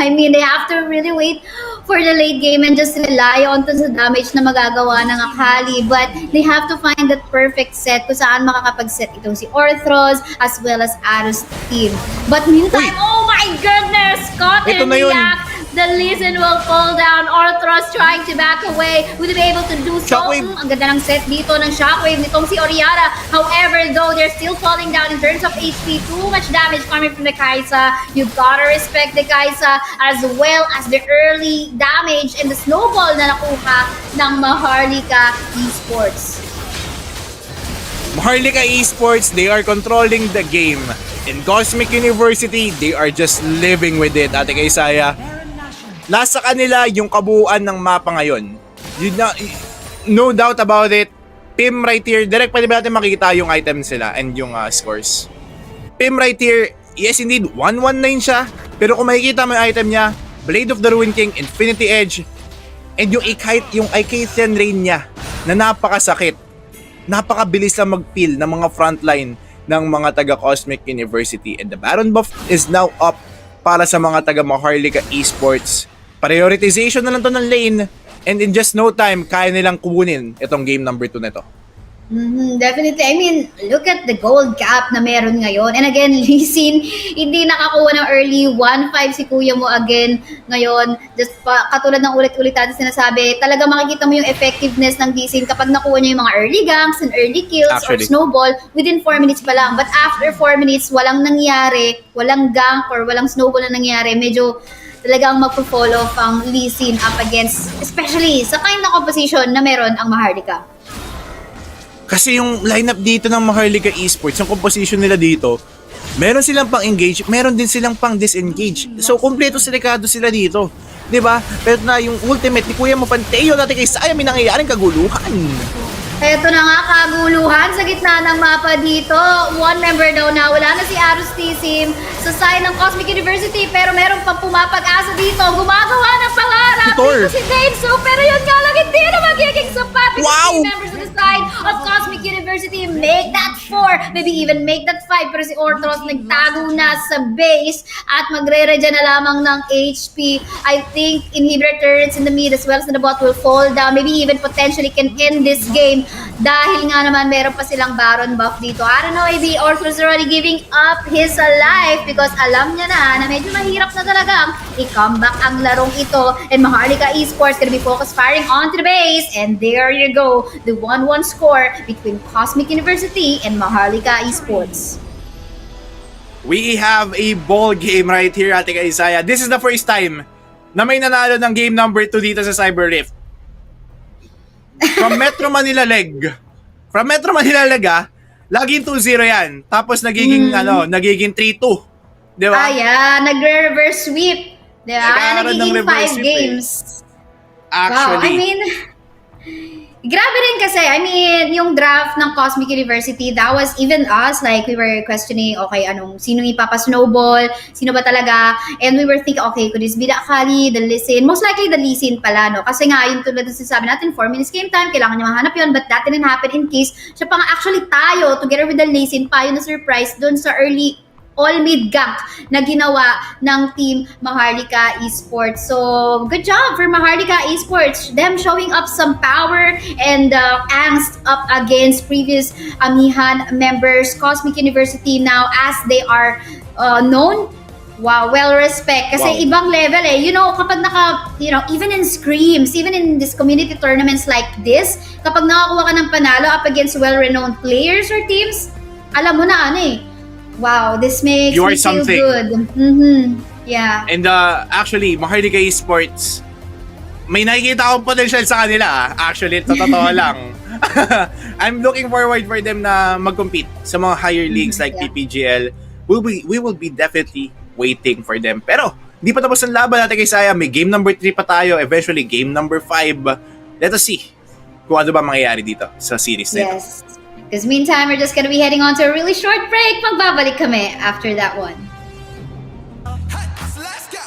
I mean, they have to really wait for the late game and just rely on to the damage na magagawa ng Akali. But they have to find that perfect set kung saan makakapag-set itong si Orthros as well as Aros team. But meantime, oh my goodness! Caught in the act. The Lee Sin will fall down. Orthros trying to back away. Will they be able to do so? Ang ganda ng set dito ng Shockwave nitong si Oriana. However, though, they're still falling down in terms of HP. Too much damage coming from the Kaisa. You gotta respect the Kaisa as well as the early damage and the snowball na nakuha ng MHRLK Esports. MHRLK Esports, they are controlling the game. In Cosmic University, they are just living with it, Ate Kaisaya. Nasa kanila yung kabuuan ng mapa ngayon. No doubt about it. Pim right here, direct pa natin makikita yung items sila and yung scores. Pim right here, yes indeed, 119 siya. Pero kung makikita mo yung item niya, Blade of the Ruin King, Infinity Edge, and yung Icathian Rain niya na napakasakit. Napakabilis lang mag-peel ng mga frontline ng mga taga Cosmic University. And the Baron buff is now up para sa mga taga MHRLK Esports. Prioritization na lang to ng lane, and in just no time, kaya nilang kunin itong game number 2 na ito. Definitely. I mean, look at the gold gap na meron ngayon. And again, Lee Sin, hindi nakakuha ng early 1-5 si kuya mo again ngayon. Just katulad ng ulit-ulit natin sinasabi, talaga makikita mo yung effectiveness ng Lee Sin kapag nakuha niya yung mga early ganks and early kills or snowball within 4 minutes pa lang. But after 4 minutes, walang nangyari, walang gank or walang snowball na nangyari. Medyo talagang magpo-follow ang Lee Sin up against, especially sa kind of composition na meron ang MHRLK. Kasi yung lineup dito ng MHRLK Esports, yung composition nila dito, meron silang pang engage, meron din silang pang disengage. So, kumpleto silikado sila dito. 'Di ba? Pero na yung ultimate ni Kuya mo Panteo dati kay Saya, may nangyayaring kaguluhan. Eto na nga, kaguluhan sa gitna ng mapa dito. One member daw na wala na si Arustisim sa side ng Cosmic University, pero meron pang pumapag-asa dito. Gumagawa ng pangarap dito si Kaisaya, pero yun nga lang hindi na magiging sapat. Wow! Three members on the side of Cosmic University make that 4, maybe even make that 5, pero si Ortros nagtago na sa base at magre-regen na lamang ng HP. I think inhibitor turrets in the mid as well as in the bot will fall down, maybe even potentially can end this game dahil nga naman meron pa silang Baron buff dito. I don't know, maybe Ortros is already giving up his life because alam niya na medyo mahirap na talagang i-comeback ang larong ito, and MHRLK Esports gonna be focused firing onto the base, and there you go, the 1-1 score between Cosmic University and MHRLK Esports. We have a ball game right here, Ate Kaisaya. This is the first time na may nanalo ng game number 2 dito sa Cyber Rift. From Metro Manila Leg. From Metro Manila Leg, laging 2-0 yan. Tapos nagiging, nagiging 3-2. Di ba? Yeah, nagre-reverse sweep. Di ba? Nagiging 5 games. Actually. Wow, I mean, grabe rin kasi. I mean, yung draft ng Cosmic University, that was even us, like, we were questioning, okay, sino ipapa-snowball, sino ba talaga, and we were thinking, okay, could this be the Akali, the Lee Sin? Most likely the Lee Sin pala, no? Kasi nga, yung tulad na sinasabi natin, 4 minutes game time, kailangan niya mahanap yun, but that didn't happen in case, siya pa nga actually tayo, together with the Lee Sin, pa yun na surprise dun sa early all-mid gank na ginawa ng team MHRLK Esports. So, good job for MHRLK Esports. Them showing up some power and angst up against previous Amihan members. Cosmic University now, as they are known, wow, well-respect. Kasi ibang level eh. You know, kapag even in scrims, even in this community tournaments like this, kapag nakakuha ka ng panalo up against well-renowned players or teams, alam mo na wow, this makes you me are feel something. good. Yeah. And actually, MHRLK Esports, may nakikita akong potential sa kanila. Actually, totoo lang. I'm looking forward for them na mag-compete sa mga higher leagues like PPGL. We will be definitely waiting for them. Pero, di pa tapos ang laban natin kay Saya. May game number 3 pa tayo. Eventually, game number 5. Let us see kung ano ba mangyayari dito sa series na ito. Yes. Because meantime, we're just gonna be heading on to a really short break. Magbabalik kami after that one. Let's go.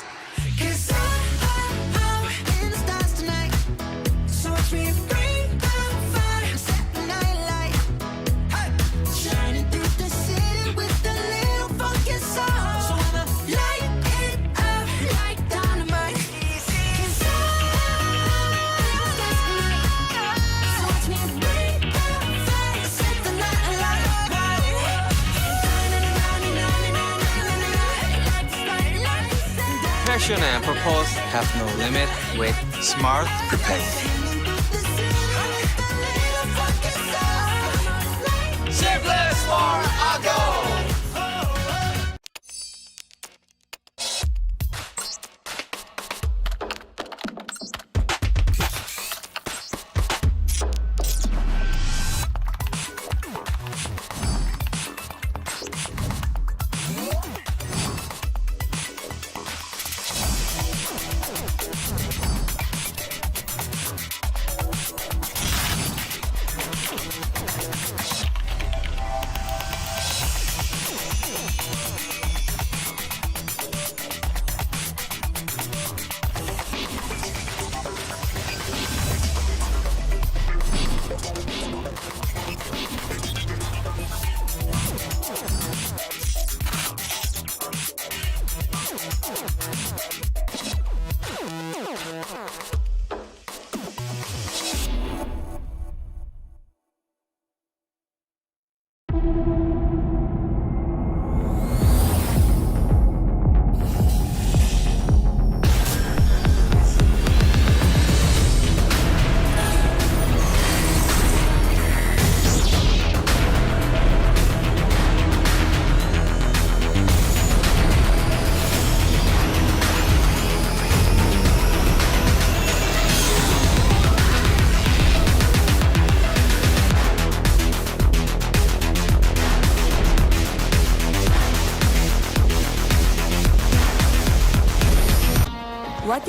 'Cause I'm in the stars tonight. So watch me bring the fire, set the night light. Hey, shining through the city with a little funky soul. So I'ma light it up like dynamite. 'Cause I'm in the stars tonight. So watch me bring the fire, set the night light. Passion and purpose have no limit with Smart Prepaid. Simply smart, I go!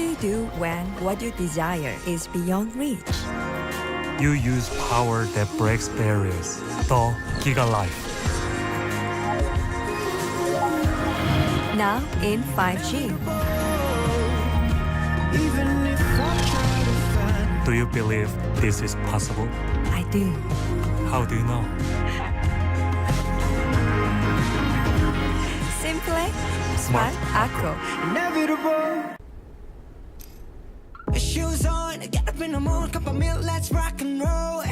What do you do when what you desire is beyond reach? You use power that breaks barriers. The Giga Life. Now in 5G. Do you believe this is possible? I do. How do you know? Simple, smart, acro. Shoes on, get up in the mood, cup of milk, let's rock and roll.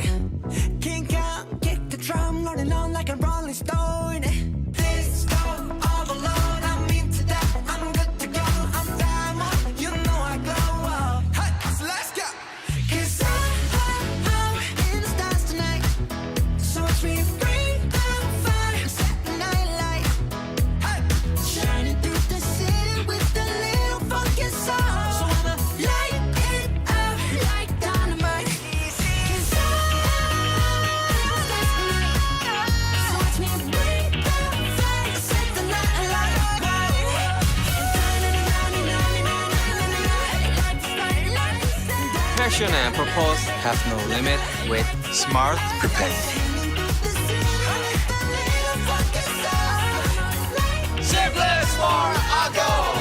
Kink out, kick the drum, rolling on like a rolling stone. This go all alone, I'm into that, I'm good to go, I'm diamond, you know I glow up. Hey, so let's go. 'Cause I'm in the stars tonight, so watch me bring the fire, set the night light. Hey, shining through the city with a little funky soul. So I'ma light it up like dynamite. 'Cause I'm in the stars tonight, so watch me bring the fire, set the night light. Passion and purpose have no limit with Smart Prepaid. Simplest for a goal.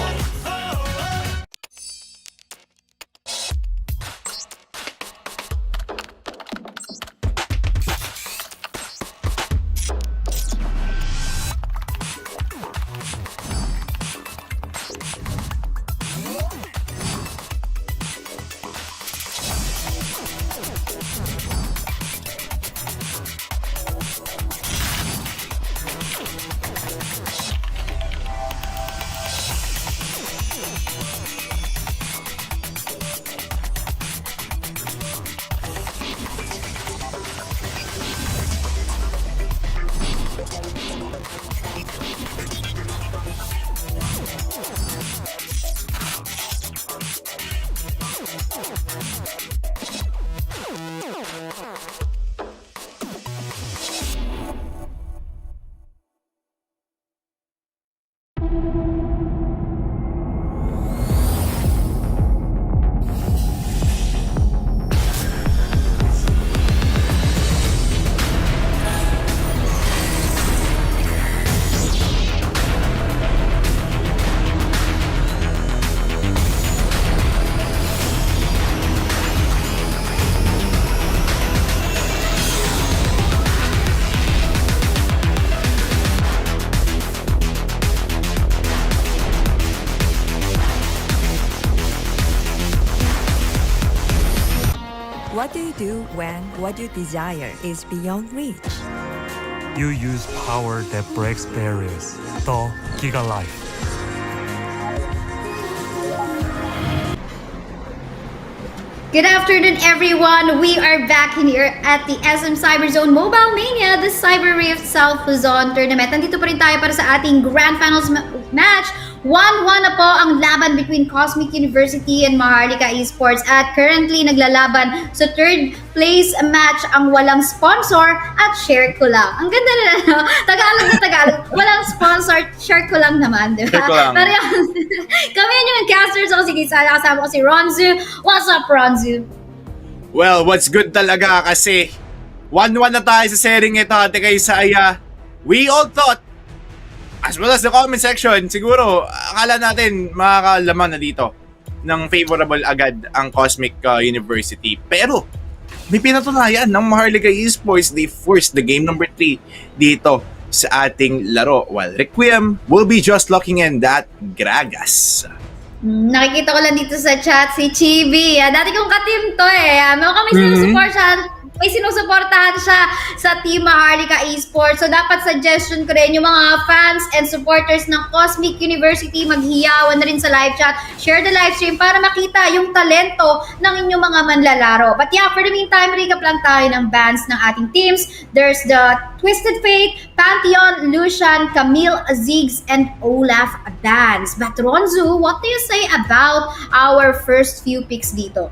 What do you do when what you desire is beyond reach? You use power that breaks barriers. The Giga Life. Good afternoon, everyone. We are back here at the SM Cyberzone Mobile Mania, the Cyber Rift South Luzon Tournament. Nandito pa rin tayo para sa ating Grand Finals match. 1-1 na po ang laban between Cosmic University and MHRLK Esports at currently naglalaban sa third place match ang walang sponsor at share ko lang. Ang ganda na, no? Tagalog na Tagalog. Walang sponsor, share ko lang naman, di ba? Share ko lang. Pero yun, kami yung casters. Ako si Kaisaya, kasama ko si Ronzzu. What's up, Ronzzu? Well, what's good talaga kasi 1-1 na tayo sa sharing ito, Ate Kaisaya. We all thought, as well as the comment section, siguro akala natin makakalaman na dito ng favorable agad ang Cosmic University. Pero may pinatunayan ng MHRLK Esports. They forced the game number 3 dito sa ating laro. While Requiem will be just locking in that Gragas. Nakikita ko lang dito sa chat si Chibi. Dati kong ka-team to eh. May sinusuportahan siya sa Team MHRLK Esports. So dapat suggestion ko rin yung mga fans and supporters ng Cosmic University, maghiyawan na rin sa live chat. Share the live stream para makita yung talento ng inyong mga manlalaro. But yeah, for the meantime, recap lang tayo ng bans ng ating teams. There's the Twisted Fate, Pantheon, Lucian, Camille, Ziggs, and Olaf Dance. But Ronzzu, what do you say about our first few picks dito?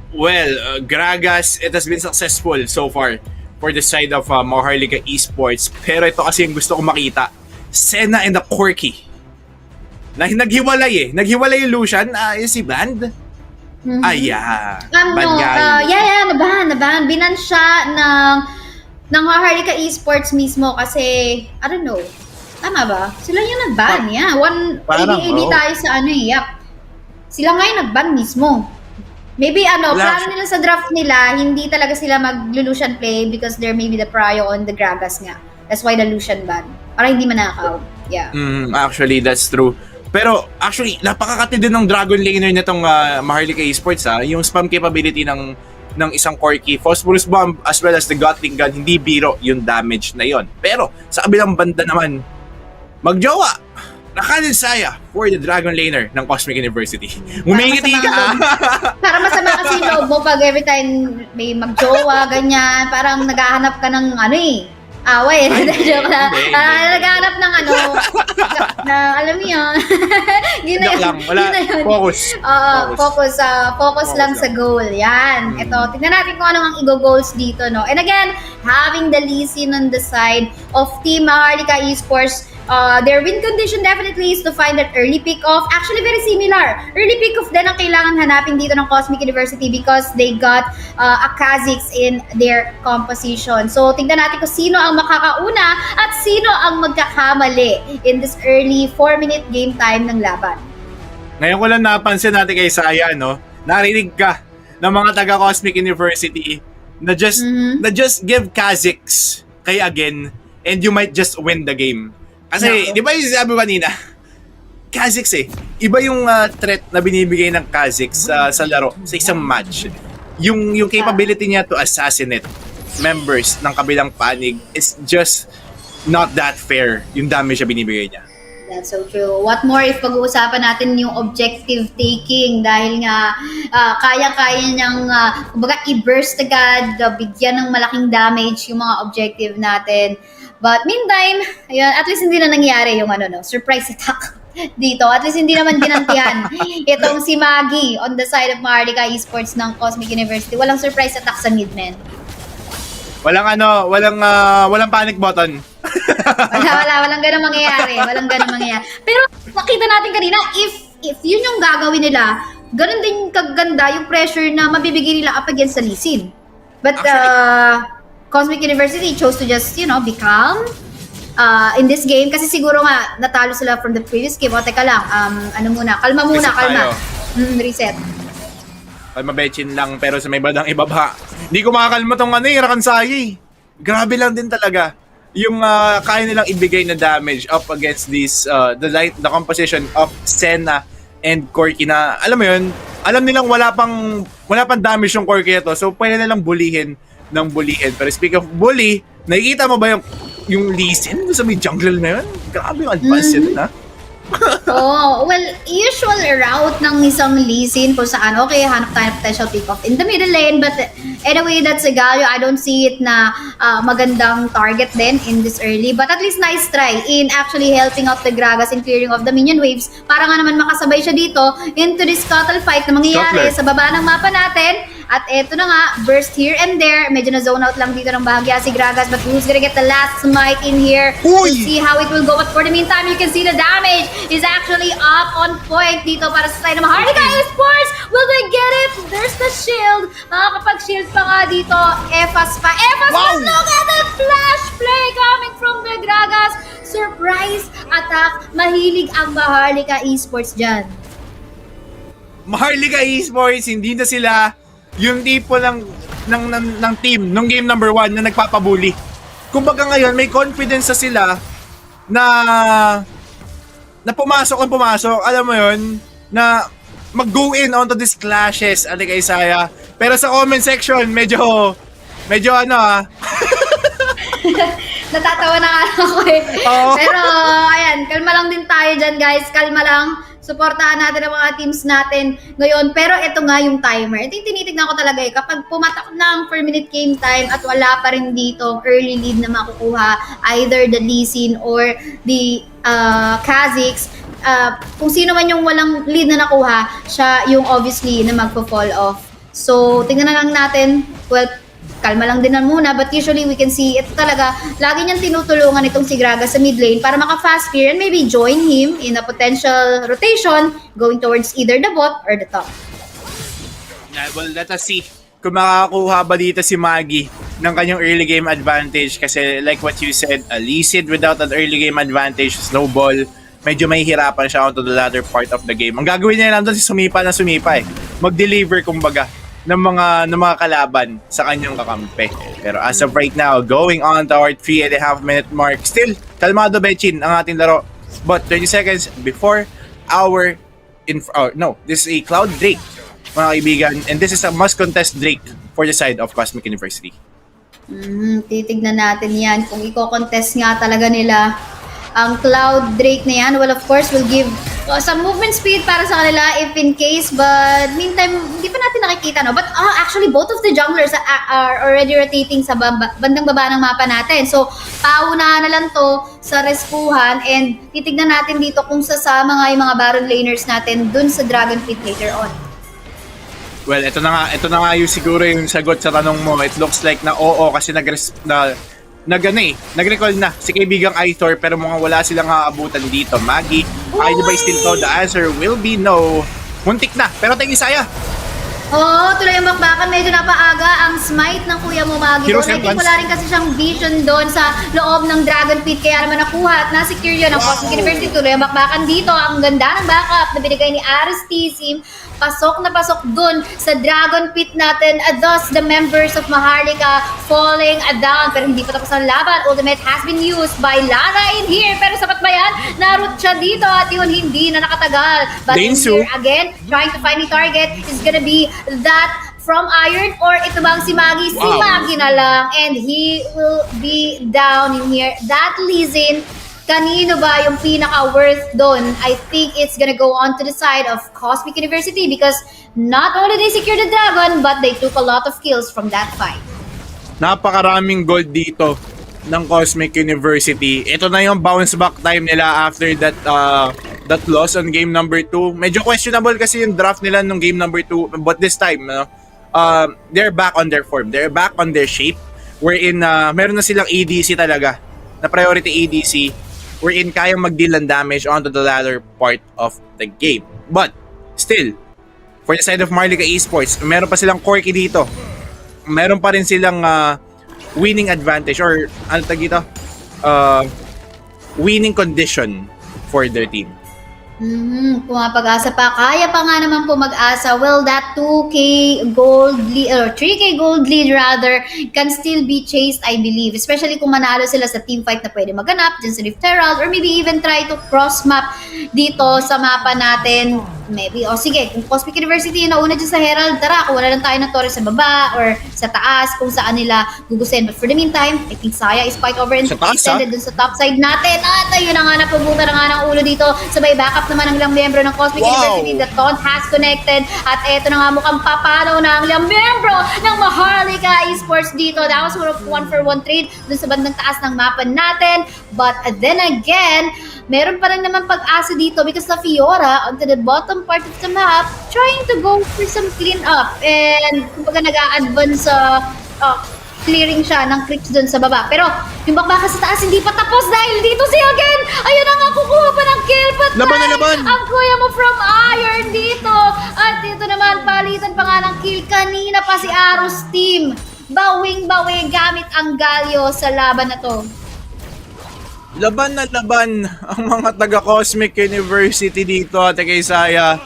Well, Gragas, it has been successful so far for the side of MHRLK Esports. Pero ito kasi yung gusto ko makita. Senna and the Corky. Naghiwalay yung Lucian, yung si Band. Ayan. Naban. Binan siya ng Harlika Esports mismo kasi, I don't know. Tama ba? Sila yung nag-ban. Yeah. AD tayo sa Sila nga yung nag-ban mismo. Maybe plano nila sa draft nila, hindi talaga sila mag-Lucian play because there may be the prio on the Gragas nga. That's why the Lucian ban. Para hindi manakaw. Yeah. Actually, that's true. Pero actually, napakakati din ng Dragon Laner nitong MHRLK Esports yung spam capability ng isang core key, Phosphorus Bomb as well as the Gatling Gun, hindi biro yung damage na yon. Pero sa kabilang banda naman, magjowa na Kaisaya for the Dragon Laner ng Cosmic University. Humingiti ka! Para masama kasi yung loob mo pag every time may magjowa, ganyan, parang naghahanap ka ng away. Naghahanap ng alam mo yun. Yun na yun. Focus. Focus lang sa goal. Yan. Ito, tignan natin kung ano ang i-goals dito, no? And again, having the Lee Sin on the side of Team MHRLK Esports, their win condition definitely is to find that early pick-off. Actually, very similar. Early pick-off din ang kailangan hanapin dito ng Cosmic University because they got a Kha'Zix in their composition. So, tignan natin kung sino ang makakauna at sino ang magkakamali in this early 4-minute game time ng laban. Ngayon ko lang napansin natin kay Saya, no? Narinig ka ng mga taga-Cosmic University na just give Kha'Zix kay Again and you might just win the game. Kasi, di ba yung sabi kanina, Kha'Zix iba yung threat na binibigay ng Kha'Zix sa laro, sa isang match. Yung capability niya to assassinate members ng kabilang panig is just not that fair, yung damage na binibigay niya. That's so true. What more if pag-uusapan natin yung objective taking dahil nga kaya-kaya niyang kumbaga i-burst agad, bigyan ng malaking damage yung mga objective natin. But meantime, ayun, at least hindi na nangyari yung surprise attack dito. At least hindi naman dinantihan itong si Maggie on the side of MHRLK Esports ng Cosmic University. Walang surprise attack sa mid, man. Walang panic button. Walang ganun mangyayari. Pero nakita natin kanina, if yun yung gagawin nila, ganun din kaganda yung pressure na mabibigay nila up against sa Lee Sin. But Cosmic University chose to just, be calm in this game kasi siguro nga natalo sila from the previous game. O teka lang, kalma. Reset. Kalma Bechin lang pero sa may bandang ibaba. Hindi ko makakalma tong Kaisaya. Grabe lang din talaga yung kaya nilang ibigay na damage up against this the composition of Senna and Corki na alam mo yun, alam nilang wala pang damage yung Corki ito, so pwede nilang bulihin. Pero speak of bully, nakikita mo ba yung Lee Sin sa may jungle na yun? Grabe yung advance yun, ha? Usual route ng isang Lee Sin kung saan, okay, hanap tayo ng potential pick-off in the middle lane, but anyway, that's a Galio. I don't see it na magandang target din in this early, but at least nice try in actually helping out the Gragas in clearing of the minion waves para nga naman makasabay siya dito into this scuttle fight na mangyayari sa baba ng mapa natin. At eto na nga, burst here and there. Medyo na-zone out lang dito ng bahagya si Gragas. But who's gonna get the last smite in here? We'll see how it will go. But for the meantime, you can see the damage is actually up on point dito para sa side ng MHRLK Esports. Will they get it? There's the shield. Makakapag-shield pa nga dito. Efas pa. But look at the flash play coming from the Gragas. Surprise attack. Mahilig ang MHRLK Esports dyan. MHRLK Esports, hindi na sila yung tipo ng team nung game number 1 na nagpapabuli. Kumbaga ngayon may confidence sa sila na pumasok, alam mo yun, na mag-go in onto these clashes at Kaisaya. Pero sa comment section, medyo natatawa na nga ako Pero ayan, kalma lang din tayo dyan guys, kalma lang. Suportahan natin ang mga teams natin ngayon. Pero ito nga yung timer. Ito yung tinitignan ko talaga Kapag pumatak ng 4-minute game time at wala pa rin dito early lead na makukuha, either the Lee Sin or the Kha'Zix, kung sino man yung walang lead na nakuha, siya yung obviously na magpo-fall off. So, tingnan na lang natin. Well, kalma lang din na muna, but usually we can see ito talaga, lagi niyang tinutulungan itong si Graga sa mid lane para maka-fast clear and maybe join him in a potential rotation going towards either the bot or the top. Yeah, well, let us see kung makakakuha ba dito si Maggie ng kanyang early game advantage kasi like what you said, Lee Sid without an early game advantage, snowball, medyo mahihirapan siya onto the latter part of the game. Ang gagawin niya lang doon si sumipa na sumipa mag-deliver kumbaga ng mga kalaban sa kanyang kakampi. Pero as of right now, going on to our 3.5 minute mark, still kalmado Bechin ang ating laro, but 30 seconds before our this is a Cloud Drake mga kaibigan, and this is a must contest Drake for the side of Cosmic University. Titignan natin yan kung i-contest nga talaga nila ang Cloud Drake na yan. Well, of course, we'll give some movement speed para sa kanila if in case, but meantime, hindi pa natin nakikita, no? But actually, both of the junglers are already rotating sa bandang baba ng mapa natin. So, paunahan na lang to sa respuhan, and titignan natin dito kung sasama nga yung mga Baron laners natin dun sa Dragon Pit later on. Well, ito na nga yung siguro yung sagot sa tanong mo. It looks like na oo kasi nag-recall na si kaibigang Aitor pero mukhang wala silang aabutan dito. Maggie, I ba still to? The answer will be no. Muntik na, pero Kaisaya. Oo, tuloy ang bakbakan. Medyo napaaga ang smite ng kuya mo, Maggie. I think wala rin kasi siyang vision doon sa loob ng Dragon Pit. Kaya naman nakuha at na-secure yun ang Cosmic University. Tuloy ang bakbakan dito. Ang ganda ng backup na binigay ni Aris Tisim. Pasok na pasok dun sa Dragon Pit natin. Thus, the members of MHRLK falling down. Pero hindi pa tapos ang laban. Ultimate has been used by Lara in here. Pero sapat ba yan? Naroot siya dito at yun hindi na nakatagal. But in here again, trying to find a target is gonna be that from Iron or ito bang si Maggie? Si Maggie na lang. And he will be down in here. That Lizin, kanino ba yung pinaka-worth doon? I think it's gonna go on to the side of Cosmic University because not only they secured the dragon, but they took a lot of kills from that fight. Napakaraming gold dito ng Cosmic University. Ito na yung bounce back time nila after that loss on game number 2. Medyo questionable kasi yung draft nila nung game number 2, but this time, they're back on their form. They're back on their shape. Wherein meron na silang ADC talaga, na priority ADC. Wherein kayang mag-deal ng damage onto the latter part of the game. But, still, for the side of MHRLK Esports, meron pa silang quirky dito. Meron pa rin silang winning advantage or, ano tag dito? Winning condition for their team. Pumapag-asa pa. Kaya pa nga naman po mag-asa. Well, that 2K gold lead, or 3K gold lead rather, can still be chased, I believe. Especially kung manalo sila sa team fight na pwede maganap dyan sa Rift Herald, or maybe even try to cross-map dito sa mapa natin. Maybe, sige, kung Cosmic University yung nauna dyan sa Herald, tara, kuha na lang tayo ng torre sa baba or sa taas kung saan nila gugusin. But for the meantime, I think Saya is quite over and extended dun sa top side natin. At ayun na nga, napubuta na nga ng ulo dito. Sabay backup naman ang ilang miyembro ng Cosmic University. The taunt has connected. At eto na nga, mukhang papalo na ang ilang miyembro ng MHRLK Esports dito. That was 1-for-1 trade dun sa bandang taas ng mapa natin. But then again, meron pa rin naman pag-asa dito because the Fiora onto the bottom part of the map trying to go for some clean up and kumbaga nag-a-advance sa clearing siya ng creeps dun sa baba. Pero yung bakbaka sa taas hindi pa tapos dahil dito si again. Ayun na nga, kukuha pa ng kill. But laban na laban! Ang kuya mo from Iron dito. At dito naman, palitan pa nga ng kill. Kanina pa si Aros team. Bawing-bawi gamit ang Galio sa laban na to. Laban na laban ang mga taga Cosmic University dito at Kaisaya.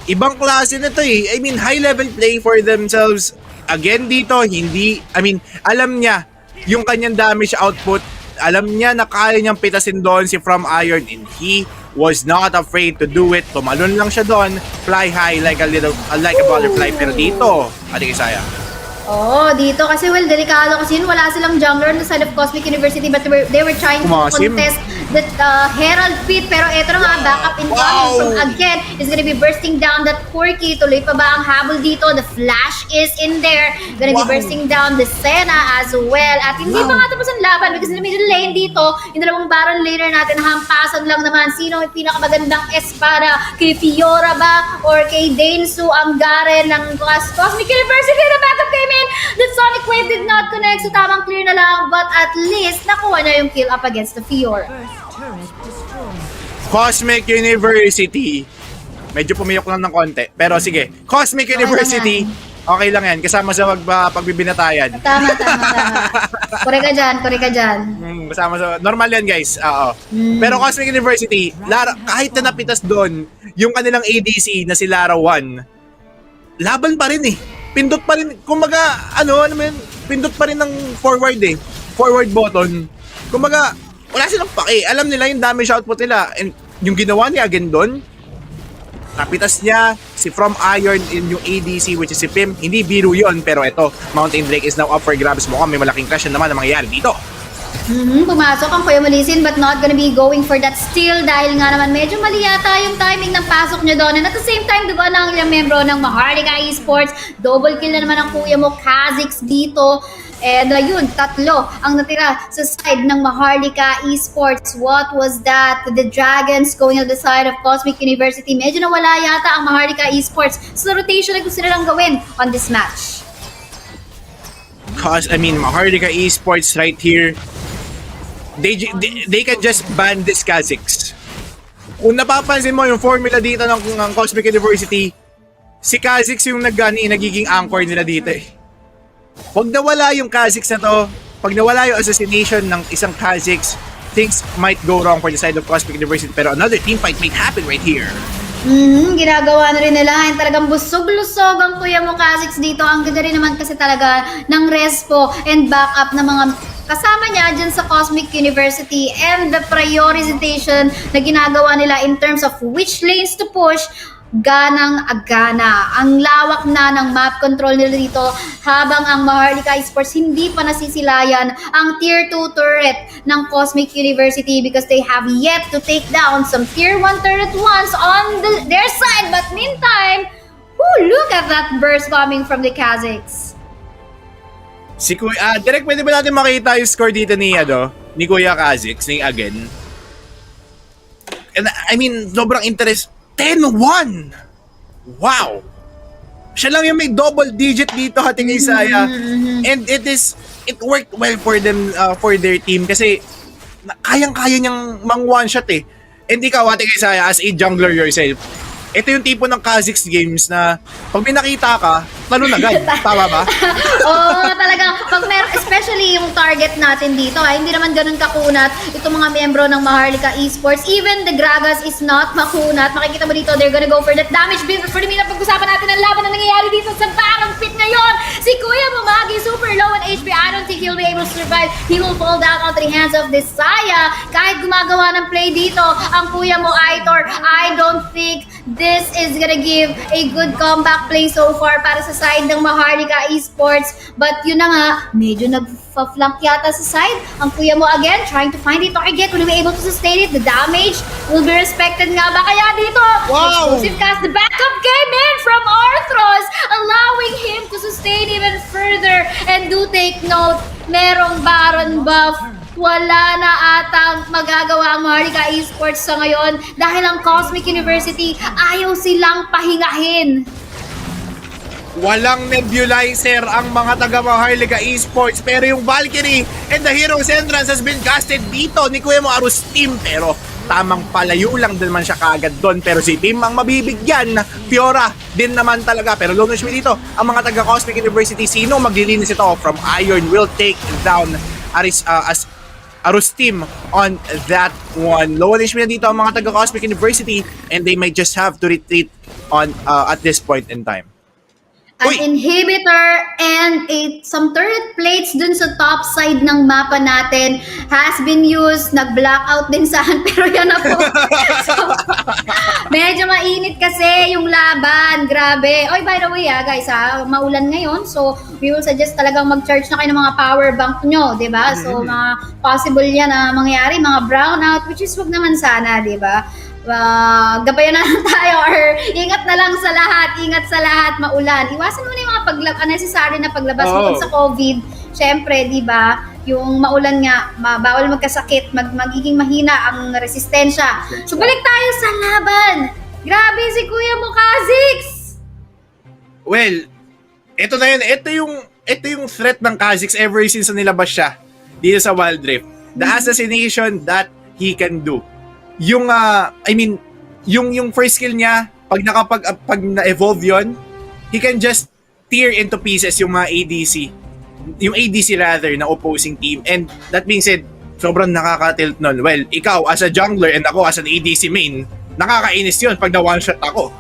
Ibang klase na to eh. I mean, high level play for themselves. Again dito, alam niya yung kanyang damage output. Alam niya na kaya niyang pitasin doon si From Iron and he was not afraid to do it. Tumalon lang siya doon, fly high like a butterfly. Pero dito, at Kaisaya, dito kasi delikado kasi yun. Wala silang jungler on the side of Cosmic University but they were trying to contest the Herald Pit. Pero ito na nga, backup incoming from again is gonna be bursting down that Corky. Tuloy pa ba ang habol dito? The Flash is in there. Gonna be bursting down the Senna as well. At hindi pa nga tapos ang laban because in the middle lane dito, yung dalawang Baron laner natin, hampasan lang naman. Sino ang pinakamagandang espada? Kay Fiora ba? Or kay Dainsu ang Garen ng Cosmic University? The backup came in. The Sonic Wave did not connect. So tamang clear na lang. But at least, nakuha niya yung kill up against the Fiora. Cosmic University. Medyo pumiyok lang ng konti. Pero sige, Cosmic University, okay lang yan. Kasama sa pagbibinatayan. Tama. Kore ka dyan. Kasama sa... Normal yan, guys. Oo. Pero Cosmic University, kahit na napitas doon, yung kanilang ADC na si Lara 1, laban pa rin eh. Pindot pa rin. Kumbaga, pindot pa rin ng forward eh. Forward button. Kumbaga, wala silang pake. Alam nila yung damage output nila. And yung ginawa niya again doon, napitas niya si From Iron in yung ADC which is si Pim. Hindi biro yun, pero ito, Mountain Drake is now up for grabs. Mukhang may malaking crash naman ang mangyayari dito. Pumasok ang Kuya Malisin but not gonna be going for that steal dahil nga naman medyo mali yata yung timing ng pasok niya doon. And at the same time, diba na ang ilang membro ng MHRLK Esports, double kill na naman ang kuya mo, Kha'Zix dito. And yun, 3 ang natira sa side ng MHRLK Esports. What was that? The Dragons going on the side of Cosmic University. Medyo nawala yata ang MHRLK Esports. So rotation na gusto nilang gawin on this match. MHRLK Esports right here, they can just ban this Kha'Zix. Kung napapansin mo yung formula dito ng Cosmic University, si Kha'Zix yung nagiging anchor nila dito eh. Pag nawala yung Kha'Zix na to, pag nawala yung assassination ng isang Kha'Zix, things might go wrong for the side of Cosmic University. Pero another team fight might happen right here. Ginagawa na rin nila. Talagang busog-lusog ang kuya mo Kha'Zix dito. Ang ganda rin naman kasi talaga ng respo and backup ng mga kasama niya dyan sa Cosmic University and the prioritization na ginagawa nila in terms of which lanes to push. Ganang-agana. Ang lawak na ng map control nila dito habang ang MHRLK Esports hindi pa nasisilayan ang Tier 2 turret ng Cosmic University because they have yet to take down some Tier 1 turret ones on their side. But meantime, look at that burst coming from the Kha'Zix. Direk, pwede ba natin makita yung score dito ni Kuya Kha'Zix, ni Again? And sobrang interest. 10-1! Wow! Siya lang yung may double digit dito, Ate Kaisaya. And it worked well for them, for their team kasi kayang-kaya niyang mang one shot eh. And ikaw, Ate Kaisaya, as a jungler yourself, ito yung tipo ng Kha'Zix games na pag may nakita ka, talon agad. Tama ba? Oo, talagang especially yung target natin dito, hindi naman ganun kakunat itong mga membro ng MHRLK Esports. Even the Gragas is not makunat. Makikita mo dito, they're gonna go for that damage. For the minute, pag-usapan natin ang laban na nangyayari dito sa Barang Pit ngayon. Si Kuya Mamagi, super low on HP. I don't think he'll be able to survive. He will fall down onto the hands of this Saya. Kahit gumagawa ng play dito, ang Kuya mo, Aitor, I don't think this is gonna give a good comeback play so far para sa side ng MHRLK Esports. But yun na nga, medyo nag-flank yata sa side. Ang kuya mo again, trying to find the target. Will be able to sustain it. The damage will be respected nga ba? Kaya dito, explosive cast. The backup came in from Arthros, allowing him to sustain even further. And do take note, merong Baron buff. Wala na atang magagawa ang MHRLK Esports sa ngayon dahil ang Cosmic University ayaw silang pahingahin. Walang nebulizer ang mga taga-MHRLK Esports pero yung Valkyrie and the Hero's Entrance has been casted dito ni Kuya mo Arus team pero tamang palayo lang din man siya kaagad doon pero si team ang mabibigyan. Fiora din naman talaga pero Lone Schmidt dito ang mga taga-Cosmic University. Sino maglilinis ito? From Iron will take down Arus team on that one. Low punishment dito ang mga taga-Cosmic University and they might just have to retreat on at this point in time. an Uy! inhibitor, and some turret plates dun sa top side ng mapa natin has been used. Nag-blackout din saan, pero yan na po. So, medyo mainit kasi yung laban. Grabe. Oy, by the way, guys, maulan ngayon. So, we will suggest talagang mag-charge na kayo ng mga power bank nyo, di ba? So, mga possible yan na mangyari, mga brownout, which is wag naman sana, di ba? Gabayan na lang tayo or ingat na lang sa lahat, maulan. Iwasan mo na yung mga unnecessary na paglabas mo sa COVID. Siyempre, di ba, yung maulan nga, bawal magkasakit, magiging mahina ang resistensya. So, balik tayo sa laban. Grabe si Kuya mo, Kha'Zix! Well, ito na yun. Ito yung threat ng Kha'Zix ever since na nilabas siya dito sa Wild Rift. The assassination that he can do. Yung yung first skill niya, pag na-evolve yon, he can just tear into pieces yung mga ADC. Yung ADC rather, na opposing team. And that being said, sobrang nakaka-tilt nun. Well, ikaw as a jungler and ako as an ADC main, nakakainis yun pag na-one-shot ako.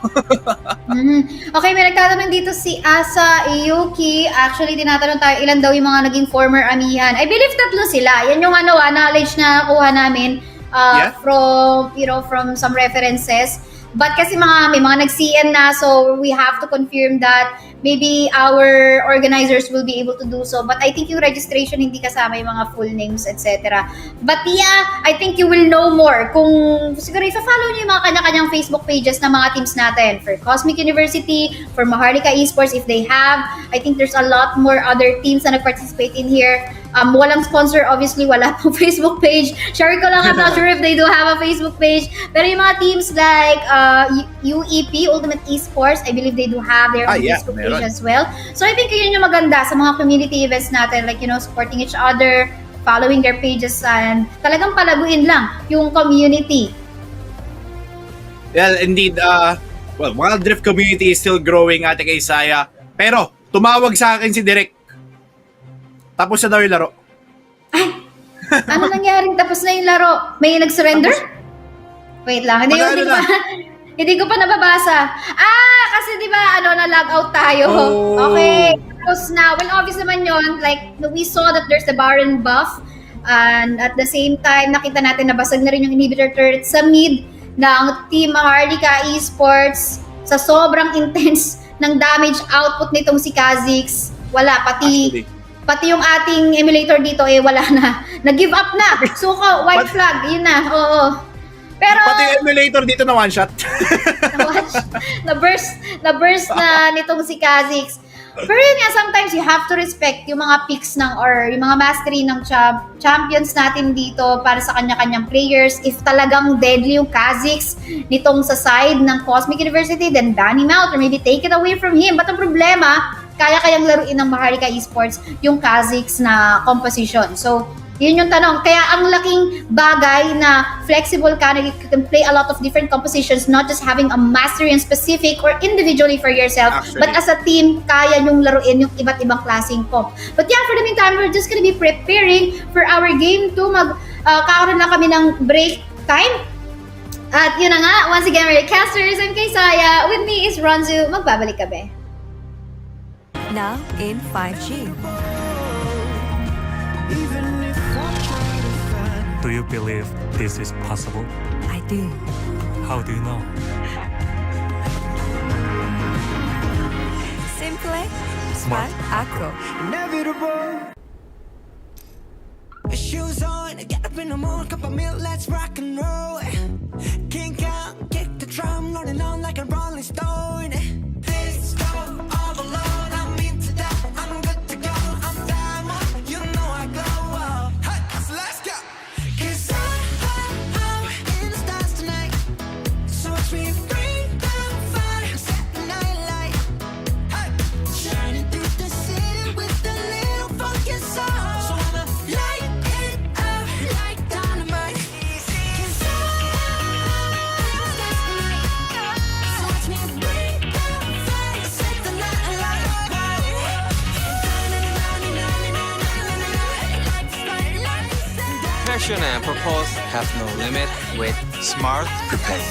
Okay, may nagtatanong dito si Asa Yuki. Actually, tinatanong tayo ilan daw yung mga naging former amihan. I believe 3 sila. Yan yung knowledge na nakuha namin from some references. But kasi may mga nag-CN na, so we have to confirm that maybe our organizers will be able to do so. But I think yung registration hindi kasama yung mga full names, etc. But yeah, I think you will know more kung siguro i-follow nyo yung mga kanya-kanyang Facebook pages ng mga teams natin. For Cosmic University, for MHRLK Esports if they have. I think there's a lot more other teams na nag-participate in here. Walang sponsor, obviously, wala pong Facebook page. Share ko lang, I'm not sure if they do have a Facebook page. Pero yung mga teams like UEP, Ultimate Esports, I believe they do have their own Facebook page as well. So I think yun yung maganda sa mga community events natin, like, supporting each other, following their pages, and talagang palaguin lang yung community. Well, indeed, Wild Rift community is still growing, Ate Kaisaya. Pero, tumawag sa akin si Direk. Tapos na daw yung laro. Ay! Ano nangyaring tapos na yung laro? May nag-surrender? Wait lang, hindi ko pa nababasa. Kasi di ba, na-log out tayo. Okay, tapos na. Well, obvious naman yun. Like, we saw that there's the Baron buff. And at the same time, nakita natin na basag na rin yung inhibitor turret sa mid ng Team MHRLK Esports. Sa sobrang intense ng damage output nitong si Kha'Zix. Wala, pati yung ating emulator dito wala na. Nag-give up na. Suko, white flag, yun na. Oo. Pero pati yung emulator dito na one shot. na-burst na nitong si Kha'Zix. Pero yun nga, sometimes you have to respect yung mga picks or yung mga mastery ng champions natin dito para sa kanya-kanyang players. If talagang deadly yung Kha'Zix nitong sa side ng Cosmic University, then ban him out or maybe take it away from him. But ang problema, kaya-kayang laruin ng MHRLK Esports yung Kha'Zix na composition. So, yun yung tanong. Kaya ang laking bagay na flexible ka, na you can play a lot of different compositions, not just having a mastery in specific or individually for yourself, but as a team, kaya yung laruin yung iba't ibang klaseng comp. But yeah, for the meantime, we're just gonna be preparing for our game 2. Kakaroon lang kami ng break time. At yun na nga, once again, we're Casters, I'm Kaisaya. With me is Ronzzu. Magbabalik kami. Now in 5G. Do you believe this is possible? I do. How do you know? Simple, smart, ako. Shoes on, get up in the morning, cup of milk, let's rock and roll. Kink out, kick the drum, rolling on like a rolling stone. This go all alone, I'm into that, I'm good to go, I'm diamond, you know I glow. Hey, so let's go. 'Cause I'm in the stars tonight, so watch me bring down fire, set the night light. Hey, shining through the city with a little funky soul. So I'ma light it up like dynamite. 'Cause I'm in the stars tonight, so watch me bring down fire, set the night light. Passion and purpose have no limit with Smart Prepaid.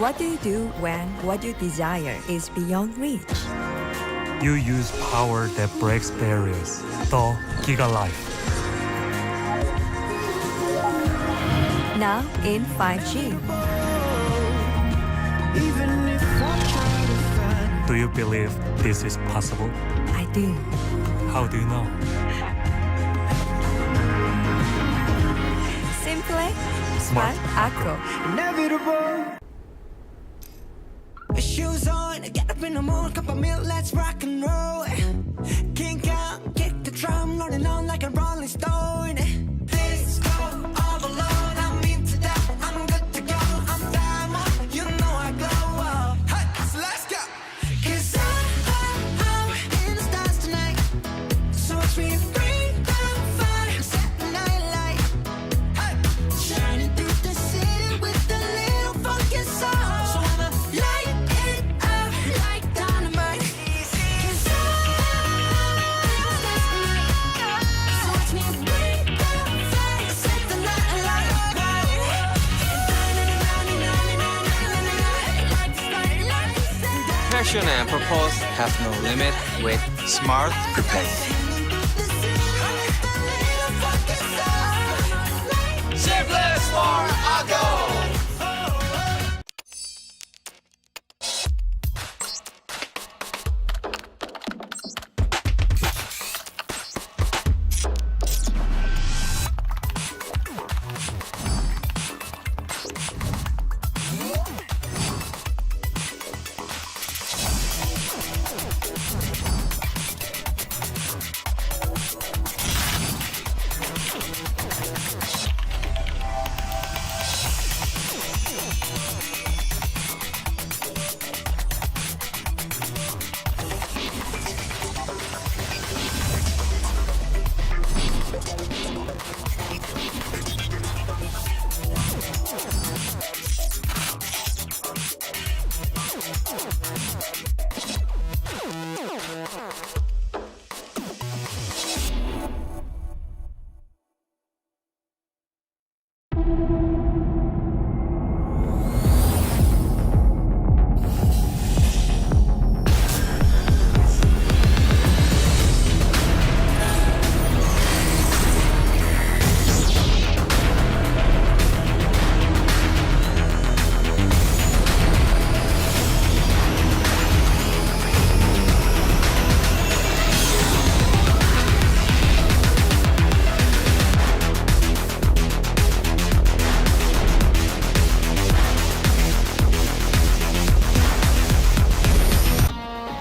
What do you do when what you desire is beyond reach? You use power that breaks barriers. The Giga Life. Now in 5G. Do you believe this is possible? I do. How do you know? Simple, smart, acro. Shoes on, get up in the morning, cup of milk, let's rock and roll. Kink out, kick the drum, rolling on like a rolling stone. Let's go all alone, I'm into that, I'm good to go, I'm diamond, you know I glow. Hey, so let's go. 'Cause I'm in the stars tonight, so watch me bring down fire, set the night light. Hey, shining through the city with a little funky soul. So I'ma light it up like dynamite. 'Cause so watch me bring down fire, set the night light. Passion and purpose have no limit with Smart Prepaid. Simplest for a go!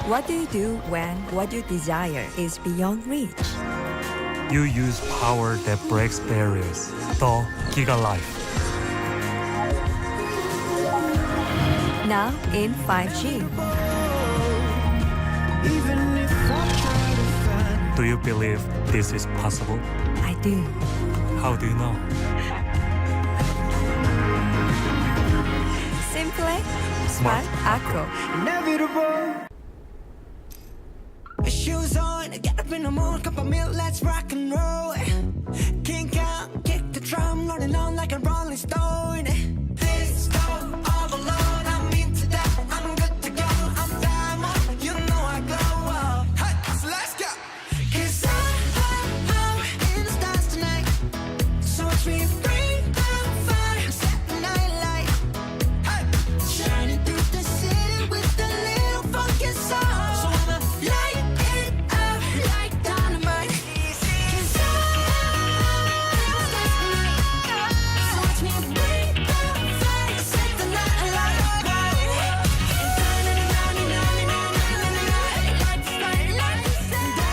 What do you do when what you desire is beyond reach? You use power that breaks barriers. The Giga Life. Now in 5G. Do you believe this is possible? I do. How do you know? Simple, smart, acro. Shoes on, get up in the morning, cup of milk, let's rock and roll. Kink out, kick the drum, rolling on like a rolling stone. Let's go all alone, I'm into that, I'm good to go, I'm diamond, you know I glow. Hey, so let's go. 'Cause I'm in the stars tonight, so watch me bring down fire, set the night light. Hey, shining through the city with a little funky soul. So I'ma light it up like dynamite. 'Cause so watch me bring down fire, set the night light.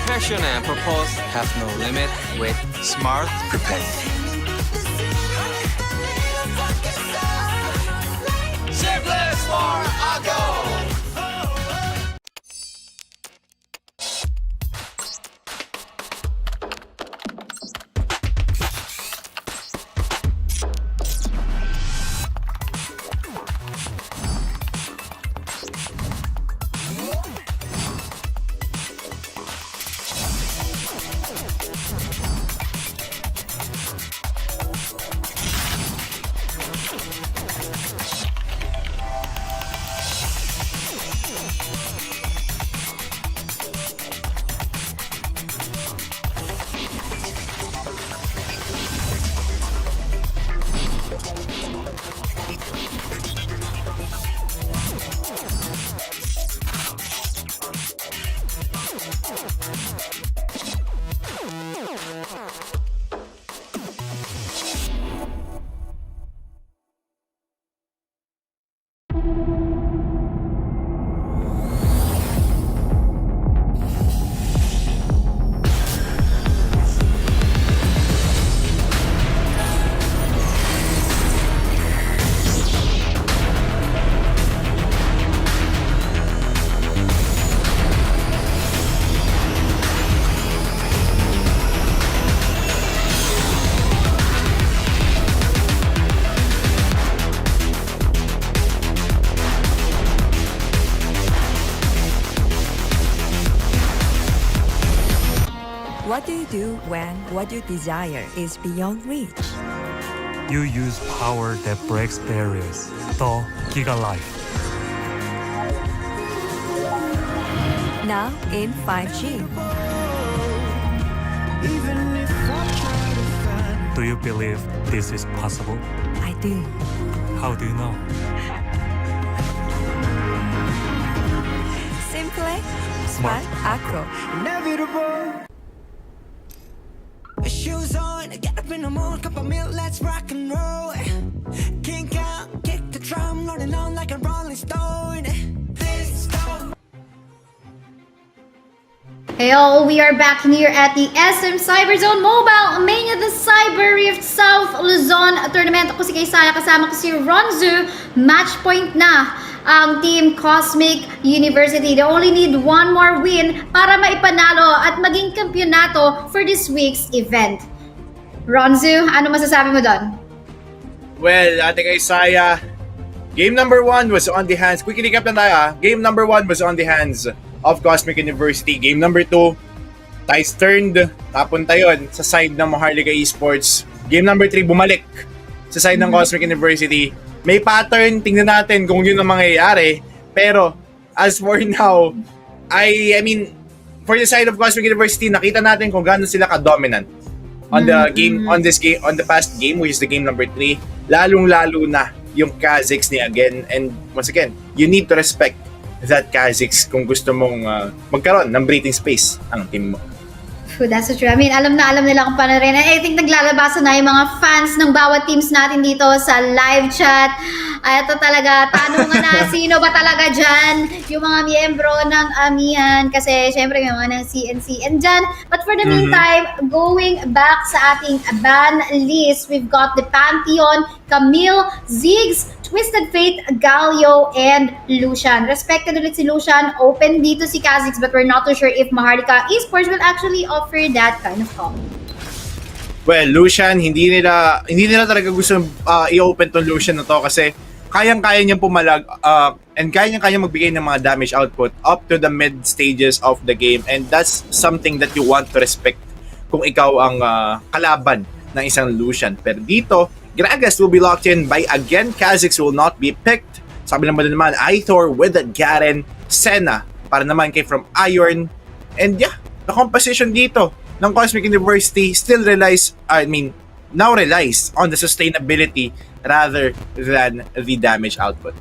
Passion and purpose have no limit with Smart Prepaid. Simplest for a go! What do you do when what you desire is beyond reach? You use power that breaks barriers. The Giga Life. Now in 5G. Do you believe this is possible? I do. How do you know? Simple, smart, acro. Shoes on, get up in the morning, cup of milk, let's rock and roll. Kink out, kick the drum, rolling on like a rolling stone. This stone. Hey all, we are back here at the SM Cyberzone Mobile Mania, the Cyber South Luzon Tournament. Ako si Kaisaya, kasama ko si Ronzzu. Match point na ang Team Cosmic University. They only need one more win para maipanalo at maging kampyonato for this week's event. Ronzzu, ano masasabi mo doon? Well, Ate Kaisaya, game number 1 was on the hands. Quick recap na tayo ha. Game number 1 was on the hands of Cosmic University. Game number 2, ties turned. Napunta yun sa side ng MHRLK Esports. Game number 3, bumalik sa side ng Cosmic University. May pattern, tingnan natin kung yun ang mangyayari. Pero, as for now, I mean, for the side of Cosmic University, nakita natin kung gaano sila ka-dominant on the game, on the past game, which is the game number 3. Lalong-lalo na yung Kaziks ni again. And once again, you need to respect that Kaziks kung gusto mong magkaroon ng breathing space ang team mo. That's so true. I mean, alam na alam nila kung paano rin. And I think naglalabasan na yung mga fans ng bawat teams natin dito sa live chat. Ito talaga, tanong na, sino ba talaga dyan? Yung mga miyembro ng Amihan. Kasi syempre may mga ng CNCN dyan. But for the meantime, going back sa ating ban list, we've got the Pantheon, Camille, Ziggs, Twisted Fate, Galio, and Lucian. Respected ulit si Lucian. Open dito si Kaziks, but we're not too sure if MHRLK Esports will actually offer that kind of combo. Well, Lucian, hindi nila talaga gusto i-open tong Lucian na to kasi kayang-kaya niyang pumalag and kayang-kaya magbigay ng mga damage output up to the mid stages of the game, and that's something that you want to respect kung ikaw ang kalaban ng isang Lucian. Pero dito, Gragas will be locked in by again. Kaziks will not be picked. Sabi naman Ithor with Garen, Senna para naman kay from Iron. And yeah, the composition dito ng Cosmic University still relies on the sustainability rather than the damage output.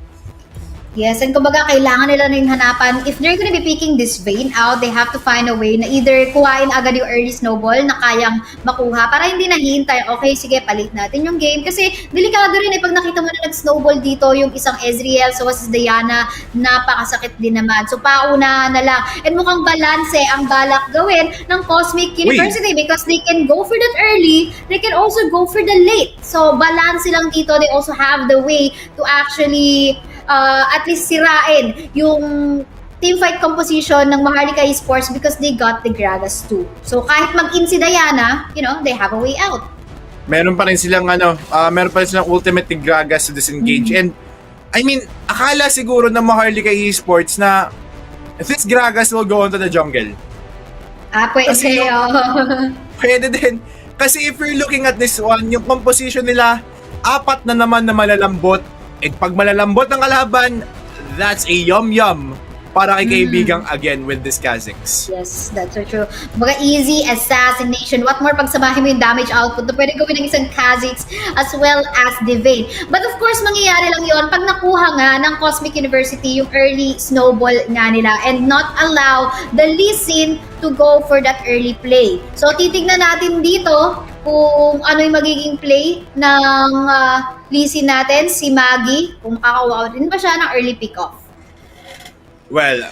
Yes, and kumbaga kailangan nila rin hanapan, if they're gonna be picking this Vayne out, they have to find a way na either kuhain agad yung early snowball na kayang makuha para hindi nahihintay, okay, sige, palit natin yung game. Kasi delikado rin pag nakita mo na nag-snowball dito yung isang Ezreal, so was Diana, napakasakit din naman. So pauna na lang. And mukhang balanse ang balak gawin ng Cosmic University because they can go for that early, they can also go for the late. So balance lang dito, they also have the way to actually at least sirain yung teamfight composition ng MHRLK Esports because they got the Gragas too. So kahit mag-in si Diana, they have a way out. Meron pa rin silang ultimate ni Gragas to disengage. And I mean, akala siguro ng MHRLK Esports na this Gragas will go onto the jungle. Pwede. Pwede din. Kasi if you're looking at this one, yung composition nila, 4 na naman na malalambot. At pag malalambot ng kalaban, that's a yum-yum para kay kaibigang again with this Kaziks. Yes, that's so true. Mga easy assassination. What more pag samahin mo yung damage output na pwede gawin ng isang Kaziks as well as the Vayne. But of course, mangyayari lang yon pag nakuha nga ng Cosmic University yung early snowball nga nila and not allow the Lee Sin to go for that early play. So titignan natin dito kung ano yung magiging play ng Lee Sin natin, si Maggie, kung makakawa rin ba siya ng early pick-off. Well,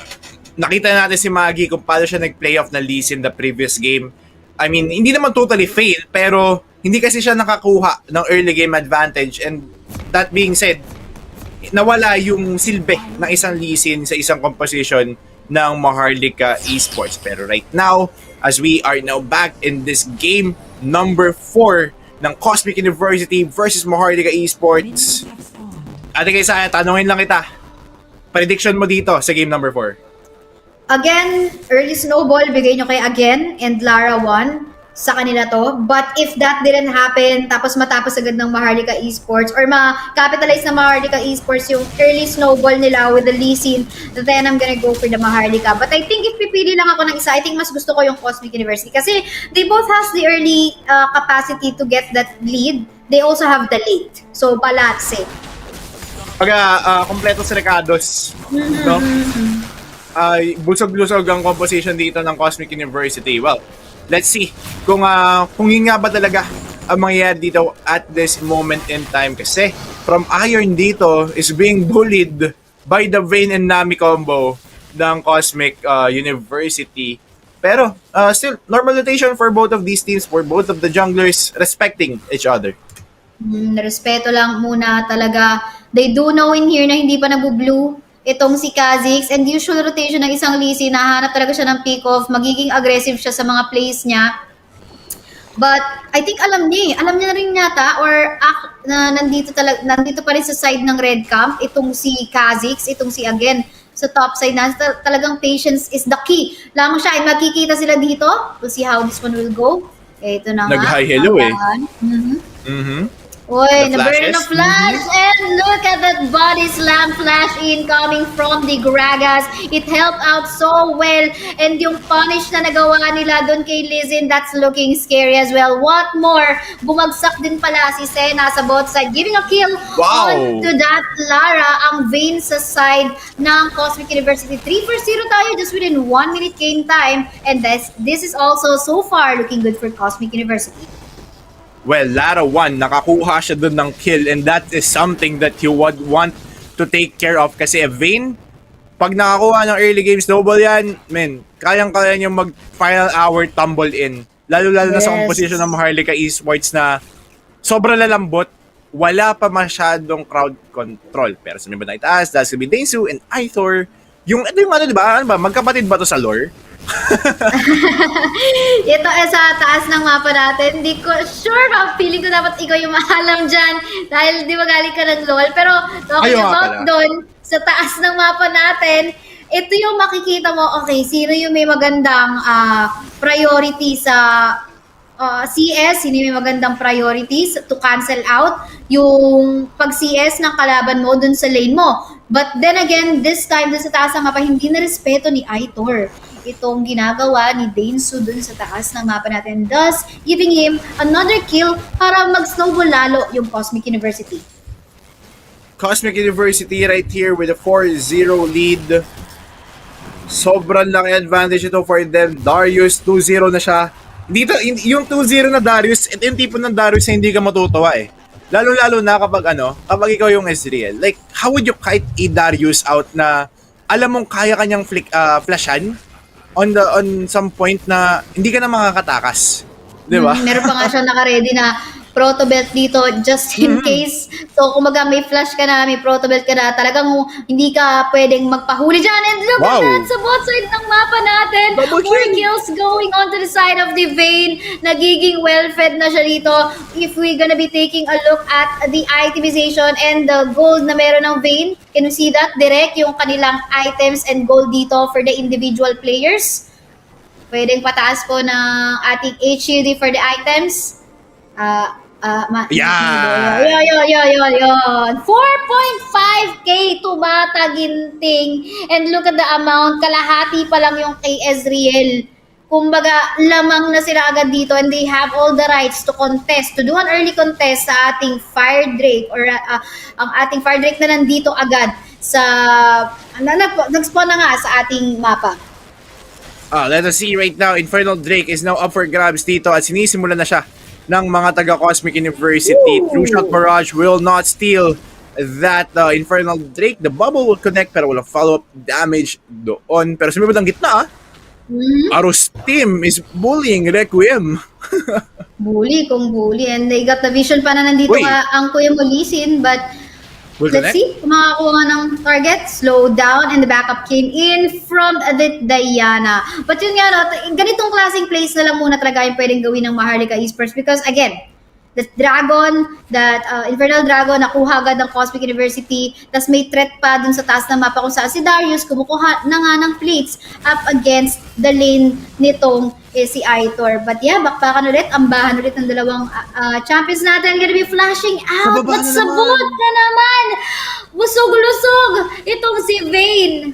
nakita natin si Maggie kung paano siya nag-playoff na Lee Sin the previous game. I mean, hindi naman totally fail, pero hindi kasi siya nakakuha ng early game advantage. And that being said, nawala yung silbi ng isang Lee Sin sa isang composition ng MHRLK Esports. Pero right now, as we are now back in this game number 4 ng Cosmic University versus MHRLK Esports. Ate Kaisaya, tanungin lang kita. Prediction mo dito sa game number 4? Again, early snowball, bigay nyo kay Again and Lara 1 sa kanila to. But if that didn't happen, tapos matapos agad ng MHRLK Esports or ma-capitalize ng MHRLK Esports yung early snowball nila with the Lee Sin, then I'm gonna go for the MHRLK. But I think if pipili lang ako ng isa, I think mas gusto ko yung Cosmic University kasi they both has the early capacity to get that lead. They also have the late. So, balanse. Kompleto si Ricardos. No? Busog-lusog ang composition dito ng Cosmic University. Well, let's see kung yun nga ba talaga ang mangyayari dito at this moment in time kasi from Iron dito is being bullied by the Vayne and Nami combo ng Cosmic University. Pero still, normal rotation for both of these teams, for both of the junglers respecting each other. Respeto lang muna talaga. They do know in here na hindi pa nabu-blue itong si Kha'Zix, and usual rotation ng isang Lee Sin, nahanap talaga siya ng pick-off, magiging aggressive siya sa mga plays niya. But I think alam niya na rin yata or na nandito pa rin sa side ng red camp itong si Kha'Zix, itong si Again sa top side na talagang patience is the key. Lamang siya, ay makikita sila dito. We'll see how this one will go. Ito na nga. Nag-high hello Oy, na-burn na flash, and look at that body slam flash in coming from the Gragas. It helped out so well, and yung punish na nagawa nila doon kay Lizin, that's looking scary as well. What more? Bumagsak din pala si Senna sa bot side, giving a kill on to that Lara, ang Vayne sa side ng Cosmic University. 3-0 tayo just within 1 minute game time, and this is also so far looking good for Cosmic University. Well, Lara 1, nakakuha siya dun ng kill and that is something that you would want to take care of kasi Vayne, pag nakakuha ng early game snowball yan, kayang-kaya niyang mag-final hour tumble in. Lalo-lalo na sa composition ng MHRLK Esports na sobrang lalambot, wala pa masyadong crowd control. Pero sa mga itaas, that's gonna be Ronnzu and Ithor. Ito yung ano, di ba? Ano ba? Magkapatid ba to sa lore? Ito sa taas ng mapa natin. Hindi ko sure, feeling ko dapat ikaw yung maalam dyan dahil di ba galing ka ng LOL. Pero talking about doon, sa taas ng mapa natin, ito yung makikita mo, okay, sino yung may magandang priority sa CS, sino yung may magandang priorities to cancel out yung pag-CS ng kalaban mo dun sa lane mo. But then again, this time, dun sa taas ng mapa, hindi na respeto ni Ithor itong ginagawa ni Ronnzu dun sa taas ng mapa natin, thus giving him another kill para mag-snowball lalo yung Cosmic University. Cosmic University right here with a 4-0 lead. Sobrang laki advantage ito for them. Darius, 2-0 na siya. Dito, yung 2-0 na Darius, ito yung tipo ng Darius na hindi ka matutuwa eh. Lalo-lalo na kapag ikaw yung Ezreal. Like, how would you kite a Darius out na alam mong kaya kanyang flashan on some point na hindi ka na makakatakas. Di ba? Meron pa nga siya naka-ready na proto belt dito just in case. So, kumaga may flash ka na, may proto belt ka na, talagang hindi ka pwedeng magpahuli dyan. And look at that, sa both side ng mapa natin. More kills going on to the side of the Vayne. Nagiging well-fed na siya dito. If we're gonna be taking a look at the itemization and the gold na meron ng Vayne, can you see that? Direct yung kanilang items and gold dito for the individual players. Pwedeng pataas po ng ating HUD for the items. Yeah. 4.5k tumataginting. And look at the amount. Kalahati pa lang yung kay Ezreal. Kumbaga, lamang na sila agad dito and they have all the rights to contest, to do an early contest sa ating Fire Drake or ang ating Fire Drake na nandito agad sa nag-spawn na nga sa ating mapa. Let us see right now, Infernal Drake is now up for grabs dito at sinisimula na siya ng mga taga-Cosmic University. True Shot Barrage will not steal that Infernal Drake. The bubble will connect pero walang follow-up damage doon. Pero sumibad ang gitna Aros team is bullying Requiem. Bully kung bully. And they got the vision pa na nandito ang Kuya mo Lee Sin, but let's see kung makakuha ng target. Slow down and the backup came in from the Diana. But yun nga, ganitong klaseng plays na lang muna talaga yung pwedeng gawin ng MHRLK Esports because again, that dragon, that Infernal Dragon, nakuha agad ng Cosmic University. Tapos may threat pa dun sa taas ng mapa kung saan si Darius kumukuha na nga ng plates up against the lane nitong si Aitor. But yeah, bakbakan ulit, ambahan ulit ng dalawang champions natin. Gonna be flashing out. Bababa But na sabot na naman. Busog-lusog itong si Vayne.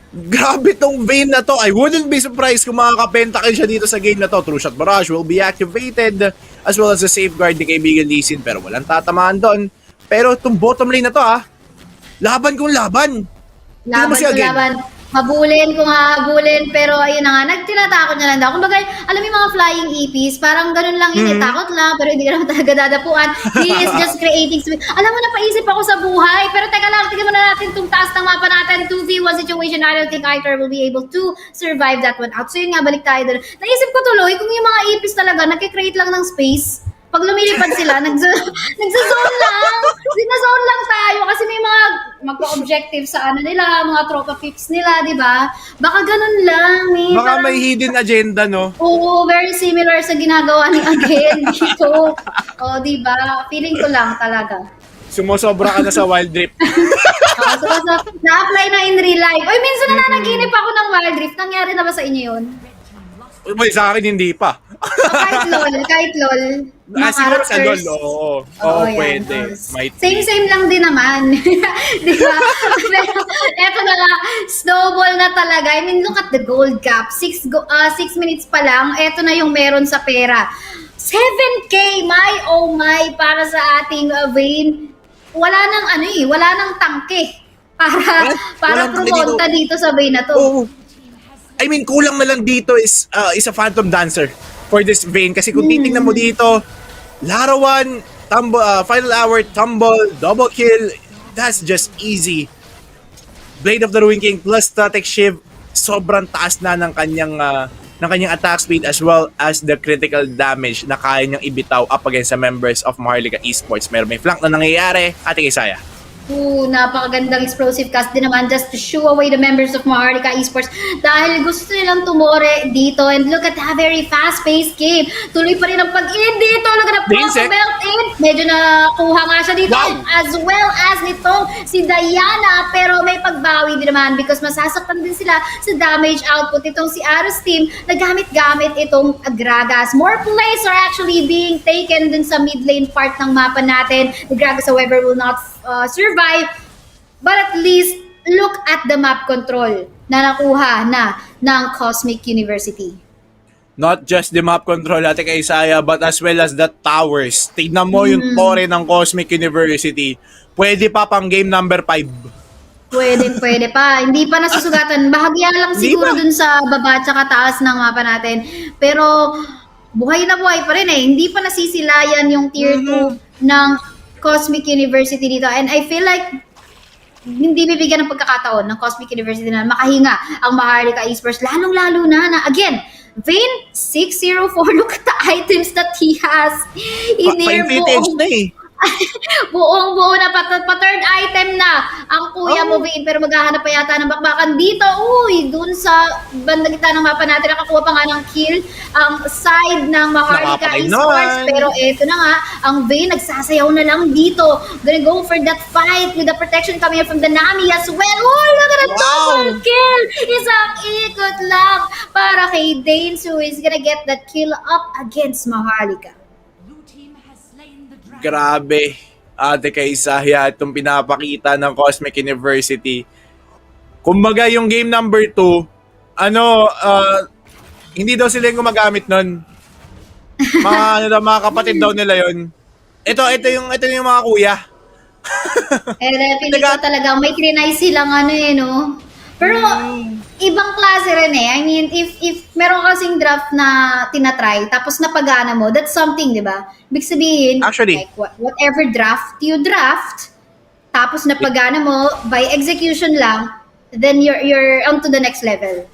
Grabe tong Vayne na to. I wouldn't be surprised kung makaka-pentakill siya dito sa game na to. True Shot Barrage will be activated as well as the safeguard ni kaibigan Lee Sin, pero walang tatamaan doon. Pero itong bottom lane na to laban kung laban. Tingnan mo siya again. Laban. Habulin kung hahabulin, pero ayun na nga, nagtinatakot niya lang daw. Kumbaga, alam mo yung mga flying EPs, parang ganun lang yun, takot lang, pero hindi ka naman talaga dadapuan. He is just creating space. Alam mo, napaisip ako sa buhay, pero teka lang, tingnan muna natin itong taas ng mapa natin, 2v1 situation. I don't think Aitor will be able to survive that one out. So yun nga, balik tayo doon. Naisip ko tuloy, kung yung mga EPs talaga, nagkikreate lang ng space, pag lumilipad sila, nagsa-zone lang. Sinazone lang tayo kasi may mga magka-objective sa nila, mga tropa picks nila, di ba? Baka ganun lang. Baka may hidden agenda, no? Oo, very similar sa ginagawa ni Again dito. O, di ba? Feeling ko lang talaga. Sumosobra ka na sa Wild Rift. Na-apply na in real life. Oy, minsan nananaginip ako ng Wild Rift. Nangyari na ba sa inyo yun? Uy, sa akin hindi pa. Kahit LOL. Siguro sa LOL, oo. Oo, yan. pwede. Same lang din naman. Di ba? Pero eto na nga, snowball na talaga. I mean, look at the gold gap. 6 minutes pa lang, eto na yung meron sa pera. 7K, oh my, para sa ating Vayne. Wala nang tangke para pumunta dito sa Vayne na to. Oo. I mean, kulang na lang dito is a Phantom Dancer for this Vayne. Kasi kung titingnan mo dito, larawan, final hour, tumble, double kill, that's just easy. Blade of the Ruin King plus Static Shiv, sobrang taas na ng kanyang attack speed as well as the critical damage na kaya niyang ibitaw up against the members of MHRLK Esports. May flank na nangyayari, Ate Kaisaya. Napakagandang explosive cast din naman just to shoo away the members of MHRLK Esports dahil gusto nilang tumore dito. And look at that very fast-paced game. Tuloy pa rin ang pag-in dito. Look at the proper belt in. Medyo nakuha nga siya dito. Wow. As well as nitong si Diana. Pero may pagbawi din naman because masasaktan din sila sa damage output. Itong si Aros team, nagamit-gamit itong Gragas. More plays are actually being taken dun sa mid lane part ng mapa natin. The Gragas, however, will not survive, but at least look at the map control na nakuha na ng Cosmic University. Not just the map control, Ate Kaisaya, but as well as the towers. Tignan mo yung tore ng Cosmic University. Pwede pa pang game number 5. Pwede pa. Hindi pa nasusugatan. Bahagya lang siguro dun sa baba at saka taas ng mapa natin. Pero buhay na buhay pa rin eh. Hindi pa nasisilayan yung tier 2 ng Cosmic University dito. And I feel like hindi bibigyan ng pagkakataon ng Cosmic University na makahinga ang MHRLK Esports. Lalong-lalo na again, Vayne 604. Look at the items that he has in here. Buong-buo na pa-third item na ang kuya mo, Vayne, pero maghahanap pa yata ng bakbakan dito. Dun sa bandang gitna ng mapa natin, nakakuha pa nga ng kill ang side ng MHRLK Esports. Pero eto na nga, ang Vayne nagsasayaw na lang dito. Gonna go for that fight with the protection coming from the Nami as well. Look at the double kill! Isang ikot lang para kay Dane, who is gonna get that kill up against MHRLK. Grabe, Ate Kaisaya, itong pinapakita ng Cosmic University. Kumbaga yung game number 2, hindi daw sila yung gumagamit nun. Mga kapatid daw nila yun. Ito yung mga kuya. Feeling ko talaga may trinay silang no? Pero ibang klase rin eh. I mean, if meron kasing draft na tinatry, tapos napagana mo, that's something, di ba? Ibig sabihin, actually, like whatever draft you draft, tapos napagana mo, by execution lang, then you're on to the next level.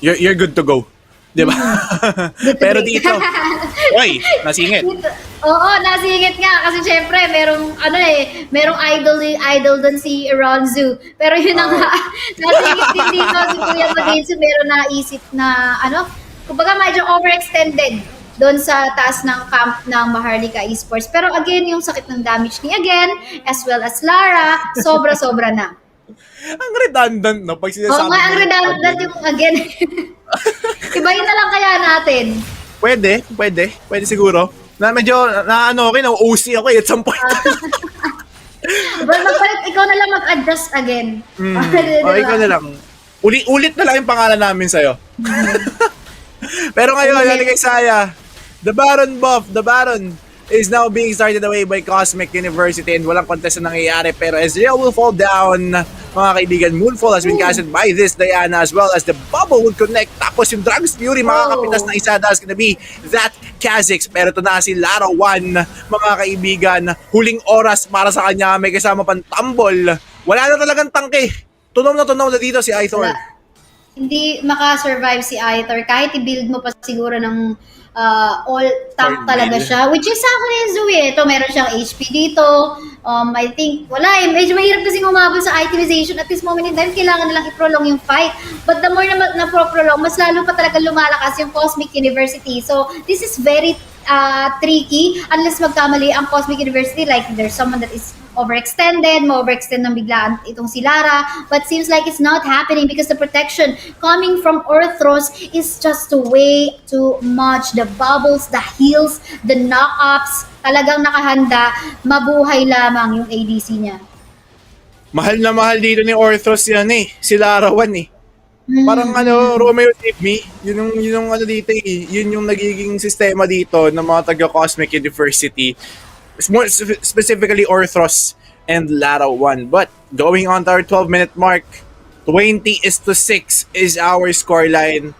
You're good to go. Di ba? Pero dito, nasingit. Oo, nasingit nga. Kasi syempre, merong idol dun si Ronzzu. Pero yun na nga, nasingit din dito si Kuya Maginsu. Meron naisip na, kumbaga medyo overextended doon sa taas ng camp ng MHRLK Esports. Pero again, yung sakit ng damage ni Again, as well as Lara, sobra-sobra na. Ang redundant, no? Pag sinasabi Oo nga, ang mo redundant yung Again. Ibahin na lang kaya natin. Pwede siguro. Na medyo, okay, OC ako at some point. But magpalit, ikaw na lang mag-adjust again. Ikaw na lang. Ulit na lang yung pangalan namin sa'yo. Pero ngayon, Kaisaya, the Baron is now being started away by Cosmic University and walang contest na nangyayari. Pero Ezreal will fall down, mga kaibigan. Moonfall has been casted by this Diana as well as the bubble would connect. Tapos yung Dragon's Fury, makakapitas na isa. That's gonna be that Kha'Zix. Pero ito na si Lara 1, mga kaibigan. Huling oras para sa kanya. May kasama pang tumble. Wala na talagang tangke. Tunaw na dito si Ithor. Hindi makasurvive si Ithor. Kahit i-build mo pa siguro ng all tank talaga siya. Which is sa Ronzzu Ito, meron siyang HP dito. I think, wala eh. Medyo mahirap kasi umabot sa itemization at this moment in time. Kailangan nilang i-prolong yung fight. But the more na pro-prolong, mas lalo pa talaga lumalakas yung Cosmic University. So, this is very tricky unless magkamali ang Cosmic University. Like, there's someone that is overextended, ma-overextend ng biglaan itong si Lara. But seems like it's not happening because the protection coming from Orthros is just way too much. The bubbles, the heals, the knock-ups, talagang nakahanda, mabuhay lamang yung ADC niya. Mahal na mahal dito ni Orthros yan eh. Si Lara 1 eh. Parang Romeo Save Me, yun yung dito eh. Yun yung nagiging sistema dito ng mga taga-Cosmic University. More specifically Orthros and Lara 1. But going on to our 12-minute mark, 20-6 is our scoreline.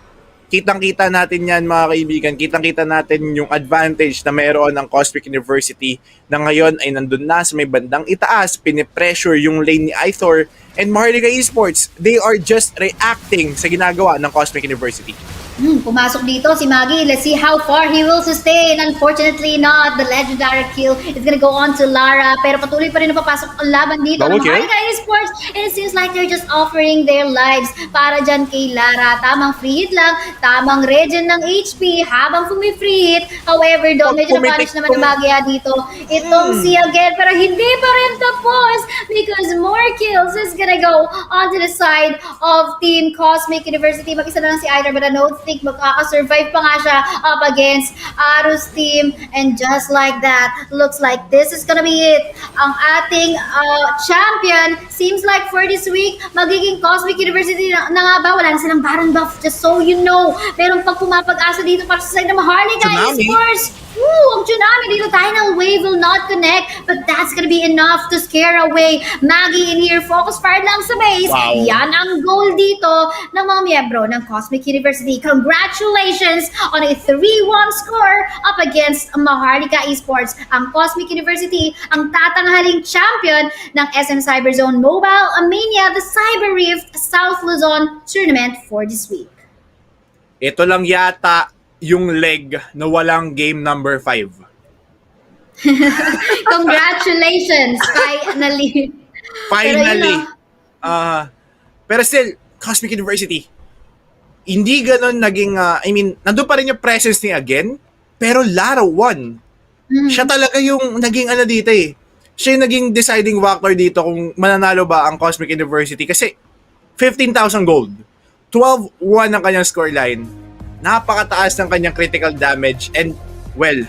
Kitang-kita natin yan, mga kaibigan. Kitang-kita natin yung advantage na mayroon ng Cosmic University na ngayon ay nandun na sa may bandang itaas, pinipressure yung lane ni Ithor and MHRLK Esports. They are just reacting sa ginagawa ng Cosmic University. Pumasok dito si Maggie. Let's see how far he will sustain. Unfortunately not. The legendary kill is gonna go on to Lara. Pero patuloy pa rin napapasok ang laban dito ng MHRLK Esports. And it seems like they're just offering their lives para dyan kay Lara. Tamang free hit lang. Tamang regen ng HP habang free hit. However, doon medyo na-punish naman ng Maggie dito. Itong si Again. Pero hindi pa rin tapos because more kills is gonna go onto the side of Team Cosmic University. Mag-isa na lang si Ithor, but I don't think makaka-survive pa nga siya up against Aru's team. And just like that, looks like this is gonna be it. Ang ating champion seems like for this week, magiging Cosmic University na nga ba? Wala na silang Baron buff, just so you know. Meron pang pumapag-asa dito para sa side ng MHRLK Esports. Ang tsunami dito, Tidal Wave will not connect, but that's gonna be enough to scare away Maggie in here. Focus fire lang sa base. Wow. Yan ang goal dito ng mga miyembro ng Cosmic University. Congratulations on a 3-1 score up against MHRLK Esports. Ang Cosmic University ang tatanghaling champion ng SM Cyberzone Mobile Mania, the Cyber Rift South Luzon Tournament for this week. Ito lang yata yung leg na walang game number 5. Congratulations! Finally! Pero still, Cosmic University, hindi ganon naging, nandun pa rin yung presence niya again, pero Lara 1. Siya talaga yung naging dito eh. Siya yung naging deciding factor dito kung mananalo ba ang Cosmic University. Kasi 15,000 gold, 12-1 ang kanyang scoreline, napakataas ng kanyang critical damage, and well,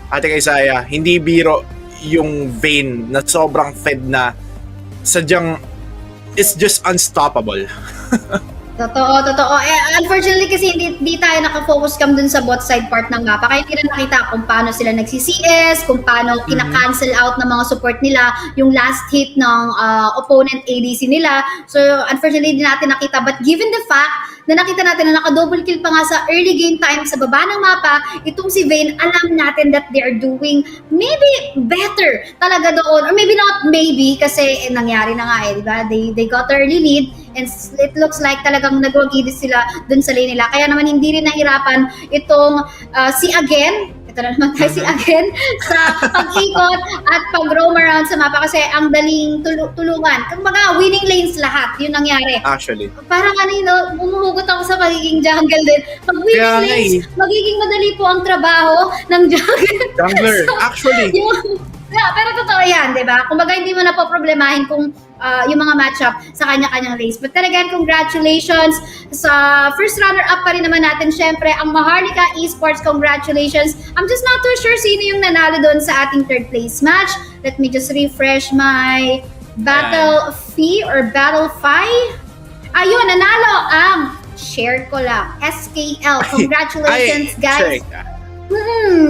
Ate Kaisaya, hindi biro yung Vayne na sobrang fed na sadyang it's just unstoppable. Totoo. Unfortunately kasi hindi tayo nakafocus cam dun sa bot side part ng mapa. Kaya hindi na nakita kung paano sila nagsi-CS, kung paano kina-cancel out ng mga support nila yung last hit ng opponent ADC nila. So unfortunately hindi natin nakita. But given the fact na nakita natin na naka-double kill pa nga sa early game time sa baba ng mapa, itong si Vayne, alam natin that they are doing maybe better talaga doon. Or maybe not maybe kasi nangyari na nga di ba? They got early lead and it looks like talagang nagwagidis sila dun sa lane nila. Kaya naman hindi rin nahirapan itong si Again. Ito na naman tayo si again sa pag-ikot at pag-roam around sa mapa kasi ang daling tulungan. Kumbaga, winning lanes lahat. Yun nangyari. Actually. Parang umuhugot ako sa pagiging jungle din. Pag winning Kaya nga lanes, eh. magiging madali po ang trabaho ng jungle. Jungler, actually. Yeah, pero totoo yan, di ba? Kumbaga, hindi mo na po problemahin kung yung mga matchup sa kanya-kanyang lanes. But then again, congratulations sa first runner-up pa rin naman natin. Syempre, ang MHRLK Esports, congratulations. I'm just not too sure sino yung nanalo doon sa ating third place match. Let me just refresh my battle fee or battle fee. Ayun, nanalo ang share ko lang. SKL. Congratulations, guys.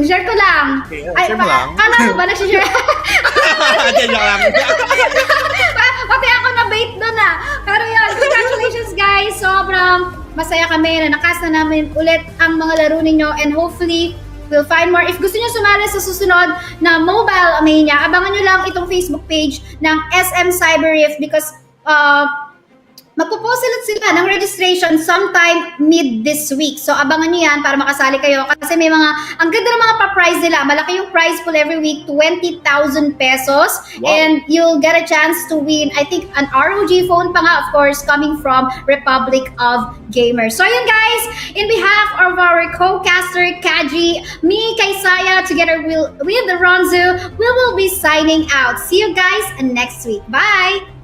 Share ko lang. Okay, share mo lang. Kala mo ba nagsishare? Diyan lang. Pati ako na-bait doon Pero yun, congratulations guys. Sobrang masaya kami na nakasa namin ulit ang mga laro ninyo and hopefully we'll find more. If gusto nyo sumali sa susunod na Mobile Mania, abangan nyo lang itong Facebook page ng SM Cyberzone because magpo-post sila ng registration sometime mid this week. So, abangan nyo yan para makasali kayo. Kasi may ang ganda ng mga pa-prize nila. Malaki yung prize pool every week, 20,000 pesos. Wow. And you'll get a chance to win, I think, an ROG phone pa nga, of course, coming from Republic of Gamers. So, ayun guys, in behalf of our co-caster, Kaji, me, Kaisaya, together with the Ronzzu, we will be signing out. See you guys next week. Bye!